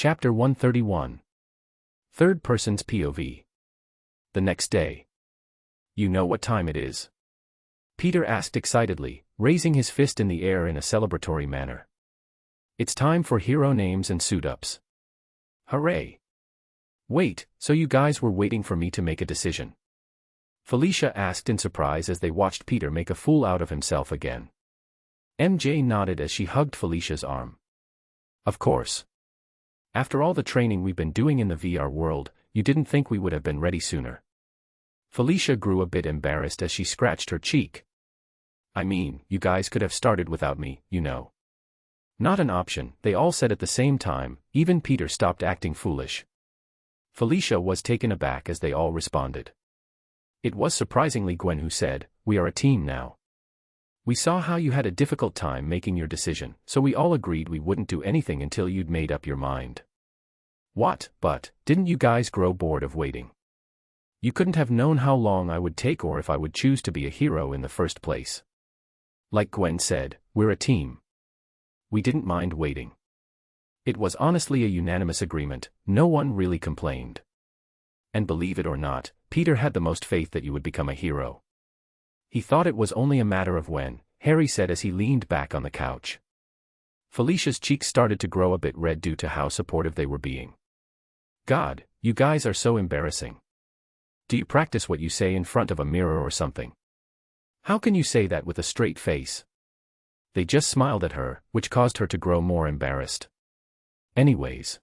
Chapter 131. Third Person's POV. The next day. You know what time it is? Peter asked excitedly, raising his fist in the air in a celebratory manner. It's time for hero names and suit-ups. Hooray! Wait, so you guys were waiting for me to make a decision? Felicia asked in surprise as they watched Peter make a fool out of himself again. MJ nodded as she hugged Felicia's arm. Of course. After all the training we've been doing in the VR world, you didn't think we would have been ready sooner. Felicia grew a bit embarrassed as she scratched her cheek. I mean, you guys could have started without me, you know. Not an option, they all said at the same time. Even Peter stopped acting foolish. Felicia was taken aback as they all responded. It was surprisingly Gwen who said, "We are a team now. We saw how you had a difficult time making your decision, so we all agreed we wouldn't do anything until you'd made up your mind." What, but, didn't you guys grow bored of waiting? You couldn't have known how long I would take or if I would choose to be a hero in the first place. Like Gwen said, we're a team. We didn't mind waiting. It was honestly a unanimous agreement, no one really complained. And believe it or not, Peter had the most faith that you would become a hero. He thought it was only a matter of when, Harry said as he leaned back on the couch. Felicia's cheeks started to grow a bit red due to how supportive they were being. God, you guys are so embarrassing. Do you practice what you say in front of a mirror or something? How can you say that with a straight face? They just smiled at her, which caused her to grow more embarrassed. Anyways.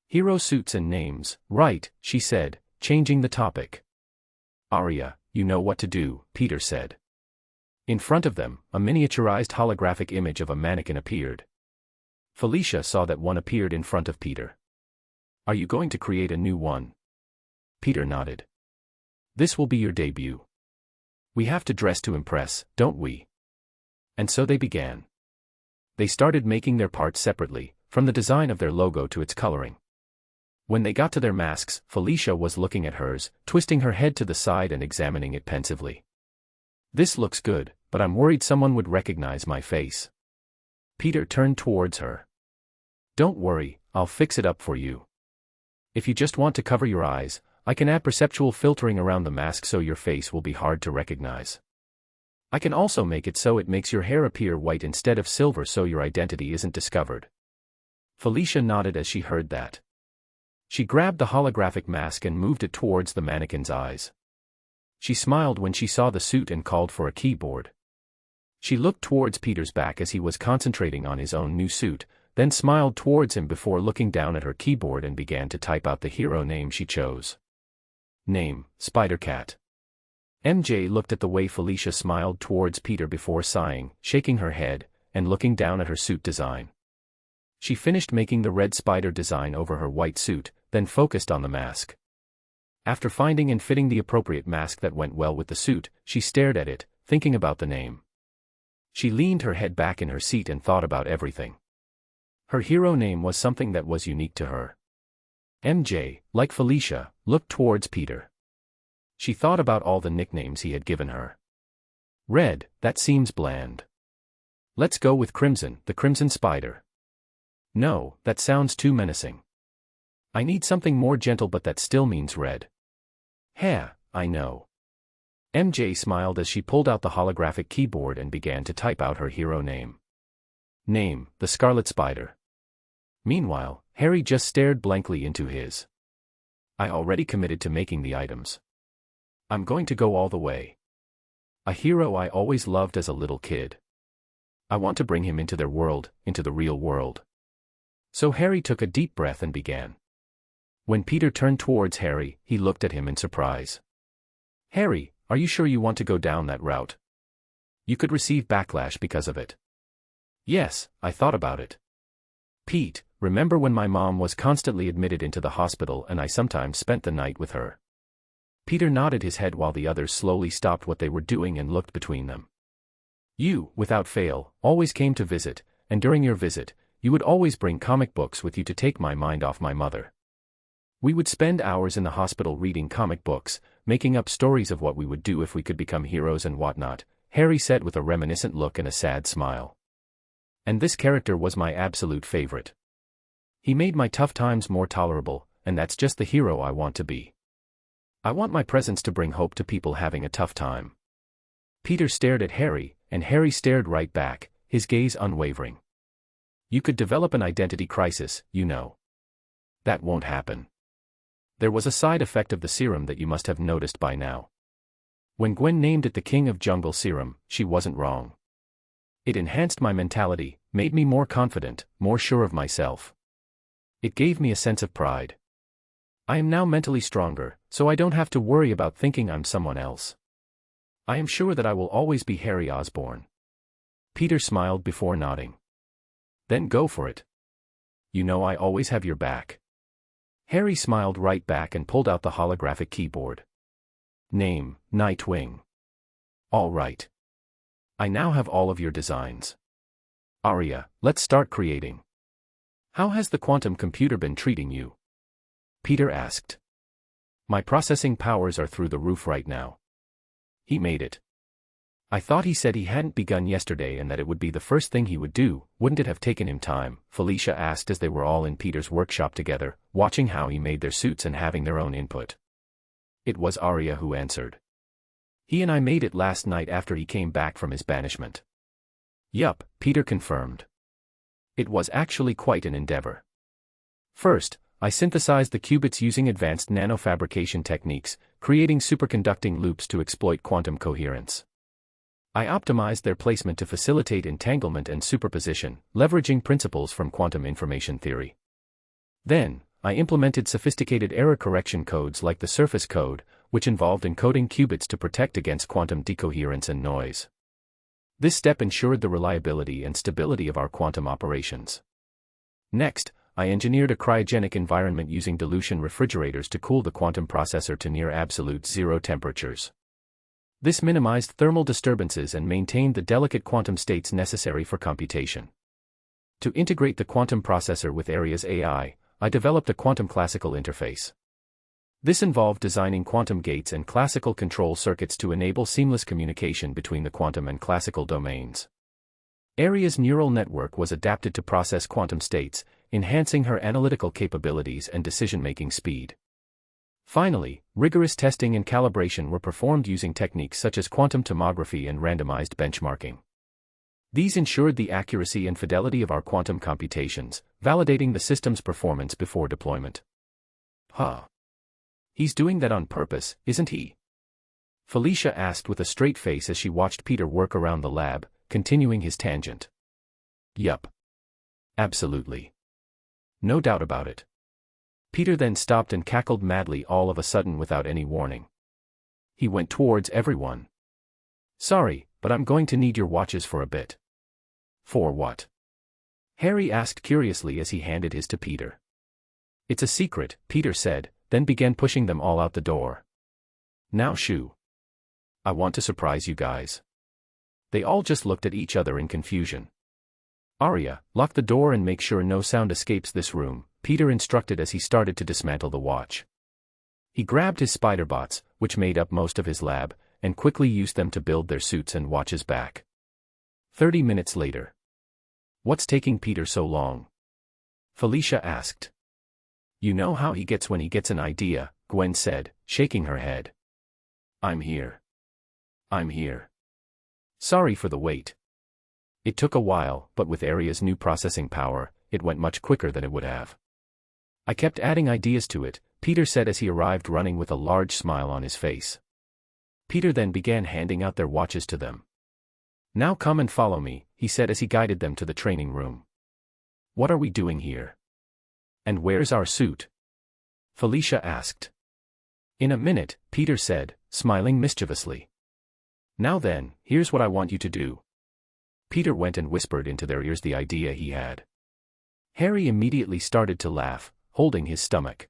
Hero suits and names, right, she said, changing the topic. Arya, you know what to do, Peter said. In front of them, a miniaturized holographic image of a mannequin appeared. Felicia saw that one appeared in front of Peter. Are you going to create a new one? Peter nodded. This will be your debut. We have to dress to impress, don't we? And so they began. They started making their parts separately, from the design of their logo to its coloring. When they got to their masks, Felicia was looking at hers, twisting her head to the side and examining it pensively. This looks good, but I'm worried someone would recognize my face. Peter turned towards her. Don't worry, I'll fix it up for you. If you just want to cover your eyes, I can add perceptual filtering around the mask so your face will be hard to recognize. I can also make it so it makes your hair appear white instead of silver so your identity isn't discovered. Felicia nodded as she heard that. She grabbed the holographic mask and moved it towards the mannequin's eyes. She smiled when she saw the suit and called for a keyboard. She looked towards Peter's back as he was concentrating on his own new suit, then smiled towards him before looking down at her keyboard and began to type out the hero name she chose. Name, Spider-Cat. MJ looked at the way Felicia smiled towards Peter before sighing, shaking her head, and looking down at her suit design. She finished making the red spider design over her white suit, then focused on the mask. After finding and fitting the appropriate mask that went well with the suit, she stared at it, thinking about the name. She leaned her head back in her seat and thought about everything. Her hero name was something that was unique to her. MJ, like Felicia, looked towards Peter. She thought about all the nicknames he had given her. Red, that seems bland. Let's go with Crimson, the Crimson Spider. No, that sounds too menacing. I need something more gentle but that still means red. Heh, I know. MJ smiled as she pulled out the holographic keyboard and began to type out her hero name. Name, the Scarlet Spider. Meanwhile, Harry just stared blankly into his. I already committed to making the items. I'm going to go all the way. A hero I always loved as a little kid. I want to bring him into their world, into the real world. So Harry took a deep breath and began. When Peter turned towards Harry, he looked at him in surprise. Harry, are you sure you want to go down that route? You could receive backlash because of it. Yes, I thought about it. Pete, remember when my mom was constantly admitted into the hospital and I sometimes spent the night with her? Peter nodded his head while the others slowly stopped what they were doing and looked between them. You, without fail, always came to visit, and during your visit, you would always bring comic books with you to take my mind off my mother. We would spend hours in the hospital reading comic books, making up stories of what we would do if we could become heroes and whatnot, Harry said with a reminiscent look and a sad smile. And this character was my absolute favorite. He made my tough times more tolerable, and that's just the hero I want to be. I want my presence to bring hope to people having a tough time. Peter stared at Harry, and Harry stared right back, his gaze unwavering. You could develop an identity crisis, you know. That won't happen. There was a side effect of the serum that you must have noticed by now. When Gwen named it the King of Jungle Serum, she wasn't wrong. It enhanced my mentality, made me more confident, more sure of myself. It gave me a sense of pride. I am now mentally stronger, so I don't have to worry about thinking I'm someone else. I am sure that I will always be Harry Osborn. Peter smiled before nodding. Then go for it. You know I always have your back. Harry smiled right back and pulled out the holographic keyboard. Name, Nightwing. All right. I now have all of your designs. Arya, let's start creating. How has the quantum computer been treating you? Peter asked. My processing powers are through the roof right now. He made it. I thought he said he hadn't begun yesterday and that it would be the first thing he would do. Wouldn't it have taken him time? Felicia asked as they were all in Peter's workshop together, watching how he made their suits and having their own input. It was Arya who answered. He and I made it last night after he came back from his banishment. Yup, Peter confirmed. It was actually quite an endeavor. First, I synthesized the qubits using advanced nanofabrication techniques, creating superconducting loops to exploit quantum coherence. I optimized their placement to facilitate entanglement and superposition, leveraging principles from quantum information theory. Then, I implemented sophisticated error correction codes like the surface code, which involved encoding qubits to protect against quantum decoherence and noise. This step ensured the reliability and stability of our quantum operations. Next, I engineered a cryogenic environment using dilution refrigerators to cool the quantum processor to near absolute zero temperatures. This minimized thermal disturbances and maintained the delicate quantum states necessary for computation. To integrate the quantum processor with Arya's AI, I developed a quantum classical interface. This involved designing quantum gates and classical control circuits to enable seamless communication between the quantum and classical domains. Arya's neural network was adapted to process quantum states, enhancing her analytical capabilities and decision-making speed. Finally, rigorous testing and calibration were performed using techniques such as quantum tomography and randomized benchmarking. These ensured the accuracy and fidelity of our quantum computations, validating the system's performance before deployment. Huh. He's doing that on purpose, isn't he? Felicia asked with a straight face as she watched Peter work around the lab, continuing his tangent. Yup. Absolutely. No doubt about it. Peter then stopped and cackled madly all of a sudden without any warning. He went towards everyone. Sorry, but I'm going to need your watches for a bit. For what? Harry asked curiously as he handed his to Peter. It's a secret, Peter said, then began pushing them all out the door. Now shoo. I want to surprise you guys. They all just looked at each other in confusion. Arya, lock the door and make sure no sound escapes this room, Peter instructed as he started to dismantle the watch. He grabbed his spider bots, which made up most of his lab, and quickly used them to build their suits and watches back. 30 minutes later. What's taking Peter so long? Felicia asked. You know how he gets when he gets an idea, Gwen said, shaking her head. I'm here. I'm here. Sorry for the wait. It took a while, but with Arya's new processing power, it went much quicker than it would have. I kept adding ideas to it, Peter said as he arrived running with a large smile on his face. Peter then began handing out their watches to them. Now come and follow me, he said as he guided them to the training room. What are we doing here? And where's our suit? Felicia asked. In a minute, Peter said, smiling mischievously. Now then, here's what I want you to do. Peter went and whispered into their ears the idea he had. Harry immediately started to laugh, holding his stomach.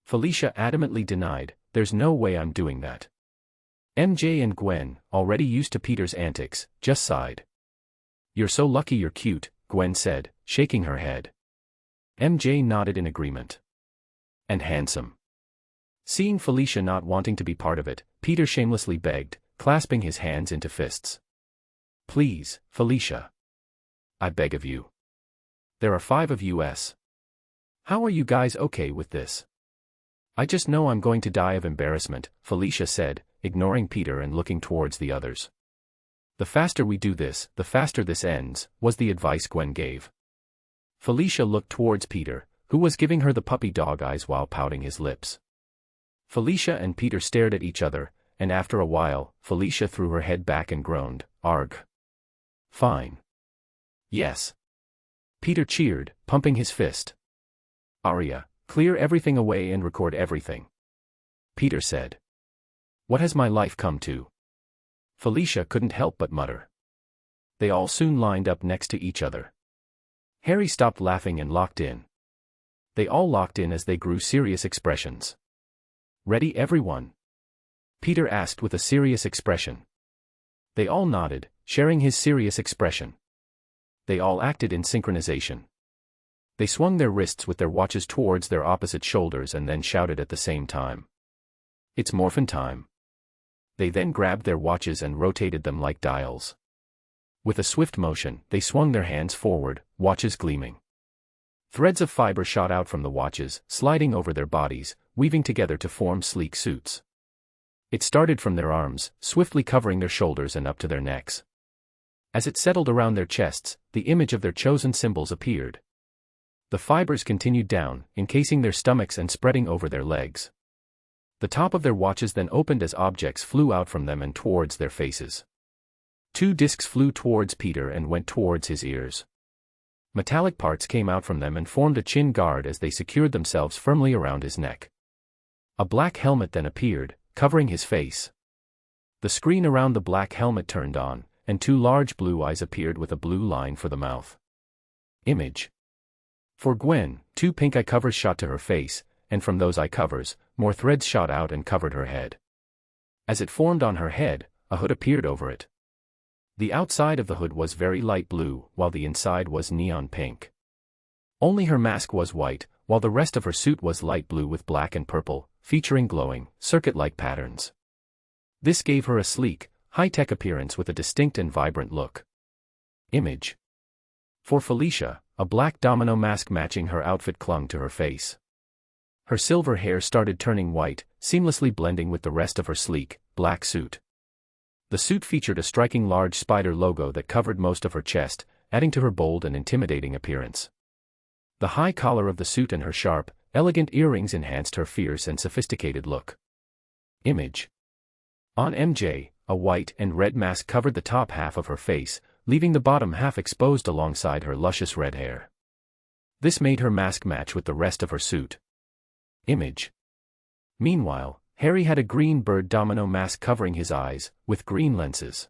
Felicia adamantly denied, there's no way I'm doing that. MJ and Gwen, already used to Peter's antics, just sighed. You're so lucky you're cute, Gwen said, shaking her head. MJ nodded in agreement. And handsome. Seeing Felicia not wanting to be part of it, Peter shamelessly begged, clasping his hands into fists. Please, Felicia. I beg of you. There are 5 of us. How are you guys okay with this? I just know I'm going to die of embarrassment, Felicia said, ignoring Peter and looking towards the others. The faster we do this, the faster this ends, was the advice Gwen gave. Felicia looked towards Peter, who was giving her the puppy dog eyes while pouting his lips. Felicia and Peter stared at each other, and after a while, Felicia threw her head back and groaned, "Arg. Fine. Yes." Peter cheered, pumping his fist. "Arya, clear everything away and record everything," Peter said. "What has my life come to?" Felicia couldn't help but mutter. They all soon lined up next to each other. Harry stopped laughing and locked in. They all locked in as they grew serious expressions. "Ready, everyone?" Peter asked with a serious expression. They all nodded, sharing his serious expression. They all acted in synchronization. They swung their wrists with their watches towards their opposite shoulders and then shouted at the same time. "It's morphin' time." They then grabbed their watches and rotated them like dials. With a swift motion, they swung their hands forward, watches gleaming. Threads of fiber shot out from the watches, sliding over their bodies, weaving together to form sleek suits. It started from their arms, swiftly covering their shoulders and up to their necks. As it settled around their chests, the image of their chosen symbols appeared. The fibers continued down, encasing their stomachs and spreading over their legs. The top of their watches then opened as objects flew out from them and towards their faces. 2 discs flew towards Peter and went towards his ears. Metallic parts came out from them and formed a chin guard as they secured themselves firmly around his neck. A black helmet then appeared, covering his face. The screen around the black helmet turned on, and 2 large blue eyes appeared with a blue line for the mouth. Image. For Gwen, 2 pink eye covers shot to her face, and from those eye covers, more threads shot out and covered her head. As it formed on her head, a hood appeared over it. The outside of the hood was very light blue, while the inside was neon pink. Only her mask was white, while the rest of her suit was light blue with black and purple, featuring glowing, circuit-like patterns. This gave her a sleek, high-tech appearance with a distinct and vibrant look. Image. For Felicia, a black domino mask matching her outfit clung to her face. Her silver hair started turning white, seamlessly blending with the rest of her sleek, black suit. The suit featured a striking large spider logo that covered most of her chest, adding to her bold and intimidating appearance. The high collar of the suit and her sharp, elegant earrings enhanced her fierce and sophisticated look. Image. On MJ, a white and red mask covered the top half of her face, leaving the bottom half exposed alongside her luscious red hair. This made her mask match with the rest of her suit. Image. Meanwhile, Harry had a green bird domino mask covering his eyes, with green lenses.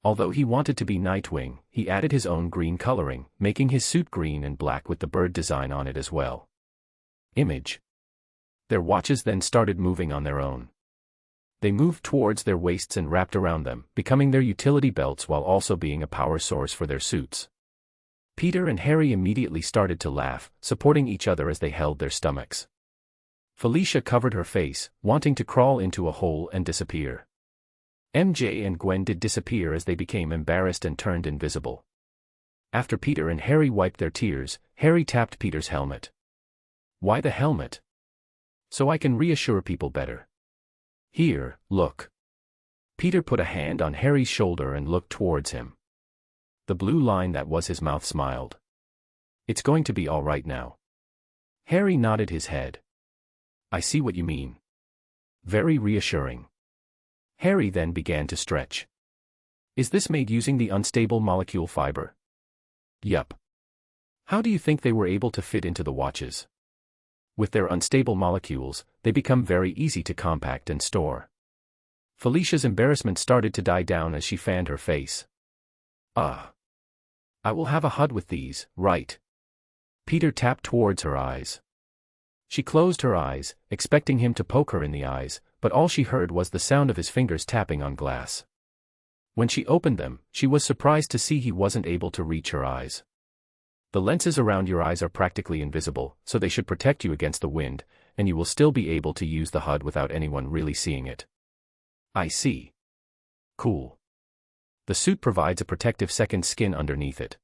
Although he wanted to be Nightwing, he added his own green coloring, making his suit green and black with the bird design on it as well. Image. Their watches then started moving on their own. They moved towards their waists and wrapped around them, becoming their utility belts while also being a power source for their suits. Peter and Harry immediately started to laugh, supporting each other as they held their stomachs. Felicia covered her face, wanting to crawl into a hole and disappear. MJ and Gwen did disappear as they became embarrassed and turned invisible. After Peter and Harry wiped their tears, Harry tapped Peter's helmet. "Why the helmet?" "So I can reassure people better." "Here, look." Peter put a hand on Harry's shoulder and looked towards him. The blue line that was his mouth smiled. "It's going to be all right now." Harry nodded his head. "I see what you mean." Very reassuring. Harry then began to stretch. "Is this made using the unstable molecule fiber?" "Yup." "How do you think they were able to fit into the watches?" "With their unstable molecules, they become very easy to compact and store." Felicia's embarrassment started to die down as she fanned her face. I will have a HUD with these, right?" Peter tapped towards her eyes. She closed her eyes, expecting him to poke her in the eyes, but all she heard was the sound of his fingers tapping on glass. When she opened them, she was surprised to see he wasn't able to reach her eyes. "The lenses around your eyes are practically invisible, so they should protect you against the wind, and you will still be able to use the HUD without anyone really seeing it." "I see. Cool. The suit provides a protective second skin underneath it."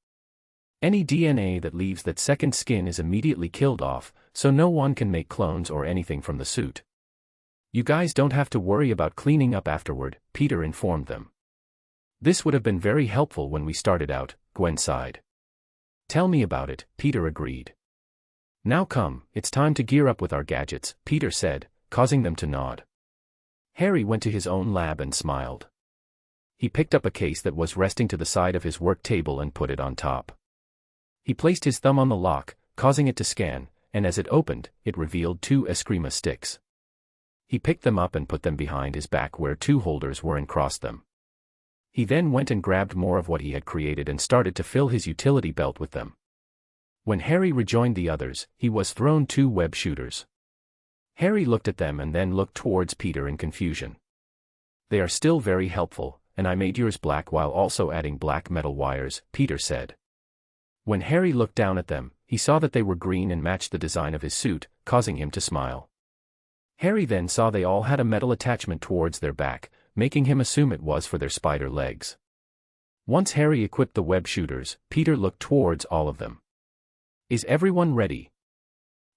Any DNA that leaves that second skin is immediately killed off, so no one can make clones or anything from the suit. You guys don't have to worry about cleaning up afterward, Peter informed them. This would have been very helpful when we started out, Gwen sighed. Tell me about it, Peter agreed. Now come, it's time to gear up with our gadgets, Peter said, causing them to nod. Harry went to his own lab and smiled. He picked up a case that was resting to the side of his work table and put it on top. He placed his thumb on the lock, causing it to scan, and as it opened, it revealed 2 Eskrima sticks. He picked them up and put them behind his back where 2 holders were and crossed them. He then went and grabbed more of what he had created and started to fill his utility belt with them. When Harry rejoined the others, he was thrown 2 web shooters. Harry looked at them and then looked towards Peter in confusion. They are still very helpful, and I made yours black while also adding black metal wires, Peter said. When Harry looked down at them, he saw that they were green and matched the design of his suit, causing him to smile. Harry then saw they all had a metal attachment towards their back, making him assume it was for their spider legs. Once Harry equipped the web shooters, Peter looked towards all of them. Is everyone ready?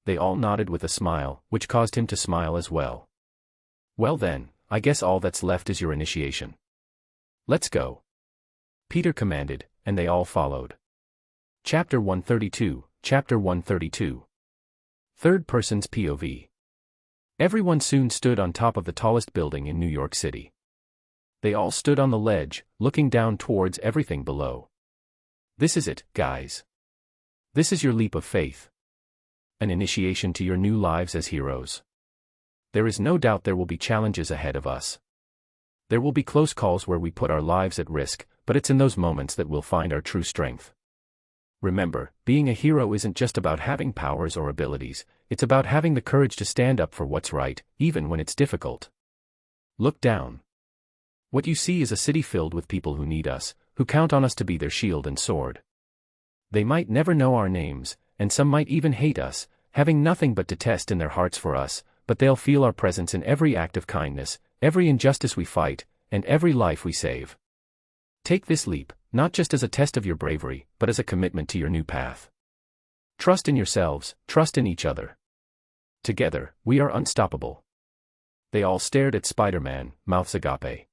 They all nodded with a smile, which caused him to smile as well. Well then, I guess all that's left is your initiation. Let's go. Peter commanded, and they all followed. Chapter 132, Chapter 132. Third person's POV. Everyone soon stood on top of the tallest building in New York City. They all stood on the ledge, looking down towards everything below. This is it, guys. This is your leap of faith. An initiation to your new lives as heroes. There is no doubt there will be challenges ahead of us. There will be close calls where we put our lives at risk, but it's in those moments that we'll find our true strength. Remember, being a hero isn't just about having powers or abilities, it's about having the courage to stand up for what's right, even when it's difficult. Look down. What you see is a city filled with people who need us, who count on us to be their shield and sword. They might never know our names, and some might even hate us, having nothing but detest in their hearts for us, but they'll feel our presence in every act of kindness, every injustice we fight, and every life we save. Take this leap, not just as a test of your bravery, but as a commitment to your new path. Trust in yourselves, trust in each other. Together, we are unstoppable. They all stared at Spider-Man, mouths agape.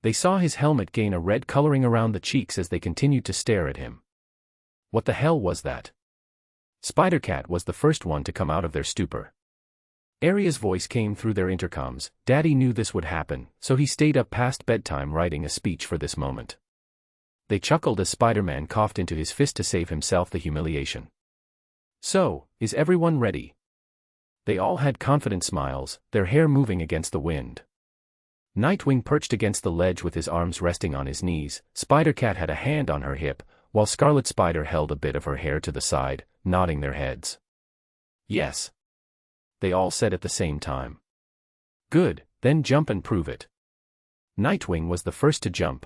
They saw his helmet gain a red coloring around the cheeks as they continued to stare at him. What the hell was that? Spider-Cat was the first one to come out of their stupor. Aria's voice came through their intercoms. Daddy knew this would happen, so he stayed up past bedtime writing a speech for this moment. They chuckled as Spider-Man coughed into his fist to save himself the humiliation. So, is everyone ready? They all had confident smiles, their hair moving against the wind. Nightwing perched against the ledge with his arms resting on his knees, Spider-Cat had a hand on her hip, while Scarlet Spider held a bit of her hair to the side, nodding their heads. Yes. They all said at the same time. Good, then jump and prove it. Nightwing was the first to jump.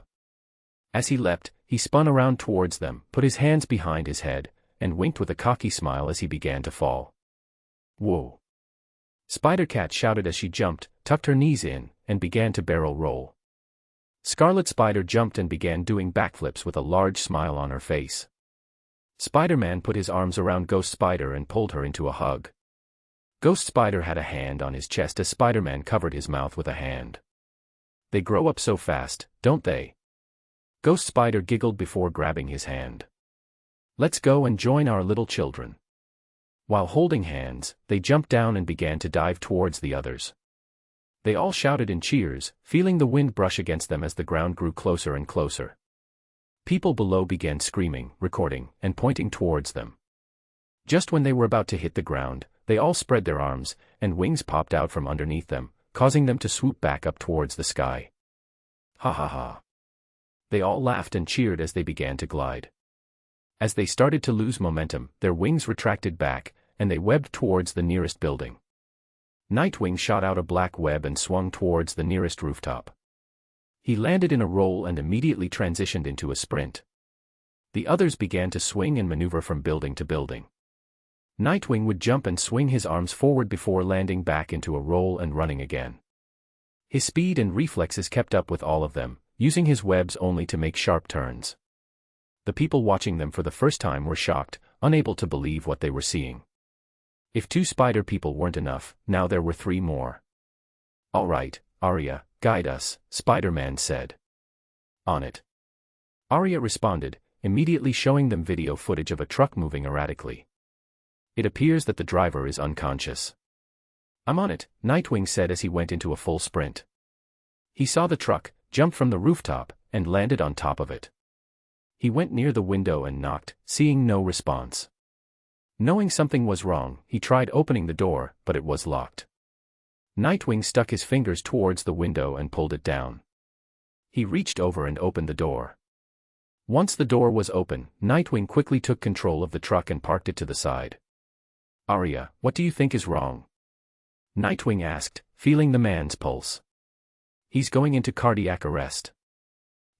As he leapt, he spun around towards them, put his hands behind his head, and winked with a cocky smile as he began to fall. Whoa! Spider-Cat shouted as she jumped, tucked her knees in, and began to barrel roll. Scarlet Spider jumped and began doing backflips with a large smile on her face. Spider-Man put his arms around Ghost Spider and pulled her into a hug. Ghost Spider had a hand on his chest as Spider-Man covered his mouth with a hand. They grow up so fast, don't they? Ghost Spider giggled before grabbing his hand. Let's go and join our little children. While holding hands, they jumped down and began to dive towards the others. They all shouted in cheers, feeling the wind brush against them as the ground grew closer and closer. People below began screaming, recording, and pointing towards them. Just when they were about to hit the ground, they all spread their arms, and wings popped out from underneath them, causing them to swoop back up towards the sky. Ha ha ha. They all laughed and cheered as they began to glide. As they started to lose momentum, their wings retracted back, and they webbed towards the nearest building. Nightwing shot out a black web and swung towards the nearest rooftop. He landed in a roll and immediately transitioned into a sprint. The others began to swing and maneuver from building to building. Nightwing would jump and swing his arms forward before landing back into a roll and running again. His speed and reflexes kept up with all of them, using his webs only to make sharp turns. The people watching them for the first time were shocked, unable to believe what they were seeing. If 2 spider people weren't enough, now there were 3 more. "All right, Arya, guide us," Spider-Man said. "On it." Arya responded, immediately showing them video footage of a truck moving erratically. It appears that the driver is unconscious. "I'm on it," Nightwing said as he went into a full sprint. He saw the truck, jumped from the rooftop, and landed on top of it. He went near the window and knocked, seeing no response. Knowing something was wrong, he tried opening the door, but it was locked. Nightwing stuck his fingers towards the window and pulled it down. He reached over and opened the door. Once the door was open, Nightwing quickly took control of the truck and parked it to the side. "Arya, what do you think is wrong?" Nightwing asked, feeling the man's pulse. "He's going into cardiac arrest.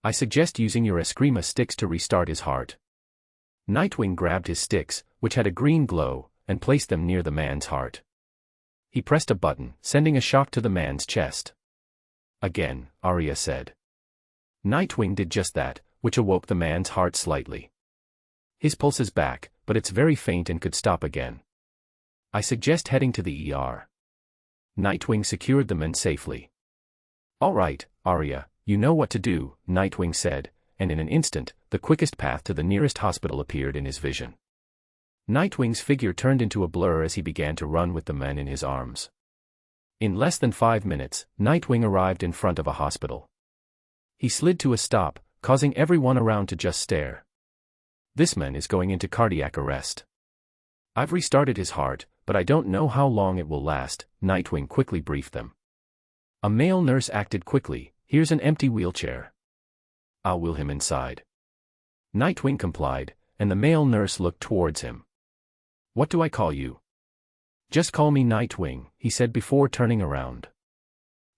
I suggest using your Eskrima sticks to restart his heart." Nightwing grabbed his sticks, which had a green glow, and placed them near the man's heart. He pressed a button, sending a shock to the man's chest. "Again," Arya said. Nightwing did just that, which awoke the man's heart slightly. "His pulse is back, but it's very faint and could stop again. I suggest heading to the ER." Nightwing secured the men safely. "All right, Arya, you know what to do," Nightwing said, and in an instant, the quickest path to the nearest hospital appeared in his vision. Nightwing's figure turned into a blur as he began to run with the men in his arms. In less than 5 minutes, Nightwing arrived in front of a hospital. He slid to a stop, causing everyone around to just stare. "This man is going into cardiac arrest. I've restarted his heart, but I don't know how long it will last," Nightwing quickly briefed them. A male nurse acted quickly. "Here's an empty wheelchair. I'll wheel him inside." Nightwing complied, and the male nurse looked towards him. "What do I call you?" "Just call me Nightwing," he said before turning around.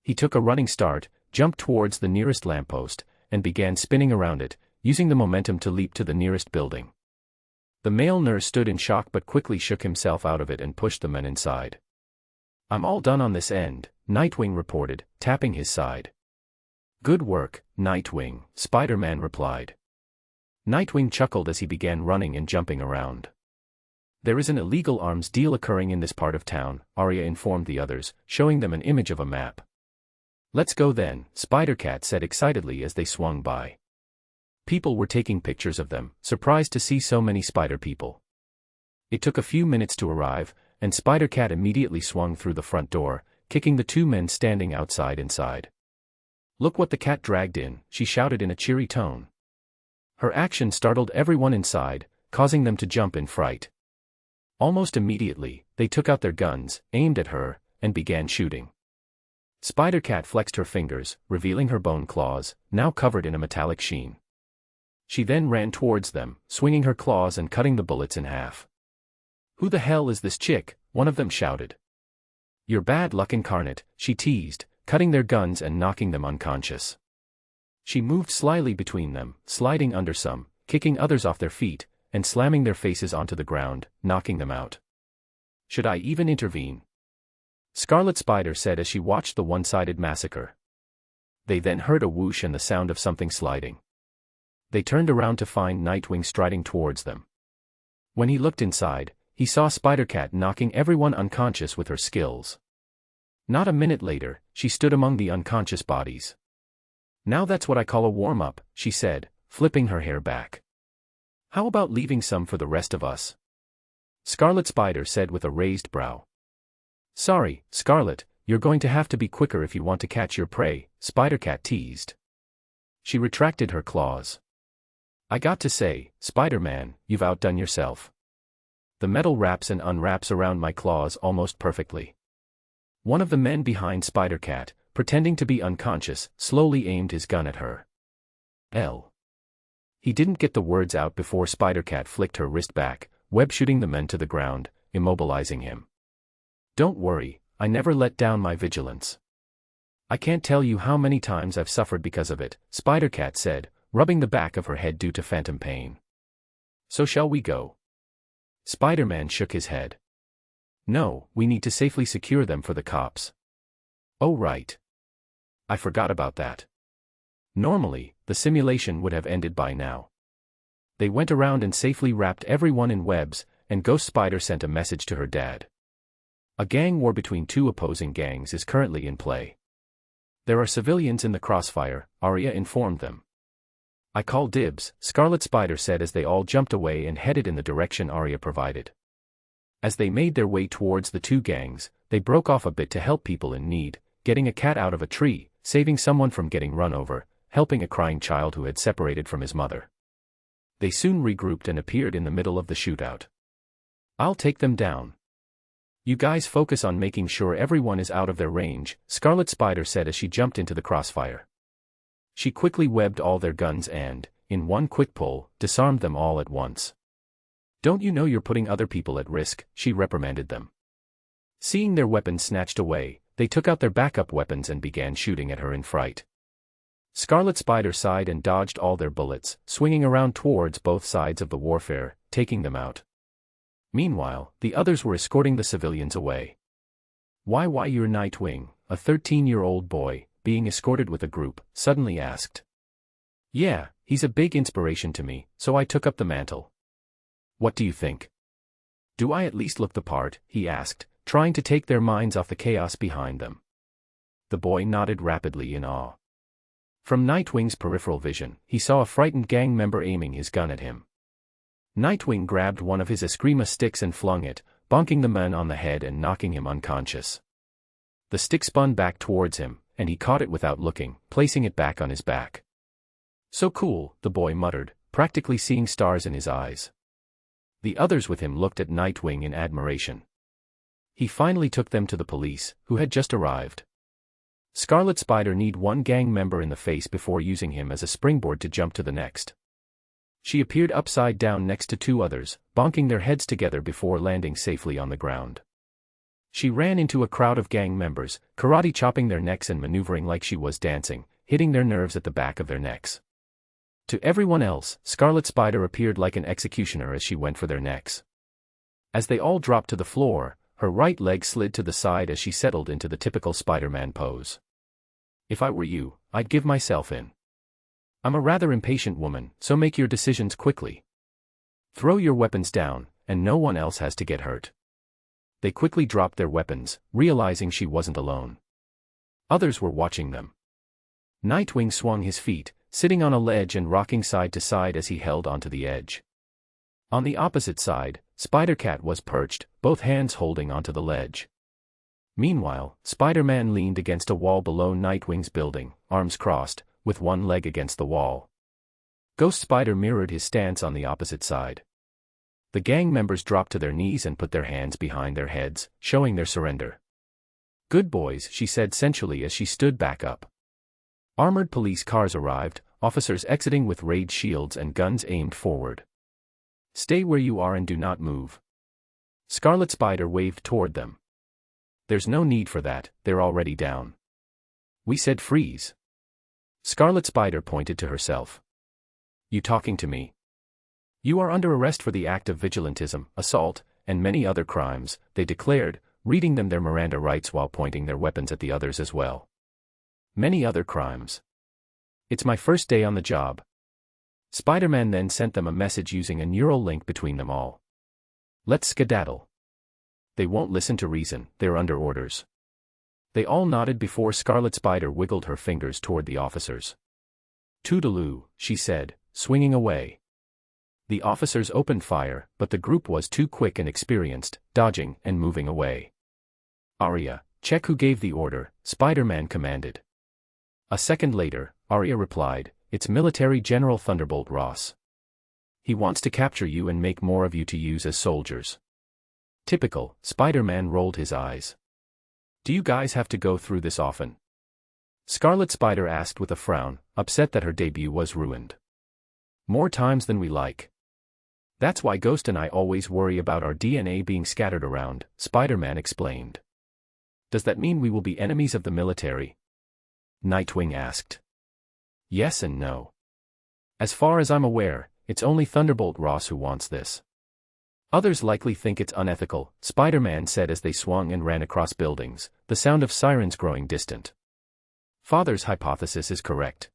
He took a running start, jumped towards the nearest lamppost, and began spinning around it, using the momentum to leap to the nearest building. The male nurse stood in shock but quickly shook himself out of it and pushed the men inside. "I'm all done on this end," Nightwing reported, tapping his side. "Good work, Nightwing," Spider-Man replied. Nightwing chuckled as he began running and jumping around. "There is an illegal arms deal occurring in this part of town," Arya informed the others, showing them an image of a map. "Let's go then," Spider-Cat said excitedly as they swung by. People were taking pictures of them, surprised to see so many spider people. It took a few minutes to arrive, and Spider-Cat immediately swung through the front door, kicking the 2 men standing outside inside. "Look what the cat dragged in," she shouted in a cheery tone. Her action startled everyone inside, causing them to jump in fright. Almost immediately, they took out their guns, aimed at her, and began shooting. Spider-Cat flexed her fingers, revealing her bone claws, now covered in a metallic sheen. She then ran towards them, swinging her claws and cutting the bullets in half. "Who the hell is this chick?" one of them shouted. "You're bad luck incarnate," she teased, cutting their guns and knocking them unconscious. She moved slyly between them, sliding under some, kicking others off their feet, and slamming their faces onto the ground, knocking them out. "Should I even intervene?" Scarlet Spider said as she watched the one-sided massacre. They then heard a whoosh and the sound of something sliding. They turned around to find Nightwing striding towards them. When he looked inside, he saw Spider-Cat knocking everyone unconscious with her skills. Not a minute later, she stood among the unconscious bodies. "Now that's what I call a warm-up," she said, flipping her hair back. "How about leaving some for the rest of us?" Scarlet Spider said with a raised brow. "Sorry, Scarlet, you're going to have to be quicker if you want to catch your prey," Spider-Cat teased. She retracted her claws. "I got to say, Spider-Man, you've outdone yourself. The metal wraps and unwraps around my claws almost perfectly." One of the men behind Spider-Cat, pretending to be unconscious, slowly aimed his gun at her. L. He didn't get the words out before Spider-Cat flicked her wrist back, web-shooting the men to the ground, immobilizing him. "Don't worry, I never let down my vigilance. I can't tell you how many times I've suffered because of it," Spider-Cat said, rubbing the back of her head due to phantom pain. "So shall we go?" Spider-Man shook his head. "No, we need to safely secure them for the cops." "Oh right. I forgot about that. Normally, the simulation would have ended by now." They went around and safely wrapped everyone in webs, and Ghost Spider sent a message to her dad. A gang war between two opposing gangs is currently in play. There are civilians in the crossfire, Arya informed them. I call dibs, Scarlet Spider said as they all jumped away and headed in the direction Arya provided. As they made their way towards the two gangs, they broke off a bit to help people in need, getting a cat out of a tree, saving someone from getting run over, helping a crying child who had separated from his mother. They soon regrouped and appeared in the middle of the shootout. I'll take them down. You guys focus on making sure everyone is out of their range, Scarlet Spider said as she jumped into the crossfire. She quickly webbed all their guns and, in one quick pull, disarmed them all at once. Don't you know you're putting other people at risk, she reprimanded them. Seeing their weapons snatched away, they took out their backup weapons and began shooting at her in fright. Scarlet Spider sighed and dodged all their bullets, swinging around towards both sides of the warfare, taking them out. Meanwhile, the others were escorting the civilians away. Why you're Nightwing, a 13-year-old boy, being escorted with a group, suddenly asked. Yeah, he's a big inspiration to me, so I took up the mantle. What do you think? Do I at least look the part, he asked, trying to take their minds off the chaos behind them. The boy nodded rapidly in awe. From Nightwing's peripheral vision, he saw a frightened gang member aiming his gun at him. Nightwing grabbed one of his Eskrima sticks and flung it, bonking the man on the head and knocking him unconscious. The stick spun back towards him, and he caught it without looking, placing it back on his back. So cool, the boy muttered, practically seeing stars in his eyes. The others with him looked at Nightwing in admiration. He finally took them to the police, who had just arrived. Scarlet Spider kneed one gang member in the face before using him as a springboard to jump to the next. She appeared upside down next to two others, bonking their heads together before landing safely on the ground. She ran into a crowd of gang members, karate chopping their necks and maneuvering like she was dancing, hitting their nerves at the back of their necks. To everyone else, Scarlet Spider appeared like an executioner as she went for their necks. As they all dropped to the floor, her right leg slid to the side as she settled into the typical Spider-Man pose. If I were you, I'd give myself in. I'm a rather impatient woman, so make your decisions quickly. Throw your weapons down, and no one else has to get hurt. They quickly dropped their weapons, realizing she wasn't alone. Others were watching them. Nightwing swung his feet, sitting on a ledge and rocking side to side as he held onto the edge. On the opposite side, Spider-Cat was perched, both hands holding onto the ledge. Meanwhile, Spider-Man leaned against a wall below Nightwing's building, arms crossed, with one leg against the wall. Ghost Spider mirrored his stance on the opposite side. The gang members dropped to their knees and put their hands behind their heads, showing their surrender. Good boys, she said sensually as she stood back up. Armored police cars arrived, officers exiting with raid shields and guns aimed forward. Stay where you are and do not move. Scarlet Spider waved toward them. There's no need for that, they're already down. We said freeze. Scarlet Spider pointed to herself. You talking to me? You are under arrest for the act of vigilantism, assault, and many other crimes, they declared, reading them their Miranda rights while pointing their weapons at the others as well. Many other crimes. It's my first day on the job. Spider-Man then sent them a message using a neural link between them all. Let's skedaddle. They won't listen to reason, they're under orders. They all nodded before Scarlet Spider wiggled her fingers toward the officers. Toodaloo, she said, swinging away. The officers opened fire, but the group was too quick and experienced, dodging and moving away. Arya, check who gave the order, Spider-Man commanded. A second later, Arya replied, it's Military General Thunderbolt Ross. He wants to capture you and make more of you to use as soldiers. Typical, Spider-Man rolled his eyes. Do you guys have to go through this often? Scarlet Spider asked with a frown, upset that her debut was ruined. More times than we like. That's why Ghost and I always worry about our DNA being scattered around, Spider-Man explained. Does that mean we will be enemies of the military? Nightwing asked. Yes and no. As far as I'm aware, it's only Thunderbolt Ross who wants this. Others likely think it's unethical, Spider-Man said as they swung and ran across buildings, the sound of sirens growing distant. Father's hypothesis is correct.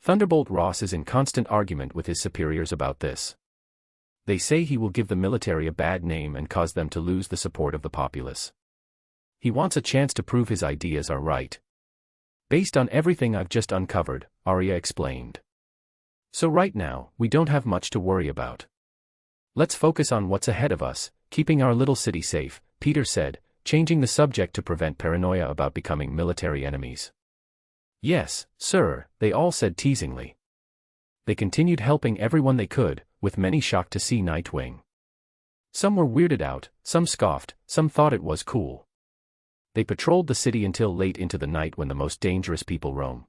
Thunderbolt Ross is in constant argument with his superiors about this. They say he will give the military a bad name and cause them to lose the support of the populace. He wants a chance to prove his ideas are right. Based on everything I've just uncovered, Arya explained. So right now, we don't have much to worry about. Let's focus on what's ahead of us, keeping our little city safe, Peter said, changing the subject to prevent paranoia about becoming military enemies. Yes, sir, they all said teasingly. They continued helping everyone they could, with many shocked to see Nightwing. Some were weirded out, some scoffed, some thought it was cool. They patrolled the city until late into the night when the most dangerous people roam.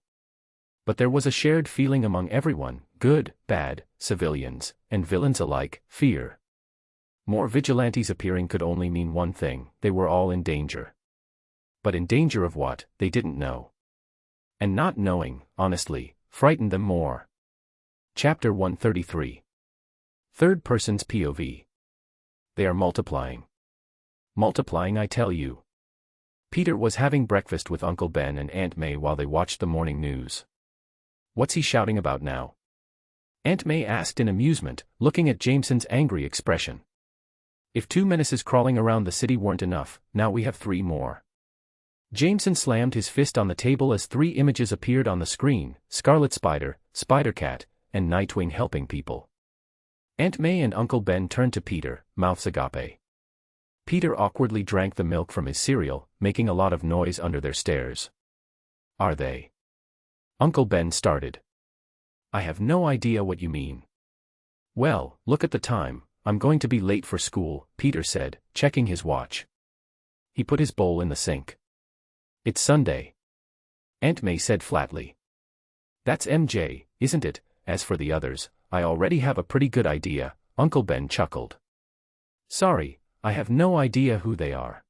But there was a shared feeling among everyone, good, bad, civilians, and villains alike, fear. More vigilantes appearing could only mean one thing: they were all in danger. But in danger of what, they didn't know. And not knowing, honestly, frightened them more. Chapter 133. Third person's POV. They are multiplying. Multiplying, I tell you. Peter was having breakfast with Uncle Ben and Aunt May while they watched the morning news. What's he shouting about now? Aunt May asked in amusement, looking at Jameson's angry expression. If 2 menaces crawling around the city weren't enough, now we have 3 more. Jameson slammed his fist on the table as 3 images appeared on the screen: Scarlet Spider, Spider-Cat, and Nightwing helping people. Aunt May and Uncle Ben turned to Peter, mouths agape. Peter awkwardly drank the milk from his cereal, making a lot of noise under their stares. Are they? Uncle Ben started. I have no idea what you mean. Well, look at the time, I'm going to be late for school, Peter said, checking his watch. He put his bowl in the sink. It's Sunday. Aunt May said flatly. That's MJ, isn't it? As for the others, I already have a pretty good idea, Uncle Ben chuckled. Sorry, I have no idea who they are.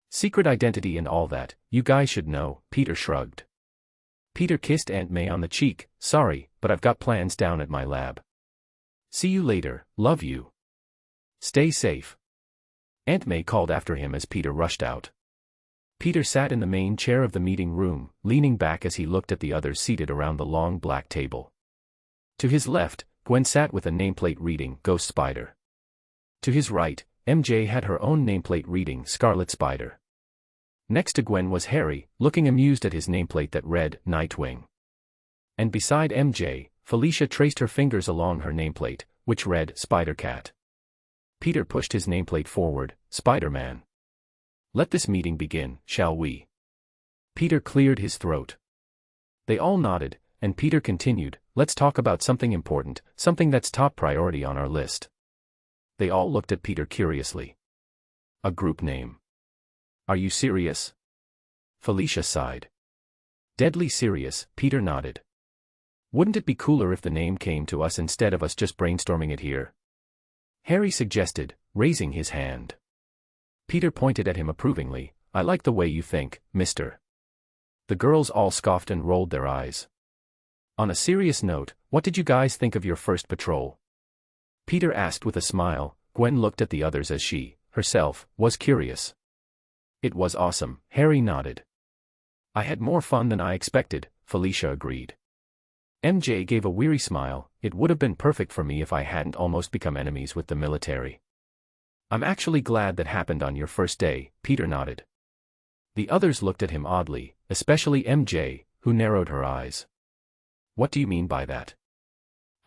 Secret identity and all that, you guys should know, Peter shrugged. Peter kissed Aunt May on the cheek. Sorry, but I've got plans down at my lab. See you later, love you. Stay safe. Aunt May called after him as Peter rushed out. Peter sat in the main chair of the meeting room, leaning back as he looked at the others seated around the long black table. To his left, Gwen sat with a nameplate reading Ghost Spider. To his right, MJ had her own nameplate reading Scarlet Spider. Next to Gwen was Harry, looking amused at his nameplate that read Nightwing. And beside MJ, Felicia traced her fingers along her nameplate, which read Spider-Cat. Peter pushed his nameplate forward, Spider-Man. Let this meeting begin, shall we? Peter cleared his throat. They all nodded, and Peter continued, let's talk about something important, something that's top priority on our list. They all looked at Peter curiously. A group name. Are you serious? Felicia sighed. Deadly serious, Peter nodded. Wouldn't it be cooler if the name came to us instead of us just brainstorming it here? Harry suggested, raising his hand. Peter pointed at him approvingly. I like the way you think, mister. The girls all scoffed and rolled their eyes. On a serious note, what did you guys think of your first patrol? Peter asked with a smile. Gwen looked at the others as she, herself, was curious. It was awesome, Harry nodded. I had more fun than I expected, Felicia agreed. MJ gave a weary smile. It would have been perfect for me if I hadn't almost become enemies with the military. I'm actually glad that happened on your first day, Peter nodded. The others looked at him oddly, especially MJ, who narrowed her eyes. What do you mean by that?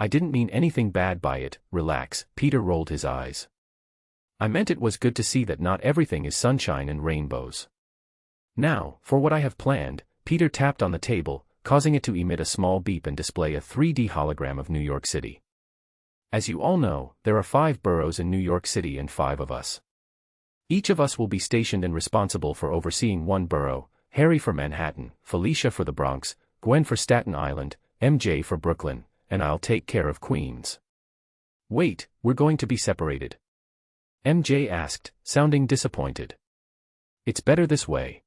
I didn't mean anything bad by it, relax, Peter rolled his eyes. I meant it was good to see that not everything is sunshine and rainbows. Now, for what I have planned, Peter tapped on the table, causing it to emit a small beep and display a 3D hologram of New York City. As you all know, there are 5 boroughs in New York City and 5 of us. Each of us will be stationed and responsible for overseeing one borough, Harry for Manhattan, Felicia for the Bronx, Gwen for Staten Island, MJ for Brooklyn, and I'll take care of Queens. Wait, we're going to be separated? MJ asked, sounding disappointed. It's better this way.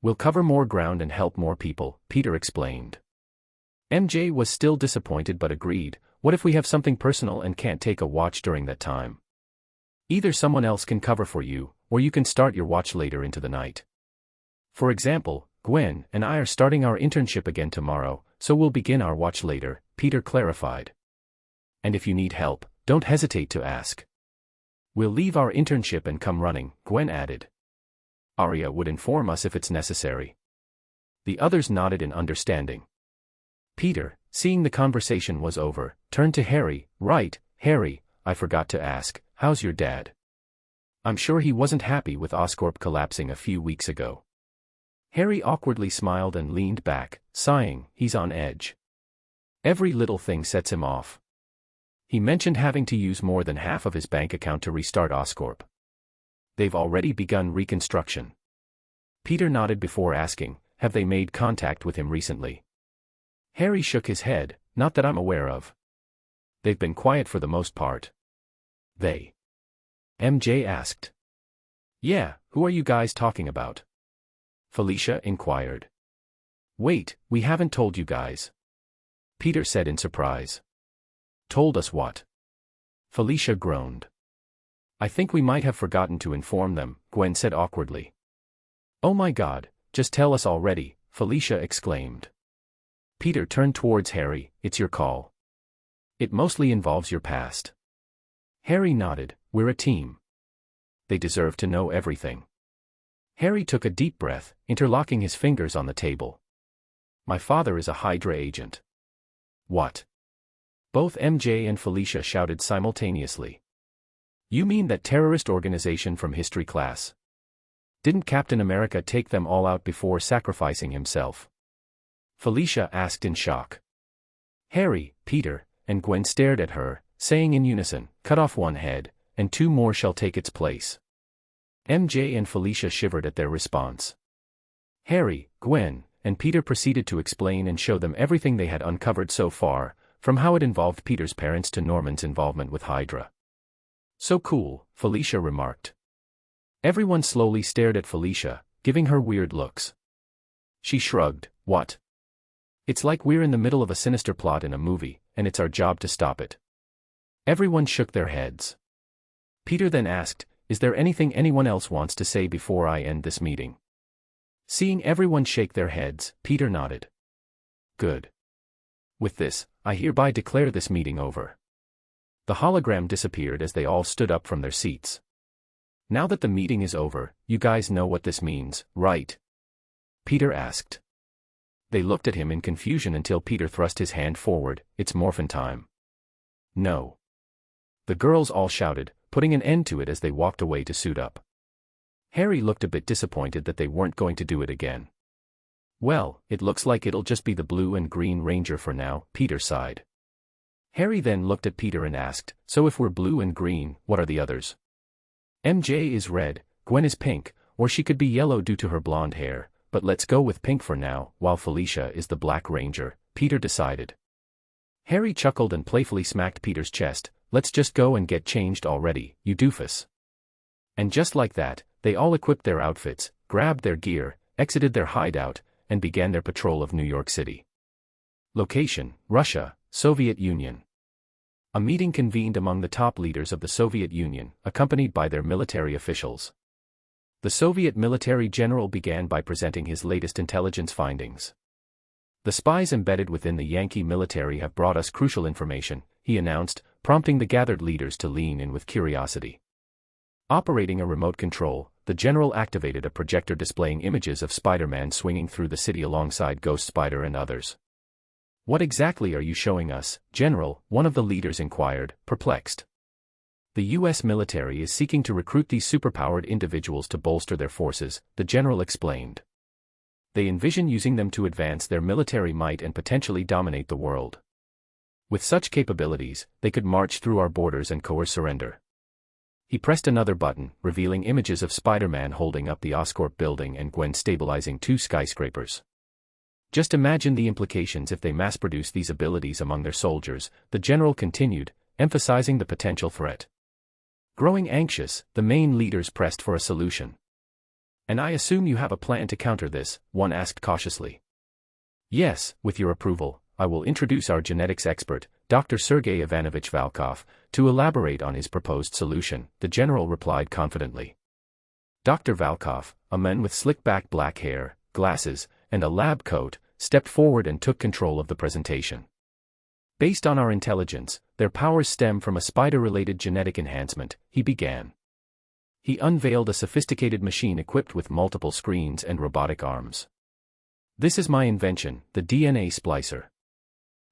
We'll cover more ground and help more people, Peter explained. MJ was still disappointed but agreed. What if we have something personal and can't take a watch during that time? Either someone else can cover for you, or you can start your watch later into the night. For example, Gwen and I are starting our internship again tomorrow, so we'll begin our watch later, Peter clarified. And if you need help, don't hesitate to ask. We'll leave our internship and come running, Gwen added. Arya would inform us if it's necessary. The others nodded in understanding. Peter, seeing the conversation was over, turned to Harry. Right, Harry, I forgot to ask, how's your dad? I'm sure he wasn't happy with Oscorp collapsing a few weeks ago. Harry awkwardly smiled and leaned back, sighing. He's on edge. Every little thing sets him off. He mentioned having to use more than half of his bank account to restart Oscorp. They've already begun reconstruction. Peter nodded before asking, have they made contact with him recently? Harry shook his head, not that I'm aware of. They've been quiet for the most part. They? MJ asked. Yeah, who are you guys talking about? Felicia inquired. Wait, we haven't told you guys. Peter said in surprise. Told us what? Felicia groaned. I think we might have forgotten to inform them, Gwen said awkwardly. Oh my God, just tell us already, Felicia exclaimed. Peter turned towards Harry. It's your call. It mostly involves your past. Harry nodded. We're a team. They deserve to know everything. Harry took a deep breath, interlocking his fingers on the table. My father is a Hydra agent. What? Both MJ and Felicia shouted simultaneously. You mean that terrorist organization from history class? Didn't Captain America take them all out before sacrificing himself? Felicia asked in shock. Harry, Peter, and Gwen stared at her, saying in unison, cut off one head, and two more shall take its place. MJ and Felicia shivered at their response. Harry, Gwen, and Peter proceeded to explain and show them everything they had uncovered so far, from how it involved Peter's parents to Norman's involvement with Hydra. So cool, Felicia remarked. Everyone slowly stared at Felicia, giving her weird looks. She shrugged. What? It's like we're in the middle of a sinister plot in a movie, and it's our job to stop it. Everyone shook their heads. Peter then asked, is there anything anyone else wants to say before I end this meeting? Seeing everyone shake their heads, Peter nodded. Good. With this, I hereby declare this meeting over. The hologram disappeared as they all stood up from their seats. Now that the meeting is over, you guys know what this means, right? Peter asked. They looked at him in confusion until Peter thrust his hand forward. It's morphin time. No. The girls all shouted, putting an end to it as they walked away to suit up. Harry looked a bit disappointed that they weren't going to do it again. Well, it looks like it'll just be the blue and green ranger for now, Peter sighed. Harry then looked at Peter and asked, so if we're blue and green, what are the others? MJ is red, Gwen is pink, or she could be yellow due to her blonde hair, but let's go with pink for now, while Felicia is the black ranger, Peter decided. Harry chuckled and playfully smacked Peter's chest. Let's just go and get changed already, you doofus. And just like that, they all equipped their outfits, grabbed their gear, exited their hideout, and began their patrol of New York City. Location, Russia, Soviet Union. A meeting convened among the top leaders of the Soviet Union, accompanied by their military officials. The Soviet military general began by presenting his latest intelligence findings. The spies embedded within the Yankee military have brought us crucial information, he announced, prompting the gathered leaders to lean in with curiosity. Operating a remote control, the general activated a projector displaying images of Spider-Man swinging through the city alongside Ghost Spider and others. What exactly are you showing us, General? One of the leaders inquired, perplexed. The U.S. military is seeking to recruit these superpowered individuals to bolster their forces, the general explained. They envision using them to advance their military might and potentially dominate the world. With such capabilities, they could march through our borders and coerce surrender. He pressed another button, revealing images of Spider-Man holding up the Oscorp building and Gwen stabilizing two skyscrapers. Just imagine the implications if they mass-produce these abilities among their soldiers, the general continued, emphasizing the potential threat. Growing anxious, the main leaders pressed for a solution. And I assume you have a plan to counter this, one asked cautiously. Yes, with your approval, I will introduce our genetics expert, Dr. Sergei Ivanovich Volkov, to elaborate on his proposed solution, the general replied confidently. Dr. Volkov, a man with slick-back black hair, glasses, and a lab coat, stepped forward and took control of the presentation. Based on our intelligence, their powers stem from a spider-related genetic enhancement, he began. He unveiled a sophisticated machine equipped with multiple screens and robotic arms. This is my invention, the DNA splicer.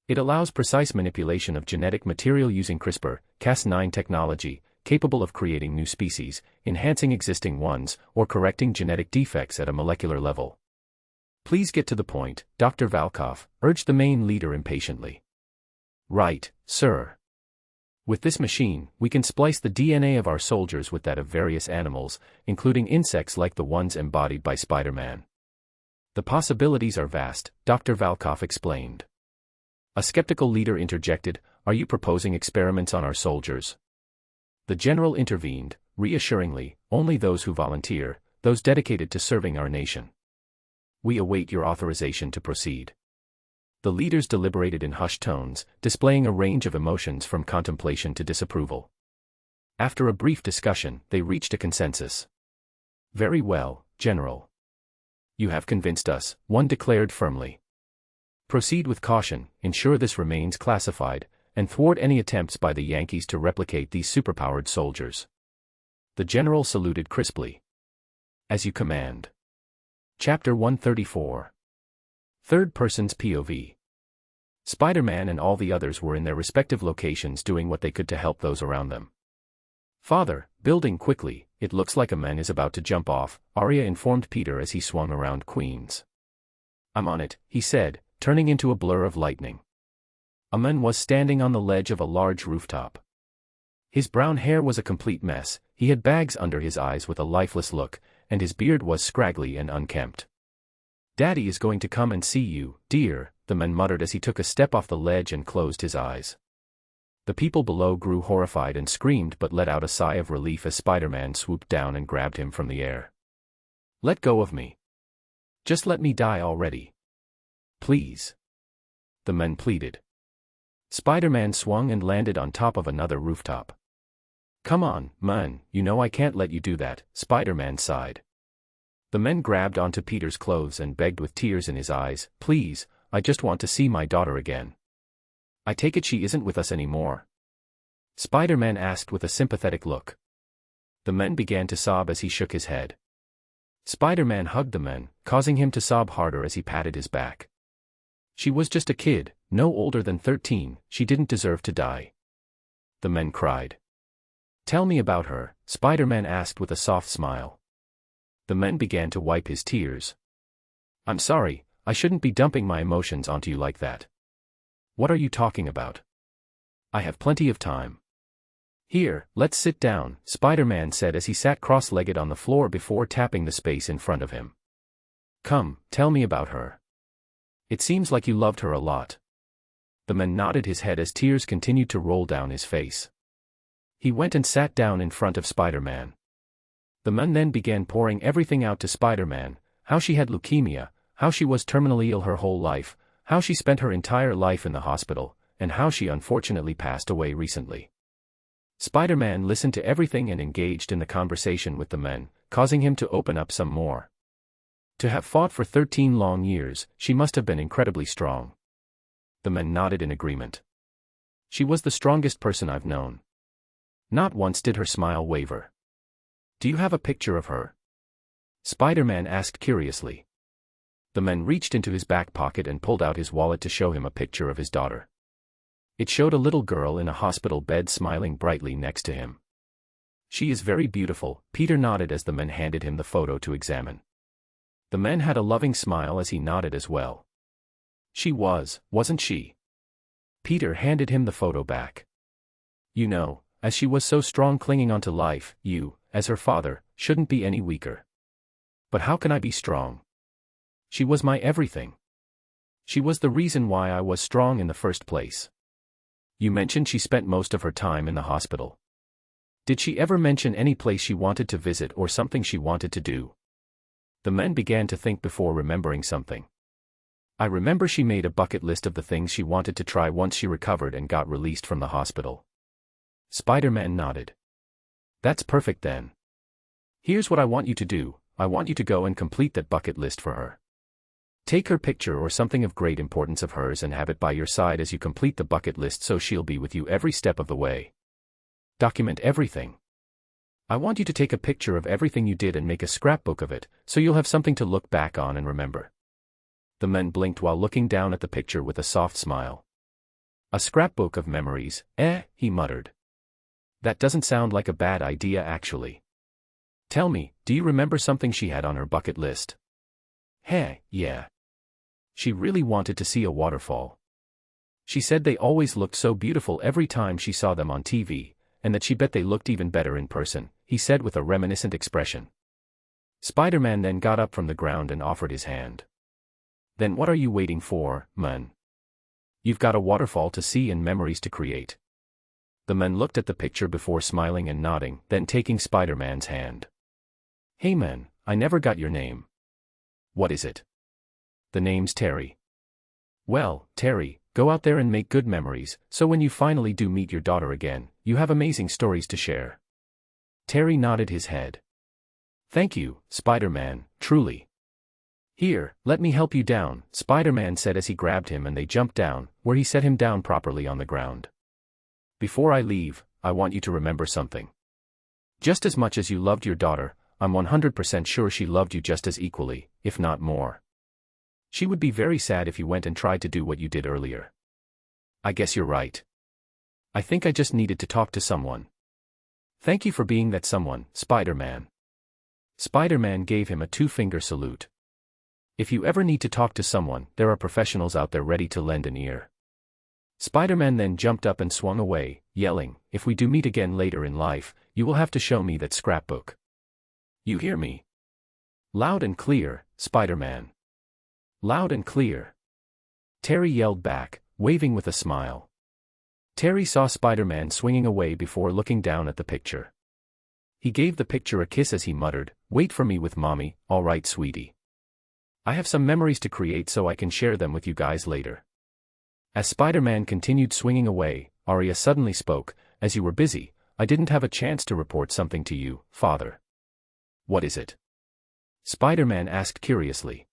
It allows precise manipulation of genetic material using CRISPR-Cas9 technology, capable of creating new species, enhancing existing ones, or correcting genetic defects at a molecular level. Please get to the point, Dr. Volkov, urged the main leader impatiently. Right, sir. With this machine, we can splice the DNA of our soldiers with that of various animals, including insects like the ones embodied by Spider-Man. The possibilities are vast, Dr. Volkov explained. A skeptical leader interjected, "Are you proposing experiments on our soldiers?" The general intervened, reassuringly, "Only those who volunteer, those dedicated to serving our nation. We await your authorization to proceed." The leaders deliberated in hushed tones, displaying a range of emotions from contemplation to disapproval. After a brief discussion, they reached a consensus. "Very well, General. You have convinced us," one declared firmly. "Proceed with caution, ensure this remains classified, and thwart any attempts by the Yankees to replicate these superpowered soldiers." The general saluted crisply. "As you command." Chapter 134. Third Person's POV. Spider-Man and all the others were in their respective locations doing what they could to help those around them. "Father, building quickly, it looks like a man is about to jump off," Arya informed Peter as he swung around Queens. "I'm on it," he said, turning into a blur of lightning. A man was standing on the ledge of a large rooftop. His brown hair was a complete mess, he had bags under his eyes with a lifeless look, and his beard was scraggly and unkempt. "Daddy is going to come and see you, dear," the man muttered as he took a step off the ledge and closed his eyes. The people below grew horrified and screamed but let out a sigh of relief as Spider-Man swooped down and grabbed him from the air. "Let go of me. Just let me die already. Please," the man pleaded. Spider-Man swung and landed on top of another rooftop. "Come on, man, you know I can't let you do that," Spider-Man sighed. The man grabbed onto Peter's clothes and begged with tears in his eyes, "Please, I just want to see my daughter again." "I take it she isn't with us anymore?" Spider-Man asked with a sympathetic look. The man began to sob as he shook his head. Spider-Man hugged the man, causing him to sob harder as he patted his back. "She was just a kid, no older than 13, she didn't deserve to die." The man cried. "Tell me about her," Spider-Man asked with a soft smile. The man began to wipe his tears. "I'm sorry, I shouldn't be dumping my emotions onto you like that." "What are you talking about? I have plenty of time." "Here, let's sit down," Spider-Man said as he sat cross-legged on the floor before tapping the space in front of him. "Come, tell me about her. It seems like you loved her a lot." The man nodded his head as tears continued to roll down his face. He went and sat down in front of Spider-Man. The man then began pouring everything out to Spider-Man, how she had leukemia, how she was terminally ill her whole life, how she spent her entire life in the hospital, and how she unfortunately passed away recently. Spider-Man listened to everything and engaged in the conversation with the man, causing him to open up some more. To have fought for 13 long years, she must have been incredibly strong. The man nodded in agreement. "She was the strongest person I've known." Not once did her smile waver. "Do you have a picture of her?" Spider-Man asked curiously. The man reached into his back pocket and pulled out his wallet to show him a picture of his daughter. It showed a little girl in a hospital bed smiling brightly next to him. "She is very beautiful," Peter nodded as the man handed him the photo to examine. The man had a loving smile as he nodded as well. "She was, wasn't she?" Peter handed him the photo back. "You know, as she was so strong clinging onto life, you, as her father, shouldn't be any weaker." "But how can I be strong? She was my everything. She was the reason why I was strong in the first place." "You mentioned she spent most of her time in the hospital. Did she ever mention any place she wanted to visit or something she wanted to do?" The man began to think before remembering something. "I remember she made a bucket list of the things she wanted to try once she recovered and got released from the hospital." Spider-Man nodded. "That's perfect then. Here's what I want you to do, I want you to go and complete that bucket list for her." Take her picture or something of great importance of hers and have it by your side as you complete the bucket list so she'll be with you every step of the way. Document everything. I want you to take a picture of everything you did and make a scrapbook of it, so you'll have something to look back on and remember. The man blinked while looking down at the picture with a soft smile. A scrapbook of memories, he muttered. That doesn't sound like a bad idea actually. Tell me, do you remember something she had on her bucket list? Yeah. She really wanted to see a waterfall. She said they always looked so beautiful every time she saw them on TV, and that she bet they looked even better in person, he said with a reminiscent expression. Spider-Man then got up from the ground and offered his hand. Then what are you waiting for, man? You've got a waterfall to see and memories to create. The man looked at the picture before smiling and nodding, then taking Spider-Man's hand. Hey man, I never got your name. What is it? The name's Terry. Well, Terry, go out there and make good memories, so when you finally do meet your daughter again, you have amazing stories to share. Terry nodded his head. Thank you, Spider-Man, truly. Here, let me help you down, Spider-Man said as he grabbed him and they jumped down, where he set him down properly on the ground. Before I leave, I want you to remember something. Just as much as you loved your daughter, I'm 100% sure she loved you just as equally, if not more. She would be very sad if you went and tried to do what you did earlier. I guess you're right. I think I just needed to talk to someone. Thank you for being that someone, Spider-Man. Spider-Man gave him a two-finger salute. If you ever need to talk to someone, there are professionals out there ready to lend an ear. Spider-Man then jumped up and swung away, yelling, if we do meet again later in life, you will have to show me that scrapbook. You hear me? Loud and clear, Spider-Man. Loud and clear. Terry yelled back, waving with a smile. Terry saw Spider-Man swinging away before looking down at the picture. He gave the picture a kiss as he muttered, wait for me with mommy, all right sweetie. I have some memories to create so I can share them with you guys later. As Spider-Man continued swinging away, Arya suddenly spoke, as you were busy, I didn't have a chance to report something to you, Father. What is it? Spider-Man asked curiously.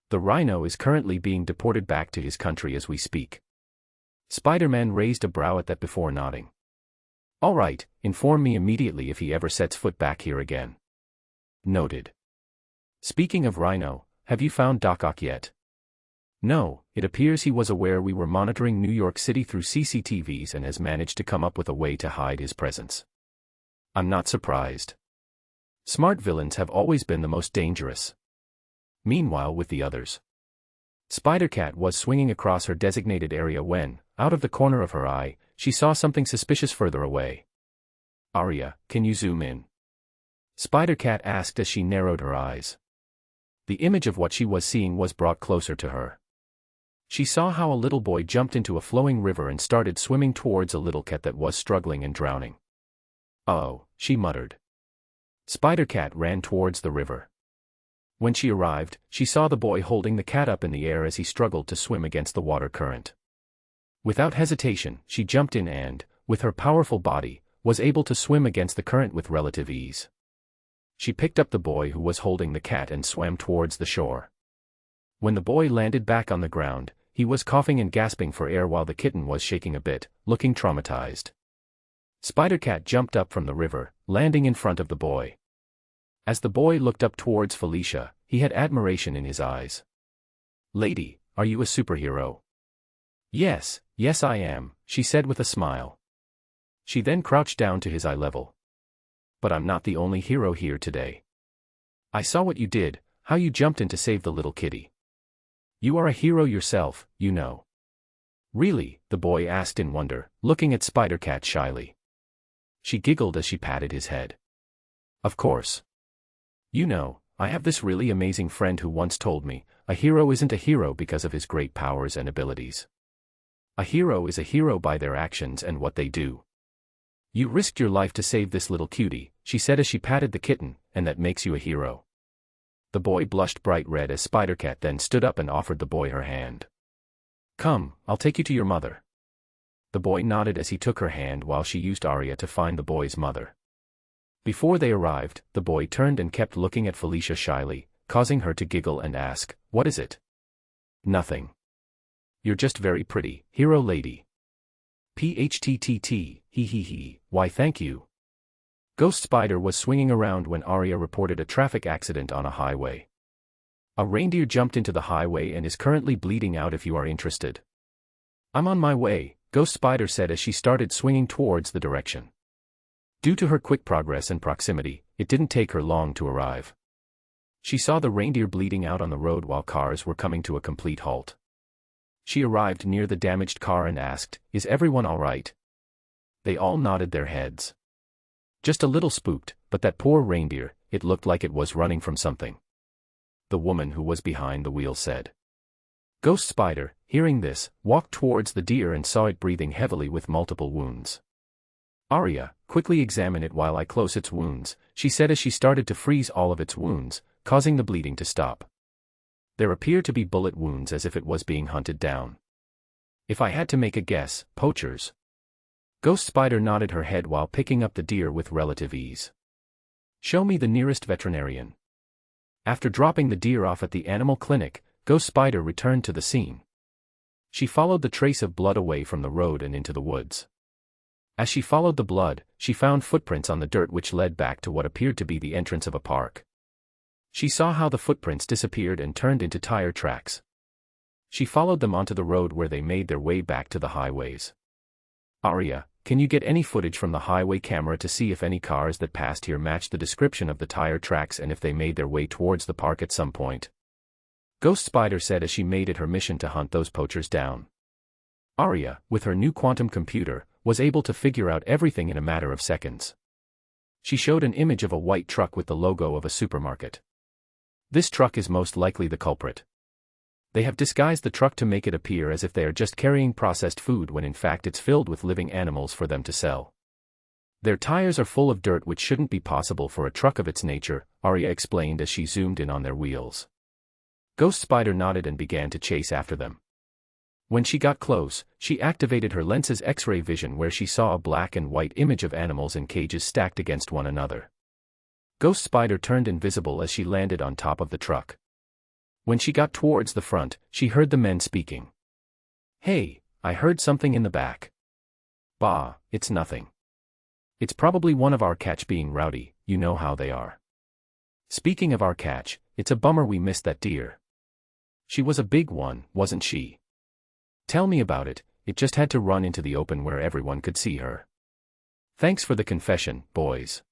The Rhino is currently being deported back to his country as we speak. Spider-Man raised a brow at that before nodding. All right, inform me immediately if he ever sets foot back here again. Noted. Speaking of Rhino, have you found Doc Ock yet? No, it appears he was aware we were monitoring New York City through CCTVs and has managed to come up with a way to hide his presence. I'm not surprised. Smart villains have always been the most dangerous. Meanwhile with the others. Spider-Cat was swinging across her designated area when, out of the corner of her eye, she saw something suspicious further away. Arya, can you zoom in? Spider-Cat asked as she narrowed her eyes. The image of what she was seeing was brought closer to her. She saw how a little boy jumped into a flowing river and started swimming towards a little cat that was struggling and drowning. Oh, she muttered. Spider-Cat ran towards the river. When she arrived, she saw the boy holding the cat up in the air as he struggled to swim against the water current. Without hesitation, she jumped in and, with her powerful body, was able to swim against the current with relative ease. She picked up the boy who was holding the cat and swam towards the shore. When the boy landed back on the ground, he was coughing and gasping for air while the kitten was shaking a bit, looking traumatized. Spider-Cat jumped up from the river, landing in front of the boy. As the boy looked up towards Felicia, he had admiration in his eyes. Lady, are you a superhero? Yes I am, she said with a smile. She then crouched down to his eye level. But I'm not the only hero here today. I saw what you did, how you jumped in to save the little kitty. You are a hero yourself, you know. Really? The boy asked in wonder, looking at Spider-Cat shyly. She giggled as she patted his head. Of course. You know, I have this really amazing friend who once told me, a hero isn't a hero because of his great powers and abilities. A hero is a hero by their actions and what they do. You risked your life to save this little cutie, she said as she patted the kitten, and that makes you a hero. The boy blushed bright red as Spider-Cat then stood up and offered the boy her hand. Come, I'll take you to your mother. The boy nodded as he took her hand while she used Arya to find the boy's mother. Before they arrived, the boy turned and kept looking at Felicia shyly, causing her to giggle and ask, what is it? Nothing. You're just very pretty, hero lady. PHTTT, he, why thank you. Ghost Spider was swinging around when Arya reported a traffic accident on a highway. A reindeer jumped into the highway and is currently bleeding out if you are interested. I'm on my way, Ghost Spider said as she started swinging towards the direction. Due to her quick progress and proximity, it didn't take her long to arrive. She saw the reindeer bleeding out on the road while cars were coming to a complete halt. She arrived near the damaged car and asked, "Is everyone all right?" They all nodded their heads. Just a little spooked, but that poor reindeer, it looked like it was running from something. The woman who was behind the wheel said. Ghost Spider, hearing this, walked towards the deer and saw it breathing heavily with multiple wounds. Arya, quickly examine it while I close its wounds, she said as she started to freeze all of its wounds, causing the bleeding to stop. There appear to be bullet wounds as if it was being hunted down. If I had to make a guess, poachers. Ghost Spider nodded her head while picking up the deer with relative ease. Show me the nearest veterinarian. After dropping the deer off at the animal clinic, Ghost Spider returned to the scene. She followed the trace of blood away from the road and into the woods. As she followed the blood, she found footprints on the dirt which led back to what appeared to be the entrance of a park. She saw how the footprints disappeared and turned into tire tracks. She followed them onto the road where they made their way back to the highways. Arya, can you get any footage from the highway camera to see if any cars that passed here matched the description of the tire tracks and if they made their way towards the park at some point? Ghost Spider said as she made it her mission to hunt those poachers down. Arya, with her new quantum computer, was able to figure out everything in a matter of seconds. She showed an image of a white truck with the logo of a supermarket. This truck is most likely the culprit. They have disguised the truck to make it appear as if they are just carrying processed food when in fact it's filled with living animals for them to sell. Their tires are full of dirt which shouldn't be possible for a truck of its nature, Arya explained as she zoomed in on their wheels. Ghost Spider nodded and began to chase after them. When she got close, she activated her lens's X-ray vision where she saw a black and white image of animals in cages stacked against one another. Ghost Spider turned invisible as she landed on top of the truck. When she got towards the front, she heard the men speaking. Hey, I heard something in the back. Bah, it's nothing. It's probably one of our catch being rowdy, you know how they are. Speaking of our catch, it's a bummer we missed that deer. She was a big one, wasn't she? Tell me about it, it just had to run into the open where everyone could see her. Thanks for the confession, boys.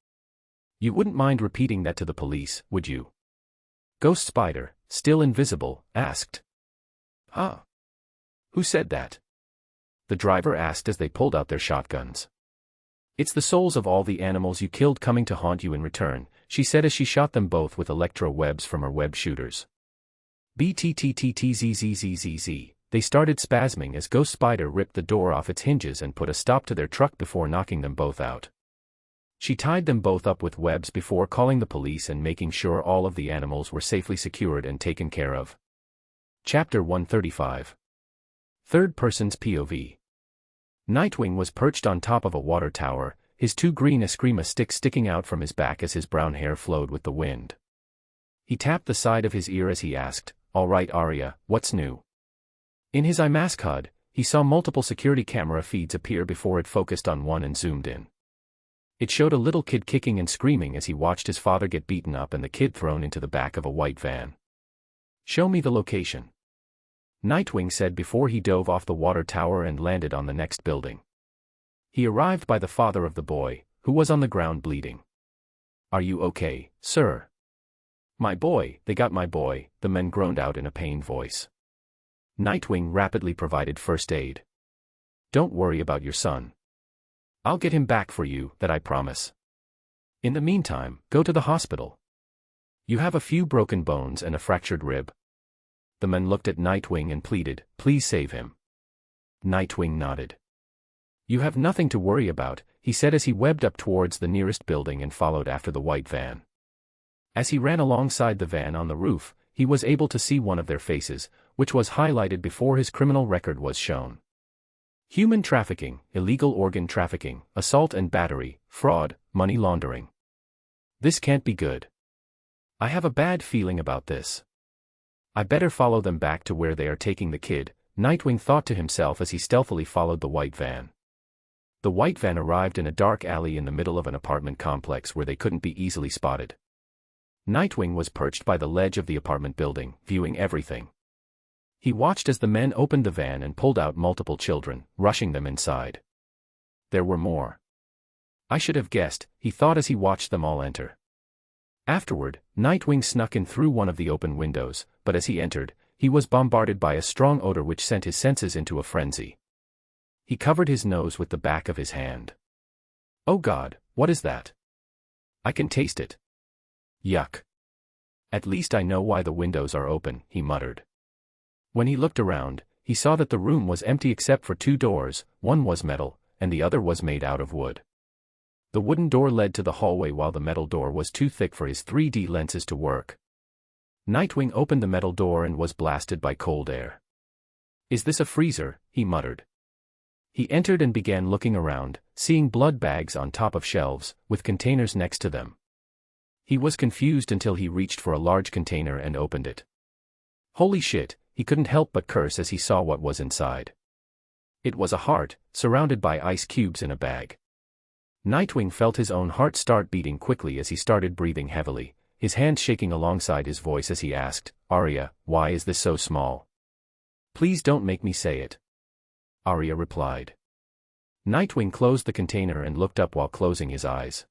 You wouldn't mind repeating that to the police, would you? Ghost Spider, still invisible, asked. Huh? Who said that? The driver asked as they pulled out their shotguns. It's the souls of all the animals you killed coming to haunt you in return, she said as she shot them both with electro webs from her web shooters. BTTTTZZZZZ. They started spasming as Ghost Spider ripped the door off its hinges and put a stop to their truck before knocking them both out. She tied them both up with webs before calling the police and making sure all of the animals were safely secured and taken care of. Chapter 135. Third Person's POV. Nightwing was perched on top of a water tower, his two green Eskrima sticks sticking out from his back as his brown hair flowed with the wind. He tapped the side of his ear as he asked, "All right, Arya, what's new?" In his iMask HUD, he saw multiple security camera feeds appear before it focused on one and zoomed in. It showed a little kid kicking and screaming as he watched his father get beaten up and the kid thrown into the back of a white van. Show me the location. Nightwing said before he dove off the water tower and landed on the next building. He arrived by the father of the boy, who was on the ground bleeding. Are you okay, sir? My boy, they got my boy, the men groaned out in a pained voice. Nightwing rapidly provided first aid. Don't worry about your son. I'll get him back for you, that I promise. In the meantime, go to the hospital. You have a few broken bones and a fractured rib. The men looked at Nightwing and pleaded, please save him. Nightwing nodded. You have nothing to worry about, he said as he webbed up towards the nearest building and followed after the white van. As he ran alongside the van on the roof, he was able to see one of their faces, which was highlighted before his criminal record was shown. Human trafficking, illegal organ trafficking, assault and battery, fraud, money laundering. This can't be good. I have a bad feeling about this. I better follow them back to where they are taking the kid, Nightwing thought to himself as he stealthily followed the white van. The white van arrived in a dark alley in the middle of an apartment complex where they couldn't be easily spotted. Nightwing was perched by the ledge of the apartment building, viewing everything. He watched as the men opened the van and pulled out multiple children, rushing them inside. There were more. I should have guessed, he thought as he watched them all enter. Afterward, Nightwing snuck in through one of the open windows, but as he entered, he was bombarded by a strong odor which sent his senses into a frenzy. He covered his nose with the back of his hand. Oh God, what is that? I can taste it. Yuck. At least I know why the windows are open, he muttered. When he looked around, he saw that the room was empty except for two doors, one was metal, and the other was made out of wood. The wooden door led to the hallway while the metal door was too thick for his 3D lenses to work. Nightwing opened the metal door and was blasted by cold air. Is this a freezer? He muttered. He entered and began looking around, seeing blood bags on top of shelves, with containers next to them. He was confused until he reached for a large container and opened it. Holy shit, he couldn't help but curse as he saw what was inside. It was a heart, surrounded by ice cubes in a bag. Nightwing felt his own heart start beating quickly as he started breathing heavily, his hands shaking alongside his voice as he asked, Arya, why is this so small? Please don't make me say it. Arya replied. Nightwing closed the container and looked up while closing his eyes.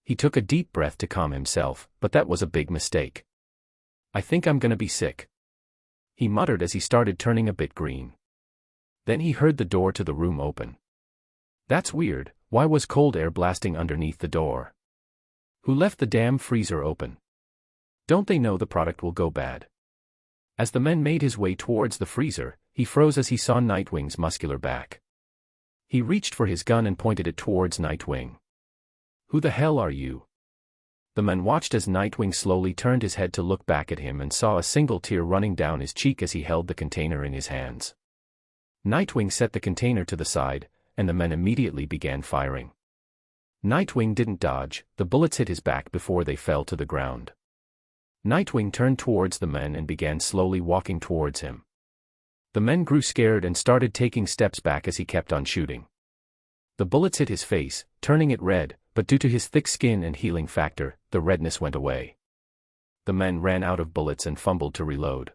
He took a deep breath to calm himself, but that was a big mistake. I think I'm gonna be sick. He muttered as he started turning a bit green. Then he heard the door to the room open. That's weird, why was cold air blasting underneath the door? Who left the damn freezer open? Don't they know the product will go bad? As the man made his way towards the freezer, he froze as he saw Nightwing's muscular back. He reached for his gun and pointed it towards Nightwing. Who the hell are you? The man watched as Nightwing slowly turned his head to look back at him and saw a single tear running down his cheek as he held the container in his hands. Nightwing set the container to the side, and the men immediately began firing. Nightwing didn't dodge, the bullets hit his back before they fell to the ground. Nightwing turned towards the men and began slowly walking towards him. The men grew scared and started taking steps back as he kept on shooting. The bullets hit his face, turning it red, but due to his thick skin and healing factor, the redness went away. The men ran out of bullets and fumbled to reload.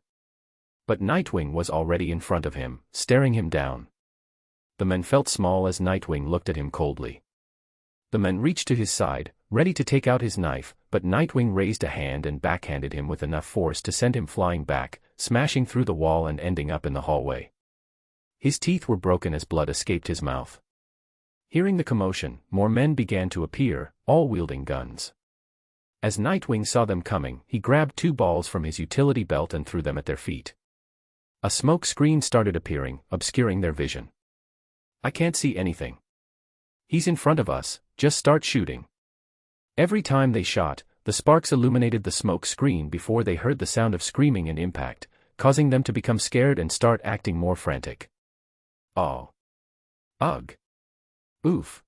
But Nightwing was already in front of him, staring him down. The men felt small as Nightwing looked at him coldly. The men reached to his side, ready to take out his knife, but Nightwing raised a hand and backhanded him with enough force to send him flying back, smashing through the wall and ending up in the hallway. His teeth were broken as blood escaped his mouth. Hearing the commotion, more men began to appear, all wielding guns. As Nightwing saw them coming, he grabbed two balls from his utility belt and threw them at their feet. A smoke screen started appearing, obscuring their vision. I can't see anything. He's in front of us, just start shooting. Every time they shot, the sparks illuminated the smoke screen before they heard the sound of screaming and impact, causing them to become scared and start acting more frantic. Oh. Ugh. Oof.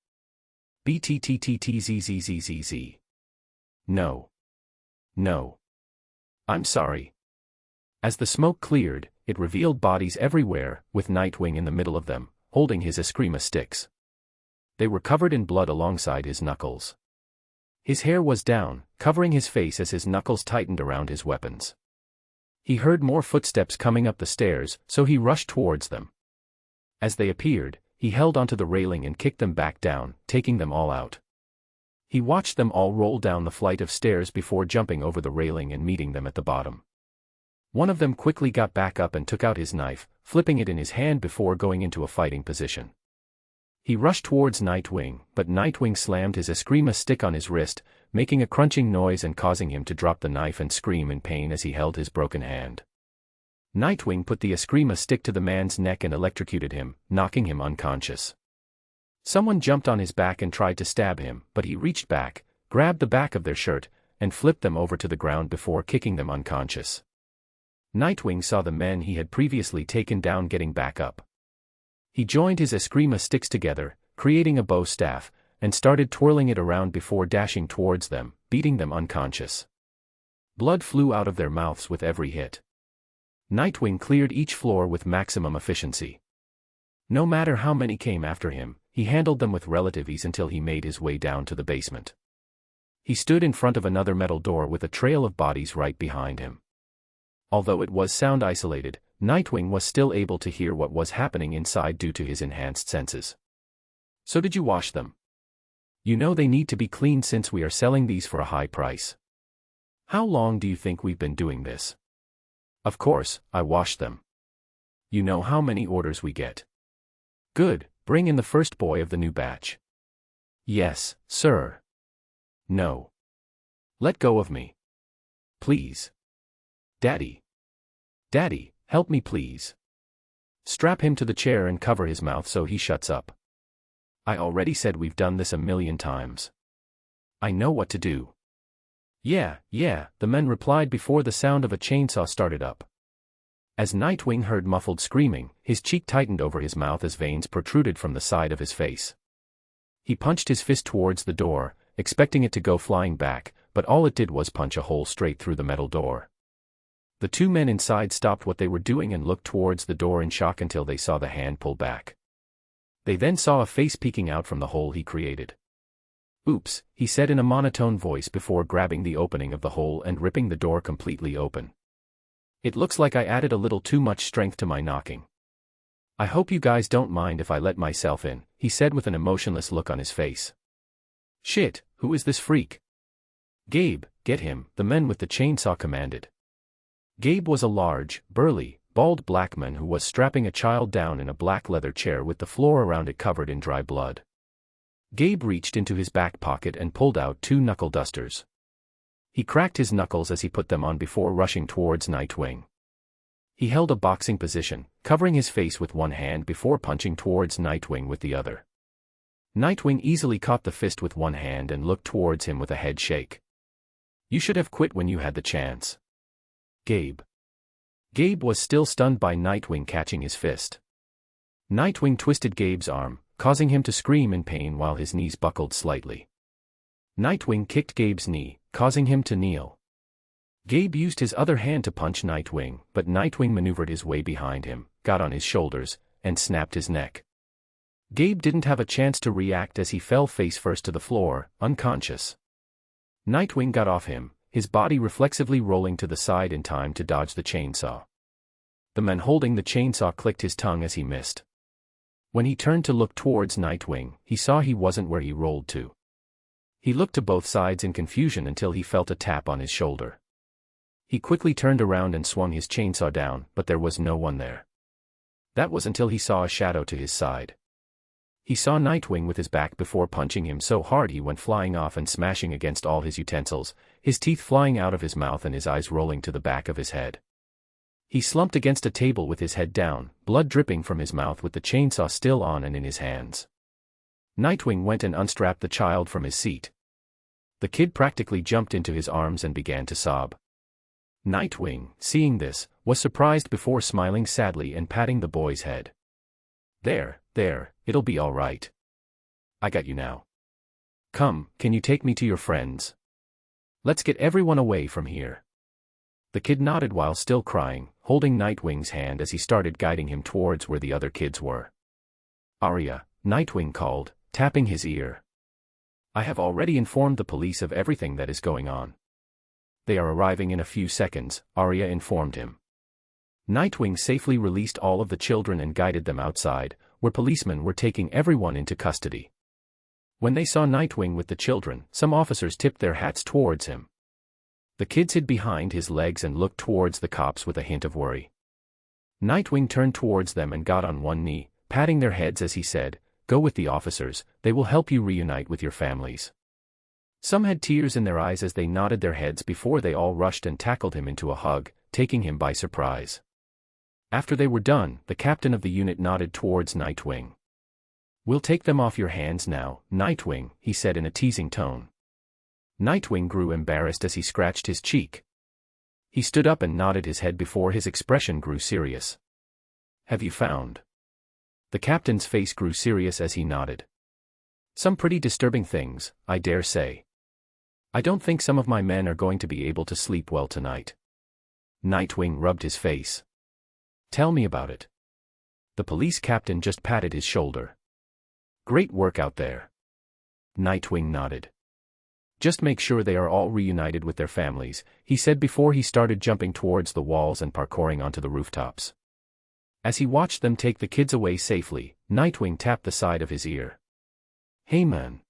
BTTTTZZZZZ. No. No. I'm sorry. As the smoke cleared, it revealed bodies everywhere, with Nightwing in the middle of them, holding his Eskrima sticks. They were covered in blood alongside his knuckles. His hair was down, covering his face as his knuckles tightened around his weapons. He heard more footsteps coming up the stairs, so he rushed towards them. As they appeared, he held onto the railing and kicked them back down, taking them all out. He watched them all roll down the flight of stairs before jumping over the railing and meeting them at the bottom. One of them quickly got back up and took out his knife, flipping it in his hand before going into a fighting position. He rushed towards Nightwing, but Nightwing slammed his Eskrima stick on his wrist, making a crunching noise and causing him to drop the knife and scream in pain as he held his broken hand. Nightwing put the Eskrima stick to the man's neck and electrocuted him, knocking him unconscious. Someone jumped on his back and tried to stab him, but he reached back, grabbed the back of their shirt, and flipped them over to the ground before kicking them unconscious. Nightwing saw the men he had previously taken down getting back up. He joined his Eskrima sticks together, creating a bow staff, and started twirling it around before dashing towards them, beating them unconscious. Blood flew out of their mouths with every hit. Nightwing cleared each floor with maximum efficiency. No matter how many came after him, he handled them with relative ease until he made his way down to the basement. He stood in front of another metal door with a trail of bodies right behind him. Although it was sound isolated, Nightwing was still able to hear what was happening inside due to his enhanced senses. So did you wash them? You know they need to be cleaned since we are selling these for a high price. How long do you think we've been doing this? Of course, I washed them. You know how many orders we get. Good, bring in the first boy of the new batch. Yes, sir. No. Let go of me. Please. Daddy. Daddy, help me please. Strap him to the chair and cover his mouth so he shuts up. I already said we've done this 1,000,000 times. I know what to do. Yeah, the men replied before the sound of a chainsaw started up. As Nightwing heard muffled screaming, his cheek tightened over his mouth as veins protruded from the side of his face. He punched his fist towards the door, expecting it to go flying back, but all it did was punch a hole straight through the metal door. The two men inside stopped what they were doing and looked towards the door in shock until they saw the hand pull back. They then saw a face peeking out from the hole he created. Oops, he said in a monotone voice before grabbing the opening of the hole and ripping the door completely open. It looks like I added a little too much strength to my knocking. I hope you guys don't mind if I let myself in, he said with an emotionless look on his face. Shit, who is this freak? Gabe, get him, the men with the chainsaw commanded. Gabe was a large, burly, bald black man who was strapping a child down in a black leather chair with the floor around it covered in dry blood. Gabe reached into his back pocket and pulled out 2 knuckle dusters. He cracked his knuckles as he put them on before rushing towards Nightwing. He held a boxing position, covering his face with one hand before punching towards Nightwing with the other. Nightwing easily caught the fist with one hand and looked towards him with a head shake. You should have quit when you had the chance. Gabe. Gabe was still stunned by Nightwing catching his fist. Nightwing twisted Gabe's arm, causing him to scream in pain while his knees buckled slightly. Nightwing kicked Gabe's knee, causing him to kneel. Gabe used his other hand to punch Nightwing, but Nightwing maneuvered his way behind him, got on his shoulders, and snapped his neck. Gabe didn't have a chance to react as he fell face first to the floor, unconscious. Nightwing got off him, his body reflexively rolling to the side in time to dodge the chainsaw. The man holding the chainsaw clicked his tongue as he missed. When he turned to look towards Nightwing, he saw he wasn't where he rolled to. He looked to both sides in confusion until he felt a tap on his shoulder. He quickly turned around and swung his chainsaw down, but there was no one there. That was until he saw a shadow to his side. He saw Nightwing with his back before punching him so hard he went flying off and smashing against all his utensils, his teeth flying out of his mouth and his eyes rolling to the back of his head. He slumped against a table with his head down, blood dripping from his mouth with the chainsaw still on and in his hands. Nightwing went and unstrapped the child from his seat. The kid practically jumped into his arms and began to sob. Nightwing, seeing this, was surprised before smiling sadly and patting the boy's head. There, it'll be all right. I got you now. Come, can you take me to your friends? Let's get everyone away from here. The kid nodded while still crying, holding Nightwing's hand as he started guiding him towards where the other kids were. Arya, Nightwing called, tapping his ear. I have already informed the police of everything that is going on. They are arriving in a few seconds, Arya informed him. Nightwing safely released all of the children and guided them outside, where policemen were taking everyone into custody. When they saw Nightwing with the children, some officers tipped their hats towards him. The kids hid behind his legs and looked towards the cops with a hint of worry. Nightwing turned towards them and got on one knee, patting their heads as he said, "Go with the officers, they will help you reunite with your families." Some had tears in their eyes as they nodded their heads before they all rushed and tackled him into a hug, taking him by surprise. After they were done, the captain of the unit nodded towards Nightwing. "We'll take them off your hands now, Nightwing," he said in a teasing tone. Nightwing grew embarrassed as he scratched his cheek. He stood up and nodded his head before his expression grew serious. "Have you found?" The captain's face grew serious as he nodded. "Some pretty disturbing things, I dare say. I don't think some of my men are going to be able to sleep well tonight." Nightwing rubbed his face. Tell me about it. The police captain just patted his shoulder. Great work out there. Nightwing nodded. Just make sure they are all reunited with their families, he said before he started jumping towards the walls and parkouring onto the rooftops. As he watched them take the kids away safely, Nightwing tapped the side of his ear. Hey man.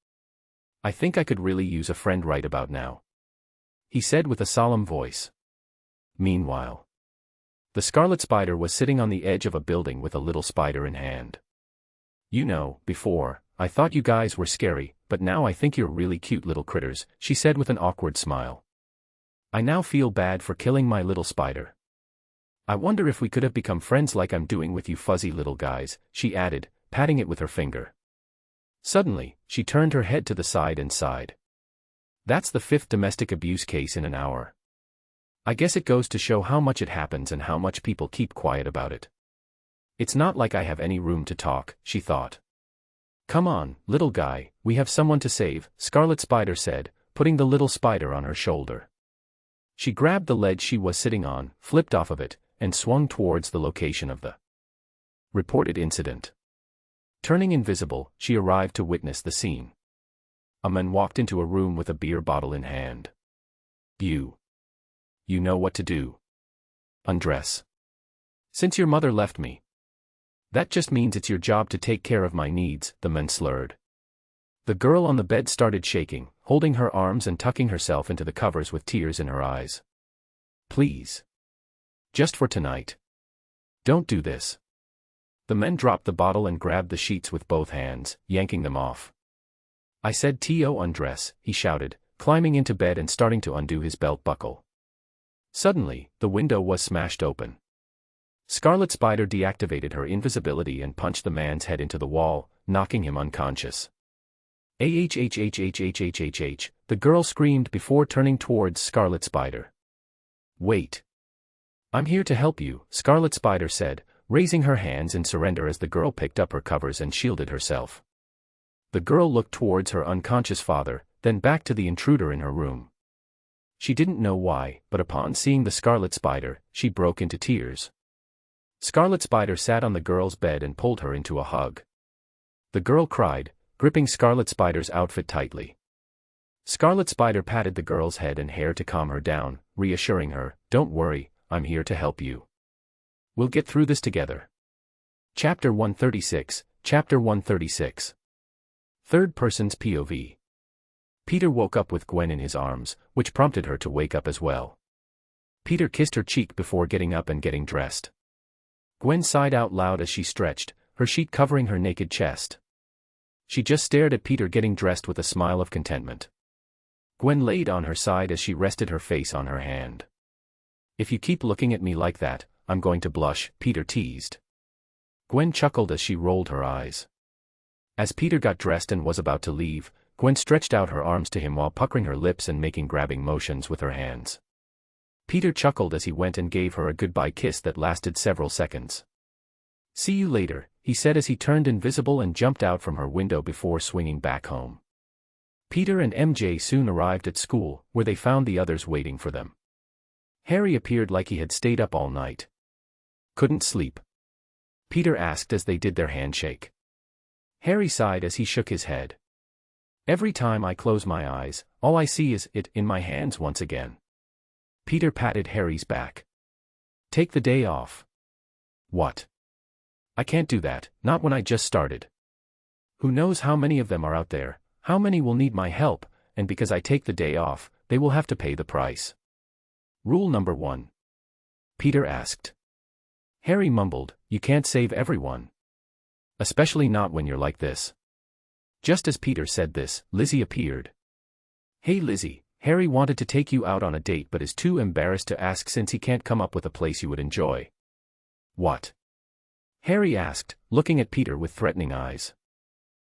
I think I could really use a friend right about now, he said with a solemn voice. Meanwhile, the Scarlet Spider was sitting on the edge of a building with a little spider in hand. You know, before, I thought you guys were scary, but now I think you're really cute little critters, she said with an awkward smile. I now feel bad for killing my little spider. I wonder if we could have become friends like I'm doing with you fuzzy little guys, she added, patting it with her finger. Suddenly, she turned her head to the side and sighed. That's the 5th domestic abuse case in an hour. I guess it goes to show how much it happens and how much people keep quiet about it. It's not like I have any room to talk, she thought. Come on, little guy, we have someone to save, Scarlet Spider said, putting the little spider on her shoulder. She grabbed the ledge she was sitting on, flipped off of it, and swung towards the location of the reported incident. Turning invisible, she arrived to witness the scene. A man walked into a room with a beer bottle in hand. You know what to do. Undress. Since your mother left me. That just means it's your job to take care of my needs, the man slurred. The girl on the bed started shaking, holding her arms and tucking herself into the covers with tears in her eyes. Please. Just for tonight. Don't do this. The man dropped the bottle and grabbed the sheets with both hands, yanking them off. I said to undress, he shouted, climbing into bed and starting to undo his belt buckle. Suddenly, the window was smashed open. Scarlet Spider deactivated her invisibility and punched the man's head into the wall, knocking him unconscious. The girl screamed before turning towards Scarlet Spider. Wait. I'm here to help you, Scarlet Spider said, raising her hands in surrender as the girl picked up her covers and shielded herself. The girl looked towards her unconscious father, then back to the intruder in her room. She didn't know why, but upon seeing the Scarlet Spider, she broke into tears. Scarlet Spider sat on the girl's bed and pulled her into a hug. The girl cried, gripping Scarlet Spider's outfit tightly. Scarlet Spider patted the girl's head and hair to calm her down, reassuring her, "Don't worry, I'm here to help you. We'll get through this together." Chapter 136, Chapter 136. Third person's POV. Peter woke up with Gwen in his arms, which prompted her to wake up as well. Peter kissed her cheek before getting up and getting dressed. Gwen sighed out loud as she stretched, her sheet covering her naked chest. She just stared at Peter getting dressed with a smile of contentment. Gwen laid on her side as she rested her face on her hand. "If you keep looking at me like that, I'm going to blush," Peter teased. Gwen chuckled as she rolled her eyes. As Peter got dressed and was about to leave, Gwen stretched out her arms to him while puckering her lips and making grabbing motions with her hands. Peter chuckled as he went and gave her a goodbye kiss that lasted several seconds. "See you later," he said as he turned invisible and jumped out from her window before swinging back home. Peter and MJ soon arrived at school, where they found the others waiting for them. Harry appeared like he had stayed up all night. "Couldn't sleep?" Peter asked as they did their handshake. Harry sighed as he shook his head. "Every time I close my eyes, all I see is it in my hands once again." Peter patted Harry's back. "Take the day off." "What? I can't do that, not when I just started. Who knows how many of them are out there, how many will need my help, and because I take the day off, they will have to pay the price." "Rule number 1?" Peter asked. Harry mumbled, "You can't save everyone. Especially not when you're like this." Just as Peter said this, Lizzie appeared. "Hey Lizzie, Harry wanted to take you out on a date but is too embarrassed to ask since he can't come up with a place you would enjoy." "What?" Harry asked, looking at Peter with threatening eyes.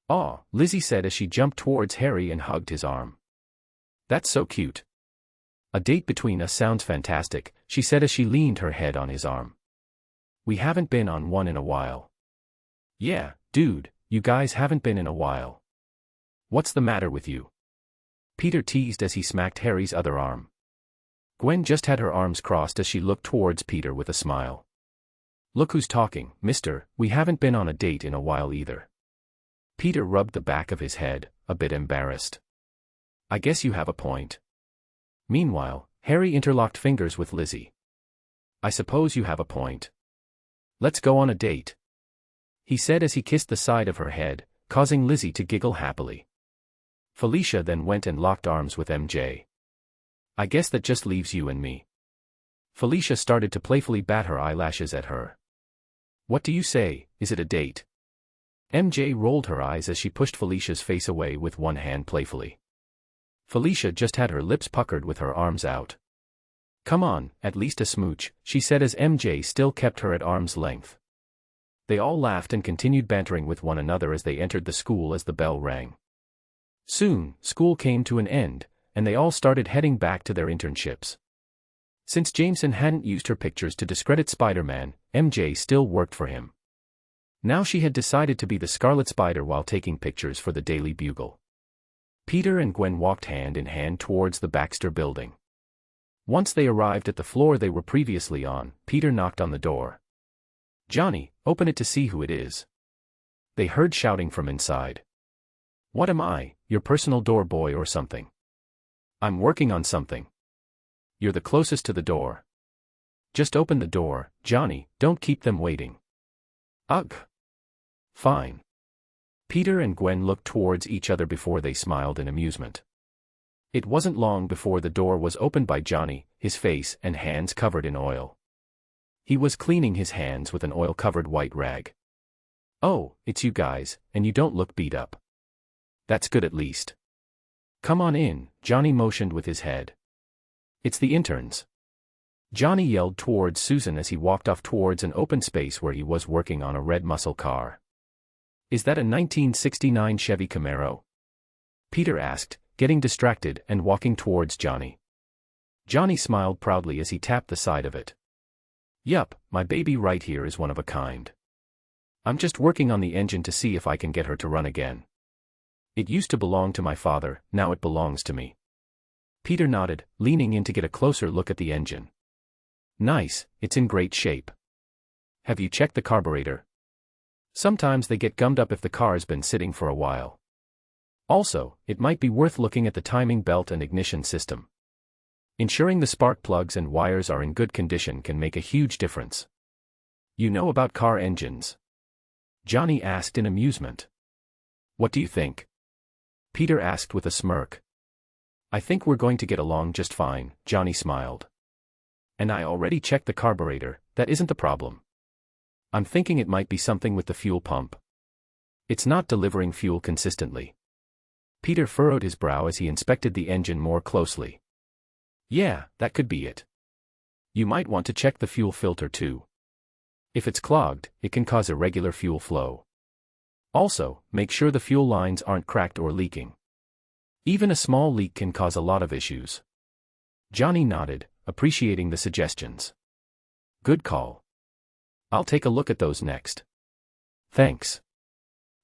"Aw," Lizzie said as she jumped towards Harry and hugged his arm. "That's so cute. A date between us sounds fantastic," she said as she leaned her head on his arm. "We haven't been on one in a while." "Yeah, dude, you guys haven't been in a while. What's the matter with you?" Peter teased as he smacked Harry's other arm. Gwen just had her arms crossed as she looked towards Peter with a smile. Look who's talking, mister, we haven't been on a date in a while either. Peter rubbed the back of his head, a bit embarrassed. I guess you have a point. Meanwhile, Harry interlocked fingers with Lizzie. I suppose you have a point. Let's go on a date, he said as he kissed the side of her head, causing Lizzie to giggle happily. Felicia then went and locked arms with MJ. I guess that just leaves you and me. Felicia started to playfully bat her eyelashes at her. What do you say, is it a date? MJ rolled her eyes as she pushed Felicia's face away with one hand playfully. Felicia just had her lips puckered with her arms out. Come on, at least a smooch, she said as MJ still kept her at arm's length. They all laughed and continued bantering with one another as they entered the school as the bell rang. Soon, school came to an end, and they all started heading back to their internships. Since Jameson hadn't used her pictures to discredit Spider-Man, MJ still worked for him. Now she had decided to be the Scarlet Spider while taking pictures for the Daily Bugle. Peter and Gwen walked hand in hand towards the Baxter building. Once they arrived at the floor they were previously on, Peter knocked on the door. Johnny, open it to see who it is. They heard shouting from inside. What am I, your personal door boy or something? I'm working on something. You're the closest to the door. Just open the door, Johnny, don't keep them waiting. Ugh. Fine. Peter and Gwen looked towards each other before they smiled in amusement. It wasn't long before the door was opened by Johnny, his face and hands covered in oil. He was cleaning his hands with an oil-covered white rag. Oh, it's you guys, and you don't look beat up. That's good at least. Come on in, Johnny motioned with his head. It's the interns. Johnny yelled towards Susan as he walked off towards an open space where he was working on a red muscle car. Is that a 1969 Chevy Camaro? Peter asked, getting distracted and walking towards Johnny. Johnny smiled proudly as he tapped the side of it. Yup, my baby right here is one of a kind. I'm just working on the engine to see if I can get her to run again. It used to belong to my father, now it belongs to me. Peter nodded, leaning in to get a closer look at the engine. Nice, it's in great shape. Have you checked the carburetor? Sometimes they get gummed up if the car's been sitting for a while. Also, it might be worth looking at the timing belt and ignition system. Ensuring the spark plugs and wires are in good condition can make a huge difference. You know about car engines? Johnny asked in amusement. What do you think? Peter asked with a smirk. I think we're going to get along just fine, Johnny smiled. And I already checked the carburetor, that isn't the problem. I'm thinking it might be something with the fuel pump. It's not delivering fuel consistently. Peter furrowed his brow as he inspected the engine more closely. Yeah, that could be it. You might want to check the fuel filter too. If it's clogged, it can cause irregular fuel flow. Also, make sure the fuel lines aren't cracked or leaking. Even a small leak can cause a lot of issues. Johnny nodded, appreciating the suggestions. Good call. I'll take a look at those next. Thanks.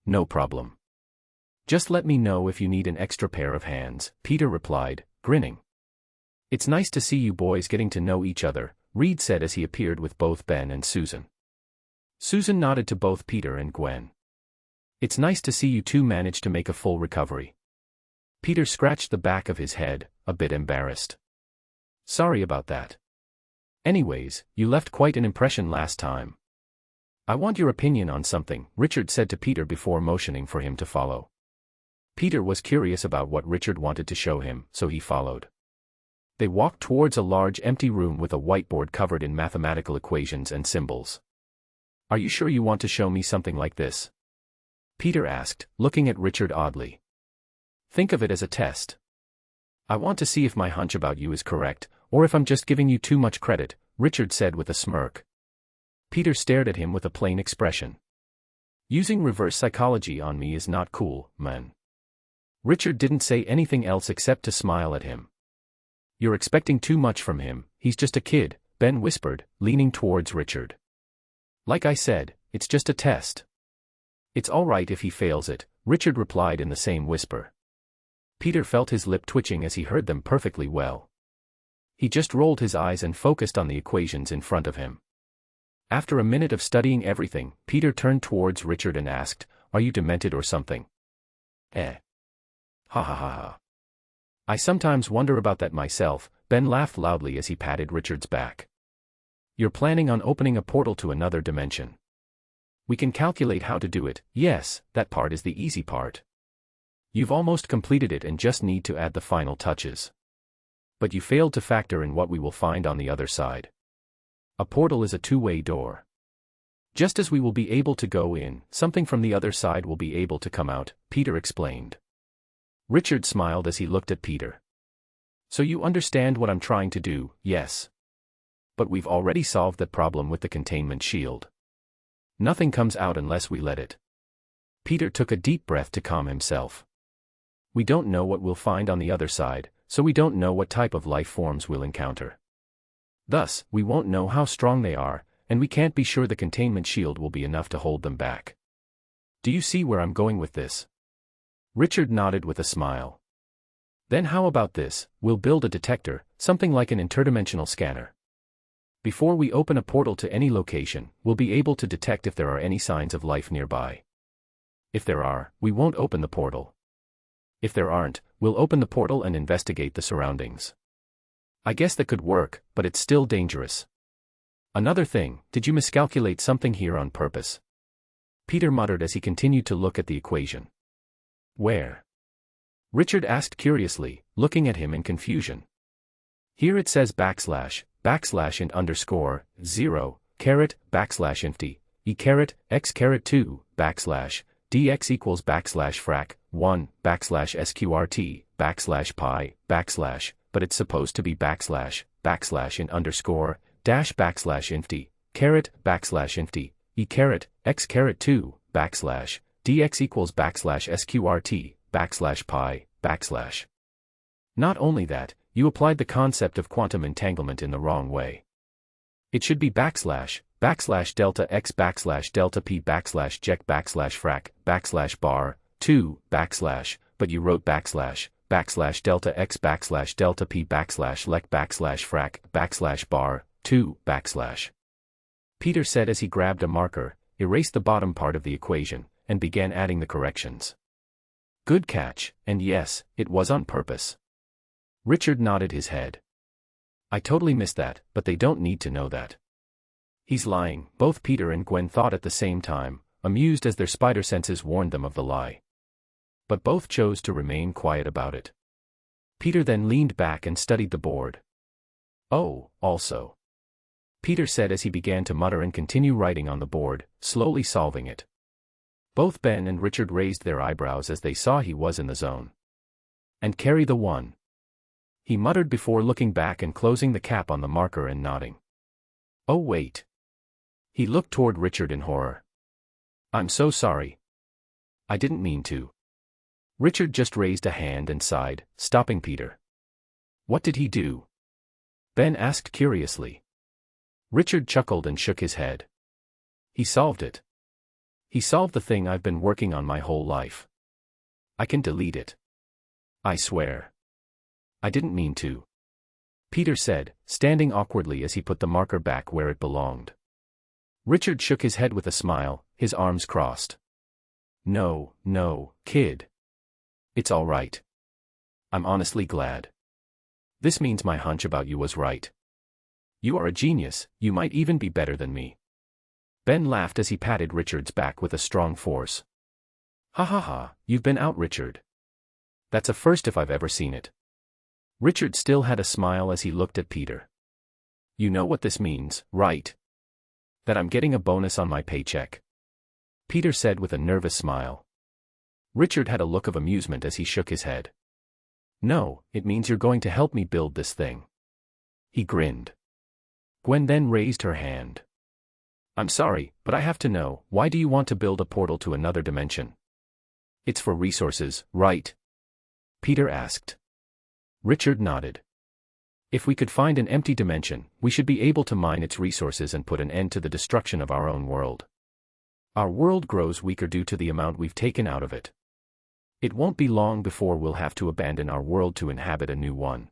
No problem. Just let me know if you need an extra pair of hands, Peter replied, grinning. It's nice to see you boys getting to know each other, Reed said as he appeared with both Ben and Susan. Susan nodded to both Peter and Gwen. It's nice to see you two manage to make a full recovery. Peter scratched the back of his head, a bit embarrassed. Sorry about that. Anyways, you left quite an impression last time. I want your opinion on something, Richard said to Peter before motioning for him to follow. Peter was curious about what Richard wanted to show him, so he followed. They walked towards a large empty room with a whiteboard covered in mathematical equations and symbols. Are you sure you want to show me something like this? Peter asked, looking at Richard oddly. Think of it as a test. I want to see if my hunch about you is correct, or if I'm just giving you too much credit, Richard said with a smirk. Peter stared at him with a plain expression. Using reverse psychology on me is not cool, man. Richard didn't say anything else except to smile at him. You're expecting too much from him, he's just a kid, Ben whispered, leaning towards Richard. Like I said, it's just a test. It's all right if he fails it, Richard replied in the same whisper. Peter felt his lip twitching as he heard them perfectly well. He just rolled his eyes and focused on the equations in front of him. After a minute of studying everything, Peter turned towards Richard and asked, "Are you demented or something?" Eh. Ha ha ha ha. I sometimes wonder about that myself, Ben laughed loudly as he patted Richard's back. You're planning on opening a portal to another dimension. We can calculate how to do it. Yes, that part is the easy part. You've almost completed it and just need to add the final touches. But you failed to factor in what we will find on the other side. A portal is a two-way door. Just as we will be able to go in, something from the other side will be able to come out, Peter explained. Richard smiled as he looked at Peter. So you understand what I'm trying to do, yes. But we've already solved that problem with the containment shield. Nothing comes out unless we let it. Peter took a deep breath to calm himself. We don't know what we'll find on the other side, so we don't know what type of life forms we'll encounter. Thus, we won't know how strong they are, and we can't be sure the containment shield will be enough to hold them back. Do you see where I'm going with this? Richard nodded with a smile. Then how about this, we'll build a detector, something like an interdimensional scanner. Before we open a portal to any location, we'll be able to detect if there are any signs of life nearby. If there are, we won't open the portal. If there aren't, we'll open the portal and investigate the surroundings. I guess that could work, but it's still dangerous. Another thing, did you miscalculate something here on purpose? Peter muttered as he continued to look at the equation. Where? Richard asked curiously, looking at him in confusion. Here it says \\and underscore 0 \\empty (e(x)2 dx equals \frac 1 \sqrt pi but it's supposed to be \in underscore dash \empty \empty (e(x)2 dx equals \sqrt pi . Not only that, you applied the concept of quantum entanglement in the wrong way. It should be \delta x \delta p ject \frac bar 2 but you wrote \delta x \delta p lec frac bar 2 . Peter said as he grabbed a marker, erased the bottom part of the equation, and began adding the corrections. Good catch, and yes, it was on purpose. Richard nodded his head. I totally missed that, but they don't need to know that. He's lying, both Peter and Gwen thought at the same time, amused as their spider senses warned them of the lie. But both chose to remain quiet about it. Peter then leaned back and studied the board. Oh, also. Peter said as he began to mutter and continue writing on the board, slowly solving it. Both Ben and Richard raised their eyebrows as they saw he was in the zone. And carry the one. He muttered before looking back and closing the cap on the marker and nodding. Oh wait. He looked toward Richard in horror. I'm so sorry. I didn't mean to. Richard just raised a hand and sighed, stopping Peter. What did he do? Ben asked curiously. Richard chuckled and shook his head. He solved it. He solved the thing I've been working on my whole life. I can delete it. I swear. I didn't mean to. Peter said, standing awkwardly as he put the marker back where it belonged. Richard shook his head with a smile, his arms crossed. No, kid. It's all right. I'm honestly glad. This means my hunch about you was right. You are a genius, you might even be better than me. Ben laughed as he patted Richard's back with a strong force. Ha ha ha, you've been out, Richard. That's a first if I've ever seen it. Richard still had a smile as he looked at Peter. You know what this means, right? That I'm getting a bonus on my paycheck. Peter said with a nervous smile. Richard had a look of amusement as he shook his head. No, it means you're going to help me build this thing. He grinned. Gwen then raised her hand. I'm sorry, but I have to know, why do you want to build a portal to another dimension? It's for resources, right? Peter asked. Richard nodded. If we could find an empty dimension, we should be able to mine its resources and put an end to the destruction of our own world. Our world grows weaker due to the amount we've taken out of it. It won't be long before we'll have to abandon our world to inhabit a new one.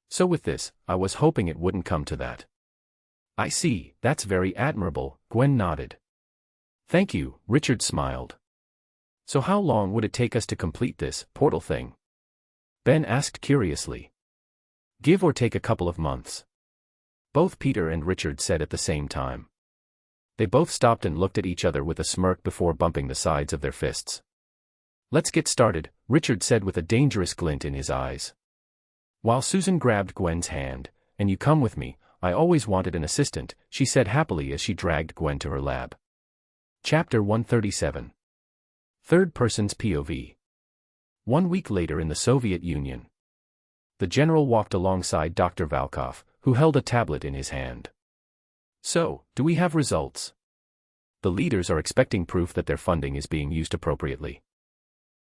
So with this, I was hoping it wouldn't come to that. I see, that's very admirable, Gwen nodded. Thank you, Richard smiled. So how long would it take us to complete this portal thing? Ben asked curiously. Give or take a couple of months. Both Peter and Richard said at the same time. They both stopped and looked at each other with a smirk before bumping the sides of their fists. Let's get started, Richard said with a dangerous glint in his eyes. While Susan grabbed Gwen's hand, and you come with me, I always wanted an assistant, she said happily as she dragged Gwen to her lab. Chapter 137. Third Person's POV. 1 week later in the Soviet Union. The general walked alongside Dr. Valkov, who held a tablet in his hand. So, do we have results? The leaders are expecting proof that their funding is being used appropriately.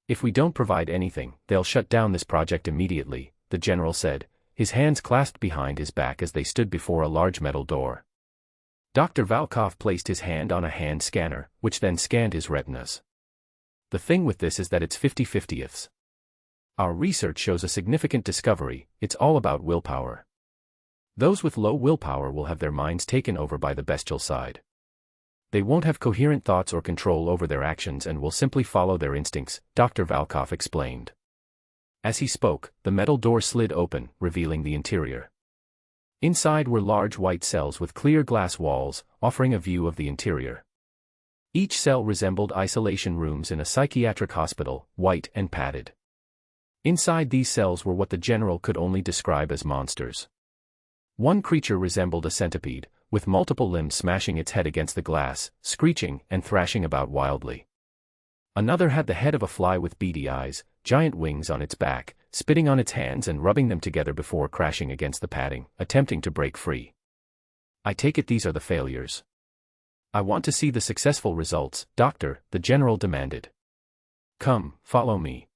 If we don't provide anything, they'll shut down this project immediately, the general said, his hands clasped behind his back as they stood before a large metal door. Dr. Valkov placed his hand on a hand scanner, which then scanned his retinas. The thing with this is that it's 50-50ths. Our research shows a significant discovery, it's all about willpower. Those with low willpower will have their minds taken over by the bestial side. They won't have coherent thoughts or control over their actions and will simply follow their instincts, Dr. Valkov explained. As he spoke, the metal door slid open, revealing the interior. Inside were large white cells with clear glass walls, offering a view of the interior. Each cell resembled isolation rooms in a psychiatric hospital, white and padded. Inside these cells were what the general could only describe as monsters. One creature resembled a centipede, with multiple limbs smashing its head against the glass, screeching and thrashing about wildly. Another had the head of a fly with beady eyes, giant wings on its back, spitting on its hands and rubbing them together before crashing against the padding, attempting to break free. I take it these are the failures. I want to see the successful results, Doctor, the general demanded. Come, follow me.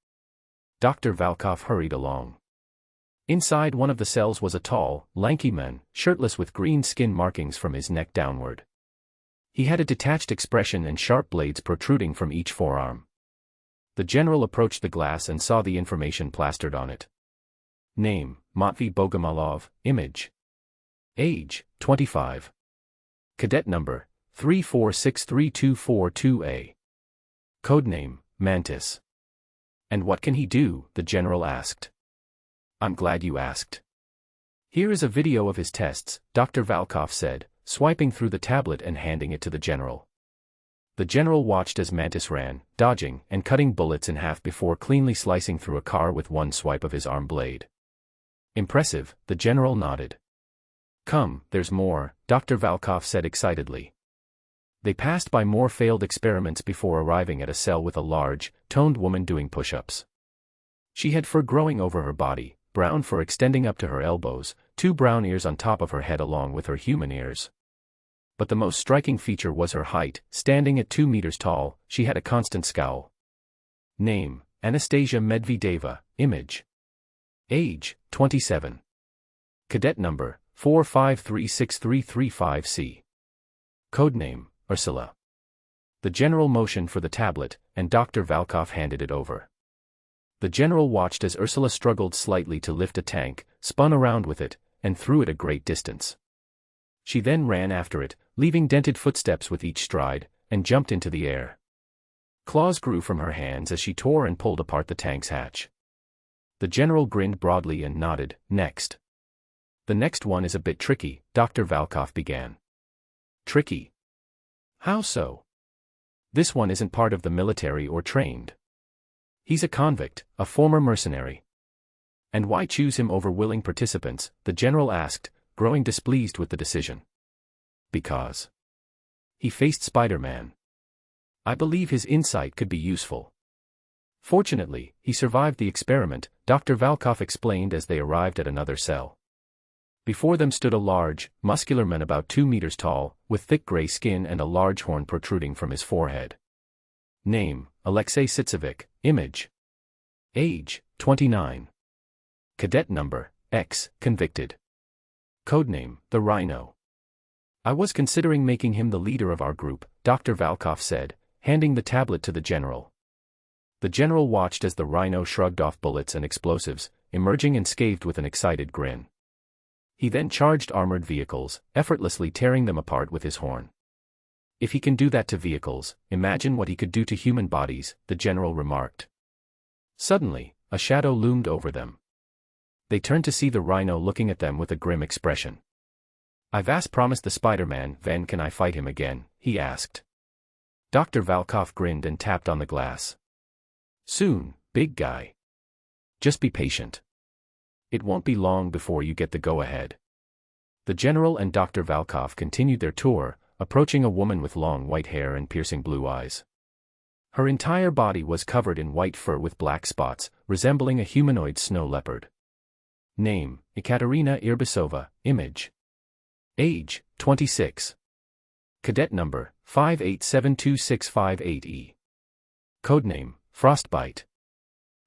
Dr. Valkov hurried along. Inside one of the cells was a tall, lanky man, shirtless with green skin markings from his neck downward. He had a detached expression and sharp blades protruding from each forearm. The general approached the glass and saw the information plastered on it. Name, Matvey Bogomolov, image. Age, 25. Cadet number, 3463242A. Codename, Mantis. And what can he do, the general asked. I'm glad you asked. Here is a video of his tests, Dr. Valkov said, swiping through the tablet and handing it to the general. The general watched as Mantis ran, dodging and cutting bullets in half before cleanly slicing through a car with one swipe of his arm blade. Impressive, the general nodded. Come, there's more, Dr. Valkov said excitedly. They passed by more failed experiments before arriving at a cell with a large, toned woman doing push-ups. She had fur growing over her body, brown fur extending up to her elbows, 2 brown ears on top of her head along with her human ears. But the most striking feature was her height, standing at 2 meters tall, she had a constant scowl. Name, Anastasia Medvedeva, image. Age, 27. Cadet number, 4536335C. Codename, Ursula. The general motioned for the tablet, and Dr. Valkov handed it over. The general watched as Ursula struggled slightly to lift a tank, spun around with it, and threw it a great distance. She then ran after it, leaving dented footsteps with each stride, and jumped into the air. Claws grew from her hands as she tore and pulled apart the tank's hatch. The general grinned broadly and nodded. Next. The next one is a bit tricky, Dr. Valkov began. Tricky? How so? This one isn't part of the military or trained. He's a convict, a former mercenary. And why choose him over willing participants, the general asked, growing displeased with the decision. Because he faced Spider-Man. I believe his insight could be useful. Fortunately, he survived the experiment, Dr. Valkov explained as they arrived at another cell. Before them stood a large, muscular man about 2 meters tall, with thick gray skin and a large horn protruding from his forehead. Name, Alexei Sitsevic, image. Age, 29. Cadet number, X, convicted. Codename, the Rhino. I was considering making him the leader of our group, Dr. Valkov said, handing the tablet to the general. The general watched as the Rhino shrugged off bullets and explosives, emerging and scathed with an excited grin. He then charged armored vehicles, effortlessly tearing them apart with his horn. If he can do that to vehicles, imagine what he could do to human bodies, the general remarked. Suddenly, a shadow loomed over them. They turned to see the rhino looking at them with a grim expression. "I've promised the Spider-Man, then can I fight him again?" he asked. Dr. Valkov grinned and tapped on the glass. "Soon, big guy. Just be patient. It won't be long before you get the go-ahead." The general and Dr. Valkov continued their tour, approaching a woman with long white hair and piercing blue eyes. Her entire body was covered in white fur with black spots, resembling a humanoid snow leopard. Name, Ekaterina Irbisova, image. Age, 26. Cadet number, 5872658E. Codename, Frostbite.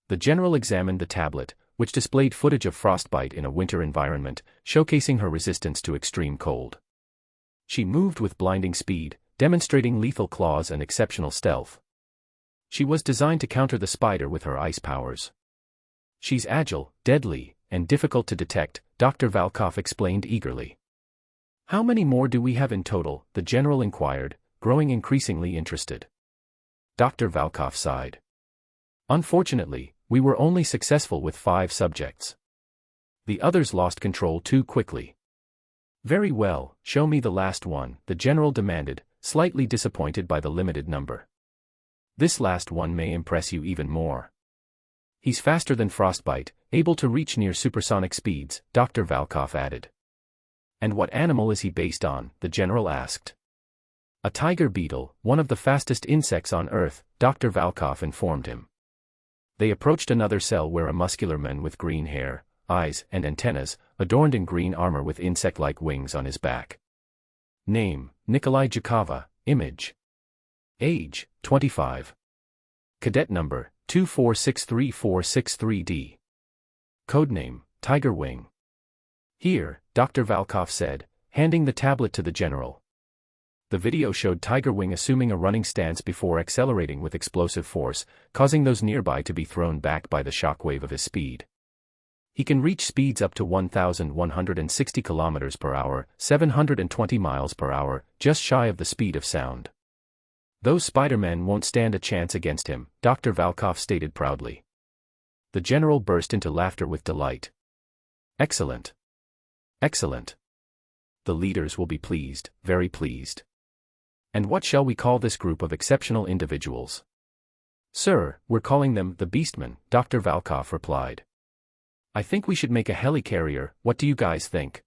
The general examined the tablet, which displayed footage of Frostbite in a winter environment, showcasing her resistance to extreme cold. She moved with blinding speed, demonstrating lethal claws and exceptional stealth. She was designed to counter the spider with her ice powers. "She's agile, deadly, and difficult to detect," Dr. Valkov explained eagerly. "How many more do we have in total?" the general inquired, growing increasingly interested. Dr. Valkov sighed. "Unfortunately, we were only successful with 5 subjects. The others lost control too quickly." "Very well, show me the last one," the general demanded, slightly disappointed by the limited number. "This last one may impress you even more. He's faster than Frostbite, able to reach near supersonic speeds," Dr. Valkov added. "And what animal is he based on?" the general asked. "A tiger beetle, one of the fastest insects on Earth," Dr. Valkov informed him. They approached another cell where a muscular man with green hair, eyes, and antennas, adorned in green armor with insect-like wings on his back. Name, Nikolai Jakava, image. Age, 25. Cadet number, 2463463D. Codename, Tiger Wing. "Here," Dr. Valkov said, handing the tablet to the general. The video showed Tiger Wing assuming a running stance before accelerating with explosive force, causing those nearby to be thrown back by the shockwave of his speed. He can reach speeds up to 1,160 km per hour, 720 miles per hour, just shy of the speed of sound. "Those Spider-Men won't stand a chance against him," Dr. Valkov stated proudly. The general burst into laughter with delight. "Excellent. Excellent. The leaders will be pleased, very pleased. And what shall we call this group of exceptional individuals?" "Sir, we're calling them the Beastmen," Dr. Valkov replied. "I think we should make a helicarrier, what do you guys think?"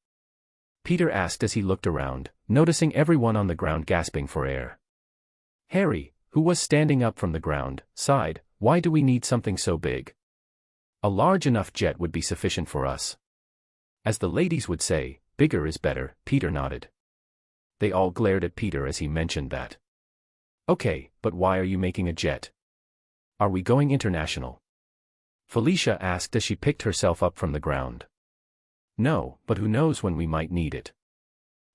Peter asked as he looked around, noticing everyone on the ground gasping for air. Harry, who was standing up from the ground, sighed, "Why do we need something so big? A large enough jet would be sufficient for us." "As the ladies would say, bigger is better," Peter nodded. They all glared at Peter as he mentioned that. "Okay, but why are you making a jet? Are we going international?" Felicia asked as she picked herself up from the ground. "No, but who knows when we might need it."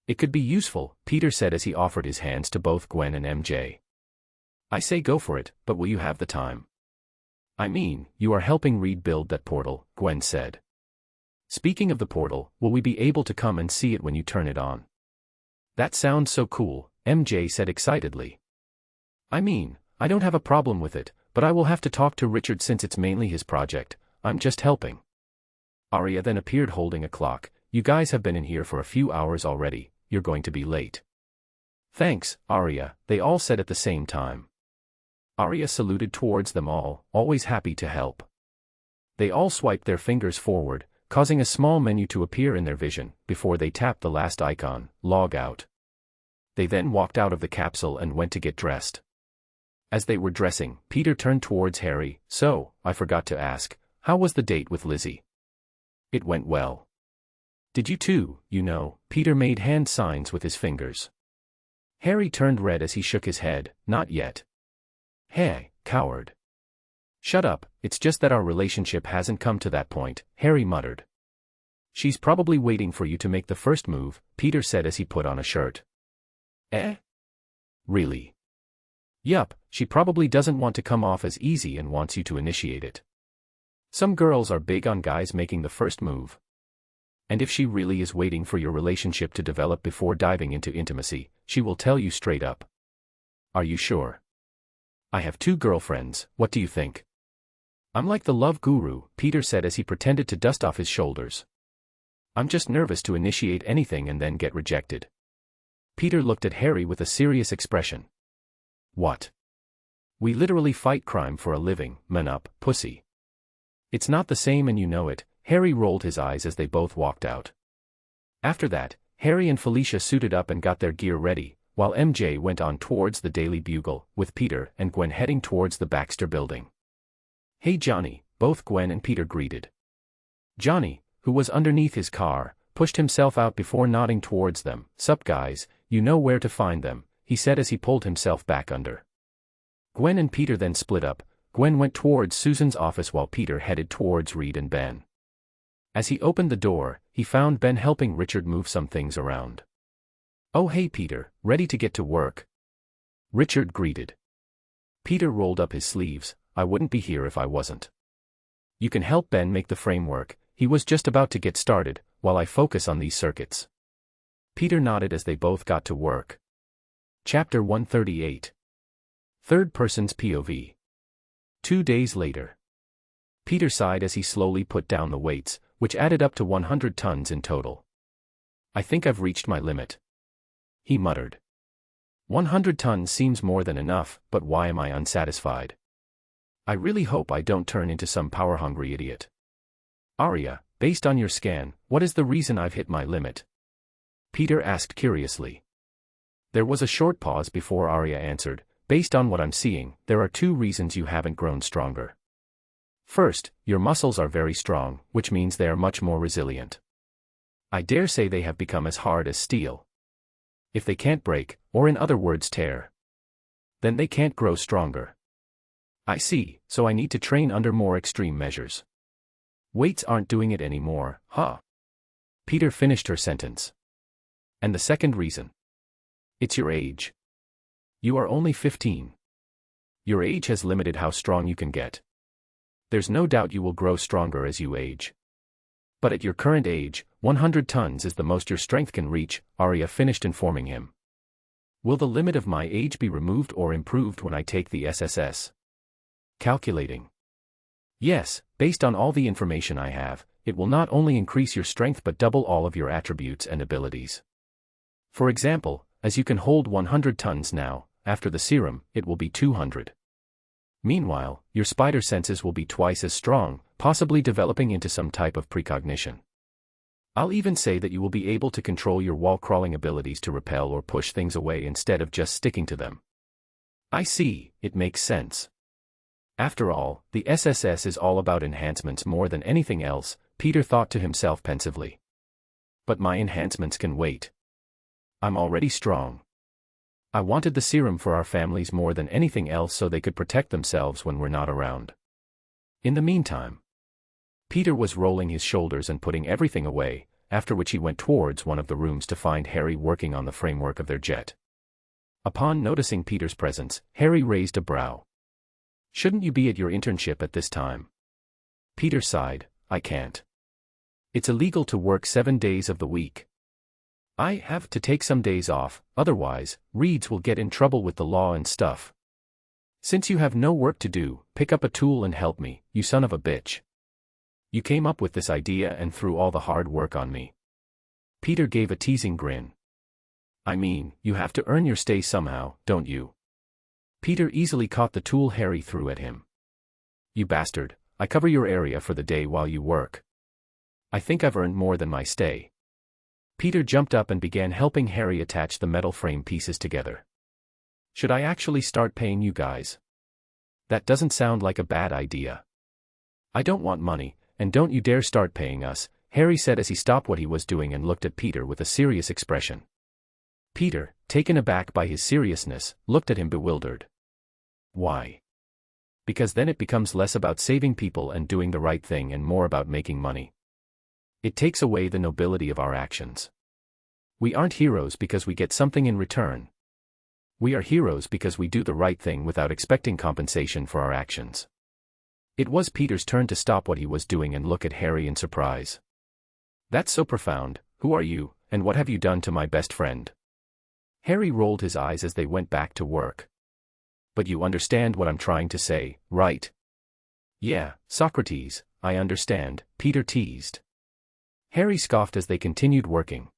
"It could be useful," Peter said as he offered his hands to both Gwen and MJ. "I say go for it, but will you have the time?" "I mean, you are helping Reed build that portal," Gwen said. "Speaking of the portal, will we be able to come and see it when you turn it on?" "That sounds so cool," MJ said excitedly. "I mean, I don't have a problem with it, but I will have to talk to Richard since it's mainly his project. I'm just helping." Arya then appeared holding a clock. "You guys have been in here for a few hours already, you're going to be late." "Thanks, Arya," they all said at the same time. Arya saluted towards them all, always happy to help. They all swiped their fingers forward, causing a small menu to appear in their vision, before they tapped the last icon, log out. They then walked out of the capsule and went to get dressed. As they were dressing, Peter turned towards Harry. "So, I forgot to ask, how was the date with Lizzie?" "It went well." "Did you too, you know?" Peter made hand signs with his fingers. Harry turned red as he shook his head. "Not yet." "Hey, coward. Shut up, it's just that our relationship hasn't come to that point," Harry muttered. "She's probably waiting for you to make the first move," Peter said as he put on a shirt. "Eh? Really?" "Yup, she probably doesn't want to come off as easy and wants you to initiate it. Some girls are big on guys making the first move." And if she really is waiting for your relationship to develop before diving into intimacy, she will tell you straight up. Are you sure? I have 2 girlfriends, what do you think? I'm like the love guru, Peter said as he pretended to dust off his shoulders. I'm just nervous to initiate anything and then get rejected. Peter looked at Harry with a serious expression. What? We literally fight crime for a living, man up, pussy. It's not the same and you know it. Harry rolled his eyes as they both walked out. After that, Harry and Felicia suited up and got their gear ready, while MJ went on towards the Daily Bugle, with Peter and Gwen heading towards the Baxter building. Hey Johnny, both Gwen and Peter greeted. Johnny, who was underneath his car, pushed himself out before nodding towards them. Sup guys, you know where to find them, he said as he pulled himself back under. Gwen and Peter then split up. Gwen went towards Susan's office while Peter headed towards Reed and Ben. As he opened the door, he found Ben helping Richard move some things around. Oh hey Peter, ready to get to work? Richard greeted. Peter rolled up his sleeves. I wouldn't be here if I wasn't. You can help Ben make the framework. He was just about to get started, while I focus on these circuits. Peter nodded as they both got to work. Chapter 138. Third person's POV. 2 days later. Peter sighed as he slowly put down the weights, which added up to 100 tons in total. I think I've reached my limit. He muttered. 100 tons seems more than enough, but why am I unsatisfied? I really hope I don't turn into some power-hungry idiot. Arya, based on your scan, what is the reason I've hit my limit? Peter asked curiously. There was a short pause before Arya answered. Based on what I'm seeing, there are 2 reasons you haven't grown stronger. First, your muscles are very strong, which means they are much more resilient. I dare say they have become as hard as steel. If they can't break, or in other words tear, then they can't grow stronger. I see, so I need to train under more extreme measures. Weights aren't doing it anymore, huh? Peter finished her sentence. And the second reason? It's your age. You are only 15. Your age has limited how strong you can get. There's no doubt you will grow stronger as you age. But at your current age, 100 tons is the most your strength can reach, Arya finished informing him. Will the limit of my age be removed or improved when I take the SSS? Calculating. Yes, based on all the information I have, it will not only increase your strength but double all of your attributes and abilities. For example, as you can hold 100 tons now, after the serum, it will be 200. Meanwhile, your spider senses will be twice as strong, possibly developing into some type of precognition. I'll even say that you will be able to control your wall-crawling abilities to repel or push things away instead of just sticking to them. I see, it makes sense. After all, the SSS is all about enhancements more than anything else, Peter thought to himself pensively. But my enhancements can wait. I'm already strong. I wanted the serum for our families more than anything else so they could protect themselves when we're not around. In the meantime, Peter was rolling his shoulders and putting everything away, after which he went towards one of the rooms to find Harry working on the framework of their jet. Upon noticing Peter's presence, Harry raised a brow. Shouldn't you be at your internship at this time? Peter sighed, I can't. It's illegal to work 7 days of the week. I have to take some days off, otherwise, Reeds will get in trouble with the law and stuff. Since you have no work to do, pick up a tool and help me, you son of a bitch. You came up with this idea and threw all the hard work on me. Peter gave a teasing grin. I mean, you have to earn your stay somehow, don't you? Peter easily caught the tool Harry threw at him. You bastard, I cover your area for the day while you work. I think I've earned more than my stay. Peter jumped up and began helping Harry attach the metal frame pieces together. Should I actually start paying you guys? That doesn't sound like a bad idea. I don't want money, and don't you dare start paying us, Harry said as he stopped what he was doing and looked at Peter with a serious expression. Peter, taken aback by his seriousness, looked at him bewildered. Why? Because then it becomes less about saving people and doing the right thing and more about making money. It takes away the nobility of our actions. We aren't heroes because we get something in return. We are heroes because we do the right thing without expecting compensation for our actions. It was Peter's turn to stop what he was doing and look at Harry in surprise. That's so profound. Who are you, and what have you done to my best friend? Harry rolled his eyes as they went back to work. But you understand what I'm trying to say, right? Yeah, Socrates, I understand, Peter teased. Harry scoffed as they continued working.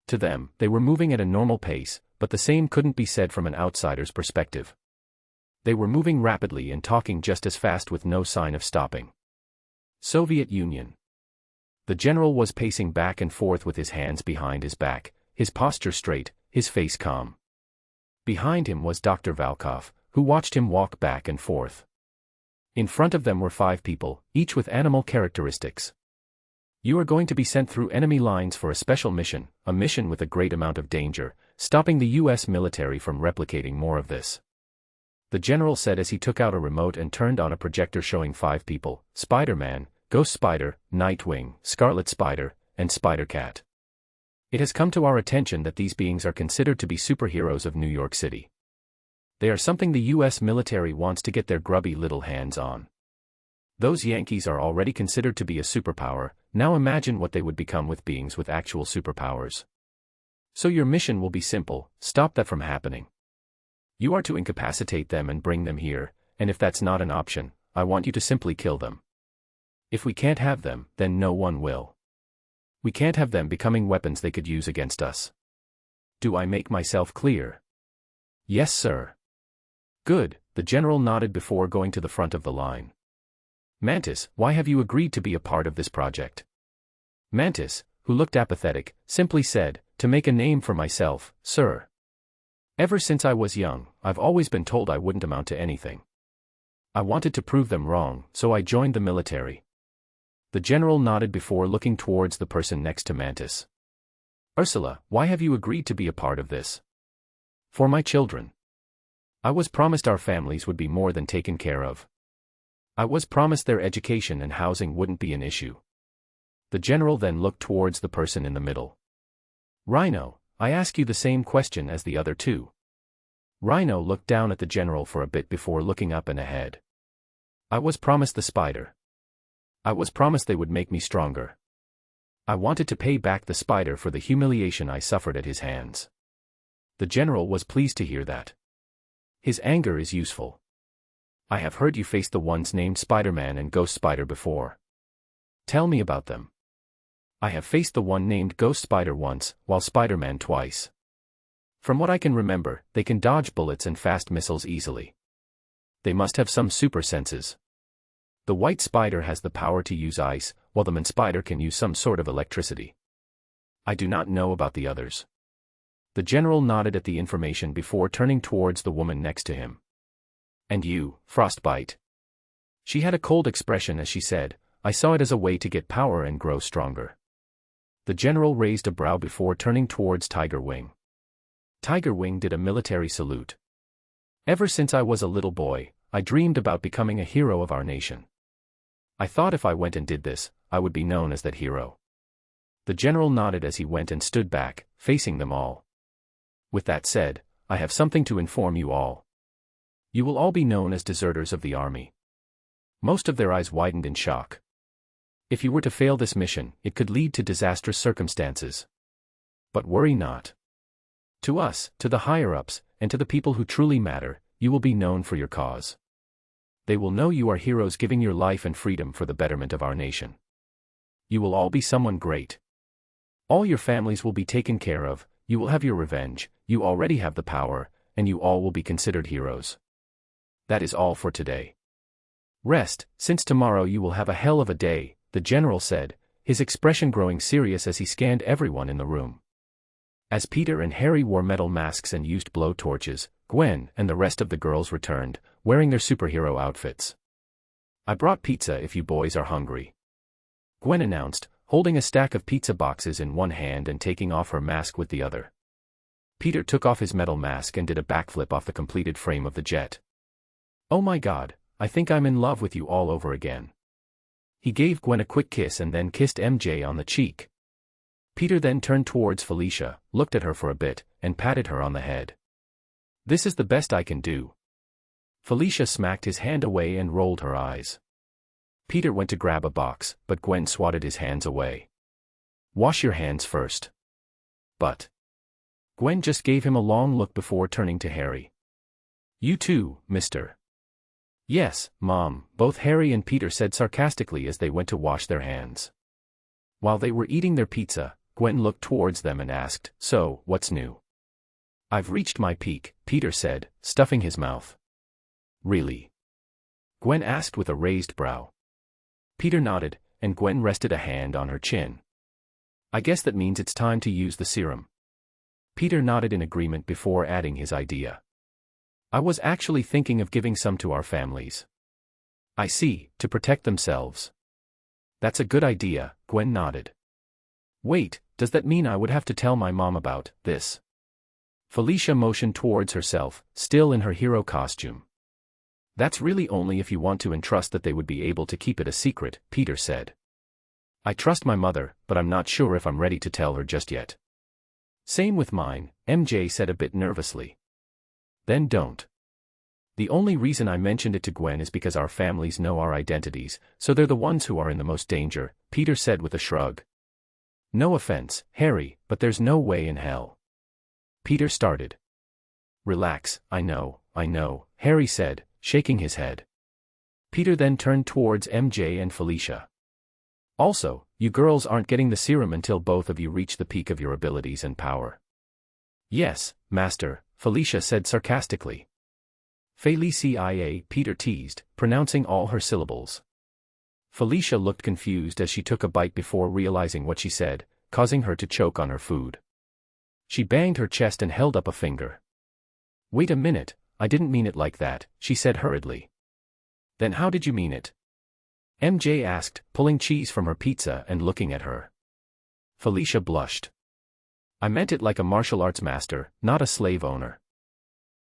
To them, they were moving at a normal pace, but the same couldn't be said from an outsider's perspective. They were moving rapidly and talking just as fast with no sign of stopping. Soviet Union. The general was pacing back and forth with his hands behind his back, his posture straight, his face calm. Behind him was Dr. Volkov, who watched him walk back and forth. In front of them were 5 people, each with animal characteristics. You are going to be sent through enemy lines for a special mission, a mission with a great amount of danger, stopping the US military from replicating more of this. The general said as he took out a remote and turned on a projector showing 5 people, Spider-Man, Ghost Spider, Nightwing, Scarlet Spider, and Spider-Cat. It has come to our attention that these beings are considered to be superheroes of New York City. They are something the US military wants to get their grubby little hands on. Those Yankees are already considered to be a superpower, now imagine what they would become with beings with actual superpowers. So your mission will be simple, stop that from happening. You are to incapacitate them and bring them here, and if that's not an option, I want you to simply kill them. If we can't have them, then no one will. We can't have them becoming weapons they could use against us. Do I make myself clear? Yes, sir. Good, the general nodded before going to the front of the line. Mantis, why have you agreed to be a part of this project? Mantis, who looked apathetic, simply said, to make a name for myself, sir. Ever since I was young, I've always been told I wouldn't amount to anything. I wanted to prove them wrong, so I joined the military. The general nodded before looking towards the person next to Mantis. Ursula, why have you agreed to be a part of this? For my children. I was promised our families would be more than taken care of. I was promised their education and housing wouldn't be an issue. The general then looked towards the person in the middle. Rhino, I ask you the same question as the other 2. Rhino looked down at the general for a bit before looking up and ahead. I was promised the spider. I was promised they would make me stronger. I wanted to pay back the spider for the humiliation I suffered at his hands. The general was pleased to hear that. His anger is useful. I have heard you face the ones named Spider-Man and Ghost Spider before. Tell me about them. I have faced the one named Ghost Spider once, while Spider-Man twice. From what I can remember, they can dodge bullets and fast missiles easily. They must have some super senses. The White Spider has the power to use ice, while the Man Spider can use some sort of electricity. I do not know about the others. The general nodded at the information before turning towards the woman next to him. And you, Frostbite? She had a cold expression as she said, I saw it as a way to get power and grow stronger. The general raised a brow before turning towards Tiger Wing. Tiger Wing did a military salute. Ever since I was a little boy, I dreamed about becoming a hero of our nation. I thought if I went and did this, I would be known as that hero. The general nodded as he went and stood back, facing them all. With that said, I have something to inform you all. You will all be known as deserters of the army. Most of their eyes widened in shock. If you were to fail this mission, it could lead to disastrous circumstances. But worry not. To us, to the higher-ups, and to the people who truly matter, you will be known for your cause. They will know you are heroes giving your life and freedom for the betterment of our nation. You will all be someone great. All your families will be taken care of, you will have your revenge, you already have the power, and you all will be considered heroes. That is all for today. Rest, since tomorrow you will have a hell of a day, the general said, his expression growing serious as he scanned everyone in the room. As Peter and Harry wore metal masks and used blow torches, Gwen and the rest of the girls returned, wearing their superhero outfits. I brought pizza if you boys are hungry. Gwen announced, holding a stack of pizza boxes in one hand and taking off her mask with the other. Peter took off his metal mask and did a backflip off the completed frame of the jet. Oh my God, I think I'm in love with you all over again. He gave Gwen a quick kiss and then kissed MJ on the cheek. Peter then turned towards Felicia, looked at her for a bit, and patted her on the head. This is the best I can do. Felicia smacked his hand away and rolled her eyes. Peter went to grab a box, but Gwen swatted his hands away. Wash your hands first. But Gwen just gave him a long look before turning to Harry. You too, mister. Yes, Mom, both Harry and Peter said sarcastically as they went to wash their hands. While they were eating their pizza, Gwen looked towards them and asked, So, what's new? I've reached my peak, Peter said, stuffing his mouth. Really? Gwen asked with a raised brow. Peter nodded, and Gwen rested a hand on her chin. I guess that means it's time to use the serum. Peter nodded in agreement before adding his idea. I was actually thinking of giving some to our families. I see, to protect themselves. That's a good idea, Gwen nodded. Wait, does that mean I would have to tell my mom about this? Felicia motioned towards herself, still in her hero costume. That's really only if you want to entrust that they would be able to keep it a secret, Peter said. I trust my mother, but I'm not sure if I'm ready to tell her just yet. Same with mine, MJ said a bit nervously. Then don't. The only reason I mentioned it to Gwen is because our families know our identities, so they're the ones who are in the most danger, Peter said with a shrug. No offense, Harry, but there's no way in hell. Peter started. Relax, I know, Harry said, shaking his head. Peter then turned towards MJ and Felicia. Also, you girls aren't getting the serum until both of you reach the peak of your abilities and power. Yes, Master, Felicia said sarcastically. Felicia, Peter teased, pronouncing all her syllables. Felicia looked confused as she took a bite before realizing what she said, causing her to choke on her food. She banged her chest and held up a finger. Wait a minute, I didn't mean it like that, she said hurriedly. Then how did you mean it? MJ asked, pulling cheese from her pizza and looking at her. Felicia blushed. I meant it like a martial arts master, not a slave owner.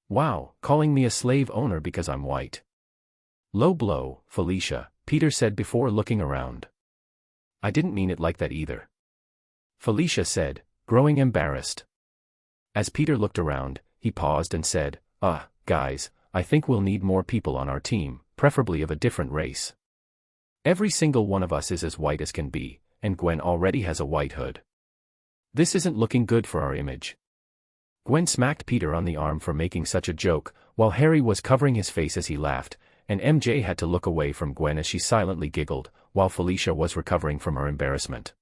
Wow, calling me a slave owner because I'm white. Low blow, Felicia, Peter said before looking around. I didn't mean it like that either. Felicia said, growing embarrassed. As Peter looked around, he paused and said, guys, I think we'll need more people on our team, preferably of a different race. Every single one of us is as white as can be, and Gwen already has a white hood. This isn't looking good for our image. Gwen smacked Peter on the arm for making such a joke, while Harry was covering his face as he laughed, and MJ had to look away from Gwen as she silently giggled, while Felicia was recovering from her embarrassment.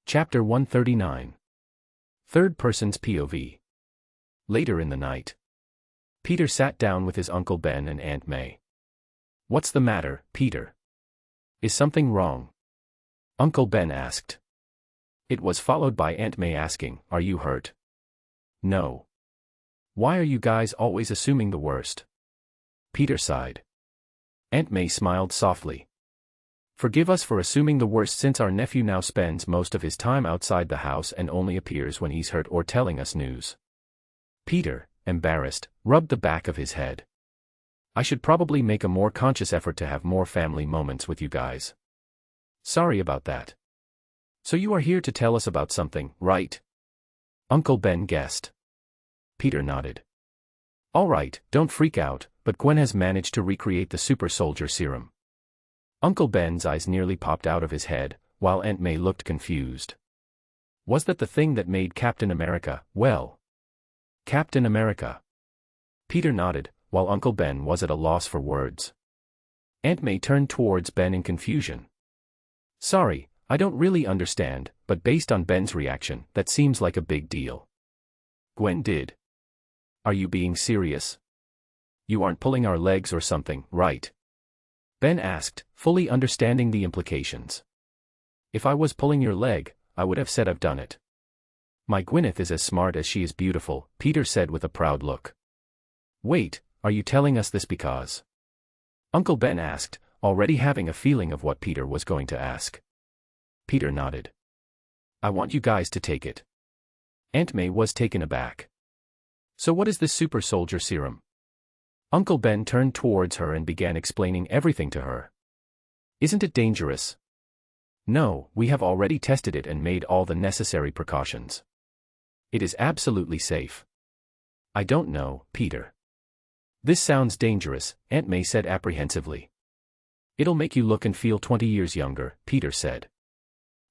Chapter 139. Third Person's POV. Later in the night, Peter sat down with his Uncle Ben and Aunt May. What's the matter, Peter? Is something wrong? Uncle Ben asked. It was followed by Aunt May asking, Are you hurt? No. Why are you guys always assuming the worst? Peter sighed. Aunt May smiled softly. Forgive us for assuming the worst since our nephew now spends most of his time outside the house and only appears when he's hurt or telling us news. Peter, embarrassed, rubbed the back of his head. I should probably make a more conscious effort to have more family moments with you guys. Sorry about that. So you are here to tell us about something, right? Uncle Ben guessed. Peter nodded. All right, don't freak out, but Gwen has managed to recreate the super soldier serum. Uncle Ben's eyes nearly popped out of his head, while Aunt May looked confused. Was that the thing that made Captain America, well? Captain America? Peter nodded, while Uncle Ben was at a loss for words. Aunt May turned towards Ben in confusion. Sorry, I don't really understand, but based on Ben's reaction, that seems like a big deal. Gwen did. Are you being serious? You aren't pulling our legs or something, right? Ben asked, fully understanding the implications. If I was pulling your leg, I would have said I've done it. My Gwyneth is as smart as she is beautiful, Peter said with a proud look. Wait, are you telling us this because? Uncle Ben asked, already having a feeling of what Peter was going to ask. Peter nodded. I want you guys to take it. Aunt May was taken aback. So what is this super soldier serum? Uncle Ben turned towards her and began explaining everything to her. Isn't it dangerous? No, we have already tested it and made all the necessary precautions. It is absolutely safe. I don't know, Peter. This sounds dangerous, Aunt May said apprehensively. It'll make you look and feel 20 years younger, Peter said.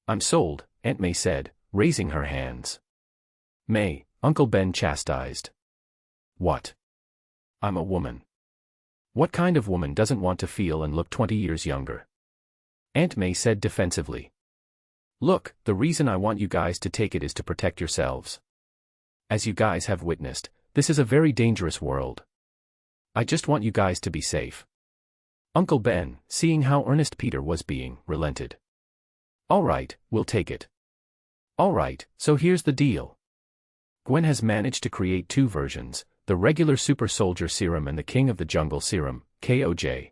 I'm sold, Aunt May said, raising her hands. May, Uncle Ben chastised. What? I'm a woman. What kind of woman doesn't want to feel and look 20 years younger? Aunt May said defensively. Look, the reason I want you guys to take it is to protect yourselves. As you guys have witnessed, this is a very dangerous world. I just want you guys to be safe. Uncle Ben, seeing how earnest Peter was being, relented. All right, we'll take it. All right, so here's the deal. Gwen has managed to create 2 versions, the regular Super Soldier Serum and the King of the Jungle Serum, KOJ.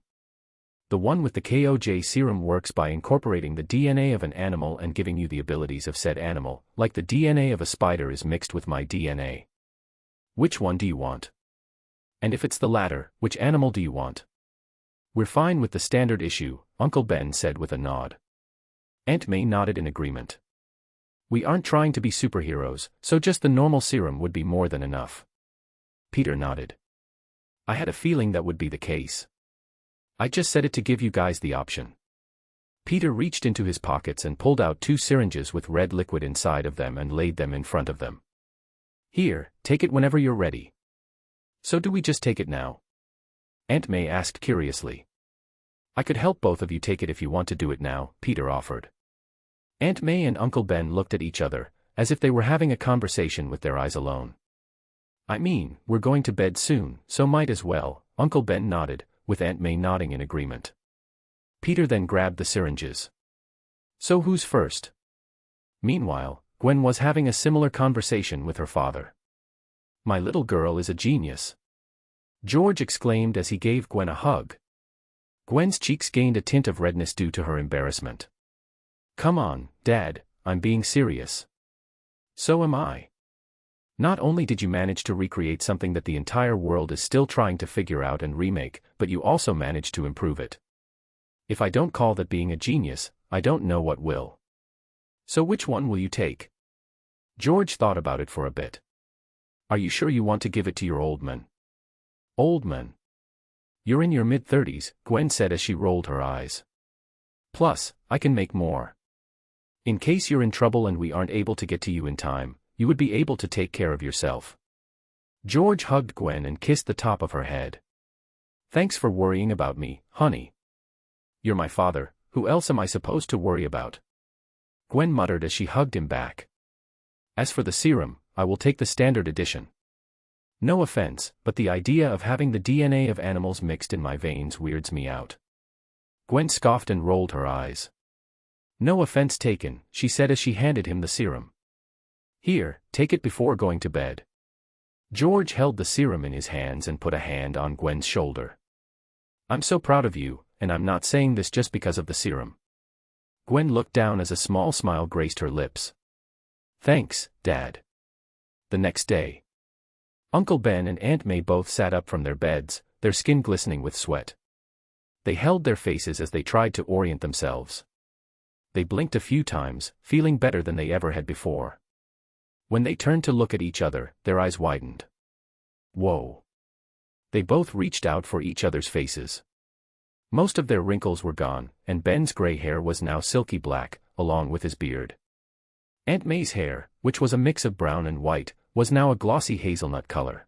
The one with the KOJ serum works by incorporating the DNA of an animal and giving you the abilities of said animal, like the DNA of a spider is mixed with my DNA. Which one do you want? And if it's the latter, which animal do you want? We're fine with the standard issue, Uncle Ben said with a nod. Aunt May nodded in agreement. We aren't trying to be superheroes, so just the normal serum would be more than enough. Peter nodded. I had a feeling that would be the case. I just said it to give you guys the option. Peter reached into his pockets and pulled out 2 syringes with red liquid inside of them and laid them in front of them. Here, take it whenever you're ready. So do we just take it now? Aunt May asked curiously. I could help both of you take it if you want to do it now, Peter offered. Aunt May and Uncle Ben looked at each other, as if they were having a conversation with their eyes alone. I mean, we're going to bed soon, so might as well, Uncle Ben nodded, with Aunt May nodding in agreement. Peter then grabbed the syringes. So who's first? Meanwhile, Gwen was having a similar conversation with her father. My little girl is a genius. George exclaimed as he gave Gwen a hug. Gwen's cheeks gained a tint of redness due to her embarrassment. Come on, Dad, I'm being serious. So am I. Not only did you manage to recreate something that the entire world is still trying to figure out and remake, but you also managed to improve it. If I don't call that being a genius, I don't know what will. So which one will you take? George thought about it for a bit. Are you sure you want to give it to your old man? Old man? You're in your mid-30s, Gwen said as she rolled her eyes. Plus, I can make more. In case you're in trouble and we aren't able to get to you in time, you would be able to take care of yourself. George hugged Gwen and kissed the top of her head. Thanks for worrying about me, honey. You're my father, who else am I supposed to worry about? Gwen muttered as she hugged him back. As for the serum, I will take the standard edition. No offense, but the idea of having the DNA of animals mixed in my veins weirds me out. Gwen scoffed and rolled her eyes. No offense taken, she said as she handed him the serum. Here, take it before going to bed. George held the serum in his hands and put a hand on Gwen's shoulder. I'm so proud of you, and I'm not saying this just because of the serum. Gwen looked down as a small smile graced her lips. Thanks, Dad. The next day, Uncle Ben and Aunt May both sat up from their beds, their skin glistening with sweat. They held their faces as they tried to orient themselves. They blinked a few times, feeling better than they ever had before. When they turned to look at each other, their eyes widened. Whoa. They both reached out for each other's faces. Most of their wrinkles were gone, and Ben's gray hair was now silky black, along with his beard. Aunt May's hair, which was a mix of brown and white, was now a glossy hazelnut color.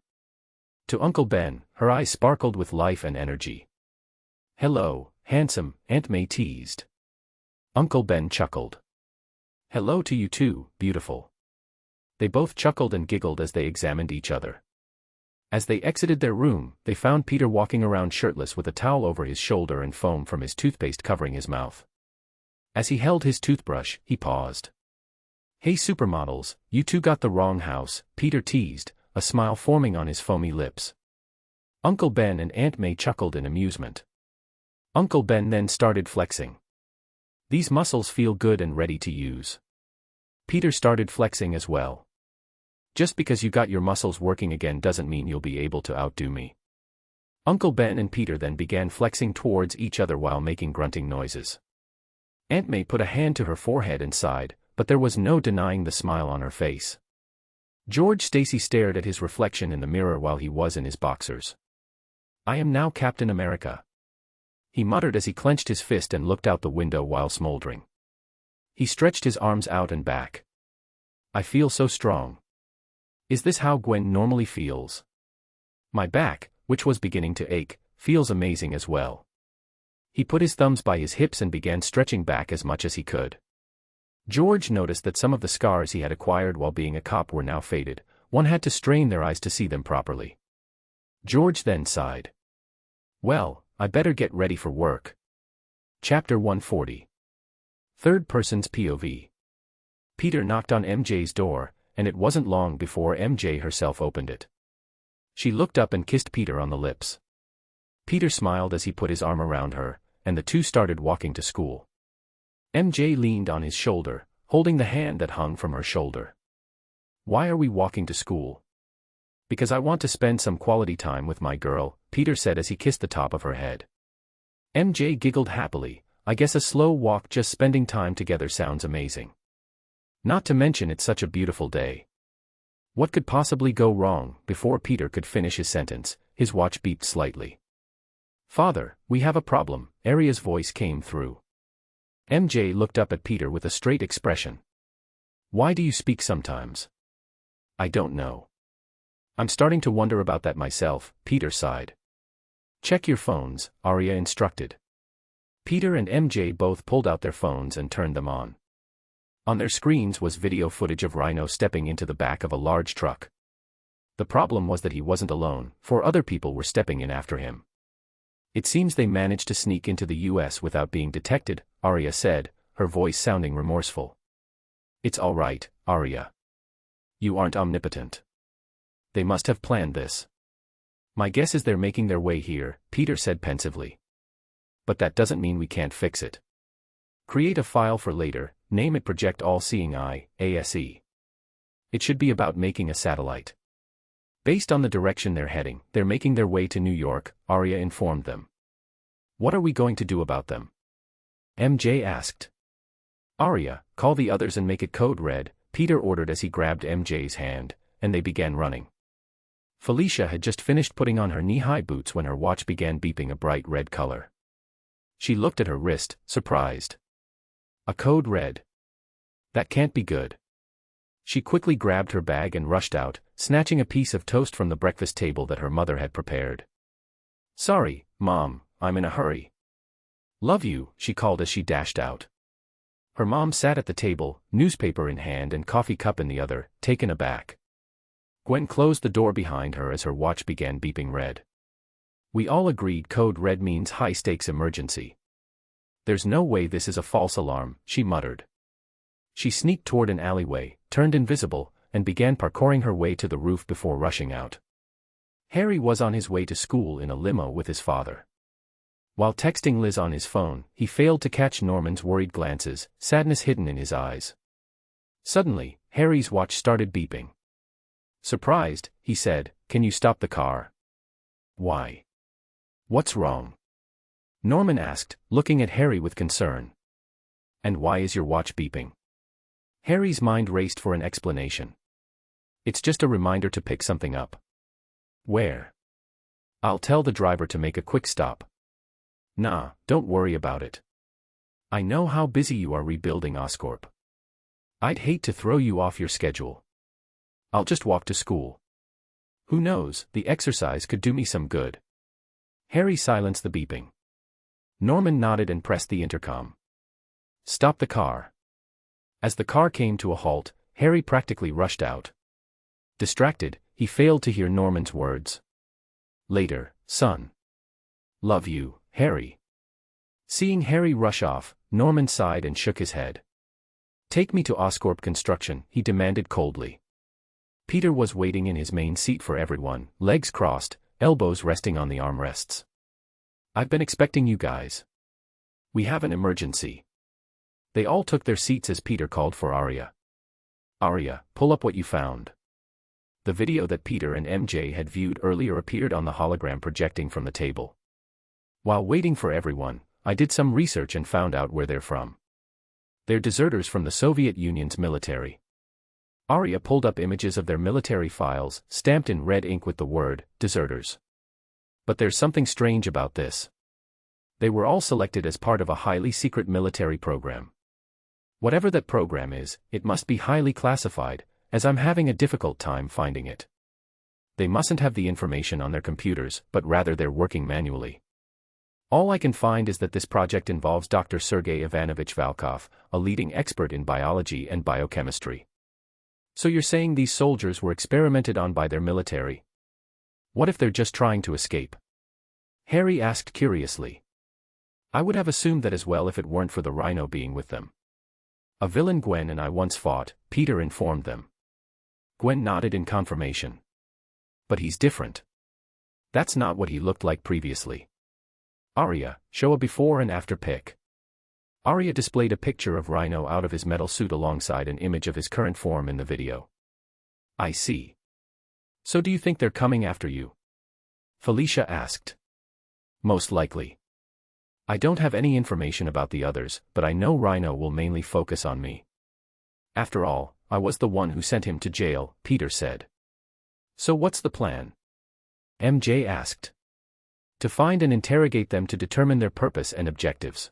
To Uncle Ben, her eyes sparkled with life and energy. Hello, handsome, Aunt May teased. Uncle Ben chuckled. Hello to you too, beautiful. They both chuckled and giggled as they examined each other. As they exited their room, they found Peter walking around shirtless with a towel over his shoulder and foam from his toothpaste covering his mouth. As he held his toothbrush, he paused. Hey supermodels, you two got the wrong house, Peter teased, a smile forming on his foamy lips. Uncle Ben and Aunt May chuckled in amusement. Uncle Ben then started flexing. These muscles feel good and ready to use. Peter started flexing as well. Just because you got your muscles working again doesn't mean you'll be able to outdo me. Uncle Ben and Peter then began flexing towards each other while making grunting noises. Aunt May put a hand to her forehead and sighed, but there was no denying the smile on her face. George Stacy stared at his reflection in the mirror while he was in his boxers. I am now Captain America. He muttered as he clenched his fist and looked out the window while smoldering. He stretched his arms out and back. I feel so strong. Is this how Gwen normally feels? My back, which was beginning to ache, feels amazing as well. He put his thumbs by his hips and began stretching back as much as he could. George noticed that some of the scars he had acquired while being a cop were now faded. One had to strain their eyes to see them properly. George then sighed. Well, I better get ready for work. Chapter 140. Third person's POV. Peter knocked on MJ's door, and it wasn't long before MJ herself opened it. She looked up and kissed Peter on the lips. Peter smiled as he put his arm around her, and the two started walking to school. MJ leaned on his shoulder, holding the hand that hung from her shoulder. Why are we walking to school? Because I want to spend some quality time with my girl, Peter said as he kissed the top of her head. MJ giggled happily. I guess a slow walk just spending time together sounds amazing. Not to mention it's such a beautiful day. What could possibly go wrong? Before Peter could finish his sentence, his watch beeped slightly. Father, we have a problem, Arya's voice came through. MJ looked up at Peter with a straight expression. Why do you speak sometimes? I don't know. I'm starting to wonder about that myself, Peter sighed. Check your phones, Arya instructed. Peter and MJ both pulled out their phones and turned them on. On their screens was video footage of Rhino stepping into the back of a large truck. The problem was that he wasn't alone, 4 other people were stepping in after him. It seems they managed to sneak into the US without being detected, Arya said, her voice sounding remorseful. It's all right, Arya. You aren't omnipotent. They must have planned this. My guess is they're making their way here, Peter said pensively. But that doesn't mean we can't fix it. Create a file for later, name it Project All-Seeing Eye, ASE. It should be about making a satellite. Based on the direction they're heading, they're making their way to New York, Arya informed them. What are we going to do about them? MJ asked. Arya, call the others and make it code red, Peter ordered as he grabbed MJ's hand, and they began running. Felicia had just finished putting on her knee-high boots when her watch began beeping a bright red color. She looked at her wrist, surprised. A code red. That can't be good. She quickly grabbed her bag and rushed out, snatching a piece of toast from the breakfast table that her mother had prepared. Sorry, Mom, I'm in a hurry. Love you, she called as she dashed out. Her mom sat at the table, newspaper in hand and coffee cup in the other, taken aback. Gwen closed the door behind her as her watch began beeping red. We all agreed code red means high-stakes emergency. There's no way this is a false alarm, she muttered. She sneaked toward an alleyway, turned invisible, and began parkouring her way to the roof before rushing out. Harry was on his way to school in a limo with his father. While texting Liz on his phone, he failed to catch Norman's worried glances, sadness hidden in his eyes. Suddenly, Harry's watch started beeping. Surprised, he said, "Can you stop the car?" "Why? What's wrong?" Norman asked, looking at Harry with concern. "And why is your watch beeping?" Harry's mind raced for an explanation. "It's just a reminder to pick something up." "Where?" "I'll tell the driver to make a quick stop." "Nah, don't worry about it. I know how busy you are rebuilding Oscorp. I'd hate to throw you off your schedule. I'll just walk to school. Who knows, the exercise could do me some good." Harry silenced the beeping. Norman nodded and pressed the intercom. "Stop the car." As the car came to a halt, Harry practically rushed out. Distracted, he failed to hear Norman's words. "Later, son. Love you, Harry." Seeing Harry rush off, Norman sighed and shook his head. "Take me to Oscorp Construction," he demanded coldly. Peter was waiting in his main seat for everyone, legs crossed, elbows resting on the armrests. "I've been expecting you guys. We have an emergency." They all took their seats as Peter called for Arya. "Arya, pull up what you found." The video that Peter and MJ had viewed earlier appeared on the hologram projecting from the table. "While waiting for everyone, I did some research and found out where they're from. They're deserters from the Soviet Union's military." Arya pulled up images of their military files, stamped in red ink with the word, "deserters." "But there's something strange about this. They were all selected as part of a highly secret military program. Whatever that program is, it must be highly classified, as I'm having a difficult time finding it. They mustn't have the information on their computers, but rather they're working manually. All I can find is that this project involves Dr. Sergei Ivanovich Valkov, a leading expert in biology and biochemistry. So you're saying these soldiers were experimented on by their military? What if they're just trying to escape? Harry asked curiously. I would have assumed that as well if it weren't for the Rhino being with them. A villain Gwen and I once fought, Peter informed them. Gwen nodded in confirmation. But he's different. That's not what he looked like previously. Arya, show a before and after pic. Arya displayed a picture of Rhino out of his metal suit alongside an image of his current form in the video. I see. So do you think they're coming after you? Felicia asked. Most likely. I don't have any information about the others, but I know Rhino will mainly focus on me. After all, I was the one who sent him to jail, Peter said. So what's the plan? MJ asked. To find and interrogate them to determine their purpose and objectives.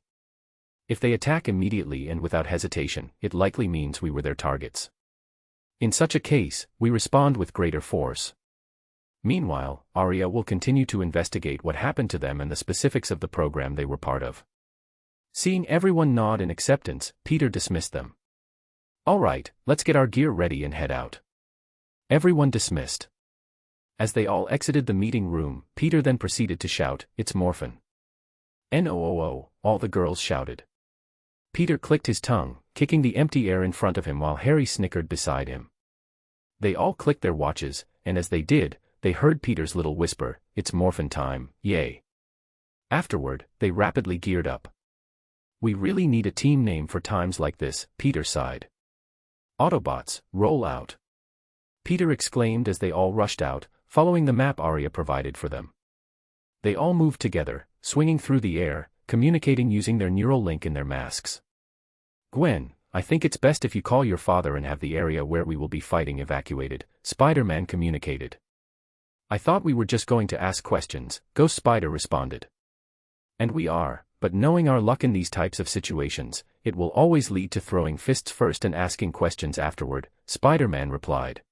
If they attack immediately and without hesitation, it likely means we were their targets. In such a case, we respond with greater force. Meanwhile, Arya will continue to investigate what happened to them and the specifics of the program they were part of. Seeing everyone nod in acceptance, Peter dismissed them. All right, let's get our gear ready and head out. Everyone dismissed. As they all exited the meeting room, Peter then proceeded to shout, "It's Morphin." "NOOO," all the girls shouted. Peter clicked his tongue, kicking the empty air in front of him while Harry snickered beside him. They all clicked their watches, and as they did, they heard Peter's little whisper, "It's Morphin time, yay." Afterward, they rapidly geared up. We really need a team name for times like this, Peter sighed. Autobots, roll out. Peter exclaimed as they all rushed out, following the map Arya provided for them. They all moved together, swinging through the air, communicating using their neural link in their masks. Gwen, I think it's best if you call your father and have the area where we will be fighting evacuated, Spider-Man communicated. I thought we were just going to ask questions, Ghost Spider responded. And we are, but knowing our luck in these types of situations, it will always lead to throwing fists first and asking questions afterward, Spider-Man replied.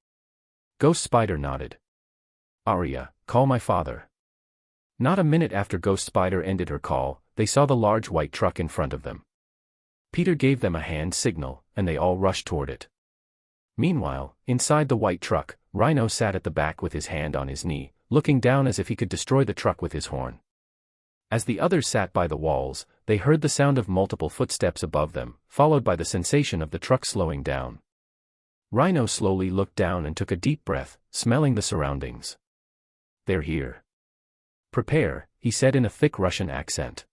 Ghost Spider nodded. Arya, call my father. Not a minute after Ghost Spider ended her call, they saw the large white truck in front of them. Peter gave them a hand signal, and they all rushed toward it. Meanwhile, inside the white truck, Rhino sat at the back with his hand on his knee, looking down as if he could destroy the truck with his horn. As the others sat by the walls, they heard the sound of multiple footsteps above them, followed by the sensation of the truck slowing down. Rhino slowly looked down and took a deep breath, smelling the surroundings. They're here. Prepare, he said in a thick Russian accent.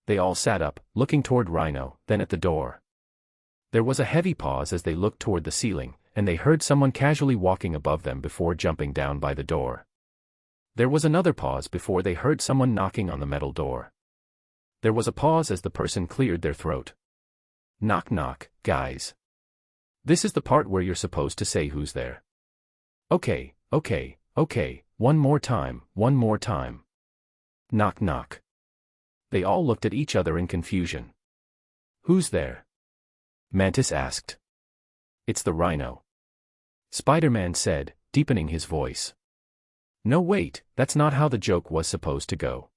They all sat up, looking toward Rhino, then at the door. There was a heavy pause as they looked toward the ceiling, and they heard someone casually walking above them before jumping down by the door. There was another pause before they heard someone knocking on the metal door. There was a pause as the person cleared their throat. Knock knock, guys. This is the part where you're supposed to say who's there. Okay, one more time, one more time. Knock knock. They all looked at each other in confusion. Who's there? Mantis asked. It's the Rhino. Spider-Man said, deepening his voice. No wait, that's not how the joke was supposed to go.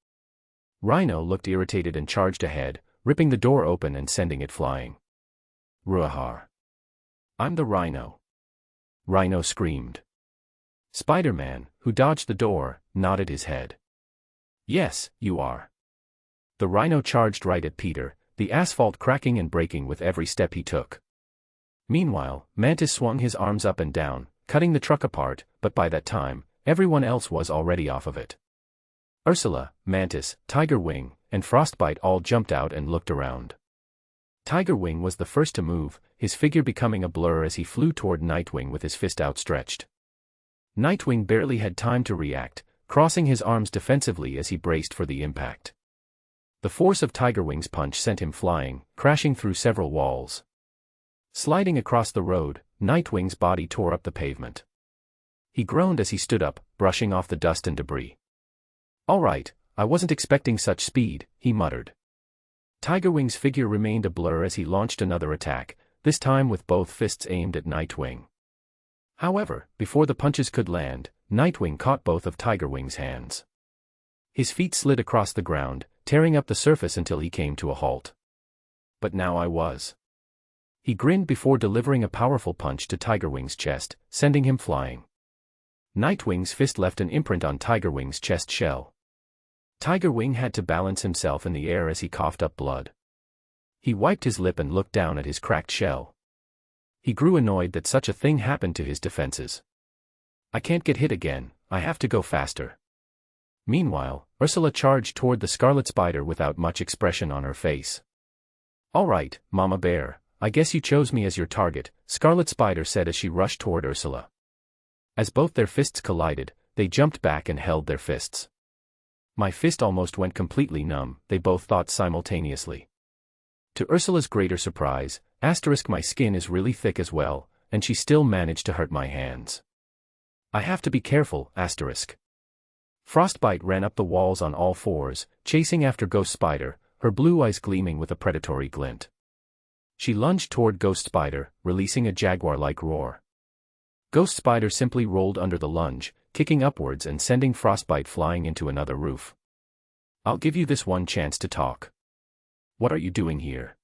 Rhino looked irritated and charged ahead, ripping the door open and sending it flying. Ruahar. I'm the Rhino. Rhino screamed. Spider-Man, who dodged the door, nodded his head. Yes, you are. The Rhino charged right at Peter, the asphalt cracking and breaking with every step he took. Meanwhile, Mantis swung his arms up and down, cutting the truck apart, but by that time, everyone else was already off of it. Ursula, Mantis, Tiger Wing, and Frostbite all jumped out and looked around. Tiger Wing was the first to move, his figure becoming a blur as he flew toward Nightwing with his fist outstretched. Nightwing barely had time to react, crossing his arms defensively as he braced for the impact. The force of Tiger Wing's punch sent him flying, crashing through several walls. Sliding across the road, Nightwing's body tore up the pavement. He groaned as he stood up, brushing off the dust and debris. All right, I wasn't expecting such speed, he muttered. Tigerwing's figure remained a blur as he launched another attack, this time with both fists aimed at Nightwing. However, before the punches could land, Nightwing caught both of Tigerwing's hands. His feet slid across the ground, tearing up the surface until he came to a halt. But now I was. He grinned before delivering a powerful punch to Tigerwing's chest, sending him flying. Nightwing's fist left an imprint on Tigerwing's chest shell. Tigerwing had to balance himself in the air as he coughed up blood. He wiped his lip and looked down at his cracked shell. He grew annoyed that such a thing happened to his defenses. I can't get hit again, I have to go faster. Meanwhile, Ursula charged toward the scarlet spider without much expression on her face. All right, Mama Bear, I guess you chose me as your target, Scarlet Spider said as she rushed toward Ursula. As both their fists collided, they jumped back and held their fists. My fist almost went completely numb, they both thought simultaneously. To Ursula's greater surprise, my skin is really thick as well, and she still managed to hurt my hands. I have to be careful, Frostbite ran up the walls on all fours, chasing after Ghost Spider, her blue eyes gleaming with a predatory glint. She lunged toward Ghost Spider, releasing a jaguar-like roar. Ghost Spider simply rolled under the lunge, kicking upwards and sending Frostbite flying into another roof. I'll give you this one chance to talk. What are you doing here?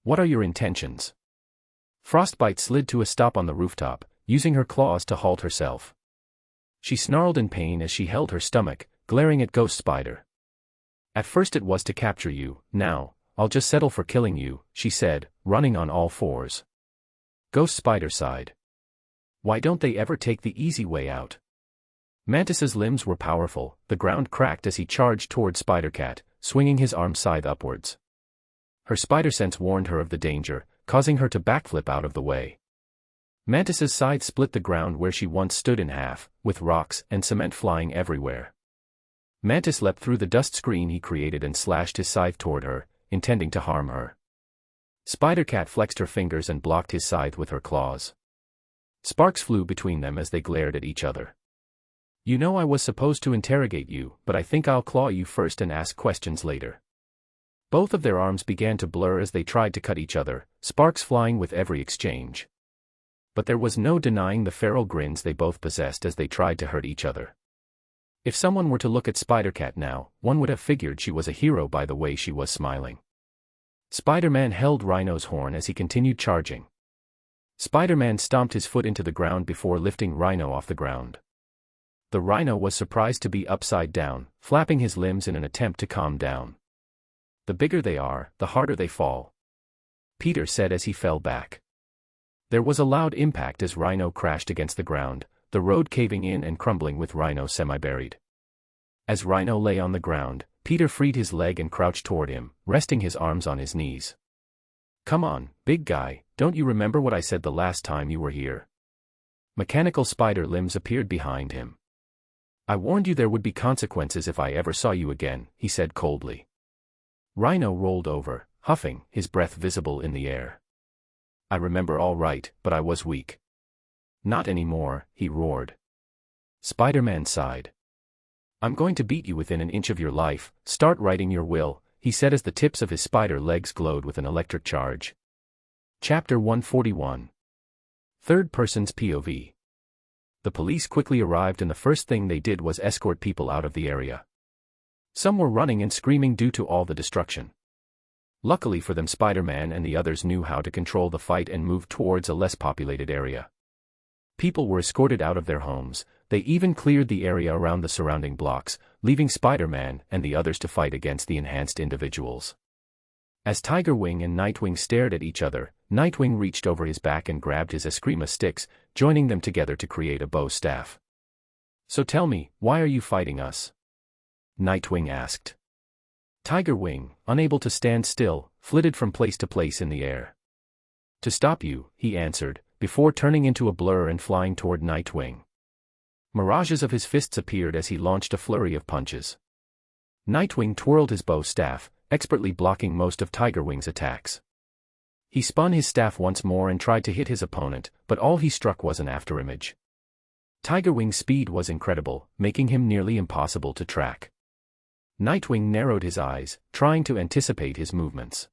What are your intentions? Frostbite slid to a stop on the rooftop, using her claws to halt herself. She snarled in pain as she held her stomach, glaring at Ghost Spider. At first it was to capture you, now, I'll just settle for killing you, she said, running on all fours. Ghost Spider sighed. Why don't they ever take the easy way out? Mantis's limbs were powerful, the ground cracked as he charged toward Spider-Cat, swinging his arm scythe upwards. Her spider sense warned her of the danger, causing her to backflip out of the way. Mantis's scythe split the ground where she once stood in half, with rocks and cement flying everywhere. Mantis leapt through the dust screen he created and slashed his scythe toward her, intending to harm her. Spider-Cat flexed her fingers and blocked his scythe with her claws. Sparks flew between them as they glared at each other. You know I was supposed to interrogate you, but I think I'll claw you first and ask questions later. Both of their arms began to blur as they tried to cut each other, sparks flying with every exchange. But there was no denying the feral grins they both possessed as they tried to hurt each other. If someone were to look at Spider-Cat now, one would have figured she was a hero by the way she was smiling. Spider-Man held Rhino's horn as he continued charging. Spider-Man stomped his foot into the ground before lifting Rhino off the ground. The Rhino was surprised to be upside down, flapping his limbs in an attempt to calm down. The bigger they are, the harder they fall, Peter said as he fell back. There was a loud impact as Rhino crashed against the ground, the road caving in and crumbling with Rhino semi-buried. As Rhino lay on the ground, Peter freed his leg and crouched toward him, resting his arms on his knees. Come on, big guy, don't you remember what I said the last time you were here? Mechanical spider limbs appeared behind him. I warned you there would be consequences if I ever saw you again, he said coldly. Rhino rolled over, huffing, his breath visible in the air. I remember all right, but I was weak. Not anymore, he roared. Spider-Man sighed. I'm going to beat you within an inch of your life, start writing your will, he said as the tips of his spider legs glowed with an electric charge. Chapter 141. Third Person's POV. The police quickly arrived and the first thing they did was escort people out of the area. Some were running and screaming due to all the destruction. Luckily for them, Spider-Man and the others knew how to control the fight and moved towards a less populated area. People were escorted out of their homes, they even cleared the area around the surrounding blocks, leaving Spider-Man and the others to fight against the enhanced individuals. As Tigerwing and Nightwing stared at each other, Nightwing reached over his back and grabbed his Eskrima sticks, joining them together to create a bow staff. So tell me, why are you fighting us? Nightwing asked. Tigerwing, unable to stand still, flitted from place to place in the air. To stop you, he answered, before turning into a blur and flying toward Nightwing. Mirages of his fists appeared as he launched a flurry of punches. Nightwing twirled his bow staff, expertly blocking most of Tigerwing's attacks. He spun his staff once more and tried to hit his opponent, but all he struck was an afterimage. Tigerwing's speed was incredible, making him nearly impossible to track. Nightwing narrowed his eyes, trying to anticipate his movements.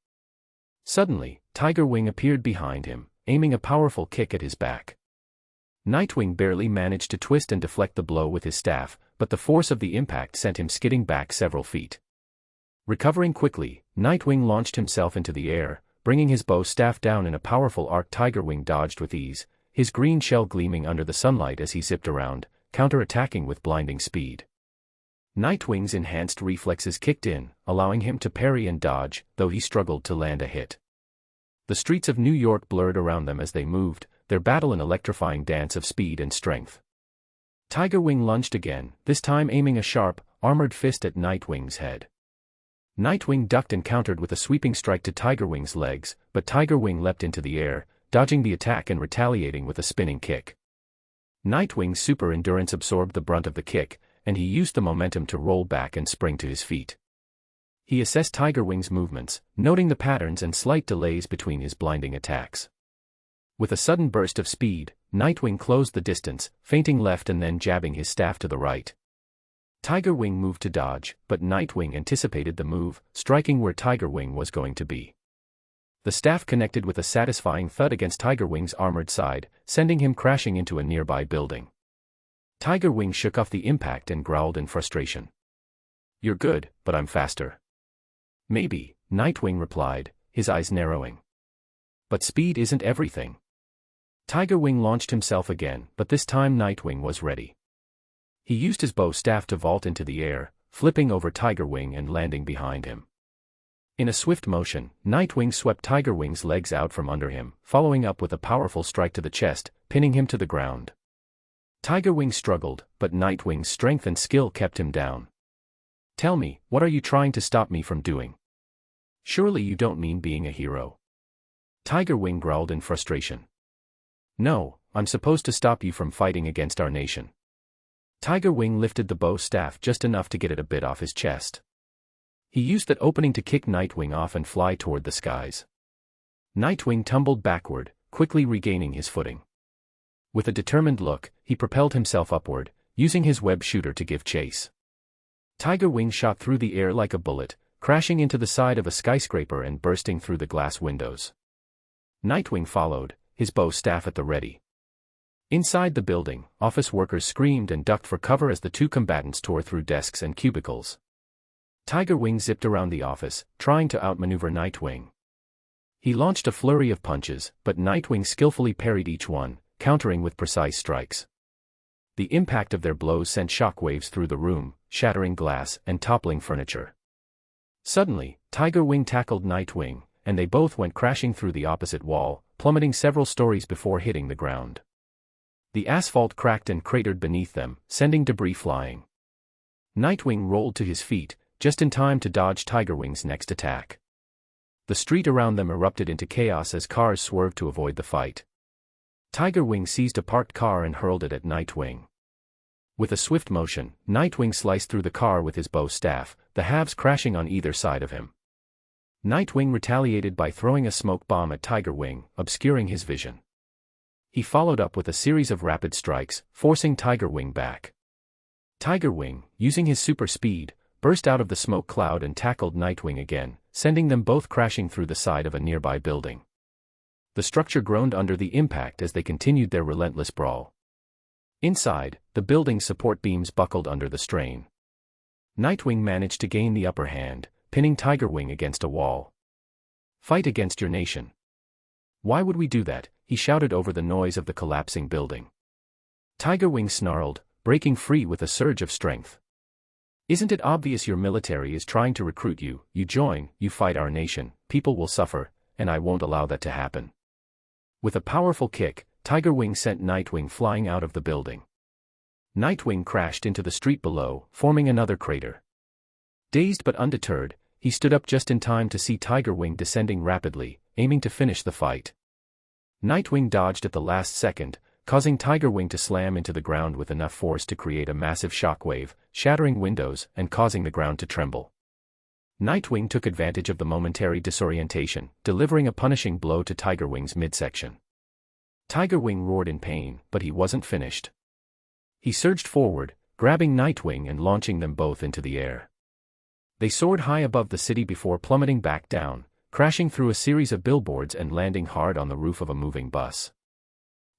Suddenly, Tigerwing appeared behind him, aiming a powerful kick at his back. Nightwing barely managed to twist and deflect the blow with his staff, but the force of the impact sent him skidding back several feet. Recovering quickly, Nightwing launched himself into the air, bringing his bow staff down in a powerful arc. Tigerwing dodged with ease, his green shell gleaming under the sunlight as he zipped around, counter-attacking with blinding speed. Nightwing's enhanced reflexes kicked in, allowing him to parry and dodge, though he struggled to land a hit. The streets of New York blurred around them as they moved, their battle an electrifying dance of speed and strength. Tigerwing lunged again, this time aiming a sharp, armored fist at Nightwing's head. Nightwing ducked and countered with a sweeping strike to Tigerwing's legs, but Tigerwing leapt into the air, dodging the attack and retaliating with a spinning kick. Nightwing's super endurance absorbed the brunt of the kick, and he used the momentum to roll back and spring to his feet. He assessed Tigerwing's movements, noting the patterns and slight delays between his blinding attacks. With a sudden burst of speed, Nightwing closed the distance, feinting left and then jabbing his staff to the right. Tigerwing moved to dodge, but Nightwing anticipated the move, striking where Tigerwing was going to be. The staff connected with a satisfying thud against Tigerwing's armored side, sending him crashing into a nearby building. Tigerwing shook off the impact and growled in frustration. "You're good, but I'm faster." "Maybe," Nightwing replied, his eyes narrowing. "But speed isn't everything." Tigerwing launched himself again, but this time Nightwing was ready. He used his bow staff to vault into the air, flipping over Tigerwing and landing behind him. In a swift motion, Nightwing swept Tigerwing's legs out from under him, following up with a powerful strike to the chest, pinning him to the ground. Tigerwing struggled, but Nightwing's strength and skill kept him down. "Tell me, what are you trying to stop me from doing? Surely you don't mean being a hero?" Tigerwing growled in frustration. "No, I'm supposed to stop you from fighting against our nation." Tigerwing lifted the bow staff just enough to get it a bit off his chest. He used that opening to kick Nightwing off and fly toward the skies. Nightwing tumbled backward, quickly regaining his footing. With a determined look, he propelled himself upward, using his web shooter to give chase. Tigerwing shot through the air like a bullet, crashing into the side of a skyscraper and bursting through the glass windows. Nightwing followed, his bow staff at the ready. Inside the building, office workers screamed and ducked for cover as the two combatants tore through desks and cubicles. Tigerwing zipped around the office, trying to outmaneuver Nightwing. He launched a flurry of punches, but Nightwing skillfully parried each one, countering with precise strikes. The impact of their blows sent shockwaves through the room, shattering glass and toppling furniture. Suddenly, Tigerwing tackled Nightwing, and they both went crashing through the opposite wall, plummeting several stories before hitting the ground. The asphalt cracked and cratered beneath them, sending debris flying. Nightwing rolled to his feet, just in time to dodge Tigerwing's next attack. The street around them erupted into chaos as cars swerved to avoid the fight. Tigerwing seized a parked car and hurled it at Nightwing. With a swift motion, Nightwing sliced through the car with his bow staff, the halves crashing on either side of him. Nightwing retaliated by throwing a smoke bomb at Tigerwing, obscuring his vision. He followed up with a series of rapid strikes, forcing Tigerwing back. Tigerwing, using his super speed, burst out of the smoke cloud and tackled Nightwing again, sending them both crashing through the side of a nearby building. The structure groaned under the impact as they continued their relentless brawl. Inside, the building's support beams buckled under the strain. Nightwing managed to gain the upper hand, pinning Tigerwing against a wall. "Fight against your nation." "Why would we do that?" he shouted over the noise of the collapsing building. Tigerwing snarled, breaking free with a surge of strength. "Isn't it obvious your military is trying to recruit you? You join, you fight our nation, people will suffer, and I won't allow that to happen." With a powerful kick, Tigerwing sent Nightwing flying out of the building. Nightwing crashed into the street below, forming another crater. Dazed but undeterred, he stood up just in time to see Tigerwing descending rapidly, aiming to finish the fight. Nightwing dodged at the last second, causing Tigerwing to slam into the ground with enough force to create a massive shockwave, shattering windows and causing the ground to tremble. Nightwing took advantage of the momentary disorientation, delivering a punishing blow to Tigerwing's midsection. Tigerwing roared in pain, but he wasn't finished. He surged forward, grabbing Nightwing and launching them both into the air. They soared high above the city before plummeting back down, crashing through a series of billboards and landing hard on the roof of a moving bus.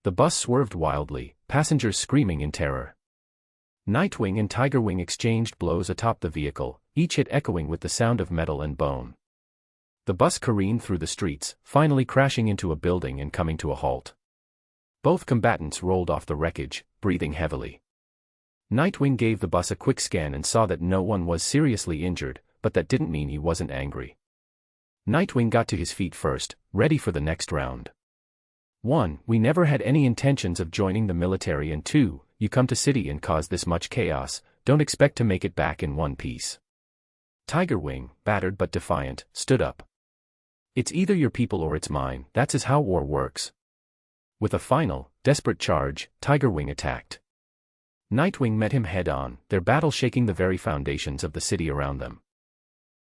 The bus swerved wildly, passengers screaming in terror. Nightwing and Tigerwing exchanged blows atop the vehicle, each hit echoing with the sound of metal and bone. The bus careened through the streets, finally crashing into a building and coming to a halt. Both combatants rolled off the wreckage, breathing heavily. Nightwing gave the bus a quick scan and saw that no one was seriously injured, but that didn't mean he wasn't angry. Nightwing got to his feet first, ready for the next round. 1. We never had any intentions of joining the military, and 2. You come to city and cause this much chaos, don't expect to make it back in one piece. Tigerwing, battered but defiant, stood up. It's either your people or it's mine, that's how war works. With a final, desperate charge, Tigerwing attacked. Nightwing met him head-on, their battle shaking the very foundations of the city around them.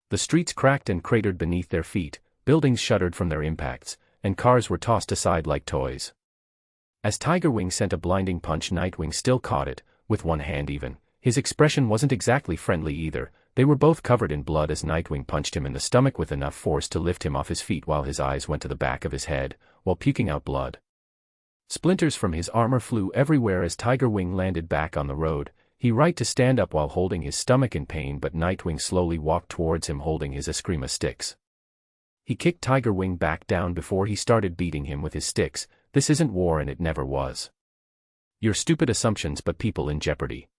The streets cracked and cratered beneath their feet, buildings shuddered from their impacts, and cars were tossed aside like toys. As Tigerwing sent a blinding punch, Nightwing still caught it, with one hand even. His expression wasn't exactly friendly either. They were both covered in blood as Nightwing punched him in the stomach with enough force to lift him off his feet while his eyes went to the back of his head, while puking out blood. Splinters from his armor flew everywhere as Tigerwing landed back on the road. He tried to stand up while holding his stomach in pain, but Nightwing slowly walked towards him holding his Eskrima sticks. He kicked Tigerwing back down before he started beating him with his sticks. This isn't war and it never was. Your stupid assumptions put people in jeopardy.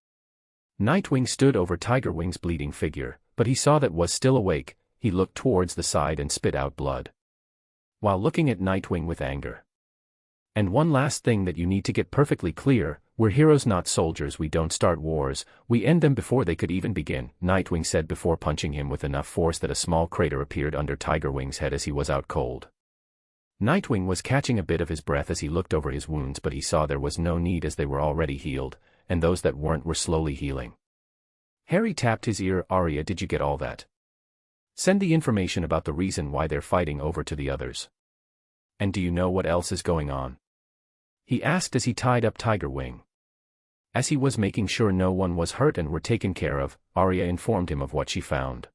Nightwing stood over Tigerwing's bleeding figure, but he saw that was still awake. He looked towards the side and spit out blood, while looking at Nightwing with anger. And one last thing that you need to get perfectly clear, we're heroes not soldiers, we don't start wars, we end them before they could even begin, Nightwing said before punching him with enough force that a small crater appeared under Tigerwing's head as he was out cold. Nightwing was catching a bit of his breath as he looked over his wounds, but he saw there was no need as they were already healed, and those that weren't were slowly healing. Harry tapped his ear. Arya, did you get all that? Send the information about the reason why they're fighting over to the others. And do you know what else is going on? He asked as he tied up Tigerwing. As he was making sure no one was hurt and were taken care of, Arya informed him of what she found.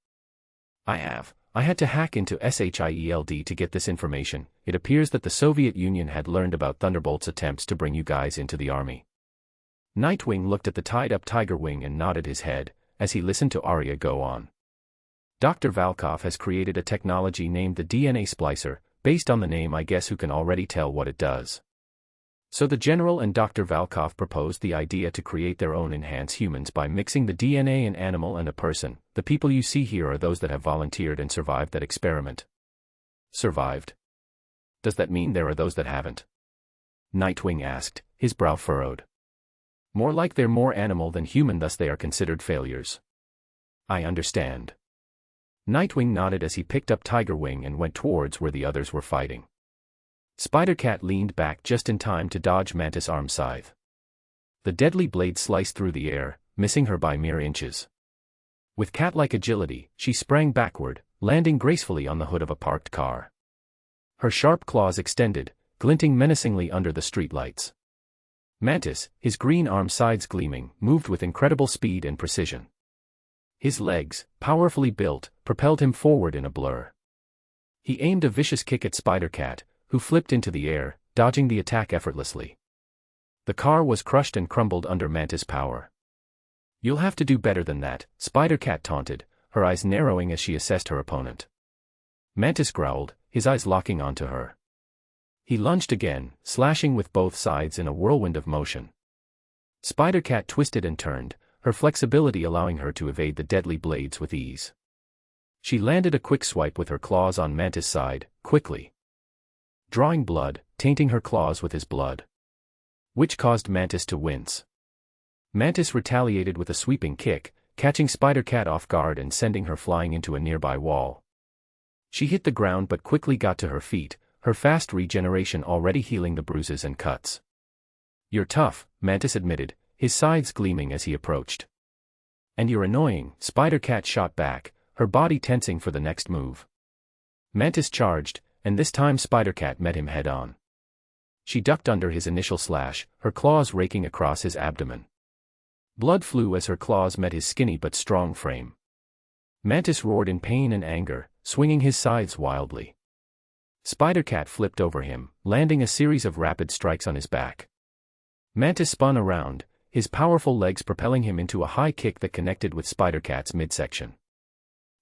I had to hack into SHIELD to get this information. It appears that the Soviet Union had learned about Thunderbolt's attempts to bring you guys into the army. Nightwing looked at the tied-up Tigerwing and nodded his head, as he listened to Arya go on. Dr. Valkov has created a technology named the DNA Splicer, based on the name I guess who can already tell what it does. So the General and Dr. Valkov proposed the idea to create their own enhanced humans by mixing the DNA an animal and a person. The people you see here are those that have volunteered and survived that experiment. Survived? Does that mean there are those that haven't? Nightwing asked, his brow furrowed. More like they're more animal than human, thus they are considered failures. I understand. Nightwing nodded as he picked up Tigerwing and went towards where the others were fighting. Spider-Cat leaned back just in time to dodge Mantis' arm scythe. The deadly blade sliced through the air, missing her by mere inches. With cat-like agility, she sprang backward, landing gracefully on the hood of a parked car. Her sharp claws extended, glinting menacingly under the streetlights. Mantis, his green arm sides gleaming, moved with incredible speed and precision. His legs, powerfully built, propelled him forward in a blur. He aimed a vicious kick at Spider-Cat, who flipped into the air, dodging the attack effortlessly. The car was crushed and crumbled under Mantis' power. You'll have to do better than that, Spider-Cat taunted, her eyes narrowing as she assessed her opponent. Mantis growled, his eyes locking onto her. He lunged again, slashing with both sides in a whirlwind of motion. Spider-Cat twisted and turned, her flexibility allowing her to evade the deadly blades with ease. She landed a quick swipe with her claws on Mantis' side, quickly drawing blood, tainting her claws with his blood, which caused Mantis to wince. Mantis retaliated with a sweeping kick, catching Spider-Cat off guard and sending her flying into a nearby wall. She hit the ground but quickly got to her feet, her fast regeneration already healing the bruises and cuts. You're tough, Mantis admitted, his sides gleaming as he approached. And you're annoying, Spider-Cat shot back, her body tensing for the next move. Mantis charged, and this time Spider-Cat met him head-on. She ducked under his initial slash, her claws raking across his abdomen. Blood flew as her claws met his skinny but strong frame. Mantis roared in pain and anger, swinging his scythes wildly. Spider-Cat flipped over him, landing a series of rapid strikes on his back. Mantis spun around, his powerful legs propelling him into a high kick that connected with Spider-Cat's midsection.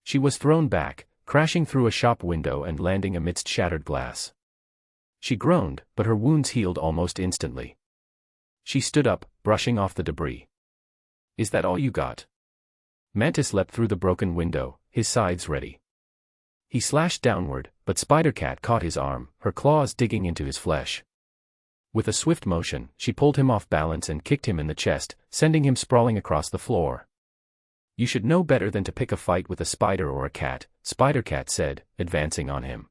She was thrown back, crashing through a shop window and landing amidst shattered glass. She groaned, but her wounds healed almost instantly. She stood up, brushing off the debris. "Is that all you got?" Mantis leapt through the broken window, his scythes ready. He slashed downward, but Spider-Cat caught his arm, her claws digging into his flesh. With a swift motion, she pulled him off balance and kicked him in the chest, sending him sprawling across the floor. "You should know better than to pick a fight with a spider or a cat," Spider-Cat said, advancing on him.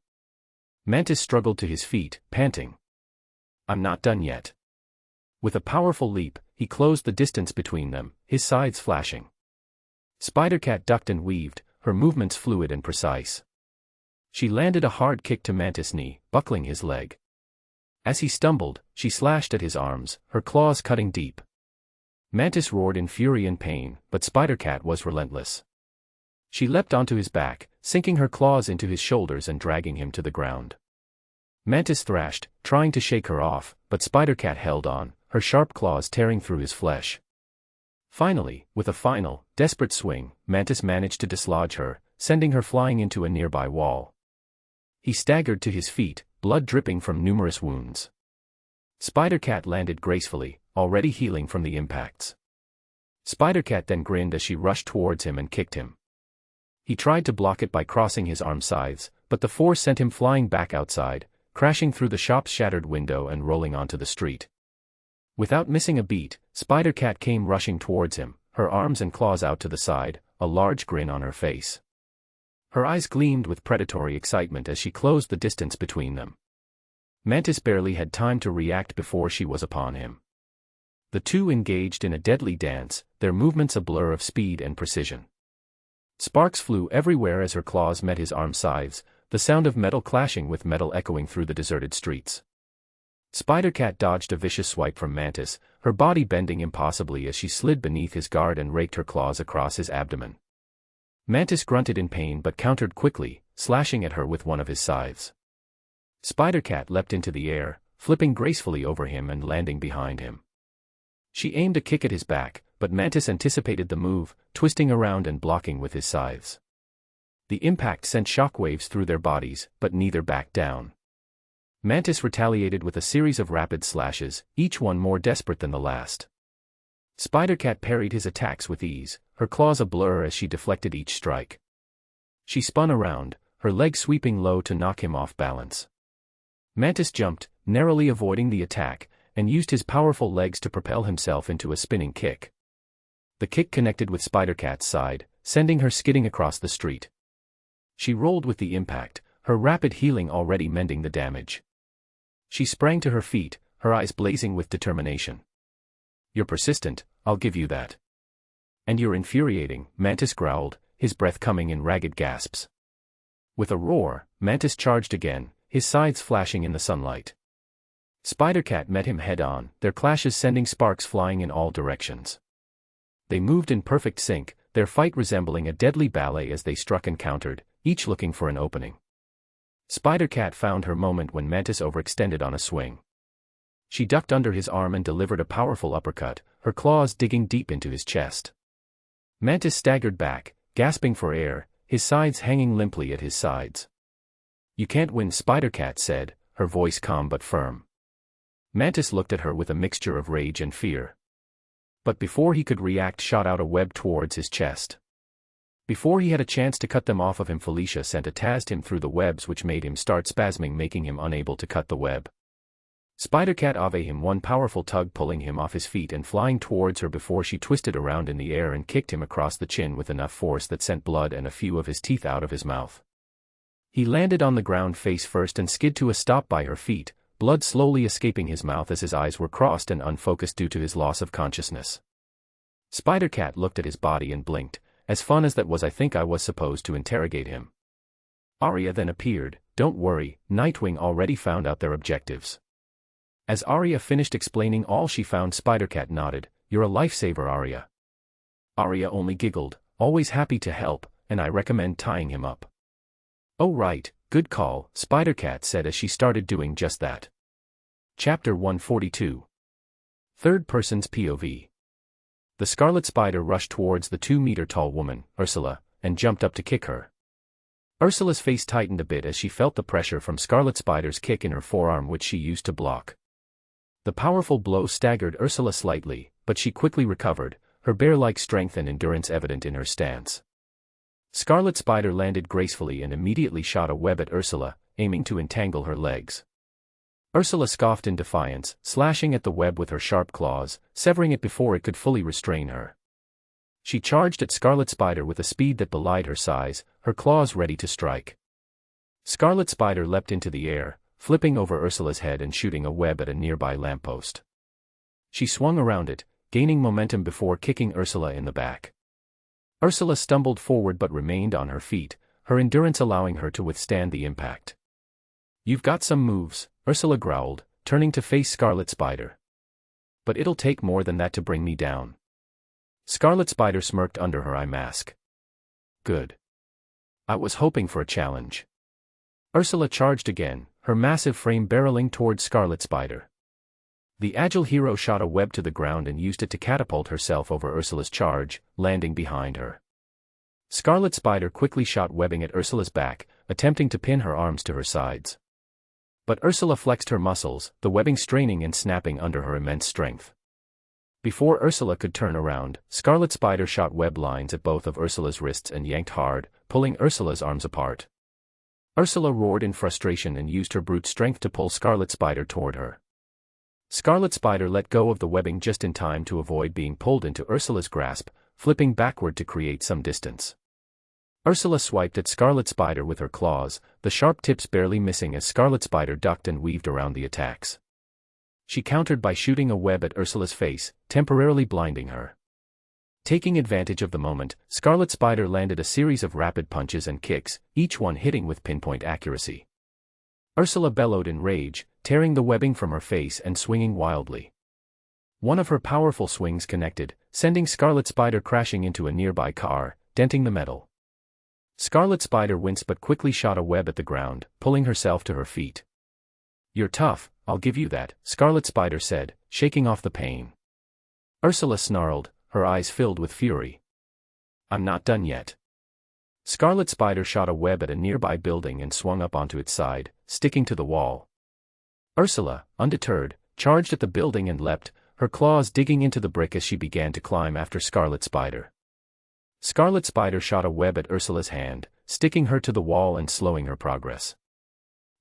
Mantis struggled to his feet, panting. "I'm not done yet." With a powerful leap, he closed the distance between them, his scythes flashing. Spider-Cat ducked and weaved, her movements fluid and precise. She landed a hard kick to Mantis' knee, buckling his leg. As he stumbled, she slashed at his arms, her claws cutting deep. Mantis roared in fury and pain, but Spider-Cat was relentless. She leapt onto his back, sinking her claws into his shoulders and dragging him to the ground. Mantis thrashed, trying to shake her off, but Spider-Cat held on, her sharp claws tearing through his flesh. Finally, with a final, desperate swing, Mantis managed to dislodge her, sending her flying into a nearby wall. He staggered to his feet, blood dripping from numerous wounds. Spider-Cat landed gracefully, already healing from the impacts. Spider-Cat then grinned as she rushed towards him and kicked him. He tried to block it by crossing his arm scythes, but the force sent him flying back outside, crashing through the shop's shattered window and rolling onto the street. Without missing a beat, Spider-Cat came rushing towards him, her arms and claws out to the side, a large grin on her face. Her eyes gleamed with predatory excitement as she closed the distance between them. Mantis barely had time to react before she was upon him. The two engaged in a deadly dance, their movements a blur of speed and precision. Sparks flew everywhere as her claws met his arm scythes, the sound of metal clashing with metal echoing through the deserted streets. Spider-Cat dodged a vicious swipe from Mantis, her body bending impossibly as she slid beneath his guard and raked her claws across his abdomen. Mantis grunted in pain but countered quickly, slashing at her with one of his scythes. Spider-Cat leapt into the air, flipping gracefully over him and landing behind him. She aimed a kick at his back, but Mantis anticipated the move, twisting around and blocking with his scythes. The impact sent shockwaves through their bodies, but neither backed down. Mantis retaliated with a series of rapid slashes, each one more desperate than the last. Spider-Cat parried his attacks with ease, her claws a blur as she deflected each strike. She spun around, her leg sweeping low to knock him off balance. Mantis jumped, narrowly avoiding the attack, and used his powerful legs to propel himself into a spinning kick. The kick connected with Spider-Cat's side, sending her skidding across the street. She rolled with the impact, her rapid healing already mending the damage. She sprang to her feet, her eyes blazing with determination. "You're persistent, I'll give you that." "And you're infuriating," Mantis growled, his breath coming in ragged gasps. With a roar, Mantis charged again, his scythes flashing in the sunlight. Spider-Cat met him head-on, their clashes sending sparks flying in all directions. They moved in perfect sync, their fight resembling a deadly ballet as they struck and countered, each looking for an opening. Spider-Cat found her moment when Mantis overextended on a swing. She ducked under his arm and delivered a powerful uppercut, her claws digging deep into his chest. Mantis staggered back, gasping for air, his scythes hanging limply at his sides. "You can't win," Spider-Cat said, her voice calm but firm. Mantis looked at her with a mixture of rage and fear. But before he could react, shot out a web towards his chest. Before he had a chance to cut them off of him, Felicia sent a Taz him through the webs, which made him start spasming, making him unable to cut the web. Spider-Cat gave him one powerful tug, pulling him off his feet and flying towards her before she twisted around in the air and kicked him across the chin with enough force that sent blood and a few of his teeth out of his mouth. He landed on the ground face first and skid to a stop by her feet, blood slowly escaping his mouth as his eyes were crossed and unfocused due to his loss of consciousness. Spider-Cat looked at his body and blinked. "As fun as that was, I think I was supposed to interrogate him." Arya then appeared. "Don't worry, Nightwing already found out their objectives." As Arya finished explaining all she found, Spider-Cat nodded. "You're a lifesaver, Arya." Arya only giggled, always happy to help, and I recommend tying him up. Oh right, good call, Spider-Cat said as she started doing just that. Chapter 142. Third Person's POV. The Scarlet Spider rushed towards the 2-meter-tall woman, Ursula, and jumped up to kick her. Ursula's face tightened a bit as she felt the pressure from Scarlet Spider's kick in her forearm, which she used to block. The powerful blow staggered Ursula slightly, but she quickly recovered, her bear-like strength and endurance evident in her stance. Scarlet Spider landed gracefully and immediately shot a web at Ursula, aiming to entangle her legs. Ursula scoffed in defiance, slashing at the web with her sharp claws, severing it before it could fully restrain her. She charged at Scarlet Spider with a speed that belied her size, her claws ready to strike. Scarlet Spider leapt into the air, flipping over Ursula's head and shooting a web at a nearby lamppost. She swung around it, gaining momentum before kicking Ursula in the back. Ursula stumbled forward but remained on her feet, her endurance allowing her to withstand the impact. "You've got some moves," Ursula growled, turning to face Scarlet Spider. "But it'll take more than that to bring me down." Scarlet Spider smirked under her eye mask. "Good. I was hoping for a challenge." Ursula charged again, her massive frame barreling towards Scarlet Spider. The agile hero shot a web to the ground and used it to catapult herself over Ursula's charge, landing behind her. Scarlet Spider quickly shot webbing at Ursula's back, attempting to pin her arms to her sides. But Ursula flexed her muscles, the webbing straining and snapping under her immense strength. Before Ursula could turn around, Scarlet Spider shot web lines at both of Ursula's wrists and yanked hard, pulling Ursula's arms apart. Ursula roared in frustration and used her brute strength to pull Scarlet Spider toward her. Scarlet Spider let go of the webbing just in time to avoid being pulled into Ursula's grasp, flipping backward to create some distance. Ursula swiped at Scarlet Spider with her claws, the sharp tips barely missing as Scarlet Spider ducked and weaved around the attacks. She countered by shooting a web at Ursula's face, temporarily blinding her. Taking advantage of the moment, Scarlet Spider landed a series of rapid punches and kicks, each one hitting with pinpoint accuracy. Ursula bellowed in rage, tearing the webbing from her face and swinging wildly. One of her powerful swings connected, sending Scarlet Spider crashing into a nearby car, denting the metal. Scarlet Spider winced but quickly shot a web at the ground, pulling herself to her feet. "You're tough, I'll give you that," Scarlet Spider said, shaking off the pain. Ursula snarled, her eyes filled with fury. "I'm not done yet." Scarlet Spider shot a web at a nearby building and swung up onto its side, sticking to the wall. Ursula, undeterred, charged at the building and leapt, her claws digging into the brick as she began to climb after Scarlet Spider. Scarlet Spider shot a web at Ursula's hand, sticking her to the wall and slowing her progress.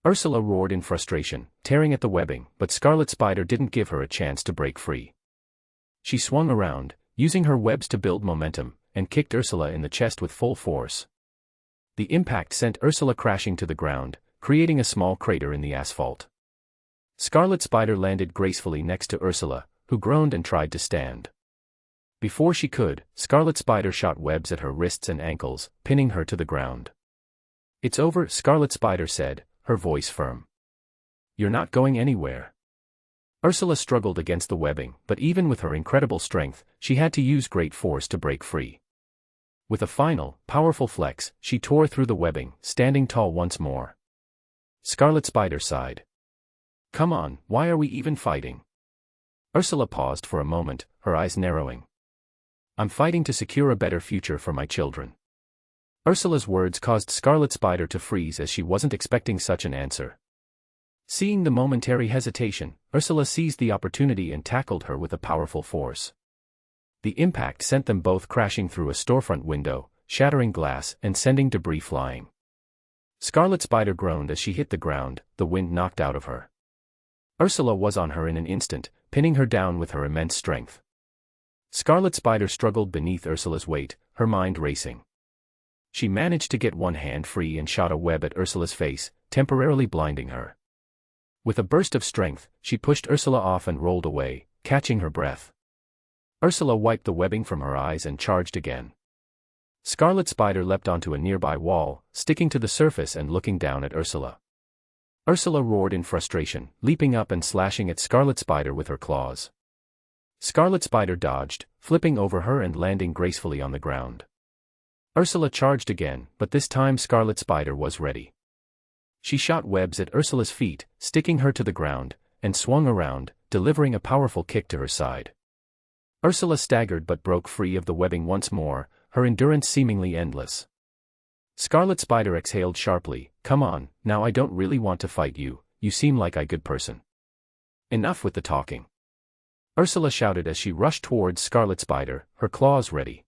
Ursula roared in frustration, tearing at the webbing, but Scarlet Spider didn't give her a chance to break free. She swung around, using her webs to build momentum, and kicked Ursula in the chest with full force. The impact sent Ursula crashing to the ground, creating a small crater in the asphalt. Scarlet Spider landed gracefully next to Ursula, who groaned and tried to stand. Before she could, Scarlet Spider shot webs at her wrists and ankles, pinning her to the ground. "It's over," Scarlet Spider said, her voice firm. "You're not going anywhere." Ursula struggled against the webbing, but even with her incredible strength, she had to use great force to break free. With a final, powerful flex, she tore through the webbing, standing tall once more. Scarlet Spider sighed. "Come on, why are we even fighting?" Ursula paused for a moment, her eyes narrowing. "I'm fighting to secure a better future for my children." Ursula's words caused Scarlet Spider to freeze as she wasn't expecting such an answer. Seeing the momentary hesitation, Ursula seized the opportunity and tackled her with a powerful force. The impact sent them both crashing through a storefront window, shattering glass and sending debris flying. Scarlet Spider groaned as she hit the ground, the wind knocked out of her. Ursula was on her in an instant, pinning her down with her immense strength. Scarlet Spider struggled beneath Ursula's weight, her mind racing. She managed to get one hand free and shot a web at Ursula's face, temporarily blinding her. With a burst of strength, she pushed Ursula off and rolled away, catching her breath. Ursula wiped the webbing from her eyes and charged again. Scarlet Spider leapt onto a nearby wall, sticking to the surface and looking down at Ursula. Ursula roared in frustration, leaping up and slashing at Scarlet Spider with her claws. Scarlet Spider dodged, flipping over her and landing gracefully on the ground. Ursula charged again, but this time Scarlet Spider was ready. She shot webs at Ursula's feet, sticking her to the ground, and swung around, delivering a powerful kick to her side. Ursula staggered but broke free of the webbing once more, her endurance seemingly endless. Scarlet Spider exhaled sharply, "Come on, now I don't really want to fight you, you seem like a good person." "Enough with the talking," Ursula shouted as she rushed towards Scarlet Spider, her claws ready.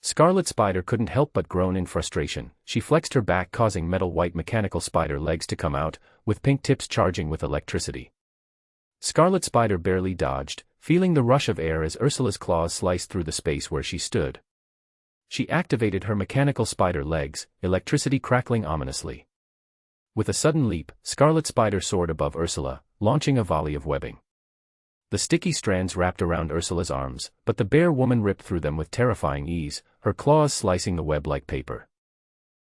Scarlet Spider couldn't help but groan in frustration. She flexed her back, causing metal white mechanical spider legs to come out, with pink tips charging with electricity. Scarlet Spider barely dodged, feeling the rush of air as Ursula's claws sliced through the space where she stood. She activated her mechanical spider legs, electricity crackling ominously. With a sudden leap, Scarlet Spider soared above Ursula, launching a volley of webbing. The sticky strands wrapped around Ursula's arms, but the bear woman ripped through them with terrifying ease, her claws slicing the web like paper.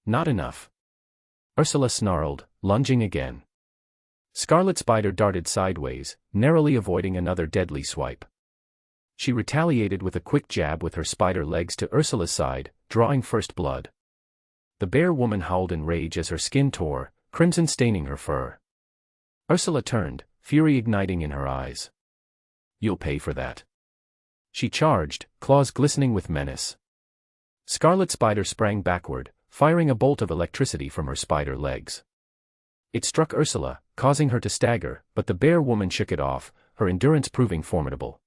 "Not enough," Ursula snarled, lunging again. Scarlet Spider darted sideways, narrowly avoiding another deadly swipe. She retaliated with a quick jab with her spider legs to Ursula's side, drawing first blood. The bear woman howled in rage as her skin tore, crimson staining her fur. Ursula turned, fury igniting in her eyes. "You'll pay for that." She charged, claws glistening with menace. Scarlet Spider sprang backward, firing a bolt of electricity from her spider legs. It struck Ursula, causing her to stagger, but the bear woman shook it off, her endurance proving formidable.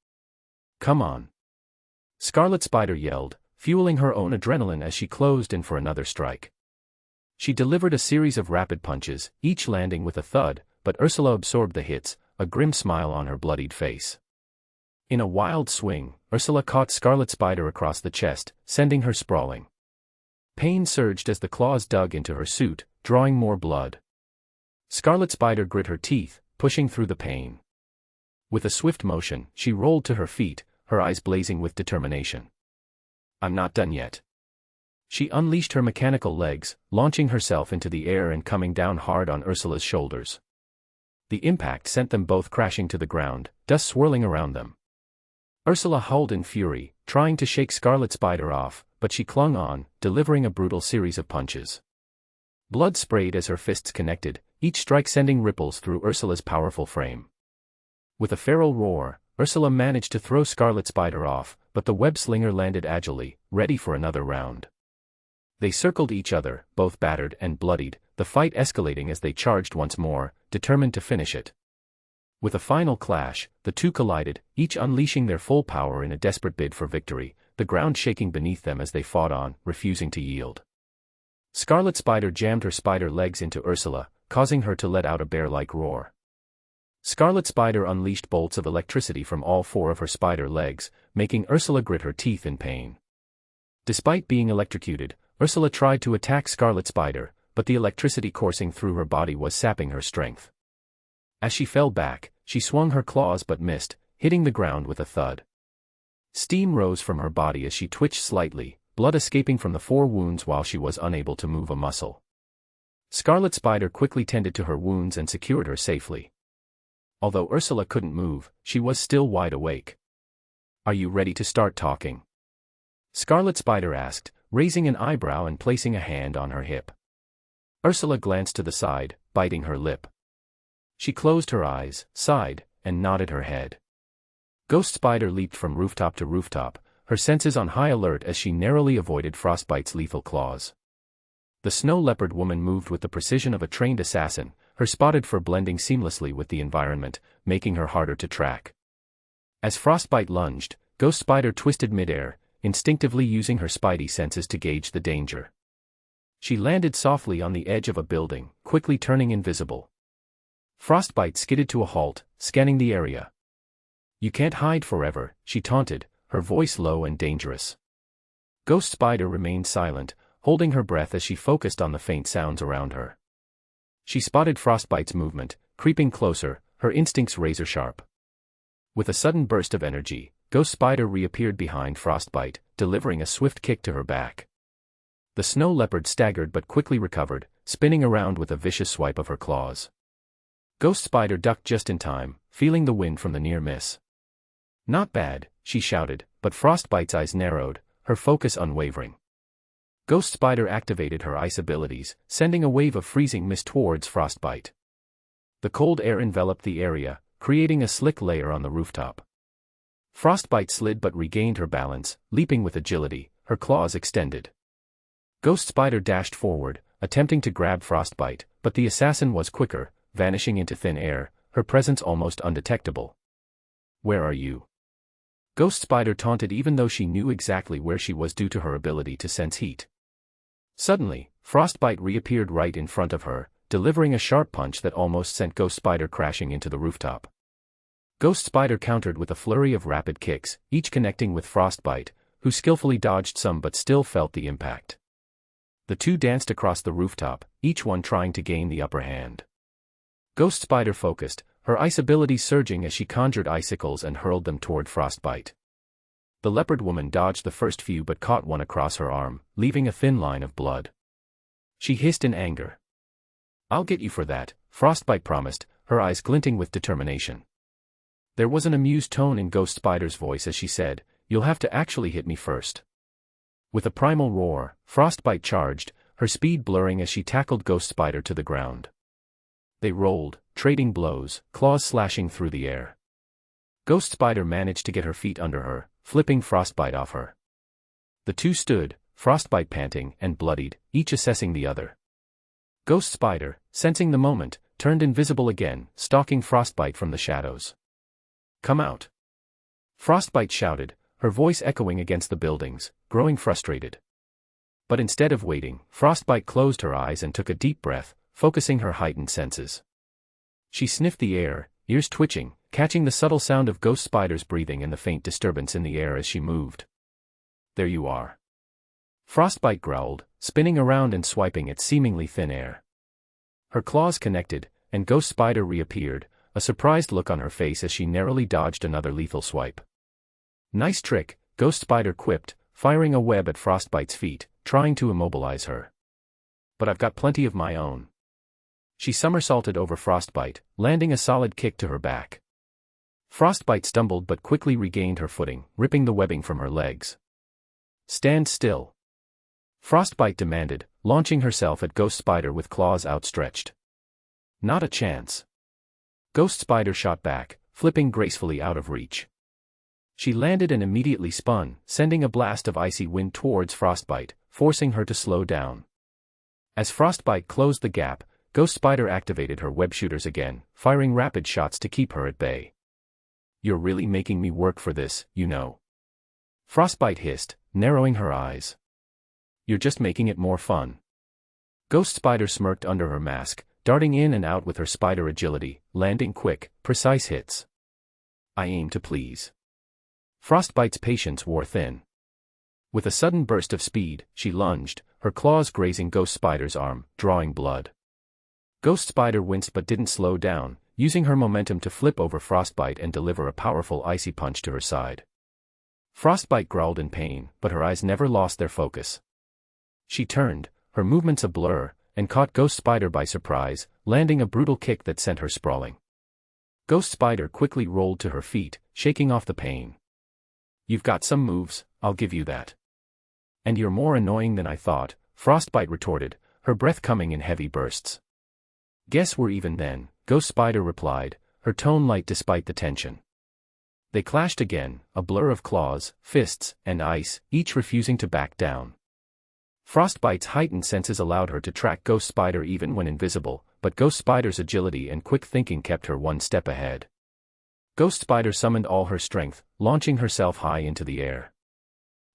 "Come on," Scarlet Spider yelled, fueling her own adrenaline as she closed in for another strike. She delivered a series of rapid punches, each landing with a thud, but Ursula absorbed the hits, a grim smile on her bloodied face. In a wild swing, Ursula caught Scarlet Spider across the chest, sending her sprawling. Pain surged as the claws dug into her suit, drawing more blood. Scarlet Spider grit her teeth, pushing through the pain. With a swift motion, she rolled to her feet, her eyes blazing with determination. "I'm not done yet." She unleashed her mechanical legs, launching herself into the air and coming down hard on Ursula's shoulders. The impact sent them both crashing to the ground, dust swirling around them. Ursula howled in fury, trying to shake Scarlet Spider off, but she clung on, delivering a brutal series of punches. Blood sprayed as her fists connected, each strike sending ripples through Ursula's powerful frame. With a feral roar, Ursula managed to throw Scarlet Spider off, but the web slinger landed agilely, ready for another round. They circled each other, both battered and bloodied, the fight escalating as they charged once more, determined to finish it. With a final clash, the two collided, each unleashing their full power in a desperate bid for victory, the ground shaking beneath them as they fought on, refusing to yield. Scarlet Spider jammed her spider legs into Ursula, causing her to let out a bear-like roar. Scarlet Spider unleashed bolts of electricity from all four of her spider legs, making Ursula grit her teeth in pain. Despite being electrocuted, Ursula tried to attack Scarlet Spider, but the electricity coursing through her body was sapping her strength. As she fell back, she swung her claws but missed, hitting the ground with a thud. Steam rose from her body as she twitched slightly, blood escaping from the 4 wounds while she was unable to move a muscle. Scarlet Spider quickly tended to her wounds and secured her safely. Although Ursula couldn't move, she was still wide awake. "Are you ready to start talking?" Scarlet Spider asked, raising an eyebrow and placing a hand on her hip. Ursula glanced to the side, biting her lip. She closed her eyes, sighed, and nodded her head. Ghost Spider leaped from rooftop to rooftop, her senses on high alert as she narrowly avoided Frostbite's lethal claws. The Snow Leopard woman moved with the precision of a trained assassin, her spotted fur blending seamlessly with the environment, making her harder to track. As Frostbite lunged, Ghost Spider twisted midair, instinctively using her spidey senses to gauge the danger. She landed softly on the edge of a building, quickly turning invisible. Frostbite skidded to a halt, scanning the area. "You can't hide forever," she taunted, her voice low and dangerous. Ghost Spider remained silent, holding her breath as she focused on the faint sounds around her. She spotted Frostbite's movement, creeping closer, her instincts razor-sharp. With a sudden burst of energy, Ghost Spider reappeared behind Frostbite, delivering a swift kick to her back. The Snow Leopard staggered but quickly recovered, spinning around with a vicious swipe of her claws. Ghost Spider ducked just in time, feeling the wind from the near miss. "Not bad," she shouted, but Frostbite's eyes narrowed, her focus unwavering. Ghost Spider activated her ice abilities, sending a wave of freezing mist towards Frostbite. The cold air enveloped the area, creating a slick layer on the rooftop. Frostbite slid but regained her balance, leaping with agility, her claws extended. Ghost Spider dashed forward, attempting to grab Frostbite, but the assassin was quicker, vanishing into thin air, her presence almost undetectable. "Where are you?" Ghost Spider taunted even though she knew exactly where she was due to her ability to sense heat. Suddenly, Frostbite reappeared right in front of her, delivering a sharp punch that almost sent Ghost Spider crashing into the rooftop. Ghost Spider countered with a flurry of rapid kicks, each connecting with Frostbite, who skillfully dodged some but still felt the impact. The two danced across the rooftop, each one trying to gain the upper hand. Ghost Spider focused, her ice abilities surging as she conjured icicles and hurled them toward Frostbite. The leopard woman dodged the first few but caught one across her arm, leaving a thin line of blood. She hissed in anger. "I'll get you for that," Frostbite promised, her eyes glinting with determination. There was an amused tone in Ghost Spider's voice as she said, "You'll have to actually hit me first." With a primal roar, Frostbite charged, her speed blurring as she tackled Ghost Spider to the ground. They rolled, trading blows, claws slashing through the air. Ghost Spider managed to get her feet under her, flipping Frostbite off her. The two stood, Frostbite panting and bloodied, each assessing the other. Ghost Spider, sensing the moment, turned invisible again, stalking Frostbite from the shadows. "Come out!" Frostbite shouted, her voice echoing against the buildings, growing frustrated. But instead of waiting, Frostbite closed her eyes and took a deep breath, focusing her heightened senses. She sniffed the air, ears twitching, catching the subtle sound of Ghost Spider's breathing and the faint disturbance in the air as she moved. "There you are." Frostbite growled, spinning around and swiping at seemingly thin air. Her claws connected, and Ghost Spider reappeared, a surprised look on her face as she narrowly dodged another lethal swipe. "Nice trick," Ghost Spider quipped, firing a web at Frostbite's feet, trying to immobilize her. "But I've got plenty of my own." She somersaulted over Frostbite, landing a solid kick to her back. Frostbite stumbled but quickly regained her footing, ripping the webbing from her legs. "Stand still," Frostbite demanded, launching herself at Ghost Spider with claws outstretched. "Not a chance." Ghost Spider shot back, flipping gracefully out of reach. She landed and immediately spun, sending a blast of icy wind towards Frostbite, forcing her to slow down. As Frostbite closed the gap, Ghost Spider activated her web shooters again, firing rapid shots to keep her at bay. "You're really making me work for this, you know," Frostbite hissed, narrowing her eyes. "You're just making it more fun." Ghost Spider smirked under her mask, darting in and out with her spider agility, landing quick, precise hits. "I aim to please." Frostbite's patience wore thin. With a sudden burst of speed, she lunged, her claws grazing Ghost Spider's arm, drawing blood. Ghost Spider winced but didn't slow down, using her momentum to flip over Frostbite and deliver a powerful icy punch to her side. Frostbite growled in pain, but her eyes never lost their focus. She turned, her movements a blur, and caught Ghost Spider by surprise, landing a brutal kick that sent her sprawling. Ghost Spider quickly rolled to her feet, shaking off the pain. "You've got some moves, I'll give you that." "And you're more annoying than I thought," Frostbite retorted, her breath coming in heavy bursts. "Guess we're even then," Ghost Spider replied, her tone light despite the tension. They clashed again, a blur of claws, fists, and ice, each refusing to back down. Frostbite's heightened senses allowed her to track Ghost Spider even when invisible, but Ghost Spider's agility and quick thinking kept her one step ahead. Ghost Spider summoned all her strength, launching herself high into the air.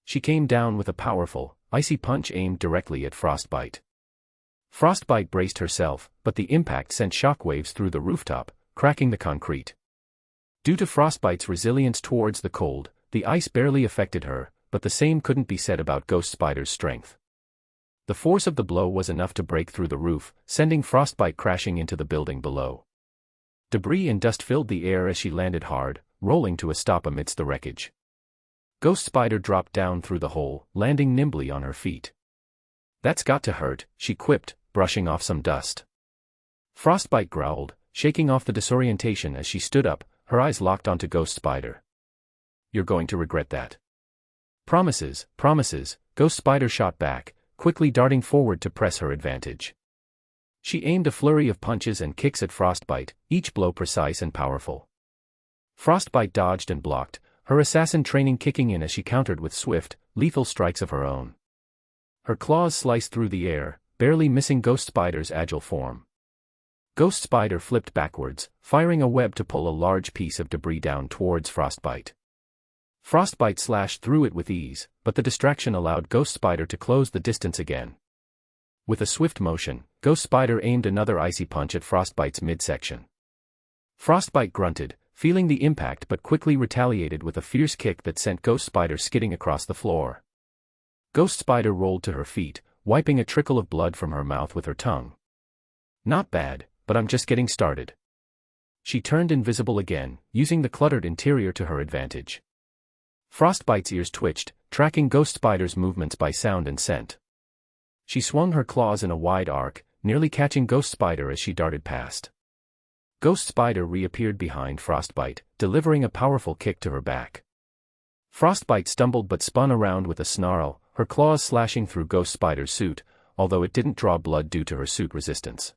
She came down with a powerful, icy punch aimed directly at Frostbite. Frostbite braced herself, but the impact sent shockwaves through the rooftop, cracking the concrete. Due to Frostbite's resilience towards the cold, the ice barely affected her, but the same couldn't be said about Ghost Spider's strength. The force of the blow was enough to break through the roof, sending Frostbite crashing into the building below. Debris and dust filled the air as she landed hard, rolling to a stop amidst the wreckage. Ghost Spider dropped down through the hole, landing nimbly on her feet. "That's got to hurt," she quipped, brushing off some dust. Frostbite growled, shaking off the disorientation as she stood up, her eyes locked onto Ghost Spider. "You're going to regret that." "Promises, promises," Ghost Spider shot back, quickly darting forward to press her advantage. She aimed a flurry of punches and kicks at Frostbite, each blow precise and powerful. Frostbite dodged and blocked, her assassin training kicking in as she countered with swift, lethal strikes of her own. Her claws sliced through the air, barely missing Ghost Spider's agile form. Ghost Spider flipped backwards, firing a web to pull a large piece of debris down towards Frostbite. Frostbite slashed through it with ease, but the distraction allowed Ghost Spider to close the distance again. With a swift motion, Ghost Spider aimed another icy punch at Frostbite's midsection. Frostbite grunted, feeling the impact but quickly retaliated with a fierce kick that sent Ghost Spider skidding across the floor. Ghost Spider rolled to her feet, wiping a trickle of blood from her mouth with her tongue. Not bad, but I'm just getting started. She turned invisible again, using the cluttered interior to her advantage. Frostbite's ears twitched, tracking Ghost Spider's movements by sound and scent. She swung her claws in a wide arc, nearly catching Ghost Spider as she darted past. Ghost Spider reappeared behind Frostbite, delivering a powerful kick to her back. Frostbite stumbled but spun around with a snarl, her claws slashing through Ghost Spider's suit, although it didn't draw blood due to her suit resistance.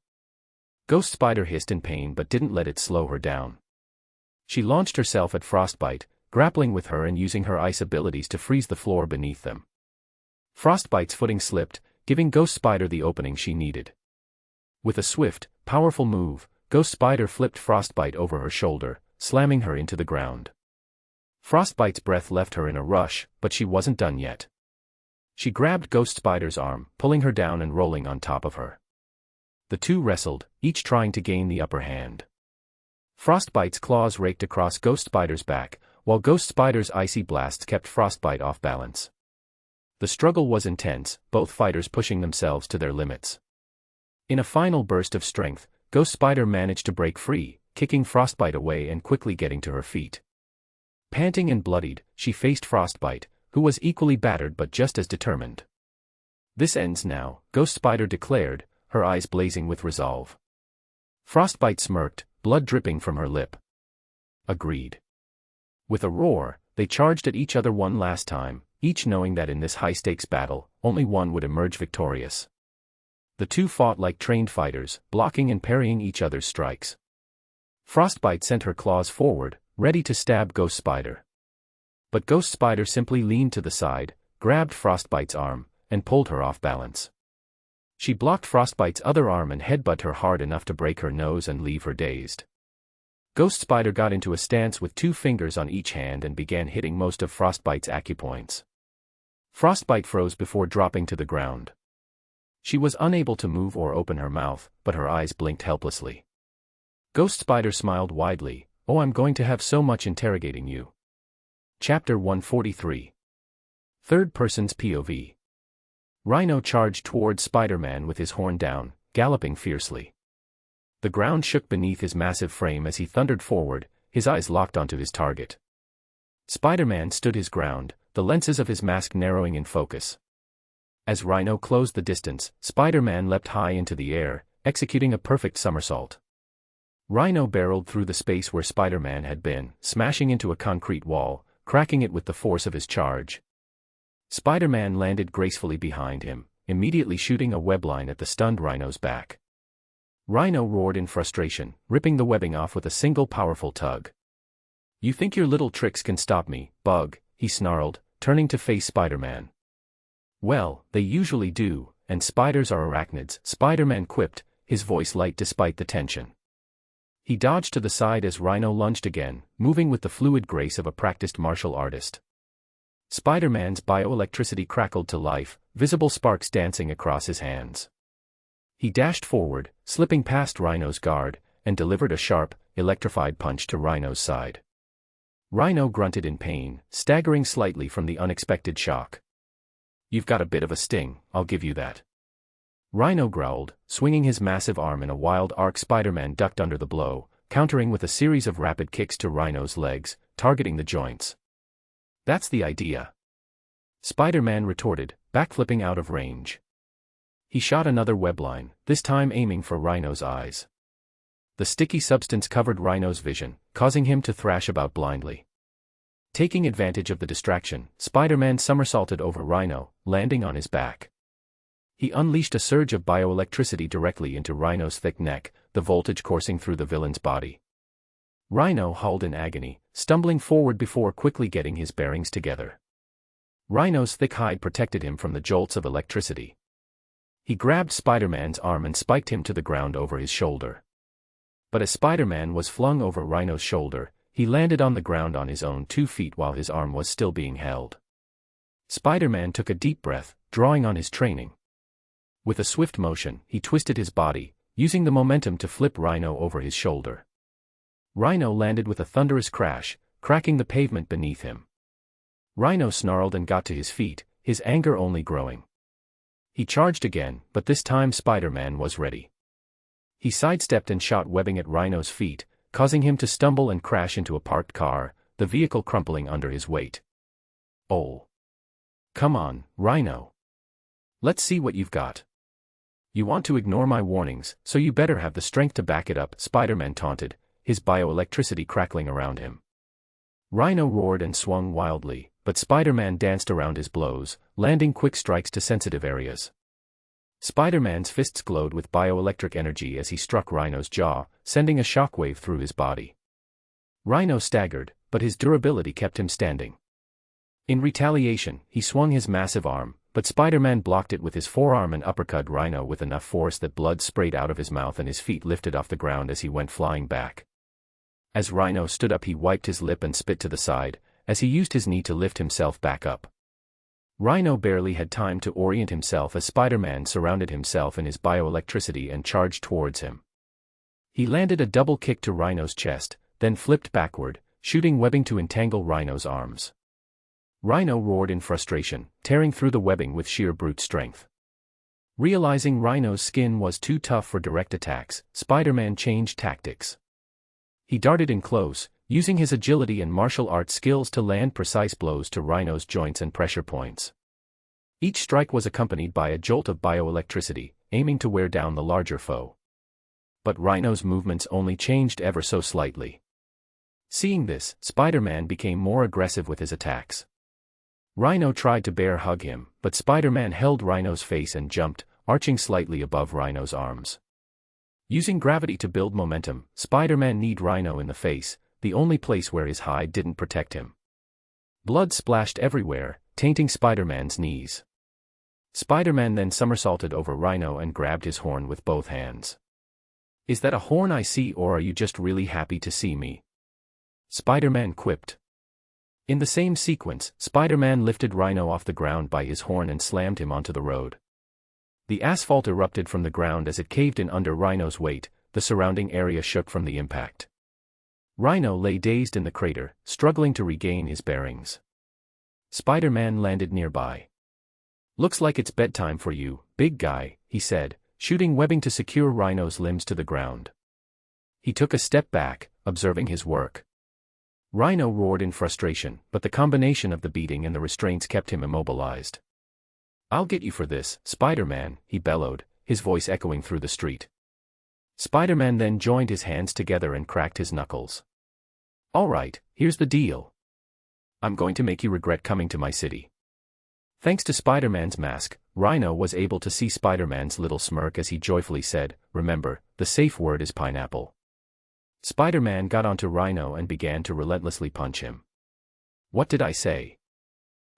Ghost Spider hissed in pain but didn't let it slow her down. She launched herself at Frostbite, grappling with her and using her ice abilities to freeze the floor beneath them. Frostbite's footing slipped, giving Ghost Spider the opening she needed. With a swift, powerful move, Ghost Spider flipped Frostbite over her shoulder, slamming her into the ground. Frostbite's breath left her in a rush, but she wasn't done yet. She grabbed Ghost Spider's arm, pulling her down and rolling on top of her. The two wrestled, each trying to gain the upper hand. Frostbite's claws raked across Ghost Spider's back, while Ghost Spider's icy blasts kept Frostbite off balance. The struggle was intense, both fighters pushing themselves to their limits. In a final burst of strength, Ghost Spider managed to break free, kicking Frostbite away and quickly getting to her feet. Panting and bloodied, she faced Frostbite, who was equally battered but just as determined. "This ends now," Ghost Spider declared, her eyes blazing with resolve. Frostbite smirked, blood dripping from her lip. Agreed. With a roar, they charged at each other one last time, each knowing that in this high-stakes battle, only one would emerge victorious. The two fought like trained fighters, blocking and parrying each other's strikes. Frostbite sent her claws forward, ready to stab Ghost Spider. But Ghost Spider simply leaned to the side, grabbed Frostbite's arm, and pulled her off balance. She blocked Frostbite's other arm and headbutted her hard enough to break her nose and leave her dazed. Ghost Spider got into a stance with 2 fingers on each hand and began hitting most of Frostbite's acupoints. Frostbite froze before dropping to the ground. She was unable to move or open her mouth, but her eyes blinked helplessly. Ghost Spider smiled widely. "Oh, I'm going to have so much interrogating you." Chapter 143. Third Person's POV. Rhino charged toward Spider-Man with his horn down, galloping fiercely. The ground shook beneath his massive frame as he thundered forward, his eyes locked onto his target. Spider-Man stood his ground, the lenses of his mask narrowing in focus. As Rhino closed the distance, Spider-Man leapt high into the air, executing a perfect somersault. Rhino barreled through the space where Spider-Man had been, smashing into a concrete wall, cracking it with the force of his charge. Spider-Man landed gracefully behind him, immediately shooting a webline at the stunned Rhino's back. Rhino roared in frustration, ripping the webbing off with a single powerful tug. "You think your little tricks can stop me, Bug?" he snarled, turning to face Spider-Man. "Well, they usually do, and spiders are arachnids," Spider-Man quipped, his voice light despite the tension. He dodged to the side as Rhino lunged again, moving with the fluid grace of a practiced martial artist. Spider-Man's bioelectricity crackled to life, visible sparks dancing across his hands. He dashed forward, slipping past Rhino's guard, and delivered a sharp, electrified punch to Rhino's side. Rhino grunted in pain, staggering slightly from the unexpected shock. "You've got a bit of a sting, I'll give you that." Rhino growled, swinging his massive arm in a wild arc. Spider-Man ducked under the blow, countering with a series of rapid kicks to Rhino's legs, targeting the joints. "That's the idea," Spider-Man retorted, backflipping out of range. He shot another webline, this time aiming for Rhino's eyes. The sticky substance covered Rhino's vision, causing him to thrash about blindly. Taking advantage of the distraction, Spider-Man somersaulted over Rhino, landing on his back. He unleashed a surge of bioelectricity directly into Rhino's thick neck, the voltage coursing through the villain's body. Rhino howled in agony, stumbling forward before quickly getting his bearings together. Rhino's thick hide protected him from the jolts of electricity. He grabbed Spider-Man's arm and spiked him to the ground over his shoulder. But as Spider-Man was flung over Rhino's shoulder, he landed on the ground on his own 2 feet while his arm was still being held. Spider-Man took a deep breath, drawing on his training. With a swift motion, he twisted his body, using the momentum to flip Rhino over his shoulder. Rhino landed with a thunderous crash, cracking the pavement beneath him. Rhino snarled and got to his feet, his anger only growing. He charged again, but this time Spider-Man was ready. He sidestepped and shot webbing at Rhino's feet, causing him to stumble and crash into a parked car, the vehicle crumpling under his weight. "Oh. Come on, Rhino. Let's see what you've got. You want to ignore my warnings, so you better have the strength to back it up," Spider-Man taunted, his bioelectricity crackling around him. Rhino roared and swung wildly, but Spider-Man danced around his blows, landing quick strikes to sensitive areas. Spider-Man's fists glowed with bioelectric energy as he struck Rhino's jaw, sending a shockwave through his body. Rhino staggered, but his durability kept him standing. In retaliation, he swung his massive arm, but Spider-Man blocked it with his forearm and uppercut Rhino with enough force that blood sprayed out of his mouth and his feet lifted off the ground as he went flying back. As Rhino stood up, he wiped his lip and spit to the side, as he used his knee to lift himself back up. Rhino barely had time to orient himself as Spider-Man surrounded himself in his bioelectricity and charged towards him. He landed a double kick to Rhino's chest, then flipped backward, shooting webbing to entangle Rhino's arms. Rhino roared in frustration, tearing through the webbing with sheer brute strength. Realizing Rhino's skin was too tough for direct attacks, Spider-Man changed tactics. He darted in close, using his agility and martial arts skills to land precise blows to Rhino's joints and pressure points. Each strike was accompanied by a jolt of bioelectricity, aiming to wear down the larger foe. But Rhino's movements only changed ever so slightly. Seeing this, Spider-Man became more aggressive with his attacks. Rhino tried to bear hug him, but Spider-Man held Rhino's face and jumped, arching slightly above Rhino's arms. Using gravity to build momentum, Spider-Man kneed Rhino in the face, the only place where his hide didn't protect him. Blood splashed everywhere, tainting Spider-Man's knees. Spider-Man then somersaulted over Rhino and grabbed his horn with both hands. "Is that a horn I see, or are you just really happy to see me?" Spider-Man quipped. In the same sequence, Spider-Man lifted Rhino off the ground by his horn and slammed him onto the road. The asphalt erupted from the ground as it caved in under Rhino's weight, the surrounding area shook from the impact. Rhino lay dazed in the crater, struggling to regain his bearings. Spider-Man landed nearby. "Looks like it's bedtime for you, big guy," he said, shooting webbing to secure Rhino's limbs to the ground. He took a step back, observing his work. Rhino roared in frustration, but the combination of the beating and the restraints kept him immobilized. "I'll get you for this, Spider-Man," he bellowed, his voice echoing through the street. Spider-Man then joined his hands together and cracked his knuckles. "All right, here's the deal. I'm going to make you regret coming to my city." Thanks to Spider-Man's mask, Rhino was able to see Spider-Man's little smirk as he joyfully said, "Remember, the safe word is pineapple." Spider-Man got onto Rhino and began to relentlessly punch him. "What did I say?"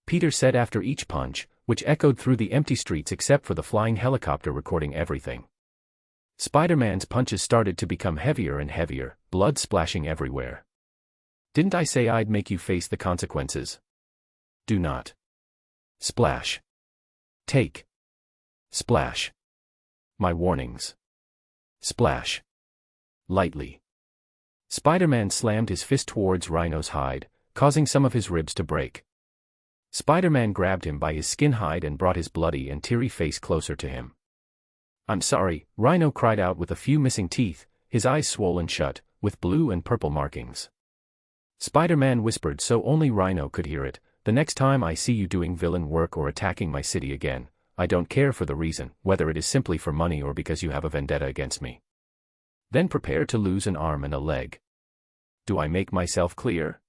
Peter said after each punch, which echoed through the empty streets except for the flying helicopter recording everything. Spider-Man's punches started to become heavier and heavier, blood splashing everywhere. "Didn't I say I'd make you face the consequences? Do not. Splash. Take. Splash. My warnings. Splash. Lightly." Spider-Man slammed his fist towards Rhino's hide, causing some of his ribs to break. Spider-Man grabbed him by his skin hide and brought his bloody and teary face closer to him. "I'm sorry," Rhino cried out with a few missing teeth, his eyes swollen shut, with blue and purple markings. Spider-Man whispered so only Rhino could hear it, "The next time I see you doing villain work or attacking my city again, I don't care for the reason, whether it is simply for money or because you have a vendetta against me. Then prepare to lose an arm and a leg. Do I make myself clear?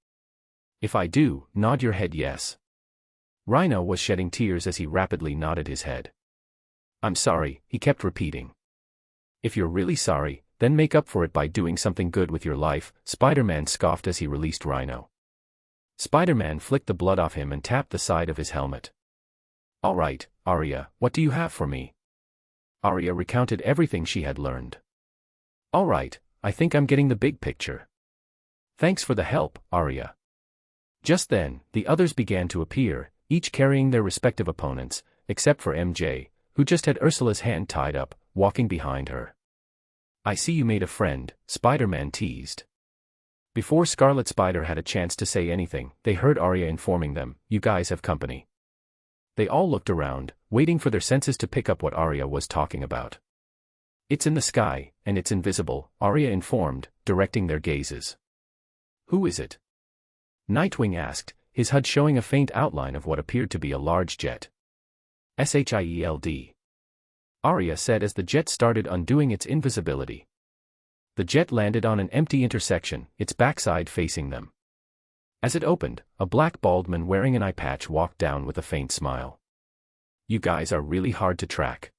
If I do, nod your head yes." Rhino was shedding tears as he rapidly nodded his head. I'm sorry, he kept repeating. If you're really sorry, then make up for it by doing something good with your life, Spider-Man scoffed as he released Rhino. Spider-Man flicked the blood off him and tapped the side of his helmet. All right, Arya, what do you have for me? Arya recounted everything she had learned. All right, I think I'm getting the big picture. Thanks for the help, Arya. Just then, the others began to appear, each carrying their respective opponents, except for MJ, who just had Ursula's hand tied up, walking behind her. I see you made a friend, Spider-Man teased. Before Scarlet Spider had a chance to say anything, they heard Arya informing them, you guys have company. They all looked around, waiting for their senses to pick up what Arya was talking about. It's in the sky, and it's invisible, Arya informed, directing their gazes. Who is it? Nightwing asked, his HUD showing a faint outline of what appeared to be a large jet. SHIELD. Arya said as the jet started undoing its invisibility. The jet landed on an empty intersection, its backside facing them. As it opened, a black bald man wearing an eye patch walked down with a faint smile. You guys are really hard to track.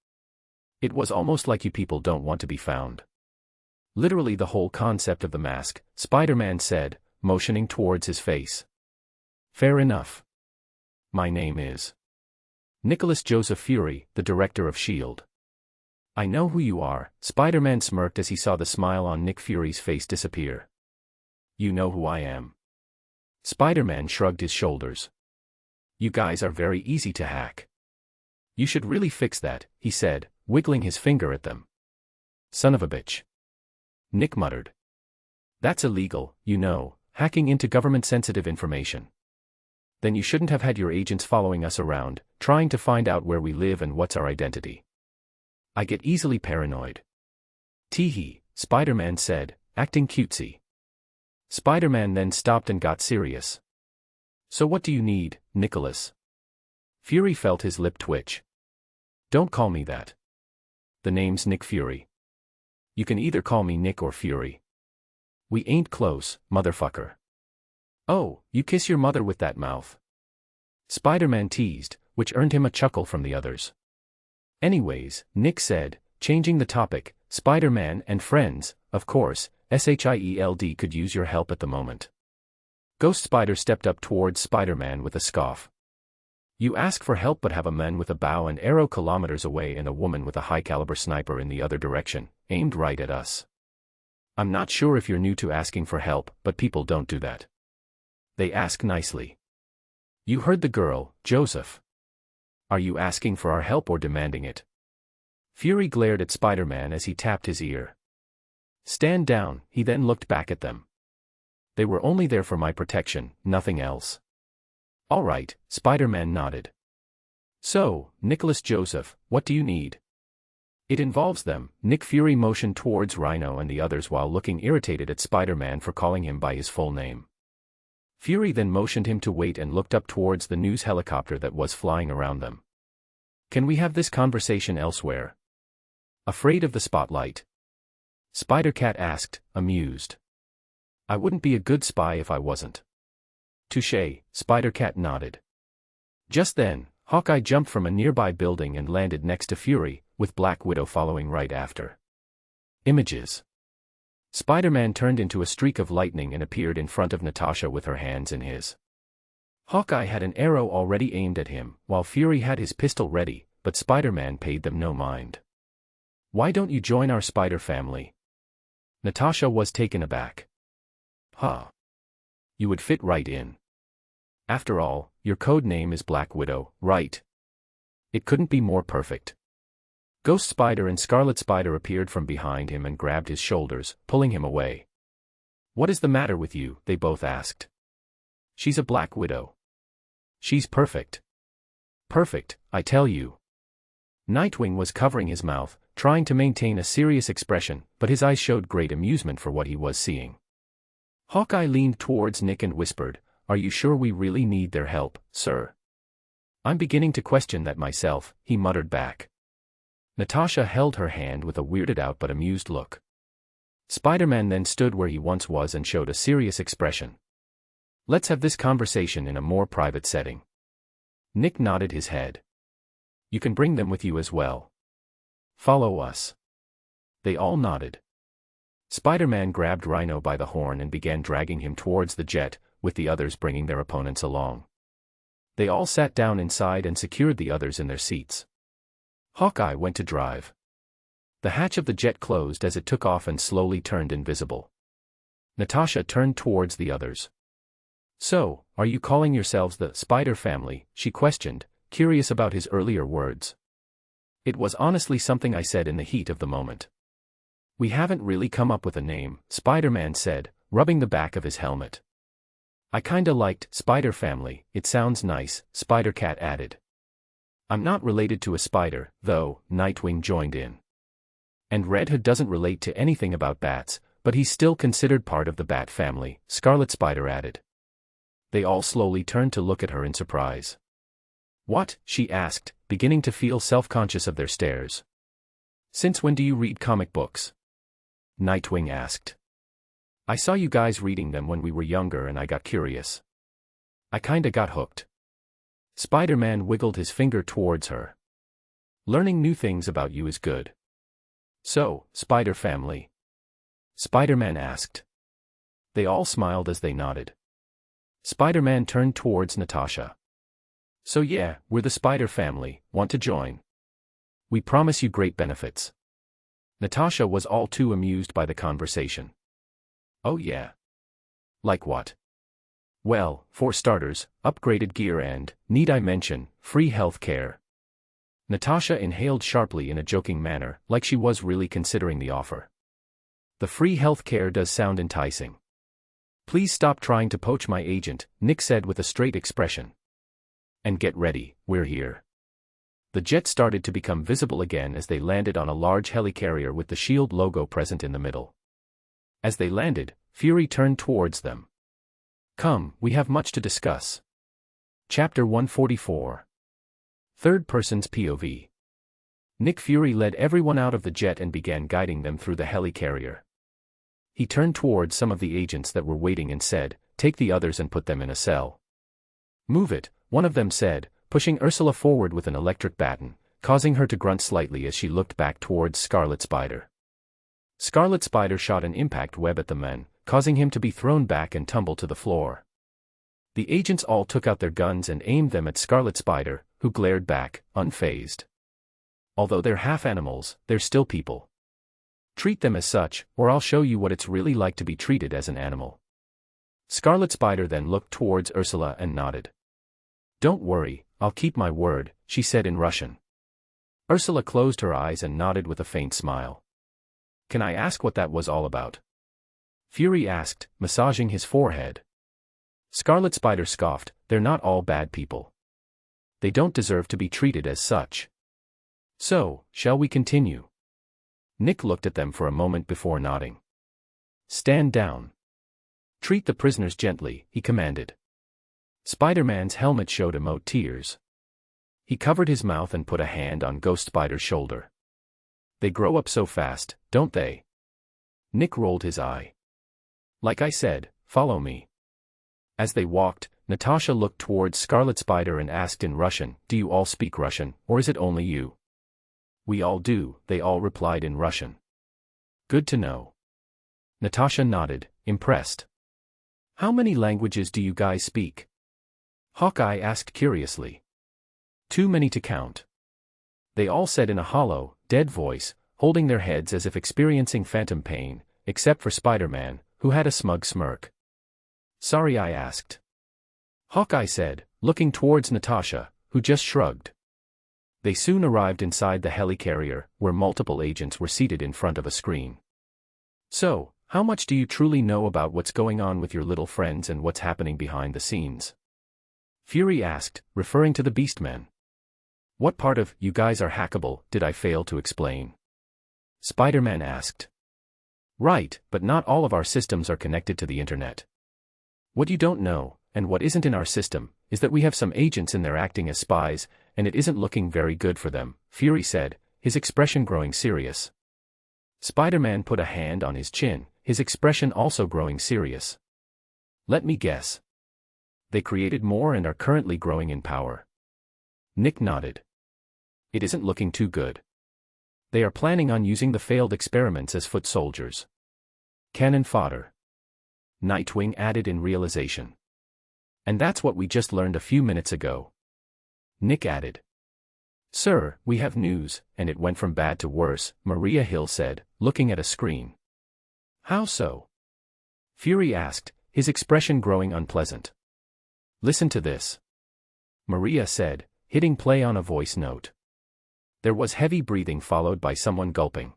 It was almost like you people don't want to be found. Literally the whole concept of the mask, Spider-Man said, motioning towards his face. Fair enough. My name is Nicholas Joseph Fury, the director of S.H.I.E.L.D. I know who you are, Spider-Man smirked as he saw the smile on Nick Fury's face disappear. You know who I am. Spider-Man shrugged his shoulders. You guys are very easy to hack. You should really fix that, he said, wiggling his finger at them. Son of a bitch. Nick muttered. That's illegal, you know, hacking into government-sensitive information. Then you shouldn't have had your agents following us around, trying to find out where we live and what's our identity. I get easily paranoid. Teehee, Spider-Man said, acting cutesy. Spider-Man then stopped and got serious. So what do you need, Nicholas? Fury felt his lip twitch. Don't call me that. The name's Nick Fury. You can either call me Nick or Fury. We ain't close, motherfucker. Oh, you kiss your mother with that mouth. Spider-Man teased, which earned him a chuckle from the others. Anyways, Nick said, changing the topic, Spider-Man and friends, of course, SHIELD could use your help at the moment. Ghost Spider stepped up towards Spider-Man with a scoff. You ask for help but have a man with a bow and arrow kilometers away and a woman with a high-caliber sniper in the other direction, aimed right at us. I'm not sure if you're new to asking for help, but people don't do that. They ask nicely. You heard the girl, Joseph. Are you asking for our help or demanding it? Fury glared at Spider-Man as he tapped his ear. Stand down, he then looked back at them. They were only there for my protection, nothing else. All right, Spider-Man nodded. So, Nicholas Joseph, what do you need? It involves them, Nick Fury motioned towards Rhino and the others while looking irritated at Spider-Man for calling him by his full name. Fury then motioned him to wait and looked up towards the news helicopter that was flying around them. Can we have this conversation elsewhere? Afraid of the spotlight? Spider-Cat asked, amused. I wouldn't be a good spy if I wasn't. Touché, Spider-Cat nodded. Just then, Hawkeye jumped from a nearby building and landed next to Fury, with Black Widow following right after. Images. Spider-Man turned into a streak of lightning and appeared in front of Natasha with her hands in his. Hawkeye had an arrow already aimed at him, while Fury had his pistol ready, but Spider-Man paid them no mind. Why don't you join our spider family? Natasha was taken aback. Huh. You would fit right in. After all, your code name is Black Widow, right? It couldn't be more perfect. Ghost Spider and Scarlet Spider appeared from behind him and grabbed his shoulders, pulling him away. What is the matter with you? They both asked. She's a Black Widow. She's perfect. Perfect, I tell you. Nightwing was covering his mouth, trying to maintain a serious expression, but his eyes showed great amusement for what he was seeing. Hawkeye leaned towards Nick and whispered, Are you sure we really need their help, sir? I'm beginning to question that myself, he muttered back. Natasha held her hand with a weirded out but amused look. Spider-Man then stood where he once was and showed a serious expression. Let's have this conversation in a more private setting. Nick nodded his head. You can bring them with you as well. Follow us. They all nodded. Spider-Man grabbed Rhino by the horn and began dragging him towards the jet, with the others bringing their opponents along. They all sat down inside and secured the others in their seats. Hawkeye went to drive. The hatch of the jet closed as it took off and slowly turned invisible. Natasha turned towards the others. So, are you calling yourselves the Spider Family? She questioned, curious about his earlier words. It was honestly something I said in the heat of the moment. We haven't really come up with a name, Spider-Man said, rubbing the back of his helmet. I kinda liked Spider Family, it sounds nice, Spider-Cat added. I'm not related to a spider, though, Nightwing joined in. And Red Hood doesn't relate to anything about bats, but he's still considered part of the Bat family, Scarlet Spider added. They all slowly turned to look at her in surprise. What? She asked, beginning to feel self-conscious of their stares. Since when do you read comic books? Nightwing asked. I saw you guys reading them when we were younger and I got curious. I kinda got hooked. Spider-Man wiggled his finger towards her. Learning new things about you is good. So, Spider Family? Spider-Man asked. They all smiled as they nodded. Spider-Man turned towards Natasha. So yeah, we're the Spider Family, want to join? We promise you great benefits. Natasha was all too amused by the conversation. Oh yeah. Like what? Well, for starters, upgraded gear and, need I mention, free health care. Natasha inhaled sharply in a joking manner, like she was really considering the offer. The free health care does sound enticing. Please stop trying to poach my agent, Nick said with a straight expression. And get ready, we're here. The jet started to become visible again as they landed on a large helicarrier with the SHIELD logo present in the middle. As they landed, Fury turned towards them. Come, we have much to discuss. Chapter 144. Third Person's POV. Nick Fury led everyone out of the jet and began guiding them through the helicarrier. He turned towards some of the agents that were waiting and said, take the others and put them in a cell. Move it, one of them said, pushing Ursula forward with an electric baton, causing her to grunt slightly as she looked back towards Scarlet Spider. Scarlet Spider shot an impact web at the men, causing him to be thrown back and tumble to the floor. The agents all took out their guns and aimed them at Scarlet Spider, who glared back, unfazed. Although they're half animals, they're still people. Treat them as such, or I'll show you what it's really like to be treated as an animal. Scarlet Spider then looked towards Ursula and nodded. Don't worry, I'll keep my word, she said in Russian. Ursula closed her eyes and nodded with a faint smile. Can I ask what that was all about? Fury asked, massaging his forehead. Scarlet Spider scoffed, they're not all bad people. They don't deserve to be treated as such. So, shall we continue? Nick looked at them for a moment before nodding. Stand down. Treat the prisoners gently, he commanded. Spider-Man's helmet showed emote tears. He covered his mouth and put a hand on Ghost Spider's shoulder. They grow up so fast, don't they? Nick rolled his eye. Like I said, follow me. As they walked, Natasha looked towards Scarlet Spider and asked in Russian, do you all speak Russian, or is it only you? We all do, they all replied in Russian. Good to know. Natasha nodded, impressed. How many languages do you guys speak? Hawkeye asked curiously. Too many to count. They all said in a hollow, dead voice, holding their heads as if experiencing phantom pain, except for Spider-Man, who had a smug smirk. Sorry, I asked. Hawkeye said, looking towards Natasha, who just shrugged. They soon arrived inside the helicarrier, where multiple agents were seated in front of a screen. So, how much do you truly know about what's going on with your little friends and what's happening behind the scenes? Fury asked, referring to the Beastmen. What part of, you guys are hackable, did I fail to explain? Spider-Man asked. Right, but not all of our systems are connected to the internet. What you don't know, and what isn't in our system, is that we have some agents in there acting as spies, and it isn't looking very good for them, Fury said, his expression growing serious. Spider-Man put a hand on his chin, his expression also growing serious. Let me guess. They created more and are currently growing in power. Nick nodded. It isn't looking too good. They are planning on using the failed experiments as foot soldiers. Cannon fodder. Nightwing added in realization. And that's what we just learned a few minutes ago. Nick added. Sir, we have news, and it went from bad to worse, Maria Hill said, looking at a screen. How so? Fury asked, his expression growing unpleasant. Listen to this. Maria said, hitting play on a voice note. There was heavy breathing followed by someone gulping.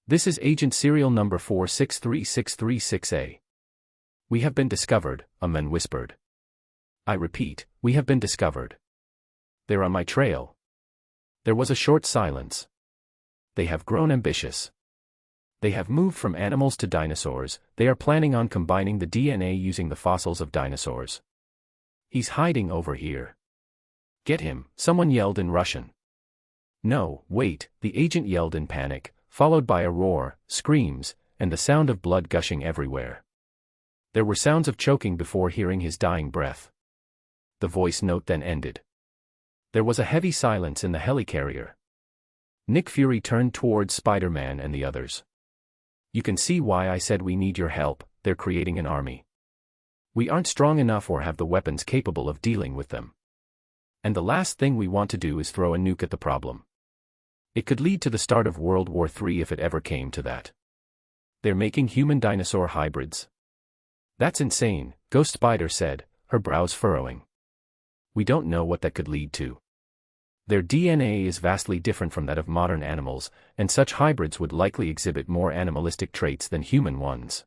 This is Agent Serial number 463636A. We have been discovered, a man whispered. I repeat, we have been discovered. They're on my trail. There was a short silence. They have grown ambitious. They have moved from animals to dinosaurs. They are planning on combining the DNA using the fossils of dinosaurs. He's hiding over here. Get him, someone yelled in Russian. No, wait, the agent yelled in panic, followed by a roar, screams, and the sound of blood gushing everywhere. There were sounds of choking before hearing his dying breath. The voice note then ended. There was a heavy silence in the helicarrier. Nick Fury turned towards Spider-Man and the others. You can see why I said we need your help. They're creating an army. We aren't strong enough or have the weapons capable of dealing with them. And the last thing we want to do is throw a nuke at the problem. It could lead to the start of World War III if it ever came to that. They're making human-dinosaur hybrids. That's insane, Ghost Spider said, her brows furrowing. We don't know what that could lead to. Their DNA is vastly different from that of modern animals, and such hybrids would likely exhibit more animalistic traits than human ones.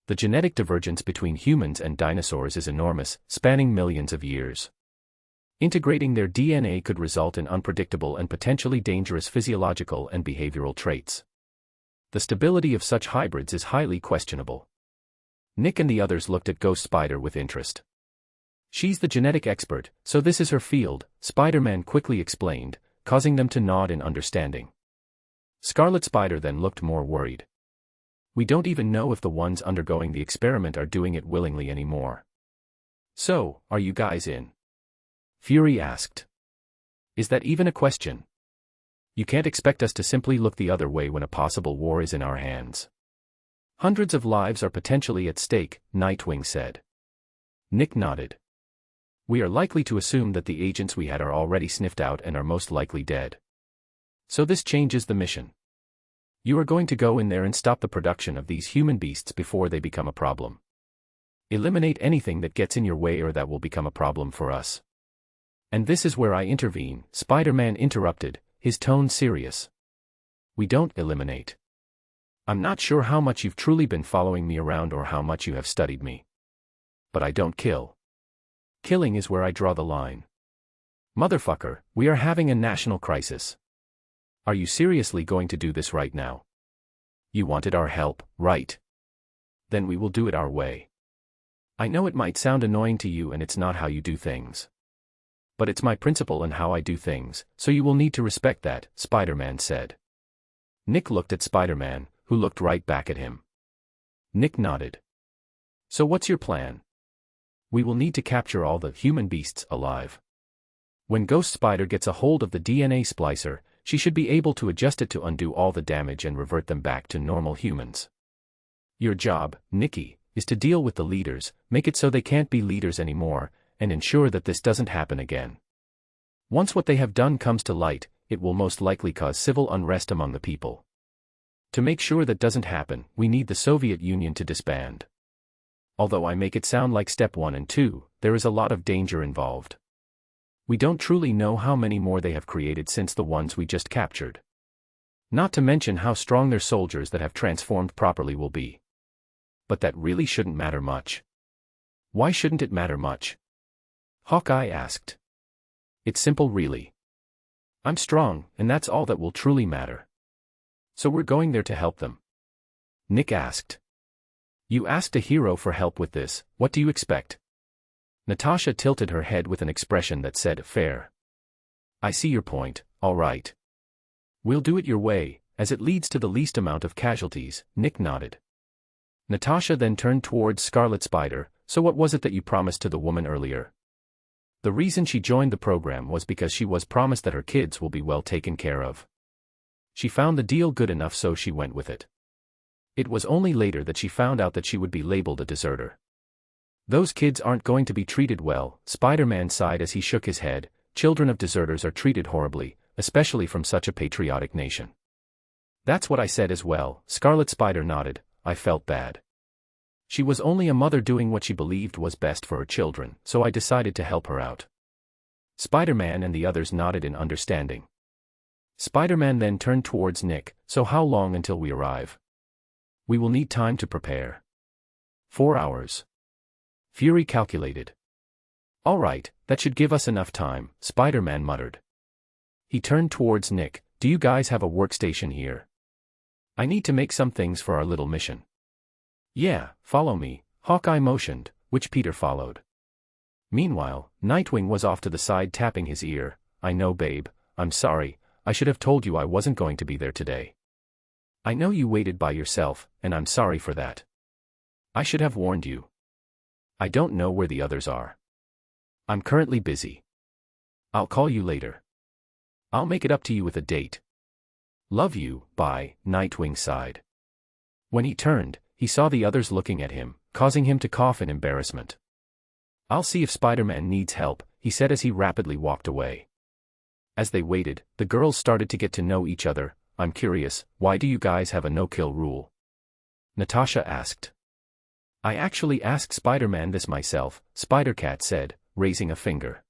The genetic divergence between humans and dinosaurs is enormous, spanning millions of years. Integrating their DNA could result in unpredictable and potentially dangerous physiological and behavioral traits. The stability of such hybrids is highly questionable. Nick and the others looked at Ghost Spider with interest. She's the genetic expert, so this is her field, Spider-Man quickly explained, causing them to nod in understanding. Scarlet Spider then looked more worried. We don't even know if the ones undergoing the experiment are doing it willingly anymore. So, are you guys in? Fury asked. Is that even a question? You can't expect us to simply look the other way when a possible war is in our hands. Hundreds of lives are potentially at stake, Nightwing said. Nick nodded. We are likely to assume that the agents we had are already sniffed out and are most likely dead. So this changes the mission. You are going to go in there and stop the production of these human beasts before they become a problem. Eliminate anything that gets in your way or that will become a problem for us. And this is where I intervene, Spider-Man interrupted, his tone serious. We don't eliminate. I'm not sure how much you've truly been following me around or how much you have studied me. But I don't kill. Killing is where I draw the line. Motherfucker, we are having a national crisis. Are you seriously going to do this right now? You wanted our help, right? Then we will do it our way. I know it might sound annoying to you and it's not how you do things. But it's my principle and how I do things, so you will need to respect that, Spider-Man said. Nick looked at Spider-Man, who looked right back at him. Nick nodded. So what's your plan? We will need to capture all the human beasts alive. When Ghost Spider gets a hold of the DNA splicer, she should be able to adjust it to undo all the damage and revert them back to normal humans. Your job, Nikki, is to deal with the leaders, make it so they can't be leaders anymore, and ensure that this doesn't happen again. Once what they have done comes to light, it will most likely cause civil unrest among the people. To make sure that doesn't happen, we need the Soviet Union to disband. Although I make it sound like step 1 and 2, there is a lot of danger involved. We don't truly know how many more they have created since the ones we just captured. Not to mention how strong their soldiers that have transformed properly will be. But that really shouldn't matter much. Why shouldn't it matter much? Hawkeye asked. It's simple really. I'm strong, and that's all that will truly matter. So we're going there to help them. Nick asked. You asked a hero for help with this, what do you expect? Natasha tilted her head with an expression that said, fair. I see your point, all right. We'll do it your way, as it leads to the least amount of casualties, Nick nodded. Natasha then turned towards Scarlet Spider, so what was it that you promised to the woman earlier? The reason she joined the program was because she was promised that her kids will be well taken care of. She found the deal good enough, so she went with it. It was only later that she found out that she would be labeled a deserter. Those kids aren't going to be treated well, Spider-Man sighed as he shook his head. Children of deserters are treated horribly, especially from such a patriotic nation. That's what I said as well, Scarlet Spider nodded. I felt bad. She was only a mother doing what she believed was best for her children, so I decided to help her out. Spider-Man and the others nodded in understanding. Spider-Man then turned towards Nick. So how long until we arrive? We will need time to prepare. 4 hours. Fury calculated. All right, that should give us enough time, Spider-Man muttered. He turned towards Nick. Do you guys have a workstation here? I need to make some things for our little mission. Yeah, follow me, Hawkeye motioned, which Peter followed. Meanwhile, Nightwing was off to the side tapping his ear. I know, babe, I'm sorry, I should have told you I wasn't going to be there today. I know you waited by yourself, and I'm sorry for that. I should have warned you. I don't know where the others are. I'm currently busy. I'll call you later. I'll make it up to you with a date. Love you, bye, Nightwing sighed. When he turned, he saw the others looking at him, causing him to cough in embarrassment. I'll see if Spider-Man needs help, he said as he rapidly walked away. As they waited, the girls started to get to know each other. I'm curious, why do you guys have a no-kill rule? Natasha asked. I actually asked Spider-Man this myself, Spider-Cat said, raising a finger.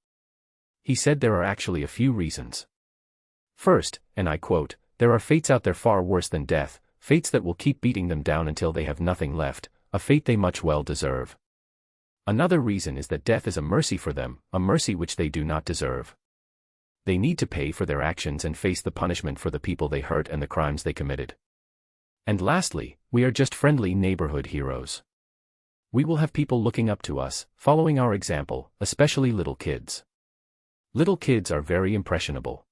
He said there are actually a few reasons. First, and I quote, there are fates out there far worse than death, fates that will keep beating them down until they have nothing left, a fate they much well deserve. Another reason is that death is a mercy for them, a mercy which they do not deserve. They need to pay for their actions and face the punishment for the people they hurt and the crimes they committed. And lastly, we are just friendly neighborhood heroes. We will have people looking up to us, following our example, especially little kids. Little kids are very impressionable.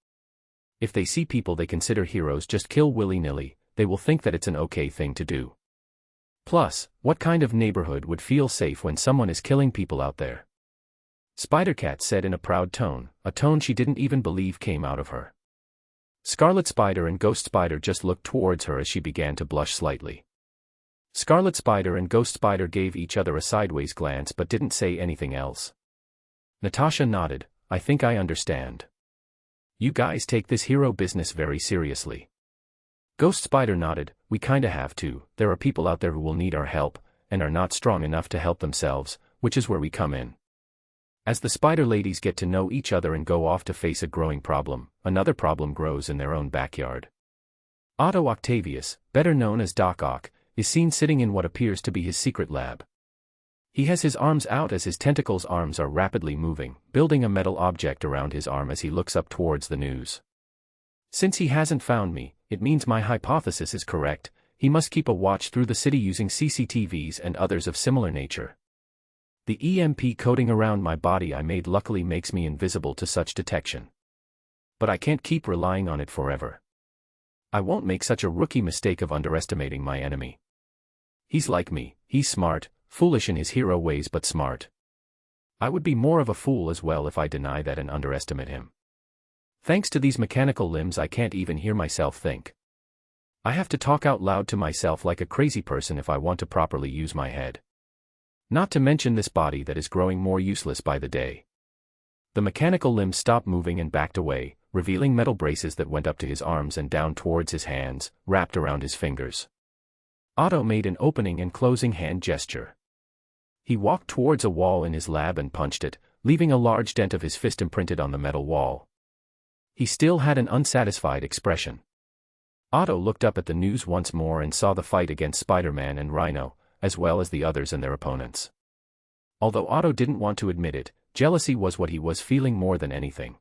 If they see people they consider heroes just kill willy-nilly, they will think that it's an okay thing to do. Plus, what kind of neighborhood would feel safe when someone is killing people out there? Spider-Cat said in a proud tone, a tone she didn't even believe came out of her. Scarlet Spider and Ghost Spider just looked towards her as she began to blush slightly. Scarlet Spider and Ghost Spider gave each other a sideways glance but didn't say anything else. Natasha nodded. I think I understand. You guys take this hero business very seriously. Ghost Spider nodded. We kinda have to. There are people out there who will need our help, and are not strong enough to help themselves, which is where we come in. As the Spider Ladies get to know each other and go off to face a growing problem, another problem grows in their own backyard. Otto Octavius, better known as Doc Ock, is seen sitting in what appears to be his secret lab. He has his arms out as his tentacles arms are rapidly moving, building a metal object around his arm as he looks up towards the news. Since he hasn't found me, it means my hypothesis is correct. He must keep a watch through the city using CCTVs and others of similar nature. The EMP coating around my body I made luckily makes me invisible to such detection. But I can't keep relying on it forever. I won't make such a rookie mistake of underestimating my enemy. He's like me, he's smart, foolish in his hero ways but smart. I would be more of a fool as well if I deny that and underestimate him. Thanks to these mechanical limbs I can't even hear myself think. I have to talk out loud to myself like a crazy person if I want to properly use my head. Not to mention this body that is growing more useless by the day. The mechanical limbs stopped moving and backed away, revealing metal braces that went up to his arms and down towards his hands, wrapped around his fingers. Otto made an opening and closing hand gesture. He walked towards a wall in his lab and punched it, leaving a large dent of his fist imprinted on the metal wall. He still had an unsatisfied expression. Otto looked up at the news once more and saw the fight against Spider-Man and Rhino, as well as the others and their opponents. Although Otto didn't want to admit it, jealousy was what he was feeling more than anything.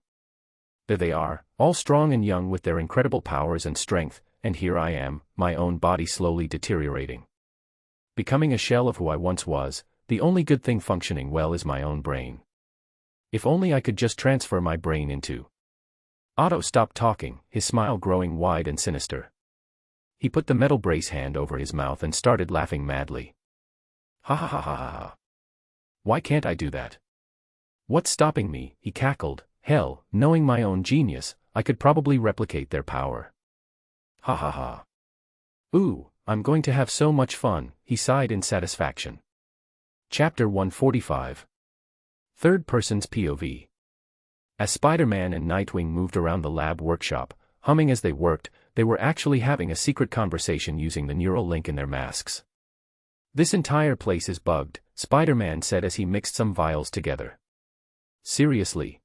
There they are, all strong and young with their incredible powers and strength, and here I am, my own body slowly deteriorating. Becoming a shell of who I once was, the only good thing functioning well is my own brain. If only I could just transfer my brain into. Otto stopped talking, his smile growing wide and sinister. He put the metal brace hand over his mouth and started laughing madly. Ha ha ha ha ha ha. Why can't I do that? What's stopping me? He cackled. Hell, knowing my own genius, I could probably replicate their power. Ha ha ha. Ooh, I'm going to have so much fun, he sighed in satisfaction. Chapter 145. Third Person's POV. As Spider-Man and Nightwing moved around the lab workshop, humming as they worked, they were actually having a secret conversation using the neural link in their masks. This entire place is bugged, Spider-Man said as he mixed some vials together. Seriously?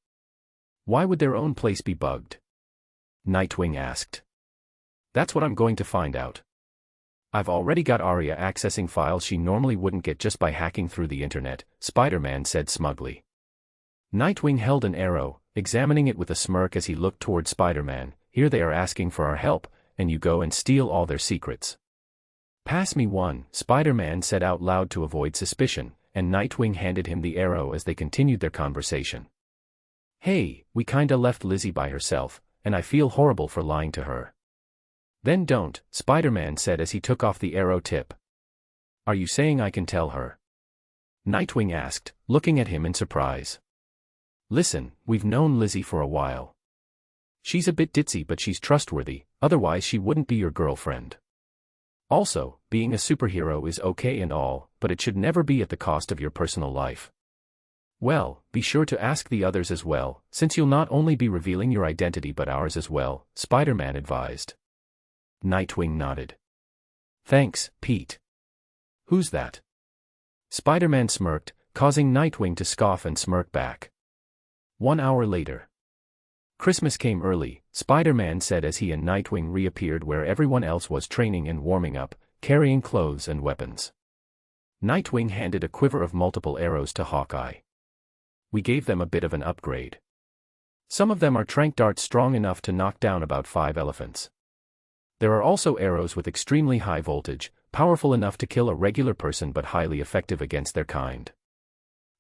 Why would their own place be bugged? Nightwing asked. That's what I'm going to find out. I've already got Arya accessing files she normally wouldn't get just by hacking through the internet, Spider-Man said smugly. Nightwing held an arrow, examining it with a smirk as he looked toward Spider-Man. Here they are asking for our help, and you go and steal all their secrets. Pass me one, Spider-Man said out loud to avoid suspicion, and Nightwing handed him the arrow as they continued their conversation. Hey, we kinda left Lizzie by herself, and I feel horrible for lying to her. Then don't, Spider-Man said as he took off the arrow tip. Are you saying I can tell her? Nightwing asked, looking at him in surprise. Listen, we've known Lizzie for a while. She's a bit ditzy but she's trustworthy, otherwise she wouldn't be your girlfriend. Also, being a superhero is okay and all, but it should never be at the cost of your personal life. Well, be sure to ask the others as well, since you'll not only be revealing your identity but ours as well, Spider-Man advised. Nightwing nodded. Thanks, Pete. Who's that? Spider-Man smirked, causing Nightwing to scoff and smirk back. 1 hour later. Christmas came early, Spider-Man said as he and Nightwing reappeared where everyone else was training and warming up, carrying clothes and weapons. Nightwing handed a quiver of multiple arrows to Hawkeye. We gave them a bit of an upgrade. Some of them are tranq darts strong enough to knock down about 5 elephants. There are also arrows with extremely high voltage, powerful enough to kill a regular person but highly effective against their kind.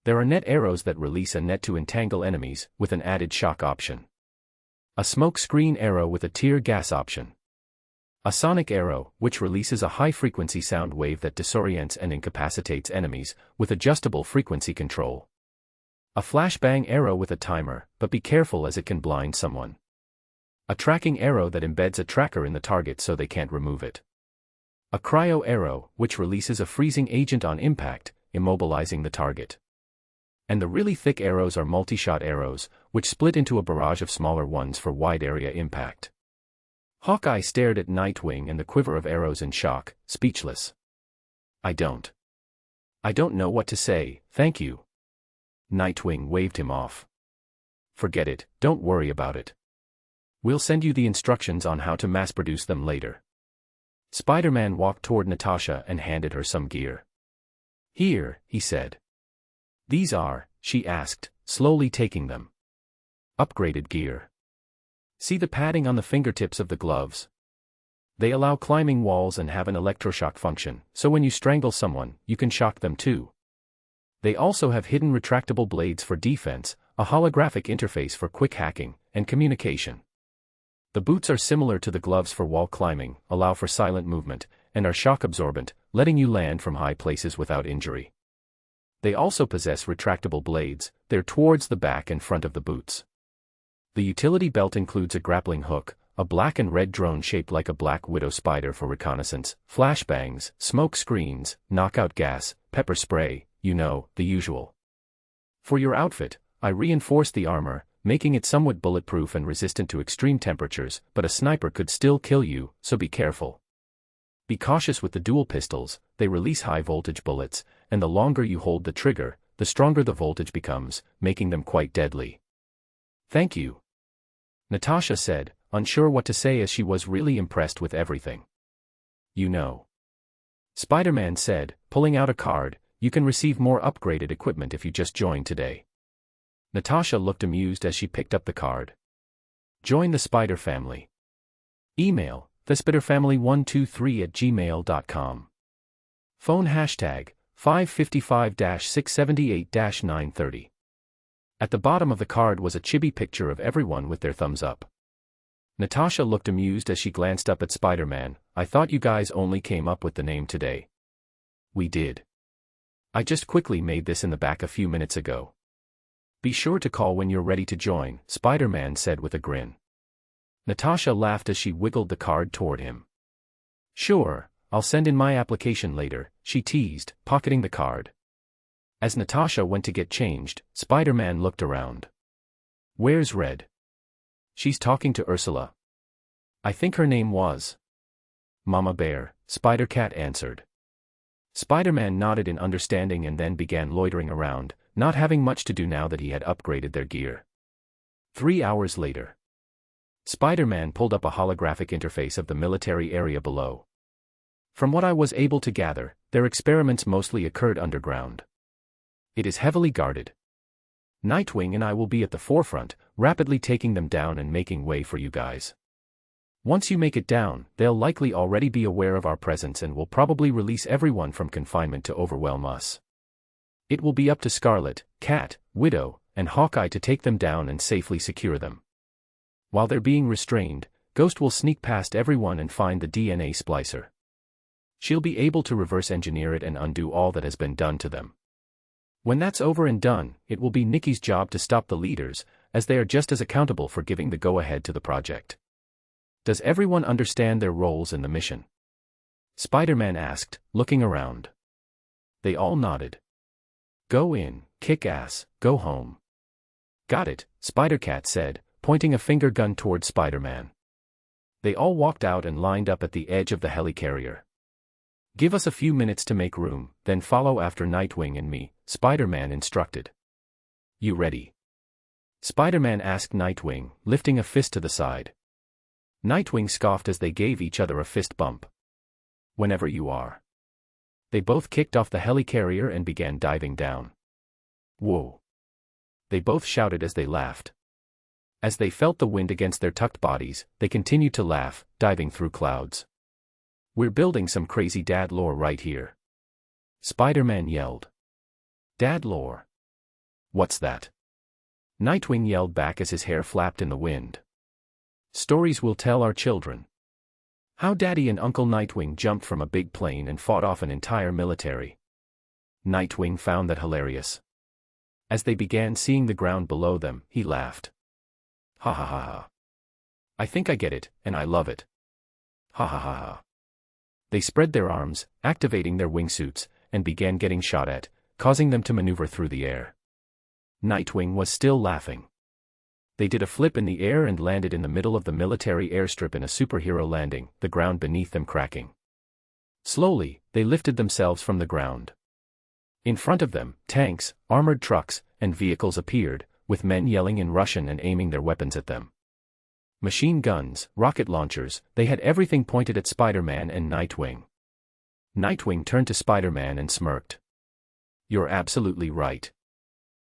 There are net arrows that release a net to entangle enemies, with an added shock option. A smoke screen arrow with a tear gas option. A sonic arrow, which releases a high-frequency sound wave that disorients and incapacitates enemies, with adjustable frequency control. A flashbang arrow with a timer, but be careful as it can blind someone. A tracking arrow that embeds a tracker in the target so they can't remove it. A cryo arrow, which releases a freezing agent on impact, immobilizing the target. And the really thick arrows are multi-shot arrows, which split into a barrage of smaller ones for wide-area impact. Hawkeye stared at Nightwing and the quiver of arrows in shock, speechless. I don't know what to say, thank you. Nightwing waved him off. Forget it, don't worry about it. We'll send you the instructions on how to mass-produce them later. Spider-Man walked toward Natasha and handed her some gear. Here, he said. These are, she asked, slowly taking them. Upgraded gear. See the padding on the fingertips of the gloves? They allow climbing walls and have an electroshock function, so when you strangle someone, you can shock them too. They also have hidden retractable blades for defense, a holographic interface for quick hacking, and communication. The boots are similar to the gloves for wall climbing, allow for silent movement, and are shock absorbent, letting you land from high places without injury. They also possess retractable blades, they're towards the back and front of the boots. The utility belt includes a grappling hook, a black and red drone shaped like a black widow spider for reconnaissance, flashbangs, smoke screens, knockout gas, pepper spray, you know, the usual. For your outfit, I reinforced the armor, making it somewhat bulletproof and resistant to extreme temperatures, but a sniper could still kill you, so be careful. Be cautious with the dual pistols, they release high-voltage bullets, and the longer you hold the trigger, the stronger the voltage becomes, making them quite deadly. Thank you. Natasha said, unsure what to say as she was really impressed with everything. You know. Spider-Man said, pulling out a card, you can receive more upgraded equipment if you just join today. Natasha looked amused as she picked up the card. Join the Spider family. Email, thespiderfamily123@gmail.com. Phone hashtag, 555-678-930. At the bottom of the card was a chibi picture of everyone with their thumbs up. Natasha looked amused as she glanced up at Spider-Man. I thought you guys only came up with the name today. We did. I just quickly made this in the back a few minutes ago. Be sure to call when you're ready to join, Spider-Man said with a grin. Natasha laughed as she wiggled the card toward him. Sure, I'll send in my application later, she teased, pocketing the card. As Natasha went to get changed, Spider-Man looked around. Where's Red? She's talking to Ursula. I think her name was Mama Bear, Spider-Cat answered. Spider-Man nodded in understanding and then began loitering around, not having much to do now that he had upgraded their gear. 3 hours later. Spider-Man pulled up a holographic interface of the military area below. From what I was able to gather, their experiments mostly occurred underground. It is heavily guarded. Nightwing and I will be at the forefront, rapidly taking them down and making way for you guys. Once you make it down, they'll likely already be aware of our presence and will probably release everyone from confinement to overwhelm us. It will be up to Scarlet, Cat, Widow, and Hawkeye to take them down and safely secure them. While they're being restrained, Ghost will sneak past everyone and find the DNA splicer. She'll be able to reverse engineer it and undo all that has been done to them. When that's over and done, it will be Nikki's job to stop the leaders, as they are just as accountable for giving the go-ahead to the project. Does everyone understand their roles in the mission? Spider-Man asked, looking around. They all nodded. Go in, kick ass, go home. Got it, Spider-Cat said, pointing a finger gun toward Spider-Man. They all walked out and lined up at the edge of the helicarrier. Give us a few minutes to make room, then follow after Nightwing and me, Spider-Man instructed. You ready? Spider-Man asked Nightwing, lifting a fist to the side. Nightwing scoffed as they gave each other a fist bump. Whenever you are. They both kicked off the helicarrier and began diving down. Whoa! They both shouted as they laughed. As they felt the wind against their tucked bodies, they continued to laugh, diving through clouds. We're building some crazy dad lore right here. Spider-Man yelled. Dad lore? What's that? Nightwing yelled back as his hair flapped in the wind. Stories we'll tell our children. How Daddy and Uncle Nightwing jumped from a big plane and fought off an entire military. Nightwing found that hilarious. As they began seeing the ground below them, he laughed. Ha ha ha ha. I think I get it, and I love it. Ha ha ha ha. They spread their arms, activating their wingsuits, and began getting shot at, causing them to maneuver through the air. Nightwing was still laughing. They did a flip in the air and landed in the middle of the military airstrip in a superhero landing, the ground beneath them cracking. Slowly, they lifted themselves from the ground. In front of them, tanks, armored trucks, and vehicles appeared, with men yelling in Russian and aiming their weapons at them. Machine guns, rocket launchers, they had everything pointed at Spider-Man and Nightwing. Nightwing turned to Spider-Man and smirked. You're absolutely right.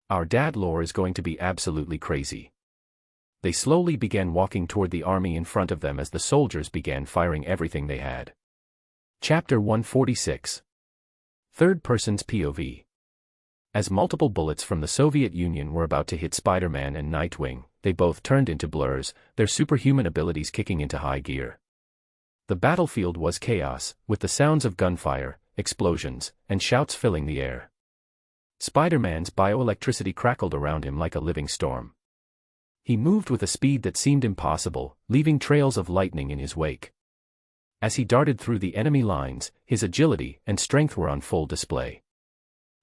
Our dad lore is going to be absolutely crazy. They slowly began walking toward the army in front of them as the soldiers began firing everything they had. Chapter 146. Third Person's POV. As multiple bullets from the Soviet Union were about to hit Spider-Man and Nightwing, they both turned into blurs, their superhuman abilities kicking into high gear. The battlefield was chaos, with the sounds of gunfire, explosions, and shouts filling the air. Spider-Man's bioelectricity crackled around him like a living storm. He moved with a speed that seemed impossible, leaving trails of lightning in his wake. As he darted through the enemy lines, his agility and strength were on full display.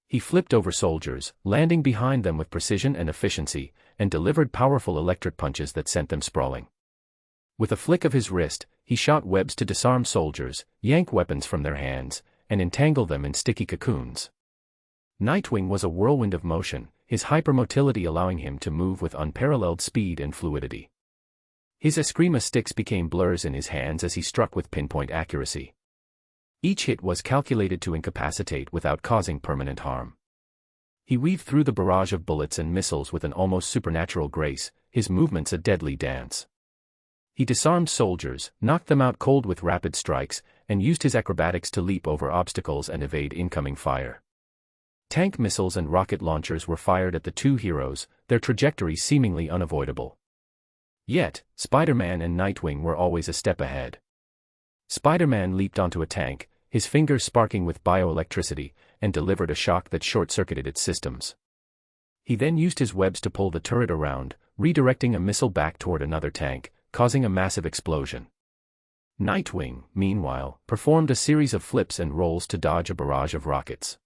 He flipped over soldiers, landing behind them with precision and efficiency, and delivered powerful electric punches that sent them sprawling. With a flick of his wrist, he shot webs to disarm soldiers, yank weapons from their hands, and entangle them in sticky cocoons. Nightwing was a whirlwind of motion, his hypermotility allowing him to move with unparalleled speed and fluidity. His eskrima sticks became blurs in his hands as he struck with pinpoint accuracy. Each hit was calculated to incapacitate without causing permanent harm. He weaved through the barrage of bullets and missiles with an almost supernatural grace, his movements a deadly dance. He disarmed soldiers, knocked them out cold with rapid strikes, and used his acrobatics to leap over obstacles and evade incoming fire. Tank missiles and rocket launchers were fired at the two heroes, their trajectories seemingly unavoidable. Yet, Spider-Man and Nightwing were always a step ahead. Spider-Man leaped onto a tank, his fingers sparking with bioelectricity, and delivered a shock that short-circuited its systems. He then used his webs to pull the turret around, redirecting a missile back toward another tank, causing a massive explosion. Nightwing, meanwhile, performed a series of flips and rolls to dodge a barrage of rockets.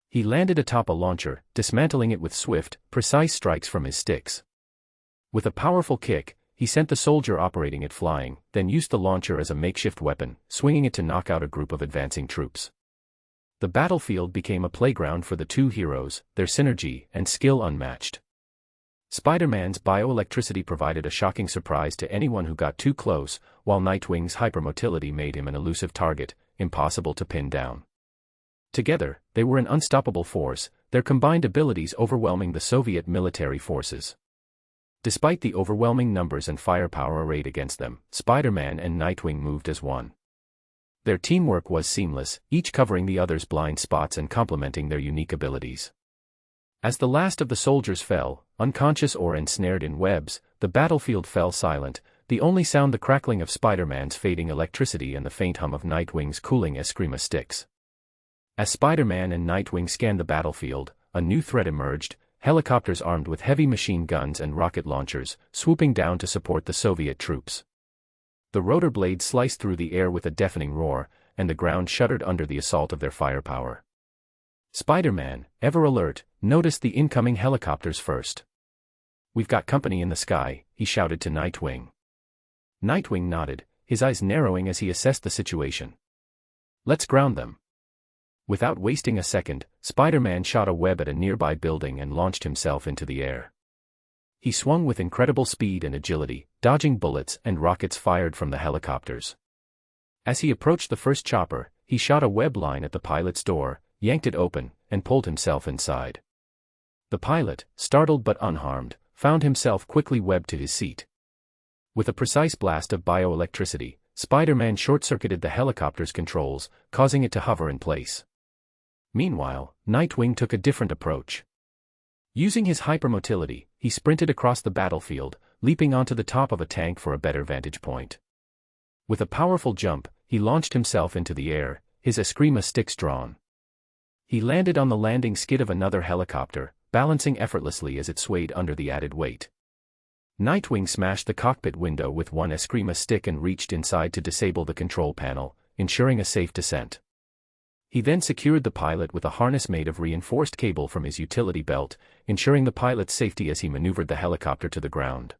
He landed atop a launcher, dismantling it with swift, precise strikes from his sticks. With a powerful kick, he sent the soldier operating it flying, then used the launcher as a makeshift weapon, swinging it to knock out a group of advancing troops. The battlefield became a playground for the two heroes, their synergy and skill unmatched. Spider-Man's bioelectricity provided a shocking surprise to anyone who got too close, while Nightwing's hypermotility made him an elusive target, impossible to pin down. Together, they were an unstoppable force, their combined abilities overwhelming the Soviet military forces. Despite the overwhelming numbers and firepower arrayed against them, Spider-Man and Nightwing moved as one. Their teamwork was seamless, each covering the other's blind spots and complementing their unique abilities. As the last of the soldiers fell, unconscious or ensnared in webs, the battlefield fell silent, the only sound the crackling of Spider-Man's fading electricity and the faint hum of Nightwing's cooling Eskrima sticks. As Spider-Man and Nightwing scanned the battlefield, a new threat emerged, helicopters armed with heavy machine guns and rocket launchers, swooping down to support the Soviet troops. The rotor blades sliced through the air with a deafening roar, and the ground shuddered under the assault of their firepower. Spider-Man, ever alert, noticed the incoming helicopters first. "We've got company in the sky," he shouted to Nightwing. Nightwing nodded, his eyes narrowing as he assessed the situation. "Let's ground them." Without wasting a second, Spider-Man shot a web at a nearby building and launched himself into the air. He swung with incredible speed and agility, dodging bullets and rockets fired from the helicopters. As he approached the first chopper, he shot a web line at the pilot's door, yanked it open, and pulled himself inside. The pilot, startled but unharmed, found himself quickly webbed to his seat. With a precise blast of bioelectricity, Spider-Man short-circuited the helicopter's controls, causing it to hover in place. Meanwhile, Nightwing took a different approach. Using his hypermotility, he sprinted across the battlefield, leaping onto the top of a tank for a better vantage point. With a powerful jump, he launched himself into the air, his Eskrima sticks drawn. He landed on the landing skid of another helicopter, balancing effortlessly as it swayed under the added weight. Nightwing smashed the cockpit window with one Eskrima stick and reached inside to disable the control panel, ensuring a safe descent. He then secured the pilot with a harness made of reinforced cable from his utility belt, ensuring the pilot's safety as he maneuvered the helicopter to the ground.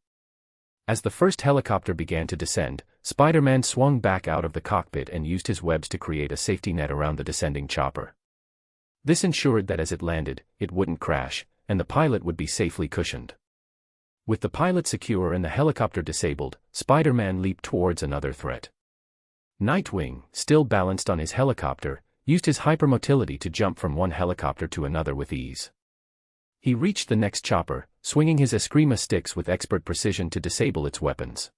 As the first helicopter began to descend, Spider-Man swung back out of the cockpit and used his webs to create a safety net around the descending chopper. This ensured that as it landed, it wouldn't crash, and the pilot would be safely cushioned. With the pilot secure and the helicopter disabled, Spider-Man leaped towards another threat. Nightwing, still balanced on his helicopter, used his hypermotility to jump from one helicopter to another with ease. He reached the next chopper, swinging his Eskrima sticks with expert precision to disable its weapons.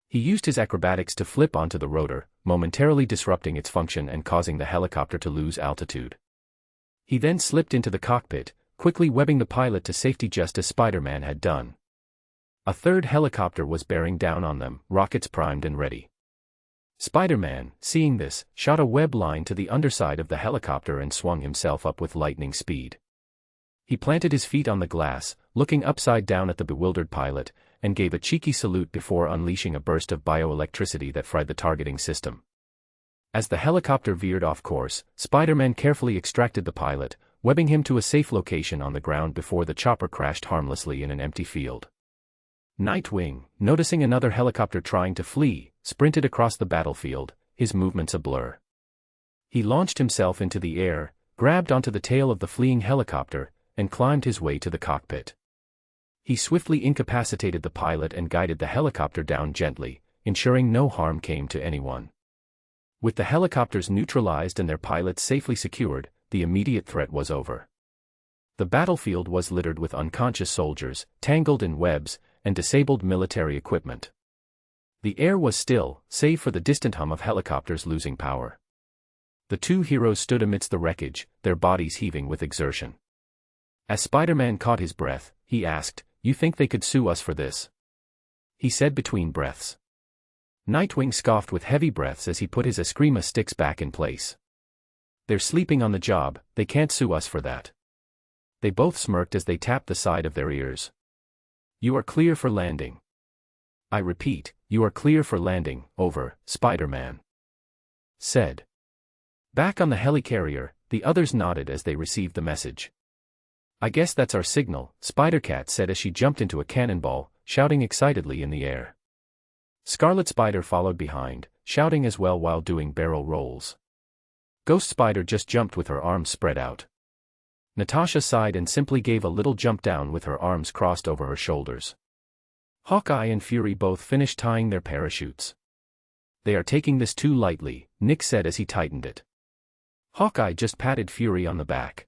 He used his acrobatics to flip onto the rotor, momentarily disrupting its function and causing the helicopter to lose altitude. He then slipped into the cockpit, quickly webbing the pilot to safety just as Spider-Man had done. A third helicopter was bearing down on them, rockets primed and ready. Spider-Man, seeing this, shot a web line to the underside of the helicopter and swung himself up with lightning speed. He planted his feet on the glass, looking upside down at the bewildered pilot, and gave a cheeky salute before unleashing a burst of bioelectricity that fried the targeting system. As the helicopter veered off course, Spider-Man carefully extracted the pilot, webbing him to a safe location on the ground before the chopper crashed harmlessly in an empty field. Nightwing, noticing another helicopter trying to flee, sprinted across the battlefield, his movements a blur. He launched himself into the air, grabbed onto the tail of the fleeing helicopter, and climbed his way to the cockpit. He swiftly incapacitated the pilot and guided the helicopter down gently, ensuring no harm came to anyone. With the helicopters neutralized and their pilots safely secured, the immediate threat was over. The battlefield was littered with unconscious soldiers, tangled in webs, and disabled military equipment. The air was still, save for the distant hum of helicopters losing power. The two heroes stood amidst the wreckage, their bodies heaving with exertion. As Spider-Man caught his breath, he asked, "You think they could sue us for this?" He said between breaths. Nightwing scoffed with heavy breaths as he put his Eskrima sticks back in place. "They're sleeping on the job, they can't sue us for that." They both smirked as they tapped the side of their ears. "You are clear for landing." I repeat, you are clear for landing, over, Spider-Man said. Back on the helicarrier, the others nodded as they received the message. I guess that's our signal, Spider-Cat said as she jumped into a cannonball, shouting excitedly in the air. Scarlet Spider followed behind, shouting as well while doing barrel rolls. Ghost Spider just jumped with her arms spread out. Natasha sighed and simply gave a little jump down with her arms crossed over her shoulders. Hawkeye and Fury both finished tying their parachutes. They are taking this too lightly, Nick said as he tightened it. Hawkeye just patted Fury on the back.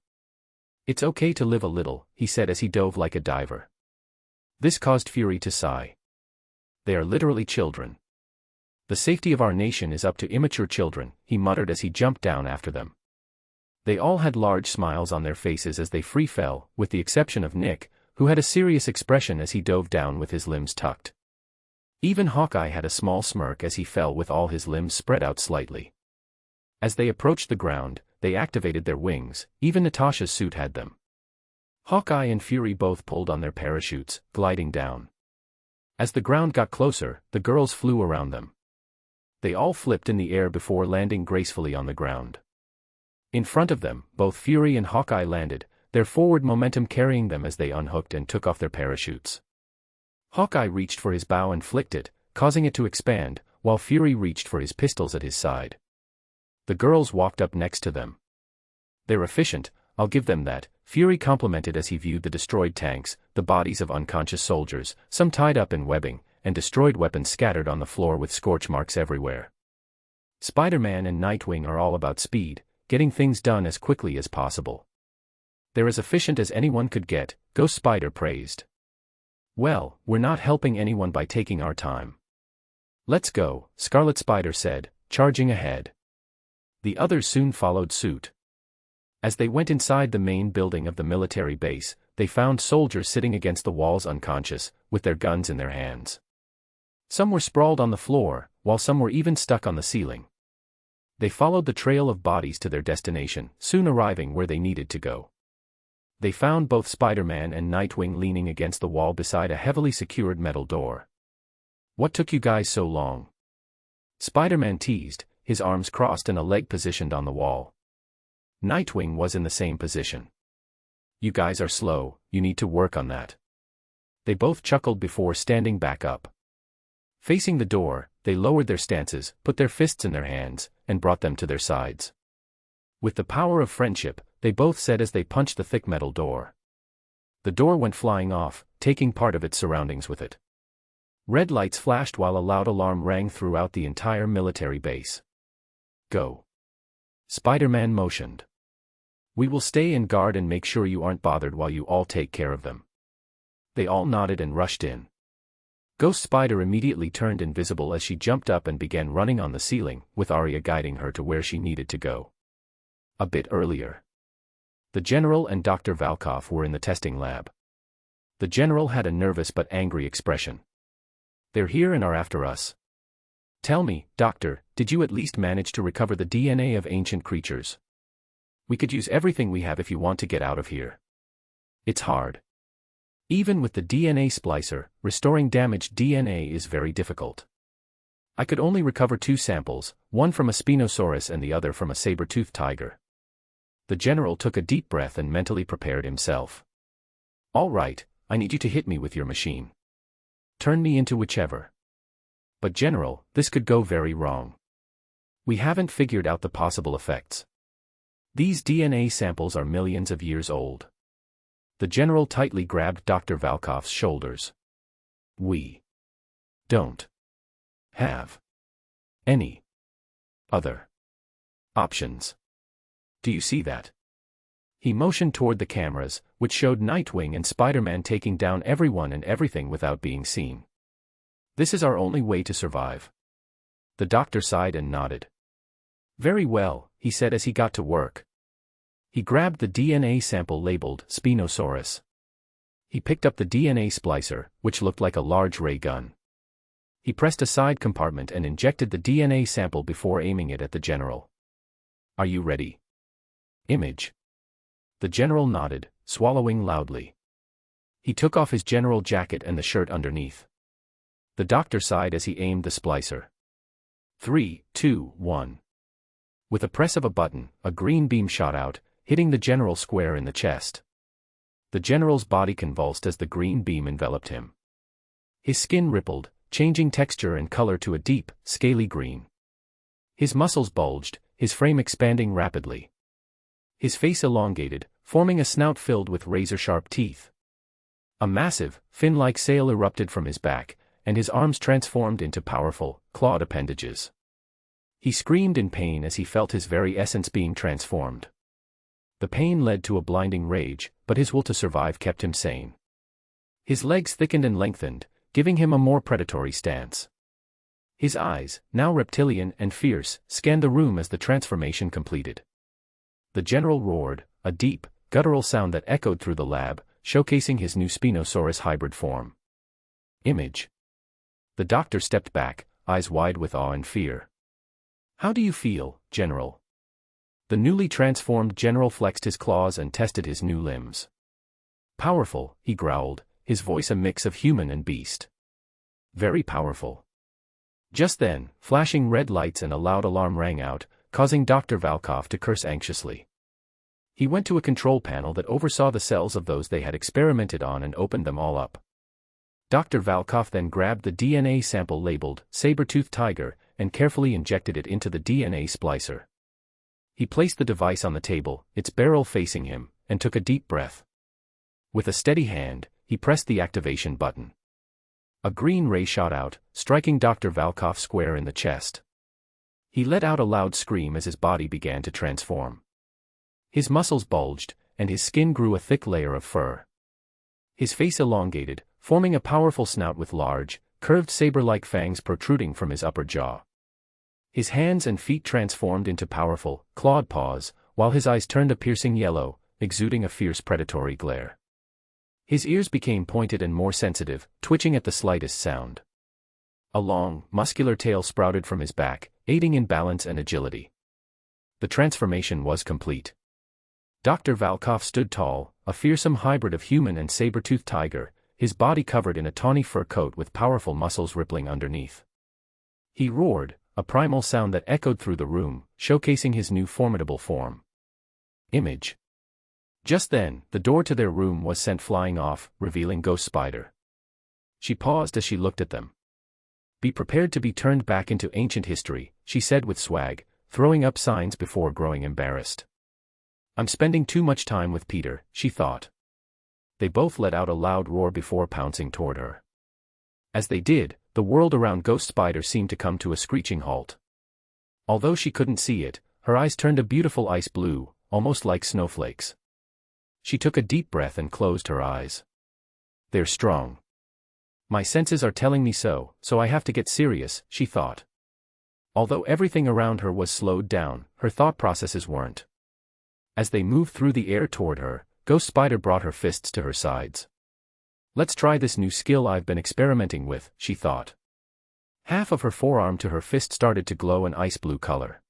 It's okay to live a little, he said as he dove like a diver. This caused Fury to sigh. They are literally children. The safety of our nation is up to immature children, he muttered as he jumped down after them. They all had large smiles on their faces as they free fell, with the exception of Nick, who had a serious expression as he dove down with his limbs tucked. Even Hawkeye had a small smirk as he fell with all his limbs spread out slightly. As they approached the ground, they activated their wings, even Natasha's suit had them. Hawkeye and Fury both pulled on their parachutes, gliding down. As the ground got closer, the girls flew around them. They all flipped in the air before landing gracefully on the ground. In front of them, both Fury and Hawkeye landed, their forward momentum carrying them as they unhooked and took off their parachutes. Hawkeye reached for his bow and flicked it, causing it to expand, while Fury reached for his pistols at his side. The girls walked up next to them. They're efficient, I'll give them that, Fury complimented as he viewed the destroyed tanks, the bodies of unconscious soldiers, some tied up in webbing, and destroyed weapons scattered on the floor with scorch marks everywhere. Spider-Man and Nightwing are all about speed, getting things done as quickly as possible. They're as efficient as anyone could get, Ghost Spider praised. Well, we're not helping anyone by taking our time. Let's go, Scarlet Spider said, charging ahead. The others soon followed suit. As they went inside the main building of the military base, they found soldiers sitting against the walls unconscious, with their guns in their hands. Some were sprawled on the floor, while some were even stuck on the ceiling. They followed the trail of bodies to their destination, soon arriving where they needed to go. They found both Spider-Man and Nightwing leaning against the wall beside a heavily secured metal door. What took you guys so long? Spider-Man teased, his arms crossed and a leg positioned on the wall. Nightwing was in the same position. You guys are slow, you need to work on that. They both chuckled before standing back up. Facing the door, they lowered their stances, put their fists in their hands, and brought them to their sides. With the power of friendship, they both said as they punched the thick metal door. The door went flying off, taking part of its surroundings with it. Red lights flashed while a loud alarm rang throughout the entire military base. Go. Spider-Man motioned. We will stay and guard and make sure you aren't bothered while you all take care of them. They all nodded and rushed in. Ghost Spider immediately turned invisible as she jumped up and began running on the ceiling, with Arya guiding her to where she needed to go. A bit earlier. The General and Dr. Valkov were in the testing lab. The General had a nervous but angry expression. They're here and are after us. Tell me, Doctor, did you at least manage to recover the DNA of ancient creatures? We could use everything we have if you want to get out of here. It's hard. Even with the DNA splicer, restoring damaged DNA is very difficult. I could only recover 2 samples, one from a Spinosaurus and the other from a saber-toothed tiger. The General took a deep breath and mentally prepared himself. All right, I need you to hit me with your machine. Turn me into whichever. But General, this could go very wrong. We haven't figured out the possible effects. These DNA samples are millions of years old. The General tightly grabbed Dr. Valkov's shoulders. We don't have any other options. Do you see that? He motioned toward the cameras, which showed Nightwing and Spider-Man taking down everyone and everything without being seen. This is our only way to survive. The doctor sighed and nodded. Very well, he said as he got to work. He grabbed the DNA sample labeled Spinosaurus. He picked up the DNA splicer, which looked like a large ray gun. He pressed a side compartment and injected the DNA sample before aiming it at the General. Are you ready? Image. The General nodded, swallowing loudly. He took off his general jacket and the shirt underneath. The doctor sighed as he aimed the splicer. 3, 2, 1. With a press of a button, a green beam shot out, hitting the general square in the chest. The general's body convulsed as the green beam enveloped him. His skin rippled, changing texture and color to a deep, scaly green. His muscles bulged, his frame expanding rapidly. His face elongated, forming a snout filled with razor-sharp teeth. A massive, fin-like sail erupted from his back, and his arms transformed into powerful, clawed appendages. He screamed in pain as he felt his very essence being transformed. The pain led to a blinding rage, but his will to survive kept him sane. His legs thickened and lengthened, giving him a more predatory stance. His eyes, now reptilian and fierce, scanned the room as the transformation completed. The general roared, a deep, guttural sound that echoed through the lab, showcasing his new Spinosaurus hybrid form. Image. The doctor stepped back, eyes wide with awe and fear. "How do you feel, General?" The newly transformed general flexed his claws and tested his new limbs. "Powerful," he growled, his voice a mix of human and beast. "Very powerful." Just then, flashing red lights and a loud alarm rang out, causing Dr. Valkov to curse anxiously. He went to a control panel that oversaw the cells of those they had experimented on and opened them all up. Dr. Valkov then grabbed the DNA sample labeled saber-toothed tiger and carefully injected it into the DNA splicer. He placed the device on the table, its barrel facing him, and took a deep breath. With a steady hand, he pressed the activation button. A green ray shot out, striking Dr. Valkov square in the chest. He let out a loud scream as his body began to transform. His muscles bulged, and his skin grew a thick layer of fur. His face elongated, forming a powerful snout with large, curved saber-like fangs protruding from his upper jaw. His hands and feet transformed into powerful, clawed paws, while his eyes turned a piercing yellow, exuding a fierce predatory glare. His ears became pointed and more sensitive, twitching at the slightest sound. A long, muscular tail sprouted from his back, aiding in balance and agility. The transformation was complete. Dr. Valkov stood tall, a fearsome hybrid of human and saber-toothed tiger, his body covered in a tawny fur coat with powerful muscles rippling underneath. He roared, a primal sound that echoed through the room, showcasing his new formidable form. Image. Just then, the door to their room was sent flying off, revealing Ghost Spider. She paused as she looked at them. "Be prepared to be turned back into ancient history," she said with swag, throwing up signs before growing embarrassed. "I'm spending too much time with Peter," she thought. They both let out a loud roar before pouncing toward her. As they did, the world around Ghost Spider seemed to come to a screeching halt. Although she couldn't see it, her eyes turned a beautiful ice blue, almost like snowflakes. She took a deep breath and closed her eyes. "They're strong. My senses are telling me so I have to get serious," she thought. Although everything around her was slowed down, her thought processes weren't. As they moved through the air toward her, Ghost Spider brought her fists to her sides. "Let's try this new skill I've been experimenting with," she thought. Half of her forearm to her fist started to glow an ice blue color.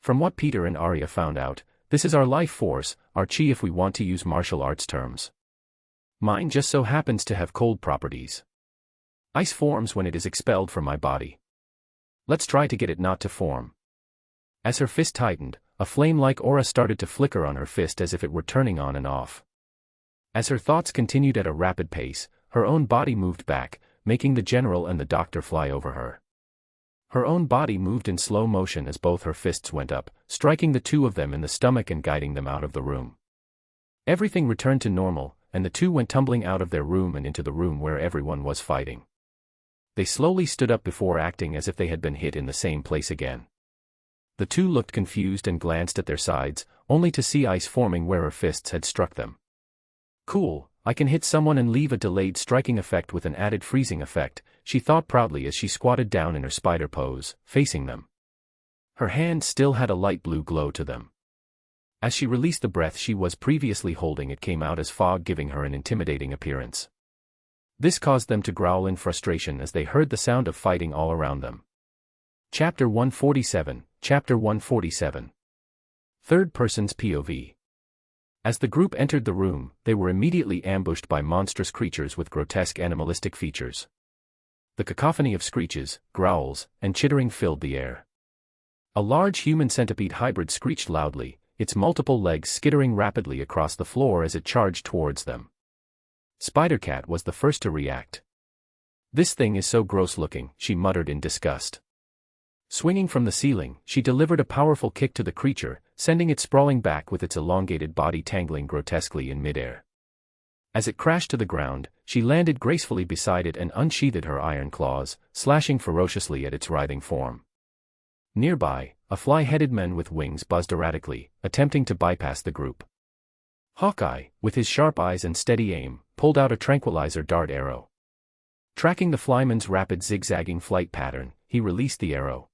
"From what Peter and Arya found out, this is our life force, our chi if we want to use martial arts terms. Mine just so happens to have cold properties. Ice forms when it is expelled from my body. Let's try to get it not to form." As her fist tightened, a flame-like aura started to flicker on her fist as if it were turning on and off. As her thoughts continued at a rapid pace, her own body moved back, making the general and the doctor fly over her. Her own body moved in slow motion as both her fists went up, striking the two of them in the stomach and guiding them out of the room. Everything returned to normal, and the two went tumbling out of their room and into the room where everyone was fighting. They slowly stood up before acting as if they had been hit in the same place again. The two looked confused and glanced at their sides, only to see ice forming where her fists had struck them. "Cool, I can hit someone and leave a delayed striking effect with an added freezing effect," she thought proudly as she squatted down in her spider pose, facing them. Her hands still had a light blue glow to them. As she released the breath she was previously holding, it came out as fog, giving her an intimidating appearance. This caused them to growl in frustration as they heard the sound of fighting all around them. Chapter 147, Chapter 147. Third Person's POV. As the group entered the room, they were immediately ambushed by monstrous creatures with grotesque animalistic features. The cacophony of screeches, growls, and chittering filled the air. A large human centipede hybrid screeched loudly, its multiple legs skittering rapidly across the floor as it charged towards them. Spider-Cat was the first to react. "This thing is so gross-looking," she muttered in disgust. Swinging from the ceiling, she delivered a powerful kick to the creature, sending it sprawling back with its elongated body tangling grotesquely in midair. As it crashed to the ground, she landed gracefully beside it and unsheathed her iron claws, slashing ferociously at its writhing form. Nearby, a fly-headed man with wings buzzed erratically, attempting to bypass the group. Hawkeye, with his sharp eyes and steady aim, pulled out a tranquilizer dart arrow. Tracking the flyman's rapid zigzagging flight pattern, he released the arrow.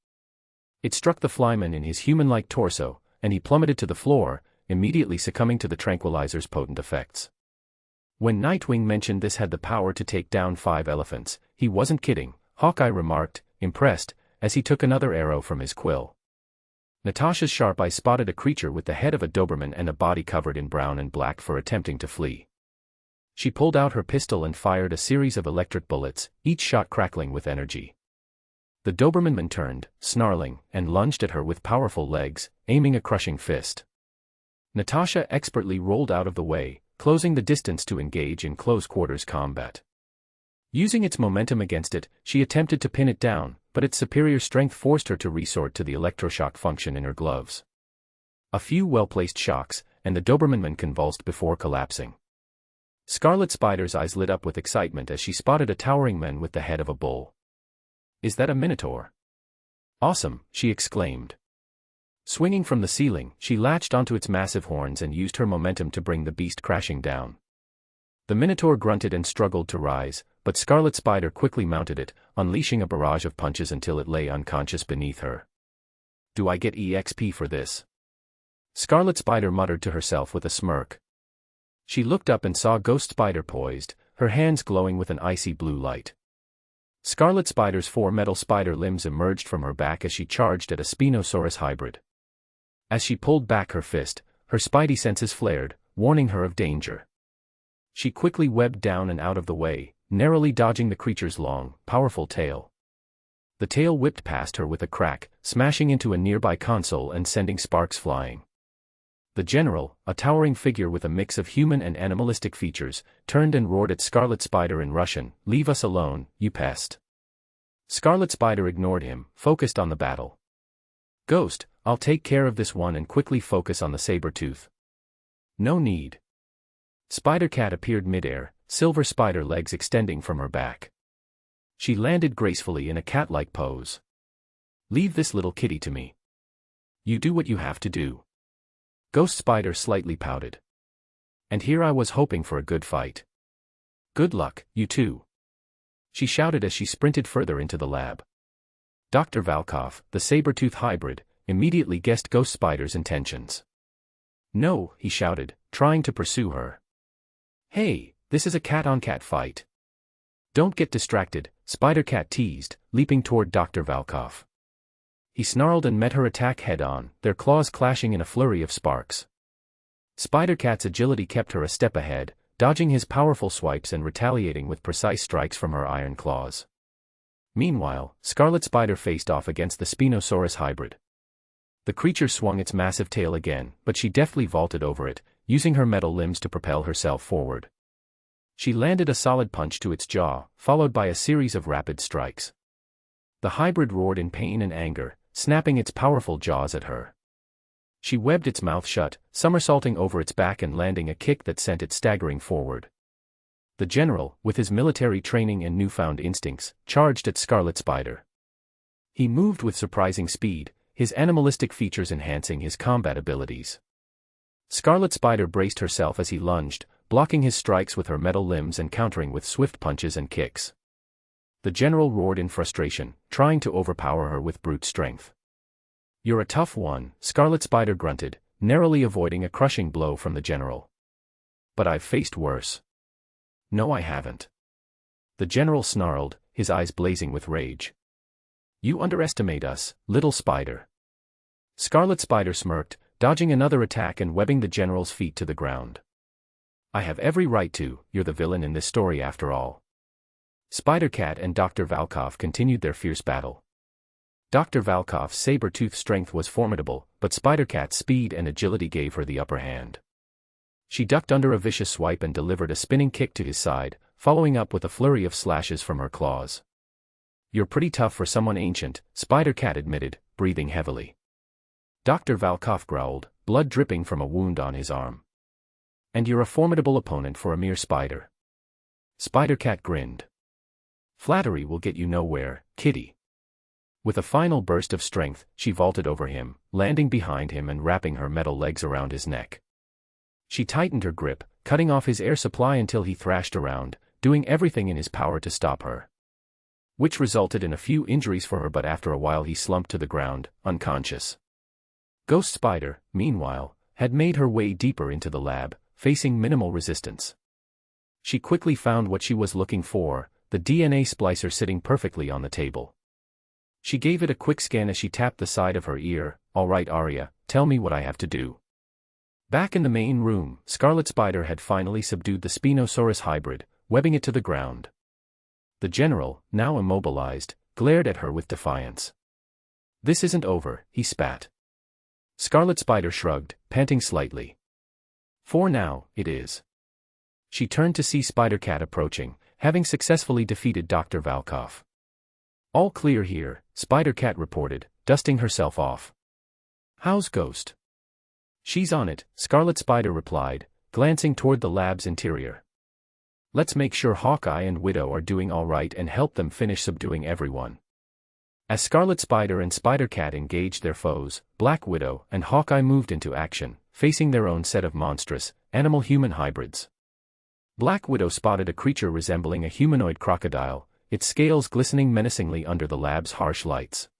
It struck the flyman in his human-like torso, and he plummeted to the floor, immediately succumbing to the tranquilizer's potent effects. When Nightwing mentioned this had the power to take down 5 elephants, he wasn't kidding, Hawkeye remarked, impressed, as he took another arrow from his quill. Natasha's sharp eye spotted a creature with the head of a Doberman and a body covered in brown and black for attempting to flee. She pulled out her pistol and fired a series of electric bullets, each shot crackling with energy. The Doberman man turned, snarling, and lunged at her with powerful legs, aiming a crushing fist. Natasha expertly rolled out of the way, closing the distance to engage in close-quarters combat. Using its momentum against it, she attempted to pin it down, but its superior strength forced her to resort to the electroshock function in her gloves. A few well-placed shocks, and the Doberman man convulsed before collapsing. Scarlet Spider's eyes lit up with excitement as she spotted a towering man with the head of a bull. "Is that a minotaur?" "Awesome," she exclaimed. Swinging from the ceiling, she latched onto its massive horns and used her momentum to bring the beast crashing down. The minotaur grunted and struggled to rise, but Scarlet Spider quickly mounted it, unleashing a barrage of punches until it lay unconscious beneath her. "Do I get EXP for this?" Scarlet Spider muttered to herself with a smirk. She looked up and saw Ghost Spider poised, her hands glowing with an icy blue light. Scarlet Spider's 4 metal spider limbs emerged from her back as she charged at a Spinosaurus hybrid. As she pulled back her fist, her spidey senses flared, warning her of danger. She quickly webbed down and out of the way, narrowly dodging the creature's long, powerful tail. The tail whipped past her with a crack, smashing into a nearby console and sending sparks flying. The general, a towering figure with a mix of human and animalistic features, turned and roared at Scarlet Spider in Russian, "Leave us alone, you pest." Scarlet Spider ignored him, focused on the battle. "Ghost, I'll take care of this one," and quickly focus on the saber-tooth. "No need." Spider-Cat appeared midair, silver spider legs extending from her back. She landed gracefully in a cat-like pose. "Leave this little kitty to me. You do what you have to do." Ghost Spider slightly pouted. "And here I was hoping for a good fight." "Good luck, you two," she shouted as she sprinted further into the lab. Dr. Valkov, the saber-tooth hybrid, immediately guessed Ghost Spider's intentions. "No," he shouted, trying to pursue her. "Hey, this is a cat-on-cat fight. Don't get distracted," Spider-Cat teased, leaping toward Dr. Valkov. He snarled and met her attack head-on, their claws clashing in a flurry of sparks. Spider-Cat's agility kept her a step ahead, dodging his powerful swipes and retaliating with precise strikes from her iron claws. Meanwhile, Scarlet Spider faced off against the Spinosaurus hybrid. The creature swung its massive tail again, but she deftly vaulted over it, using her metal limbs to propel herself forward. She landed a solid punch to its jaw, followed by a series of rapid strikes. The hybrid roared in pain and anger, snapping its powerful jaws at her. She webbed its mouth shut, somersaulting over its back and landing a kick that sent it staggering forward. The general, with his military training and newfound instincts, charged at Scarlet Spider. He moved with surprising speed, his animalistic features enhancing his combat abilities. Scarlet Spider braced herself as he lunged, blocking his strikes with her metal limbs and countering with swift punches and kicks. The general roared in frustration, trying to overpower her with brute strength. "You're a tough one," Scarlet Spider grunted, narrowly avoiding a crushing blow from the general. "But I've faced worse." "No, I haven't." The general snarled, his eyes blazing with rage. "You underestimate us, little spider." Scarlet Spider smirked, dodging another attack and webbing the general's feet to the ground. "I have every right to, you're the villain in this story after all." Spider-Cat and Dr. Valkov continued their fierce battle. Dr. Valkov's saber-toothed strength was formidable, but Spider-Cat's speed and agility gave her the upper hand. She ducked under a vicious swipe and delivered a spinning kick to his side, following up with a flurry of slashes from her claws. "You're pretty tough for someone ancient," Spider-Cat admitted, breathing heavily. Dr. Valkov growled, blood dripping from a wound on his arm. "And you're a formidable opponent for a mere spider." Spider-Cat grinned. "Flattery will get you nowhere, kitty." With a final burst of strength, she vaulted over him, landing behind him and wrapping her metal legs around his neck. She tightened her grip, cutting off his air supply until he thrashed around, doing everything in his power to stop her. Which resulted in a few injuries for her, but after a while he slumped to the ground, unconscious. Ghost Spider, meanwhile, had made her way deeper into the lab, facing minimal resistance. She quickly found what she was looking for, the DNA splicer sitting perfectly on the table. She gave it a quick scan as she tapped the side of her ear. "All right, Arya, tell me what I have to do." Back in the main room, Scarlet Spider had finally subdued the Spinosaurus hybrid, webbing it to the ground. The general, now immobilized, glared at her with defiance. "This isn't over," he spat. Scarlet Spider shrugged, panting slightly. "For now, it is." She turned to see Spider-Cat approaching, having successfully defeated Dr. Valkov. "All clear here," Spider-Cat reported, dusting herself off. "How's Ghost?" "She's on it," Scarlet Spider replied, glancing toward the lab's interior. "Let's make sure Hawkeye and Widow are doing all right and help them finish subduing everyone." As Scarlet Spider and Spider-Cat engaged their foes, Black Widow and Hawkeye moved into action, facing their own set of monstrous, animal-human hybrids. Black Widow spotted a creature resembling a humanoid crocodile, its scales glistening menacingly under the lab's harsh lights.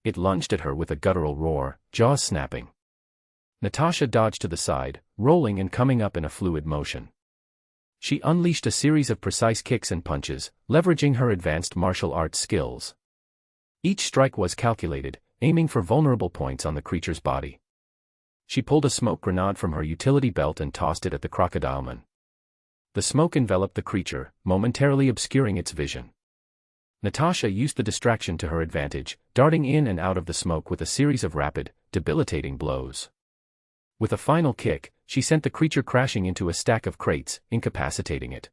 It lunged at her with a guttural roar, jaws snapping. Natasha dodged to the side, rolling and coming up in a fluid motion. She unleashed a series of precise kicks and punches, leveraging her advanced martial arts skills. Each strike was calculated, aiming for vulnerable points on the creature's body. She pulled a smoke grenade from her utility belt and tossed it at the crocodileman. The smoke enveloped the creature, momentarily obscuring its vision. Natasha used the distraction to her advantage, darting in and out of the smoke with a series of rapid, debilitating blows. With a final kick, she sent the creature crashing into a stack of crates, incapacitating it.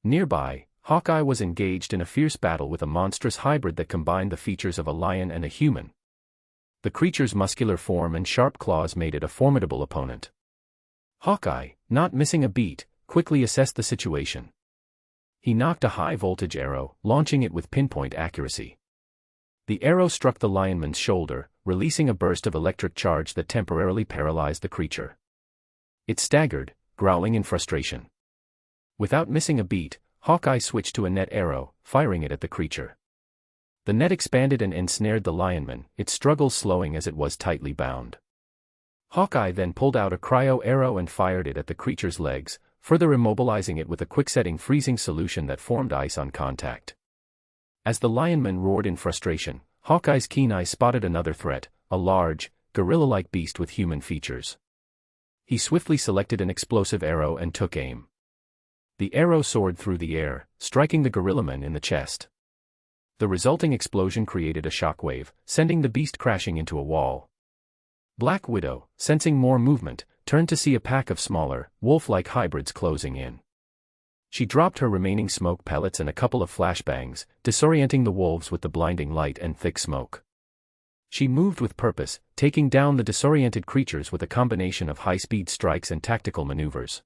Nearby, Hawkeye was engaged in a fierce battle with a monstrous hybrid that combined the features of a lion and a human. The creature's muscular form and sharp claws made it a formidable opponent. Hawkeye, not missing a beat, quickly assessed the situation. He knocked a high-voltage arrow, launching it with pinpoint accuracy. The arrow struck the lionman's shoulder, releasing a burst of electric charge that temporarily paralyzed the creature. It staggered, growling in frustration. Without missing a beat, Hawkeye switched to a net arrow, firing it at the creature. The net expanded and ensnared the lionman, its struggles slowing as it was tightly bound. Hawkeye then pulled out a cryo arrow and fired it at the creature's legs, further immobilizing it with a quick-setting freezing solution that formed ice on contact. As the lionman roared in frustration, Hawkeye's keen eye spotted another threat, a large, gorilla-like beast with human features. He swiftly selected an explosive arrow and took aim. The arrow soared through the air, striking the gorillaman in the chest. The resulting explosion created a shockwave, sending the beast crashing into a wall. Black Widow, sensing more movement, turned to see a pack of smaller, wolf-like hybrids closing in. She dropped her remaining smoke pellets and a couple of flashbangs, disorienting the wolves with the blinding light and thick smoke. She moved with purpose, taking down the disoriented creatures with a combination of high-speed strikes and tactical maneuvers.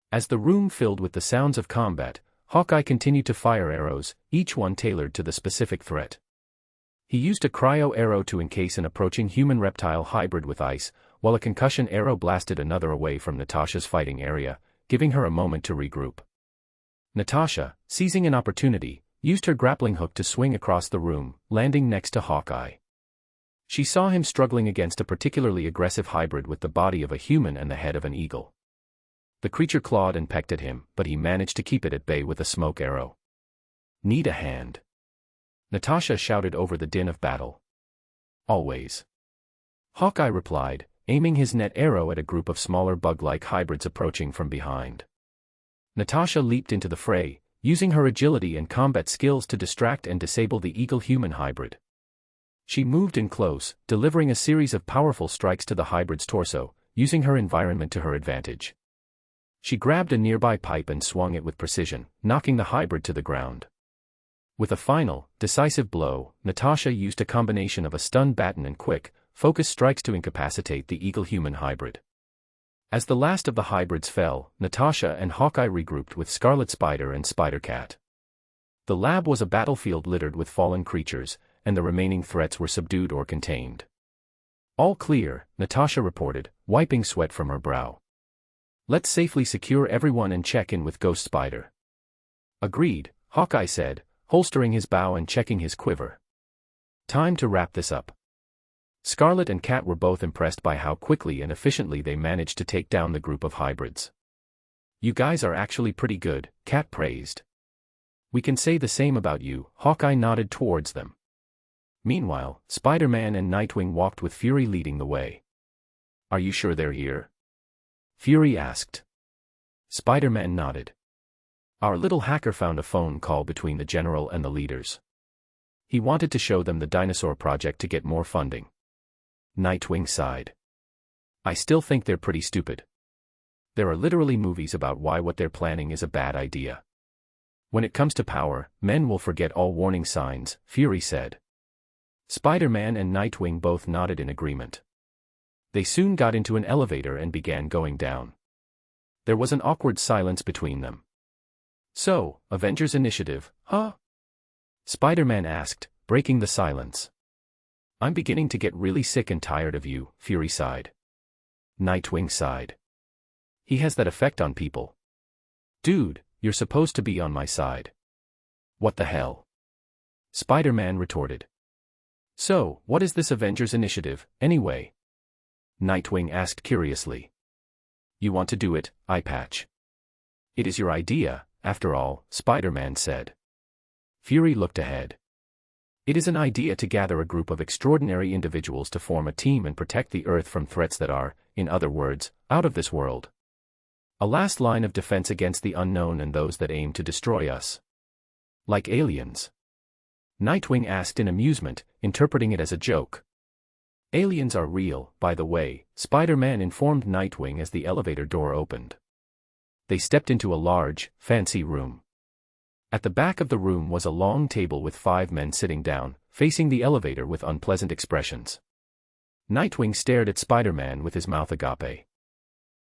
As the room filled with the sounds of combat, Hawkeye continued to fire arrows, each one tailored to the specific threat. He used a cryo arrow to encase an approaching human-reptile hybrid with ice, while a concussion arrow blasted another away from Natasha's fighting area, giving her a moment to regroup. Natasha, seizing an opportunity, used her grappling hook to swing across the room, landing next to Hawkeye. She saw him struggling against a particularly aggressive hybrid with the body of a human and the head of an eagle. The creature clawed and pecked at him, but he managed to keep it at bay with a smoke arrow. "Need a hand?" Natasha shouted over the din of battle. "Always." Hawkeye replied, aiming his net arrow at a group of smaller bug-like hybrids approaching from behind. Natasha leaped into the fray, using her agility and combat skills to distract and disable the eagle-human hybrid. She moved in close, delivering a series of powerful strikes to the hybrid's torso, using her environment to her advantage. She grabbed a nearby pipe and swung it with precision, knocking the hybrid to the ground. With a final, decisive blow, Natasha used a combination of a stun baton and quick, focus strikes to incapacitate the eagle-human hybrid. As the last of the hybrids fell, Natasha and Hawkeye regrouped with Scarlet Spider and Spider-Cat. The lab was a battlefield littered with fallen creatures, and the remaining threats were subdued or contained. All clear, Natasha reported, wiping sweat from her brow. Let's safely secure everyone and check in with Ghost Spider. Agreed, Hawkeye said, holstering his bow and checking his quiver. Time to wrap this up. Scarlet and Cat were both impressed by how quickly and efficiently they managed to take down the group of hybrids. You guys are actually pretty good, Cat praised. We can say the same about you, Hawkeye nodded towards them. Meanwhile, Spider-Man and Nightwing walked with Fury leading the way. Are you sure they're here? Fury asked. Spider-Man nodded. Our little hacker found a phone call between the general and the leaders. He wanted to show them the dinosaur project to get more funding. Nightwing sighed. I still think they're pretty stupid. There are literally movies about why what they're planning is a bad idea. When it comes to power, men will forget all warning signs, Fury said. Spider-Man and Nightwing both nodded in agreement. They soon got into an elevator and began going down. There was an awkward silence between them. So, Avengers Initiative, huh? Spider-Man asked, breaking the silence. I'm beginning to get really sick and tired of you, Fury sighed. Nightwing sighed. He has that effect on people. Dude, you're supposed to be on my side. What the hell? Spider-Man retorted. So, what is this Avengers Initiative, anyway? Nightwing asked curiously. You want to do it, Eye Patch? It is your idea, after all, Spider-Man said. Fury looked ahead. It is an idea to gather a group of extraordinary individuals to form a team and protect the Earth from threats that are, in other words, out of this world. A last line of defense against the unknown and those that aim to destroy us. Like aliens? Nightwing asked in amusement, interpreting it as a joke. Aliens are real, by the way, Spider-Man informed Nightwing as the elevator door opened. They stepped into a large, fancy room. At the back of the room was a long table with 5 men sitting down, facing the elevator with unpleasant expressions. Nightwing stared at Spider-Man with his mouth agape.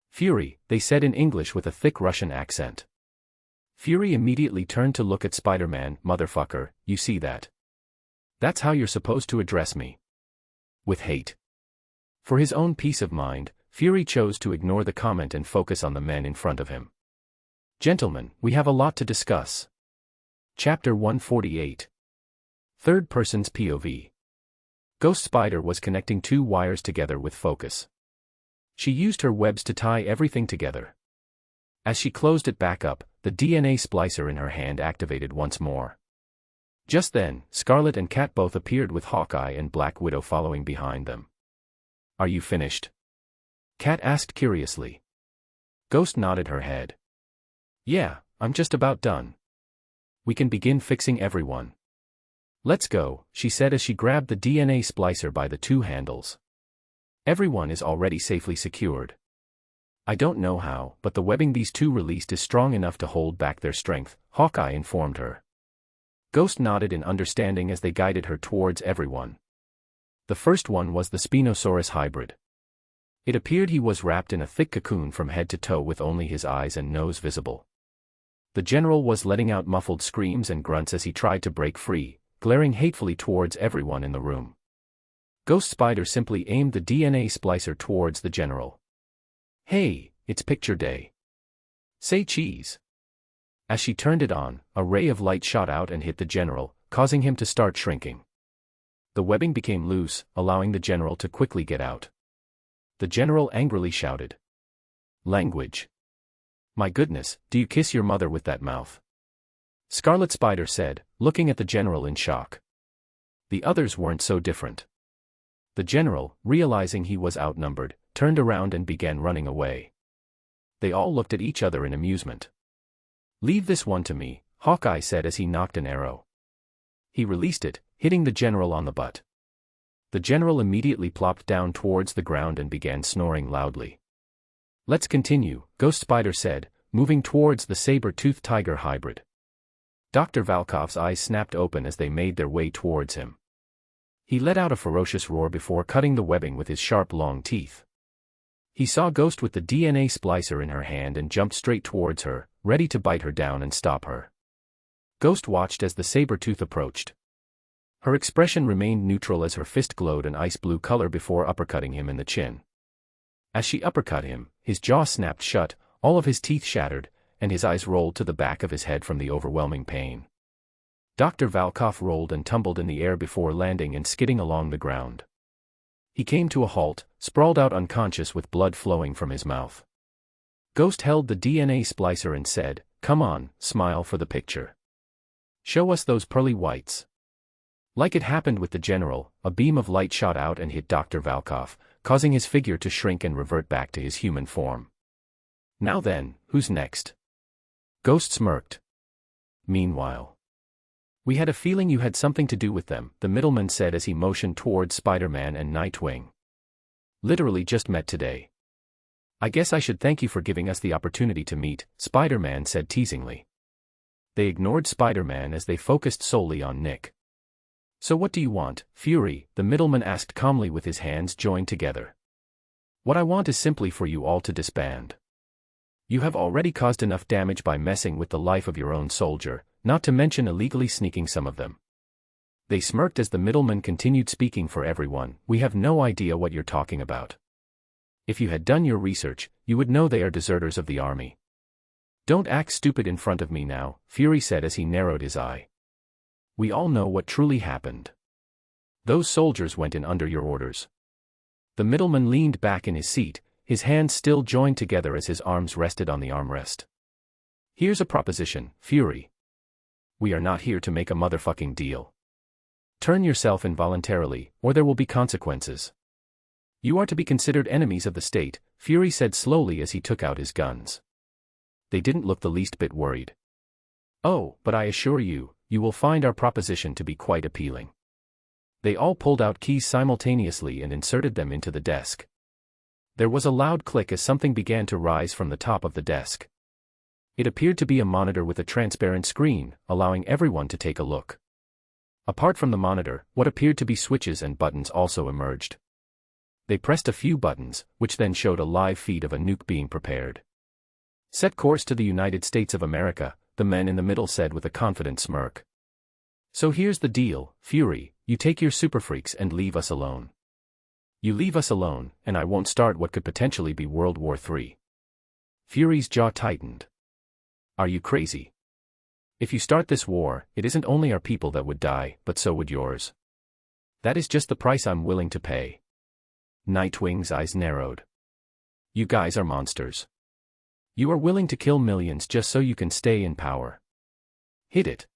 Fury, they said in English with a thick Russian accent. Fury immediately turned to look at Spider-Man. Motherfucker, you see that? That's how you're supposed to address me. With hate. For his own peace of mind, Fury chose to ignore the comment and focus on the men in front of him. Gentlemen, we have a lot to discuss. Chapter 148. Third Person's POV. Ghost Spider was connecting 2 wires together with focus. She used her webs to tie everything together. As she closed it back up, the DNA splicer in her hand activated once more. Just then, Scarlet and Cat both appeared with Hawkeye and Black Widow following behind them. Are you finished? Cat asked curiously. Ghost nodded her head. Yeah, I'm just about done. We can begin fixing everyone. Let's go, she said as she grabbed the DNA splicer by the 2 handles. Everyone is already safely secured. I don't know how, but the webbing these 2 released is strong enough to hold back their strength, Hawkeye informed her. Ghost nodded in understanding as they guided her towards everyone. The first one was the Spinosaurus hybrid. It appeared he was wrapped in a thick cocoon from head to toe with only his eyes and nose visible. The general was letting out muffled screams and grunts as he tried to break free, glaring hatefully towards everyone in the room. Ghost Spider simply aimed the DNA splicer towards the general. Hey, it's picture day. Say cheese. As she turned it on, a ray of light shot out and hit the general, causing him to start shrinking. The webbing became loose, allowing the general to quickly get out. The general angrily shouted. Language. My goodness, do you kiss your mother with that mouth? Scarlet Spider said, looking at the general in shock. The others weren't so different. The general, realizing he was outnumbered, turned around and began running away. They all looked at each other in amusement. Leave this one to me, Hawkeye said as he knocked an arrow. He released it, hitting the general on the butt. The general immediately plopped down towards the ground and began snoring loudly. Let's continue, Ghost Spider said, moving towards the saber-toothed tiger hybrid. Dr. Valkov's eyes snapped open as they made their way towards him. He let out a ferocious roar before cutting the webbing with his sharp long teeth. He saw Ghost with the DNA splicer in her hand and jumped straight towards her, ready to bite her down and stop her. Ghost watched as the saber-tooth approached. Her expression remained neutral as her fist glowed an ice blue color before uppercutting him in the chin. As she uppercut him, his jaw snapped shut, all of his teeth shattered, and his eyes rolled to the back of his head from the overwhelming pain. Dr. Valkov rolled and tumbled in the air before landing and skidding along the ground. He came to a halt, sprawled out unconscious with blood flowing from his mouth. Ghost held the DNA splicer and said, "Come on, smile for the picture. Show us those pearly whites." Like it happened with the general, a beam of light shot out and hit Dr. Valkov, causing his figure to shrink and revert back to his human form. "Now then, who's next?" Ghost smirked. "Meanwhile, we had a feeling you had something to do with them," the middleman said as he motioned towards Spider-Man and Nightwing. "Literally just met today. I guess I should thank you for giving us the opportunity to meet," Spider-Man said teasingly. They ignored Spider-Man as they focused solely on Nick. "So what do you want, Fury?" the middleman asked calmly with his hands joined together. "What I want is simply for you all to disband. You have already caused enough damage by messing with the life of your own soldier, not to mention illegally sneaking some of them." They smirked as the middleman continued speaking for everyone. "We have no idea what you're talking about. If you had done your research, you would know they are deserters of the army." "Don't act stupid in front of me now," Fury said as he narrowed his eye. "We all know what truly happened. Those soldiers went in under your orders." The middleman leaned back in his seat, his hands still joined together as his arms rested on the armrest. "Here's a proposition, Fury. We are not here to make a motherfucking deal. Turn yourself in voluntarily, or there will be consequences. You are to be considered enemies of the state," Fury said slowly as he took out his guns. They didn't look the least bit worried. "Oh, but I assure you, you will find our proposition to be quite appealing." They all pulled out keys simultaneously and inserted them into the desk. There was a loud click as something began to rise from the top of the desk. It appeared to be a monitor with a transparent screen, allowing everyone to take a look. Apart from the monitor, what appeared to be switches and buttons also emerged. They pressed a few buttons, which then showed a live feed of a nuke being prepared. "Set course to the United States of America," the man in the middle said with a confident smirk. "So here's the deal, Fury, you take your super freaks and leave us alone. You leave us alone, and I won't start what could potentially be World War III." Fury's jaw tightened. "Are you crazy? If you start this war, it isn't only our people that would die, but so would yours. That is just the price I'm willing to pay." Nightwing's eyes narrowed. "You guys are monsters. You are willing to kill millions just so you can stay in power. Hit it."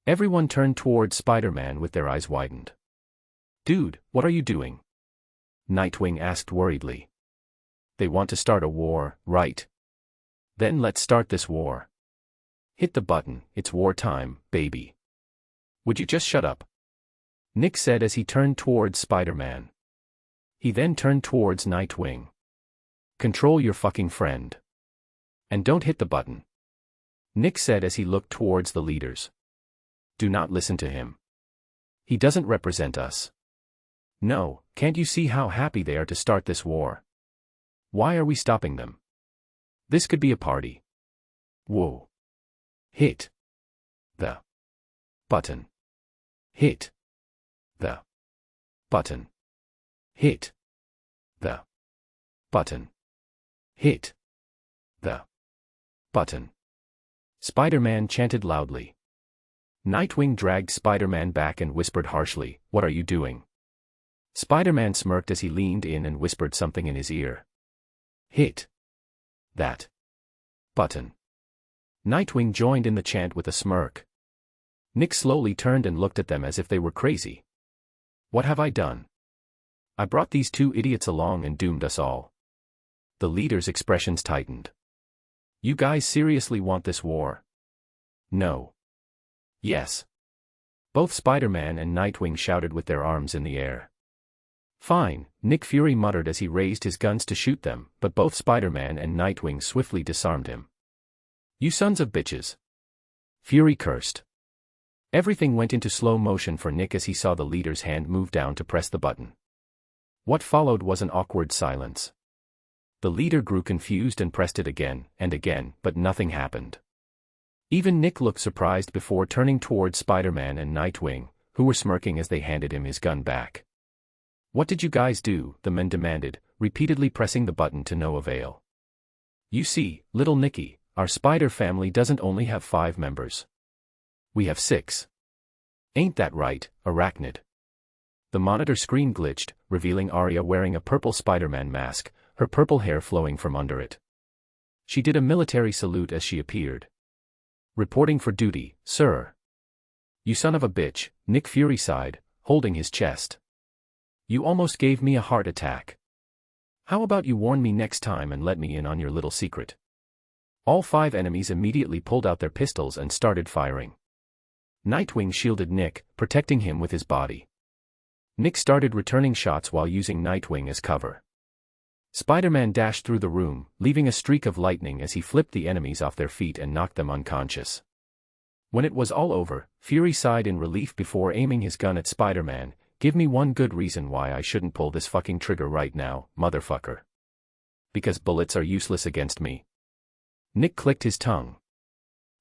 Everyone turned towards Spider-Man with their eyes widened. "Dude, what are you doing?" Nightwing asked worriedly. "They want to start a war, right? Then let's start this war. Hit the button, it's wartime, baby. Would you just shut up?" Nick said as he turned towards Spider-Man. He then turned towards Nightwing. "Control your fucking friend. And don't hit the button," Nick said as he looked towards the leaders. "Do not listen to him. He doesn't represent us. No, can't you see how happy they are to start this war? Why are we stopping them? This could be a party. Whoa. Hit the button. Hit the button. Hit the button. Hit the button." Spider-Man chanted loudly. Nightwing dragged Spider-Man back and whispered harshly, "What are you doing?" Spider-Man smirked as he leaned in and whispered something in his ear. "Hit that button." Nightwing joined in the chant with a smirk. Nick slowly turned and looked at them as if they were crazy. "What have I done? I brought these two idiots along and doomed us all." The leaders' expressions tightened. "You guys seriously want this war?" No. Yes. Both Spider-Man and Nightwing shouted with their arms in the air. Fine, Nick Fury muttered as he raised his guns to shoot them, but both Spider-Man and Nightwing swiftly disarmed him. You sons of bitches. Fury cursed. Everything went into slow motion for Nick as he saw the leader's hand move down to press the button. What followed was an awkward silence. The leader grew confused and pressed it again and again, but nothing happened. Even Nick looked surprised before turning towards Spider-Man and Nightwing, who were smirking as they handed him his gun back. What did you guys do? The men demanded, repeatedly pressing the button to no avail. You see, little Nicky, our spider family doesn't only have 5 members. We have 6. Ain't that right, Arachnid? The monitor screen glitched, revealing Arya wearing a purple Spider-Man mask, her purple hair flowing from under it. She did a military salute as she appeared. Reporting for duty, sir. You son of a bitch, Nick Fury sighed, holding his chest. You almost gave me a heart attack. How about you warn me next time and let me in on your little secret? All 5 enemies immediately pulled out their pistols and started firing. Nightwing shielded Nick, protecting him with his body. Nick started returning shots while using Nightwing as cover. Spider-Man dashed through the room, leaving a streak of lightning as he flipped the enemies off their feet and knocked them unconscious. When it was all over, Fury sighed in relief before aiming his gun at Spider-Man. Give me one good reason why I shouldn't pull this fucking trigger right now, motherfucker. Because bullets are useless against me. Nick clicked his tongue.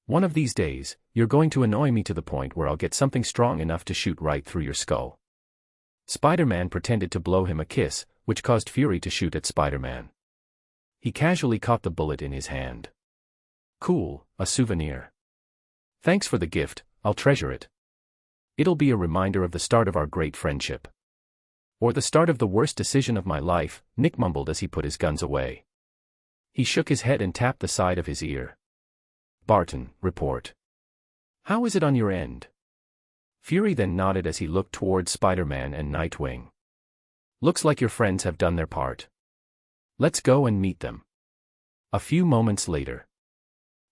One of these days, you're going to annoy me to the point where I'll get something strong enough to shoot right through your skull. Spider-Man pretended to blow him a kiss, which caused Fury to shoot at Spider-Man. He casually caught the bullet in his hand. Cool, a souvenir. Thanks for the gift, I'll treasure it. It'll be a reminder of the start of our great friendship. Or the start of the worst decision of my life, Nick mumbled as he put his guns away. He shook his head and tapped the side of his ear. Barton, report. How is it on your end? Fury then nodded as he looked towards Spider-Man and Nightwing. Looks like your friends have done their part. Let's go and meet them. A few moments later.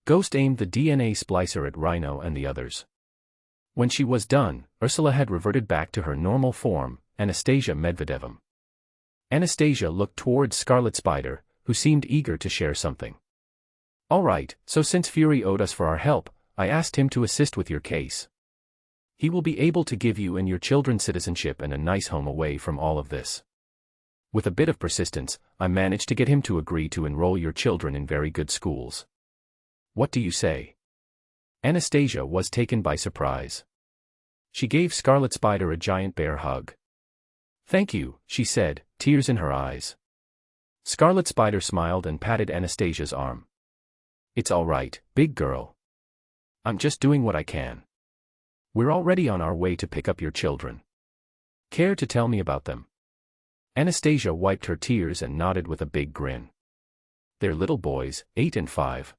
Ghost aimed the DNA splicer at Rhino and the others. When she was done, Ursula had reverted back to her normal form, Anastasia Medvedevim. Anastasia looked towards Scarlet Spider, who seemed eager to share something. All right, so since Fury owed us for our help, I asked him to assist with your case. He will be able to give you and your children citizenship and a nice home away from all of this. With a bit of persistence, I managed to get him to agree to enroll your children in very good schools. What do you say? Anastasia was taken by surprise. She gave Scarlet Spider a giant bear hug. Thank you, she said, tears in her eyes. Scarlet Spider smiled and patted Anastasia's arm. It's all right, big girl. I'm just doing what I can. We're already on our way to pick up your children. Care to tell me about them? Anastasia wiped her tears and nodded with a big grin. They're little boys, 8 and 5.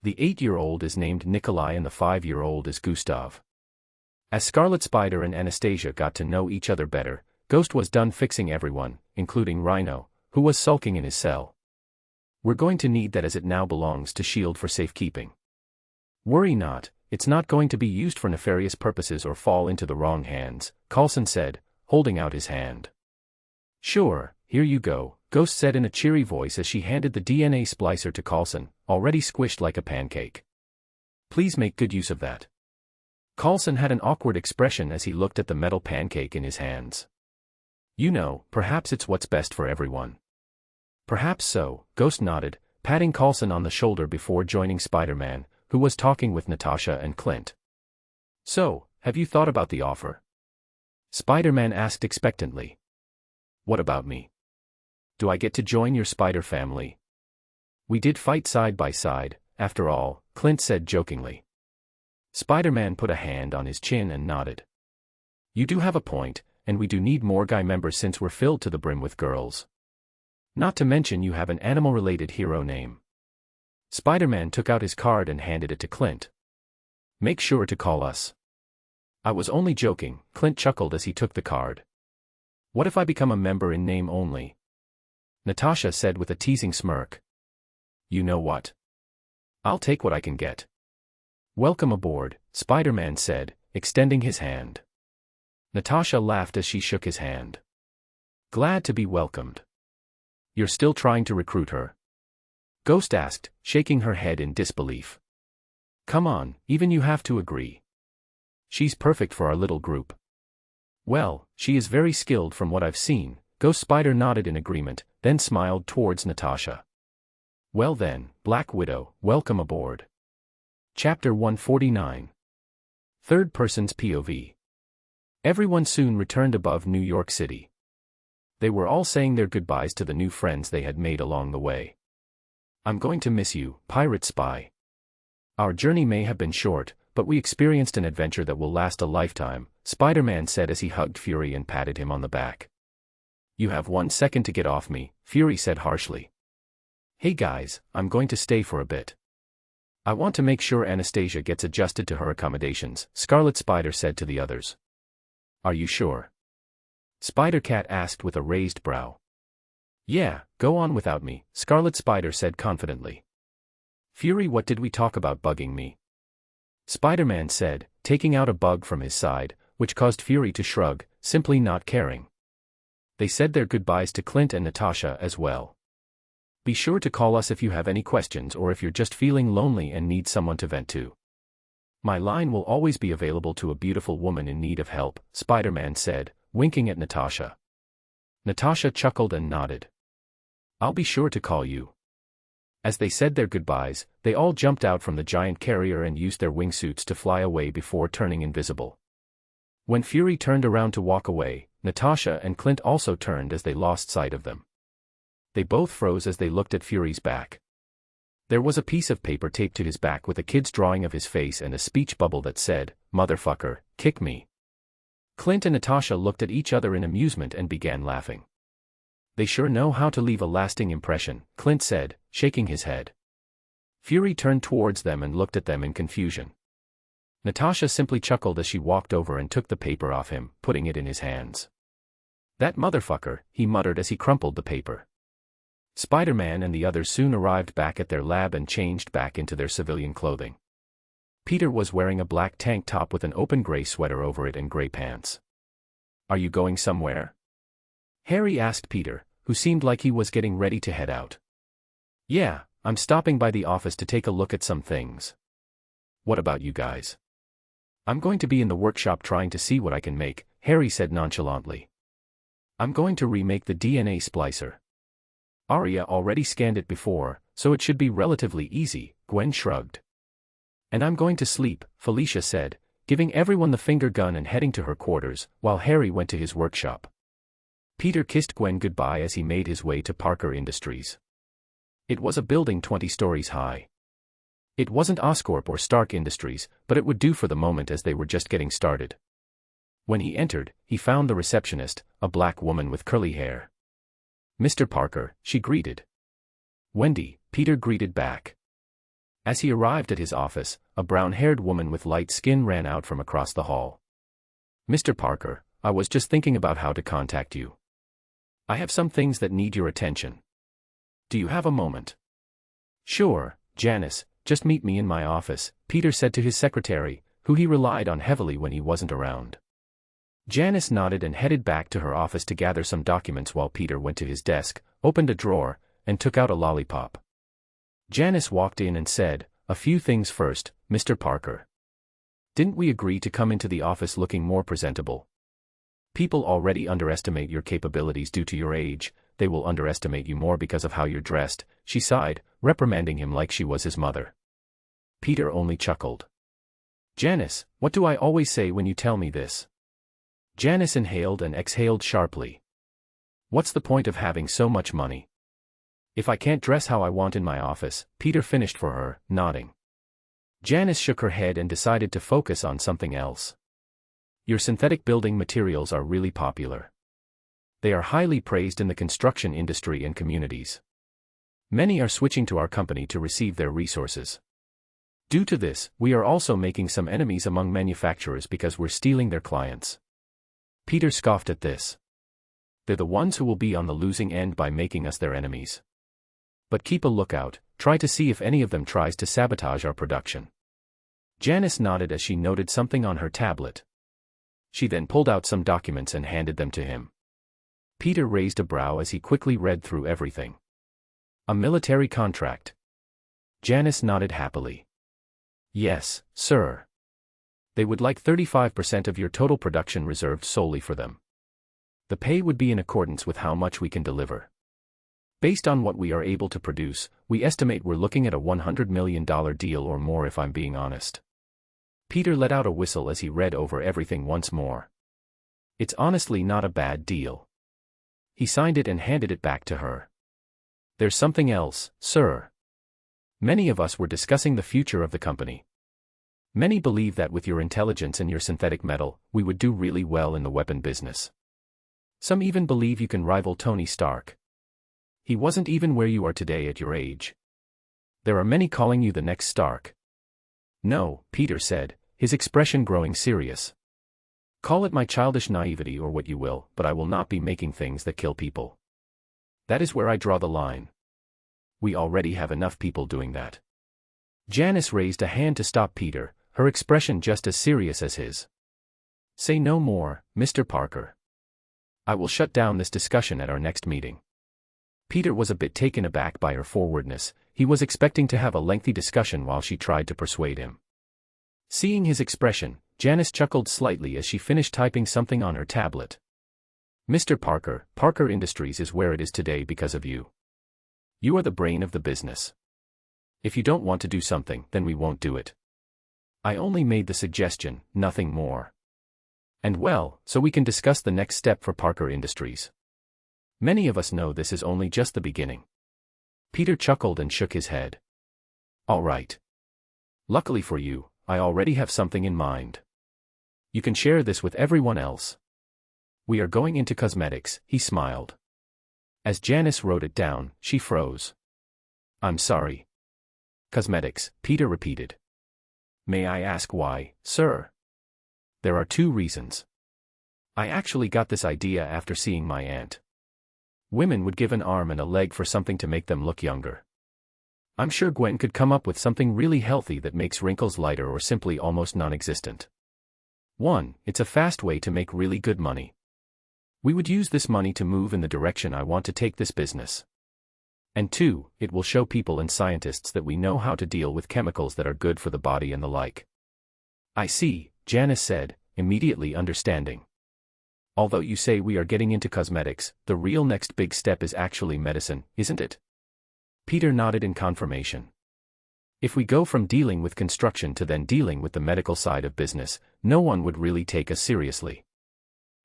The 8-year-old is named Nikolai and the 5-year-old is Gustav. As Scarlet Spider and Anastasia got to know each other better, Ghost was done fixing everyone, including Rhino, who was sulking in his cell. We're going to need that as it now belongs to S.H.I.E.L.D. for safekeeping. Worry not, it's not going to be used for nefarious purposes or fall into the wrong hands, Coulson said, holding out his hand. Sure, here you go, Ghost said in a cheery voice as she handed the DNA splicer to Coulson, already squished like a pancake. Please make good use of that. Coulson had an awkward expression as he looked at the metal pancake in his hands. You know, perhaps it's what's best for everyone. Perhaps so, Ghost nodded, patting Coulson on the shoulder before joining Spider-Man, who was talking with Natasha and Clint. So, have you thought about the offer? Spider-Man asked expectantly. What about me? Do I get to join your spider family? We did fight side by side, after all, Clint said jokingly. Spider-Man put a hand on his chin and nodded. You do have a point, and we do need more guy members since we're filled to the brim with girls. Not to mention you have an animal-related hero name. Spider-Man took out his card and handed it to Clint. Make sure to call us. I was only joking, Clint chuckled as he took the card. What if I become a member in name only? Natasha said with a teasing smirk. You know what? I'll take what I can get. "Welcome aboard," Spider-Man said, extending his hand. Natasha laughed as she shook his hand. "Glad to be welcomed." "You're still trying to recruit her?" Ghost asked, shaking her head in disbelief. "Come on, even you have to agree. She's perfect for our little group." "Well, she is very skilled from what I've seen." Ghost Spider nodded in agreement, then smiled towards Natasha. "Well then, Black Widow, welcome aboard." Chapter 149. Third Person's POV. Everyone soon returned above New York City. They were all saying their goodbyes to the new friends they had made along the way. "I'm going to miss you, Pirate Spy. Our journey may have been short, but we experienced an adventure that will last a lifetime," Spider-Man said as he hugged Fury and patted him on the back. "You have 1 second to get off me," Fury said harshly. "Hey guys, I'm going to stay for a bit. I want to make sure Anastasia gets adjusted to her accommodations," Scarlet Spider said to the others. "Are you sure?" Spider-Cat asked with a raised brow. "Yeah, go on without me," Scarlet Spider said confidently. "Fury, what did we talk about bugging me?" Spider-Man said, taking out a bug from his side, which caused Fury to shrug, simply not caring. They said their goodbyes to Clint and Natasha as well. "Be sure to call us if you have any questions or if you're just feeling lonely and need someone to vent to. My line will always be available to a beautiful woman in need of help," Spider-Man said, winking at Natasha. Natasha chuckled and nodded. "I'll be sure to call you." As they said their goodbyes, they all jumped out from the giant carrier and used their wingsuits to fly away before turning invisible. When Fury turned around to walk away, Natasha and Clint also turned as they lost sight of them. They both froze as they looked at Fury's back. There was a piece of paper taped to his back with a kid's drawing of his face and a speech bubble that said, "Motherfucker, kick me." Clint and Natasha looked at each other in amusement and began laughing. "They sure know how to leave a lasting impression," Clint said, shaking his head. Fury turned towards them and looked at them in confusion. Natasha simply chuckled as she walked over and took the paper off him, putting it in his hands. "That motherfucker," he muttered as he crumpled the paper. Spider-Man and the others soon arrived back at their lab and changed back into their civilian clothing. Peter was wearing a black tank top with an open gray sweater over it and gray pants. "Are you going somewhere?" Harry asked Peter, who seemed like he was getting ready to head out. "Yeah, I'm stopping by the office to take a look at some things." "What about you guys?" "I'm going to be in the workshop trying to see what I can make," Harry said nonchalantly. "I'm going to remake the DNA splicer. Arya already scanned it before, so it should be relatively easy," Gwen shrugged. "And I'm going to sleep," Felicia said, giving everyone the finger gun and heading to her quarters, while Harry went to his workshop. Peter kissed Gwen goodbye as he made his way to Parker Industries. It was a building 20 stories high. It wasn't Oscorp or Stark Industries, but it would do for the moment as they were just getting started. When he entered, he found the receptionist, a black woman with curly hair. "Mr. Parker," she greeted. "Wendy," Peter greeted back. As he arrived at his office, a brown-haired woman with light skin ran out from across the hall. "Mr. Parker, I was just thinking about how to contact you. I have some things that need your attention. Do you have a moment?" "Sure, Janice, just meet me in my office," Peter said to his secretary, who he relied on heavily when he wasn't around. Janice nodded and headed back to her office to gather some documents while Peter went to his desk, opened a drawer, and took out a lollipop. Janice walked in and said, "A few things first, Mr. Parker. Didn't we agree to come into the office looking more presentable? People already underestimate your capabilities due to your age, they will underestimate you more because of how you're dressed," she sighed, reprimanding him like she was his mother. Peter only chuckled. "Janice, what do I always say when you tell me this?" Janice inhaled and exhaled sharply. "What's the point of having so much money? If I can't dress how I want in my office," Peter finished for her, nodding. Janice shook her head and decided to focus on something else. "Your synthetic building materials are really popular. They are highly praised in the construction industry and communities. Many are switching to our company to receive their resources. Due to this, we are also making some enemies among manufacturers because we're stealing their clients." Peter scoffed at this. "They're the ones who will be on the losing end by making us their enemies. But keep a lookout, try to see if any of them tries to sabotage our production." Janice nodded as she noted something on her tablet. She then pulled out some documents and handed them to him. Peter raised a brow as he quickly read through everything. A military contract. Janice nodded happily. Yes, sir. They would like 35% of your total production reserved solely for them. The pay would be in accordance with how much we can deliver. Based on what we are able to produce, we estimate we're looking at a $100 million deal or more if I'm being honest. Peter let out a whistle as he read over everything once more. It's honestly not a bad deal. He signed it and handed it back to her. There's something else, sir. Many of us were discussing the future of the company. Many believe that with your intelligence and your synthetic metal, we would do really well in the weapon business. Some even believe you can rival Tony Stark. He wasn't even where you are today at your age. There are many calling you the next Stark. No, Peter said, his expression growing serious. Call it my childish naivety or what you will, but I will not be making things that kill people. That is where I draw the line. We already have enough people doing that. Janice raised a hand to stop Peter, her expression just as serious as his. Say no more, Mr. Parker. I will shut down this discussion at our next meeting. Peter was a bit taken aback by her forwardness. He was expecting to have a lengthy discussion while she tried to persuade him. Seeing his expression, Janice chuckled slightly as she finished typing something on her tablet. Mr. Parker, Parker Industries is where it is today because of you. You are the brain of the business. If you don't want to do something, then we won't do it. I only made the suggestion, nothing more. And well, so we can discuss the next step for Parker Industries. Many of us know this is only just the beginning. Peter chuckled and shook his head. All right. Luckily for you, I already have something in mind. You can share this with everyone else. We are going into cosmetics, he smiled. As Janice wrote it down, she froze. I'm sorry. Cosmetics, Peter repeated. May I ask why, sir? There are 2 reasons. I actually got this idea after seeing my aunt. Women would give an arm and a leg for something to make them look younger. I'm sure Gwen could come up with something really healthy that makes wrinkles lighter or simply almost non-existent. 1, it's a fast way to make really good money. We would use this money to move in the direction I want to take this business. And 2, it will show people and scientists that we know how to deal with chemicals that are good for the body and the like. I see, Janice said, immediately understanding. Although you say we are getting into cosmetics, the real next big step is actually medicine, isn't it? Peter nodded in confirmation. If we go from dealing with construction to then dealing with the medical side of business, no one would really take us seriously.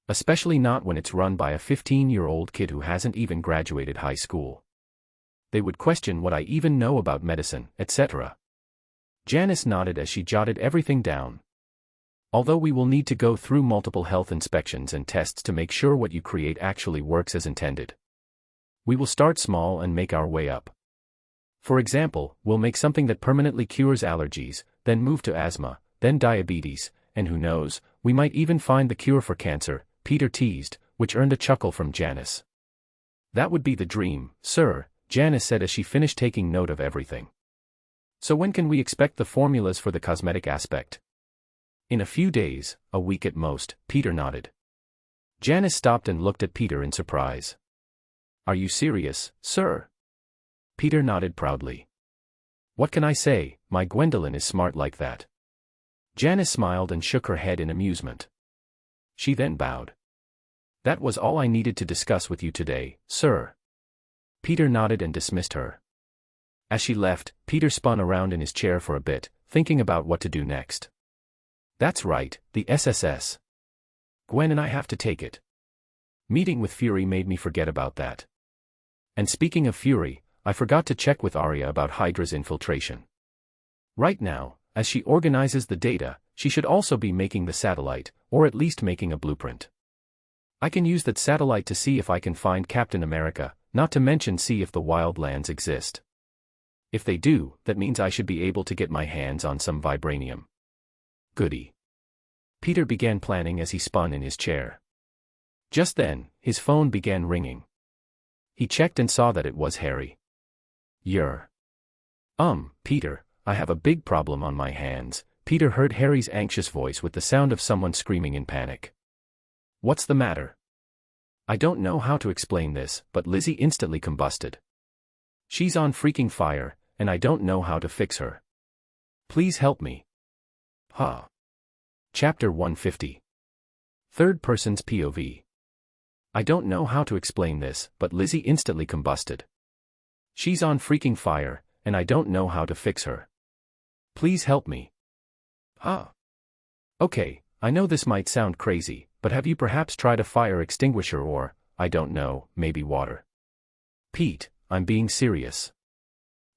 Especially not when it's run by a 15-year-old kid who hasn't even graduated high school. They would question what I even know about medicine, etc. Janice nodded as she jotted everything down. Although we will need to go through multiple health inspections and tests to make sure what you create actually works as intended. We will start small and make our way up. For example, we'll make something that permanently cures allergies, then move to asthma, then diabetes, and who knows, we might even find the cure for cancer, Peter teased, which earned a chuckle from Janice. That would be the dream, sir, Janice said as she finished taking note of everything. So when can we expect the formulas for the cosmetic aspect? In a few days, a week at most, Peter nodded. Janice stopped and looked at Peter in surprise. Are you serious, sir? Peter nodded proudly. What can I say, my Gwendolyn is smart like that. Janice smiled and shook her head in amusement. She then bowed. That was all I needed to discuss with you today, sir. Peter nodded and dismissed her. As she left, Peter spun around in his chair for a bit, thinking about what to do next. That's right, the SSS. Gwen and I have to take it. Meeting with Fury made me forget about that. And speaking of Fury, I forgot to check with Arya about Hydra's infiltration. Right now, as she organizes the data, she should also be making the satellite, or at least making a blueprint. I can use that satellite to see if I can find Captain America, not to mention see if the wildlands exist. If they do, that means I should be able to get my hands on some vibranium. Goody. Peter began planning as he spun in his chair. Just then, his phone began ringing. He checked and saw that it was Harry. Peter, I have a big problem on my hands, Peter heard Harry's anxious voice with the sound of someone screaming in panic. What's the matter? I don't know how to explain this, but Lizzie instantly combusted. She's on freaking fire, and I don't know how to fix her. Please help me. Huh. Chapter 150. Third person's POV. I don't know how to explain this, but Lizzie instantly combusted. She's on freaking fire, and I don't know how to fix her. Please help me. Huh. Okay, I know this might sound crazy, but have you perhaps tried a fire extinguisher or, I don't know, maybe water? Pete, I'm being serious.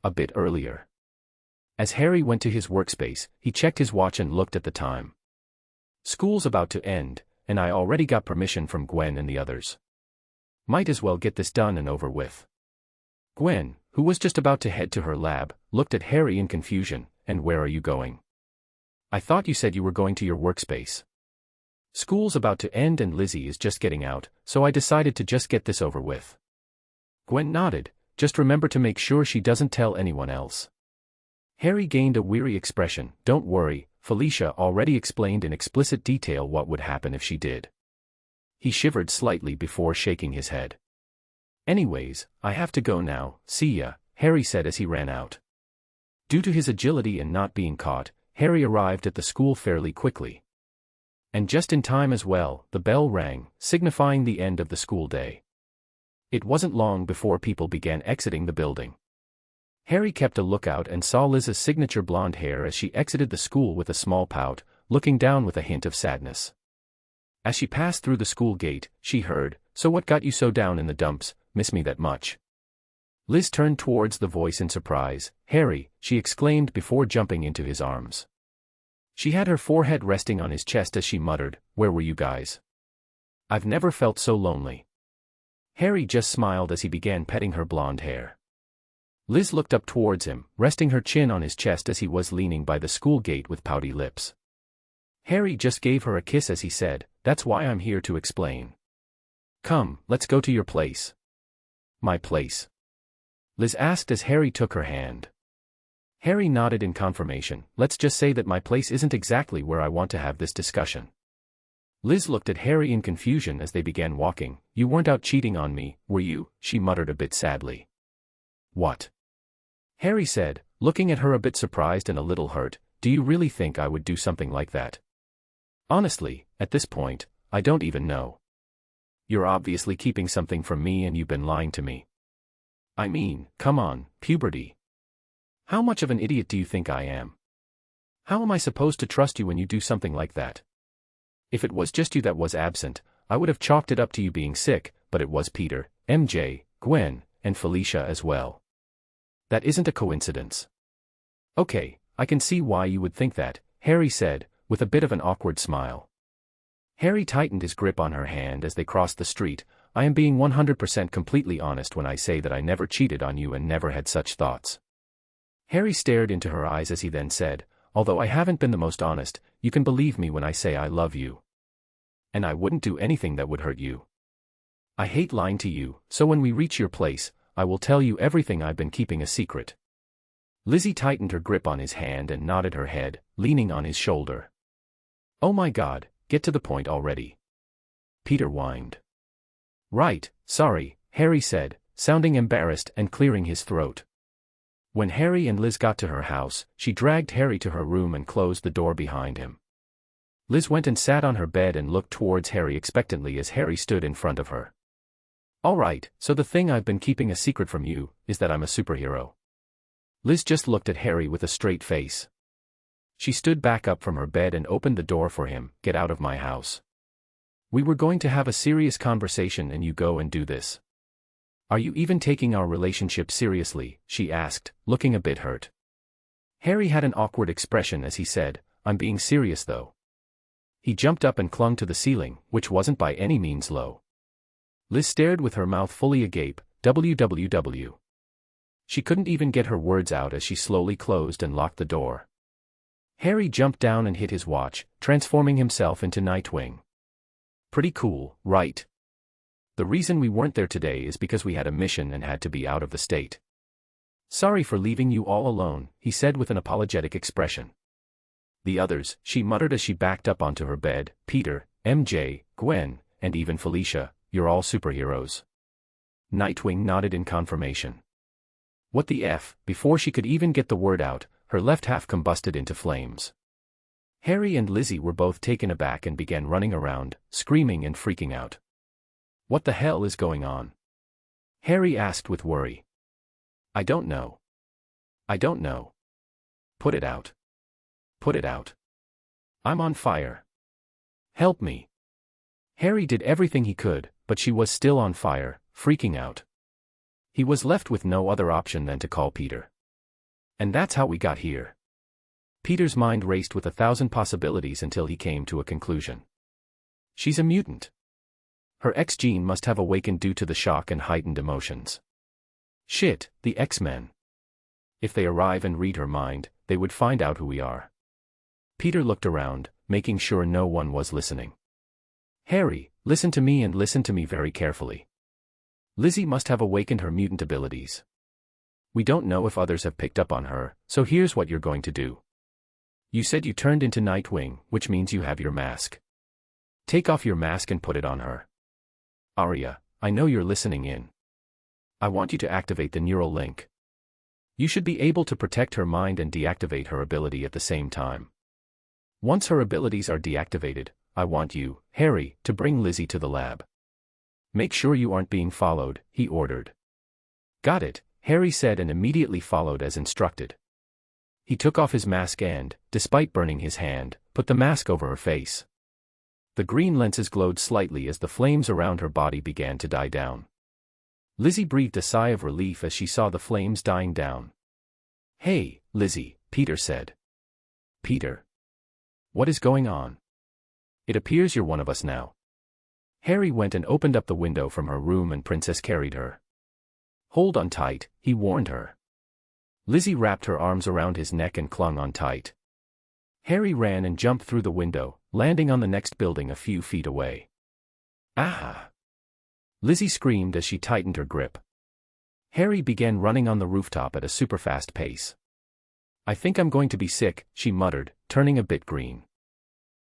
A bit earlier. As Harry went to his workspace, he checked his watch and looked at the time. School's about to end, and I already got permission from Gwen and the others. Might as well get this done and over with. Gwen, who was just about to head to her lab, looked at Harry in confusion. And where are you going? I thought you said you were going to your workspace. School's about to end and Lizzie is just getting out, so I decided to just get this over with. Gwen nodded. Just remember to make sure she doesn't tell anyone else. Harry gained a weary expression. Don't worry, Felicia already explained in explicit detail what would happen if she did. He shivered slightly before shaking his head. Anyways, I have to go now, see ya, Harry said as he ran out. Due to his agility and not being caught, Harry arrived at the school fairly quickly. And just in time as well, the bell rang, signifying the end of the school day. It wasn't long before people began exiting the building. Harry kept a lookout and saw Liz's signature blonde hair as she exited the school with a small pout, looking down with a hint of sadness. As she passed through the school gate, she heard, "So what got you so down in the dumps, miss me that much?" Liz turned towards the voice in surprise. "Harry," she exclaimed before jumping into his arms. She had her forehead resting on his chest as she muttered, "Where were you guys? I've never felt so lonely." Harry just smiled as he began petting her blonde hair. Liz looked up towards him, resting her chin on his chest as he was leaning by the school gate with pouty lips. Harry just gave her a kiss as he said, "That's why I'm here to explain. Come, let's go to your place." "My place?" Liz asked as Harry took her hand. Harry nodded in confirmation. "Let's just say that my place isn't exactly where I want to have this discussion." Liz looked at Harry in confusion as they began walking. "You weren't out cheating on me, were you?" she muttered a bit sadly. "What?" Harry said, looking at her a bit surprised and a little hurt. "Do you really think I would do something like that? Honestly, at this point, I don't even know. You're obviously keeping something from me and you've been lying to me. I mean, come on, puberty. How much of an idiot do you think I am? How am I supposed to trust you when you do something like that? If it was just you that was absent, I would have chalked it up to you being sick, but it was Peter, MJ, Gwen, and Felicia as well. That isn't a coincidence." "Okay, I can see why you would think that," Harry said, with a bit of an awkward smile. Harry tightened his grip on her hand as they crossed the street. "I am being 100% completely honest when I say that I never cheated on you and never had such thoughts." Harry stared into her eyes as he then said, "Although I haven't been the most honest, you can believe me when I say I love you. And I wouldn't do anything that would hurt you. I hate lying to you, so when we reach your place, I will tell you everything I've been keeping a secret." Lizzie tightened her grip on his hand and nodded her head, leaning on his shoulder. "Oh my God, get to the point already," Peter whined. "Right, sorry," Harry said, sounding embarrassed and clearing his throat. When Harry and Liz got to her house, she dragged Harry to her room and closed the door behind him. Liz went and sat on her bed and looked towards Harry expectantly as Harry stood in front of her. "All right, so the thing I've been keeping a secret from you is that I'm a superhero." Liz just looked at Harry with a straight face. She stood back up from her bed and opened the door for him. "Get out of my house. We were going to have a serious conversation and you go and do this. Are you even taking our relationship seriously?" she asked, looking a bit hurt. Harry had an awkward expression as he said, "I'm being serious though." He jumped up and clung to the ceiling, which wasn't by any means low. Liz stared with her mouth fully agape. "WWW." She couldn't even get her words out as she slowly closed and locked the door. Harry jumped down and hit his watch, transforming himself into Nightwing. "Pretty cool, right? The reason we weren't there today is because we had a mission and had to be out of the state. Sorry for leaving you all alone," he said with an apologetic expression. The others, she muttered as she backed up onto her bed, Peter, MJ, Gwen, and even Felicia, you're all superheroes. Nightwing nodded in confirmation. What the F? Before she could even get the word out, her left half combusted into flames. Harry and Lizzie were both taken aback and began running around, screaming and freaking out. What the hell is going on? Harry asked with worry. I don't know. I don't know. Put it out. Put it out. I'm on fire. Help me. Harry did everything he could, but she was still on fire, freaking out. He was left with no other option than to call Peter. And that's how we got here. Peter's mind raced with 1,000 possibilities until he came to a conclusion. She's a mutant. Her X gene must have awakened due to the shock and heightened emotions. Shit, the X-Men. If they arrive and read her mind, they would find out who we are. Peter looked around, making sure no one was listening. Harry, listen to me and listen to me very carefully. Lizzie must have awakened her mutant abilities. We don't know if others have picked up on her, so here's what you're going to do. You said you turned into Nightwing, which means you have your mask. Take off your mask and put it on her. Arya, I know you're listening in. I want you to activate the neural link. You should be able to protect her mind and deactivate her ability at the same time. Once her abilities are deactivated, I want you, Harry, to bring Lizzie to the lab. Make sure you aren't being followed, he ordered. Got it, Harry said and immediately followed as instructed. He took off his mask and, despite burning his hand, put the mask over her face. The green lenses glowed slightly as the flames around her body began to die down. Lizzie breathed a sigh of relief as she saw the flames dying down. Hey, Lizzie, Peter said. Peter? What is going on? It appears you're one of us now. Harry went and opened up the window from her room and Princess carried her. Hold on tight, he warned her. Lizzie wrapped her arms around his neck and clung on tight. Harry ran and jumped through the window, landing on the next building a few feet away. Ah! Lizzie screamed as she tightened her grip. Harry began running on the rooftop at a super-fast pace. I think I'm going to be sick, she muttered, turning a bit green.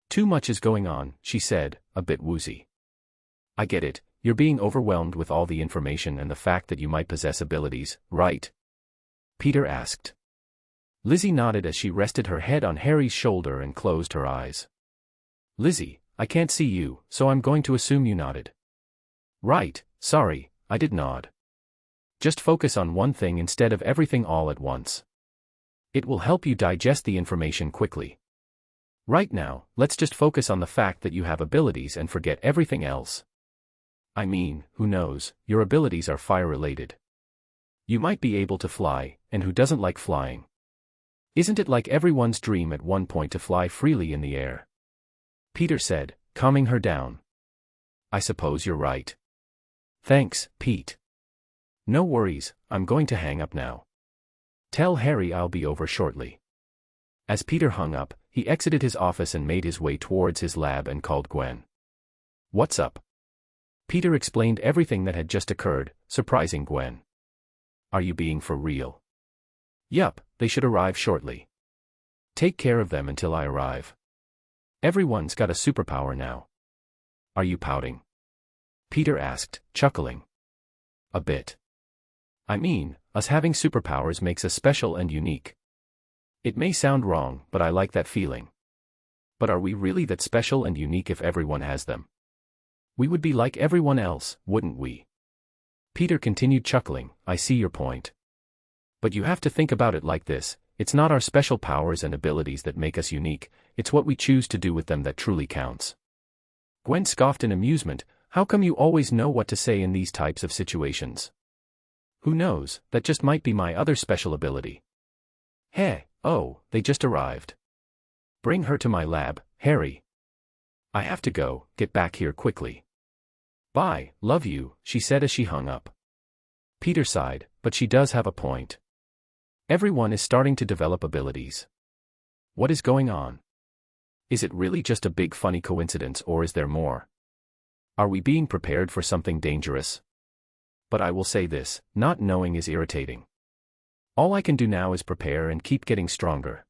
Too much is going on, she said, a bit woozy. I get it, you're being overwhelmed with all the information and the fact that you might possess abilities, right? Peter asked. Lizzie nodded as she rested her head on Harry's shoulder and closed her eyes. Lizzie, I can't see you, so I'm going to assume you nodded. Right, sorry, I did nod. Just focus on one thing instead of everything all at once. It will help you digest the information quickly. Right now, let's just focus on the fact that you have abilities and forget everything else. I mean, who knows, your abilities are fire-related. You might be able to fly, and who doesn't like flying? Isn't it like everyone's dream at one point to fly freely in the air? Peter said, calming her down. I suppose you're right. Thanks, Pete. No worries, I'm going to hang up now. Tell Harry I'll be over shortly. As Peter hung up, he exited his office and made his way towards his lab and called Gwen. What's up? Peter explained everything that had just occurred, surprising Gwen. Are you being for real? Yup, they should arrive shortly. Take care of them until I arrive. Everyone's got a superpower now. Are you pouting? Peter asked, chuckling. A bit. I mean, us having superpowers makes us special and unique. It may sound wrong, but I like that feeling. But are we really that special and unique if everyone has them? We would be like everyone else, wouldn't we? Peter continued chuckling, I see your point. But you have to think about it like this, it's not our special powers and abilities that make us unique, it's what we choose to do with them that truly counts. Gwen scoffed in amusement, how come you always know what to say in these types of situations? Who knows, that just might be my other special ability. Hey, oh, they just arrived. Bring her to my lab, Harry. I have to go, get back here quickly. Bye, love you, she said as she hung up. Peter sighed, but she does have a point. Everyone is starting to develop abilities. What is going on? Is it really just a big funny coincidence or is there more? Are we being prepared for something dangerous? But I will say this, not knowing is irritating. All I can do now is prepare and keep getting stronger.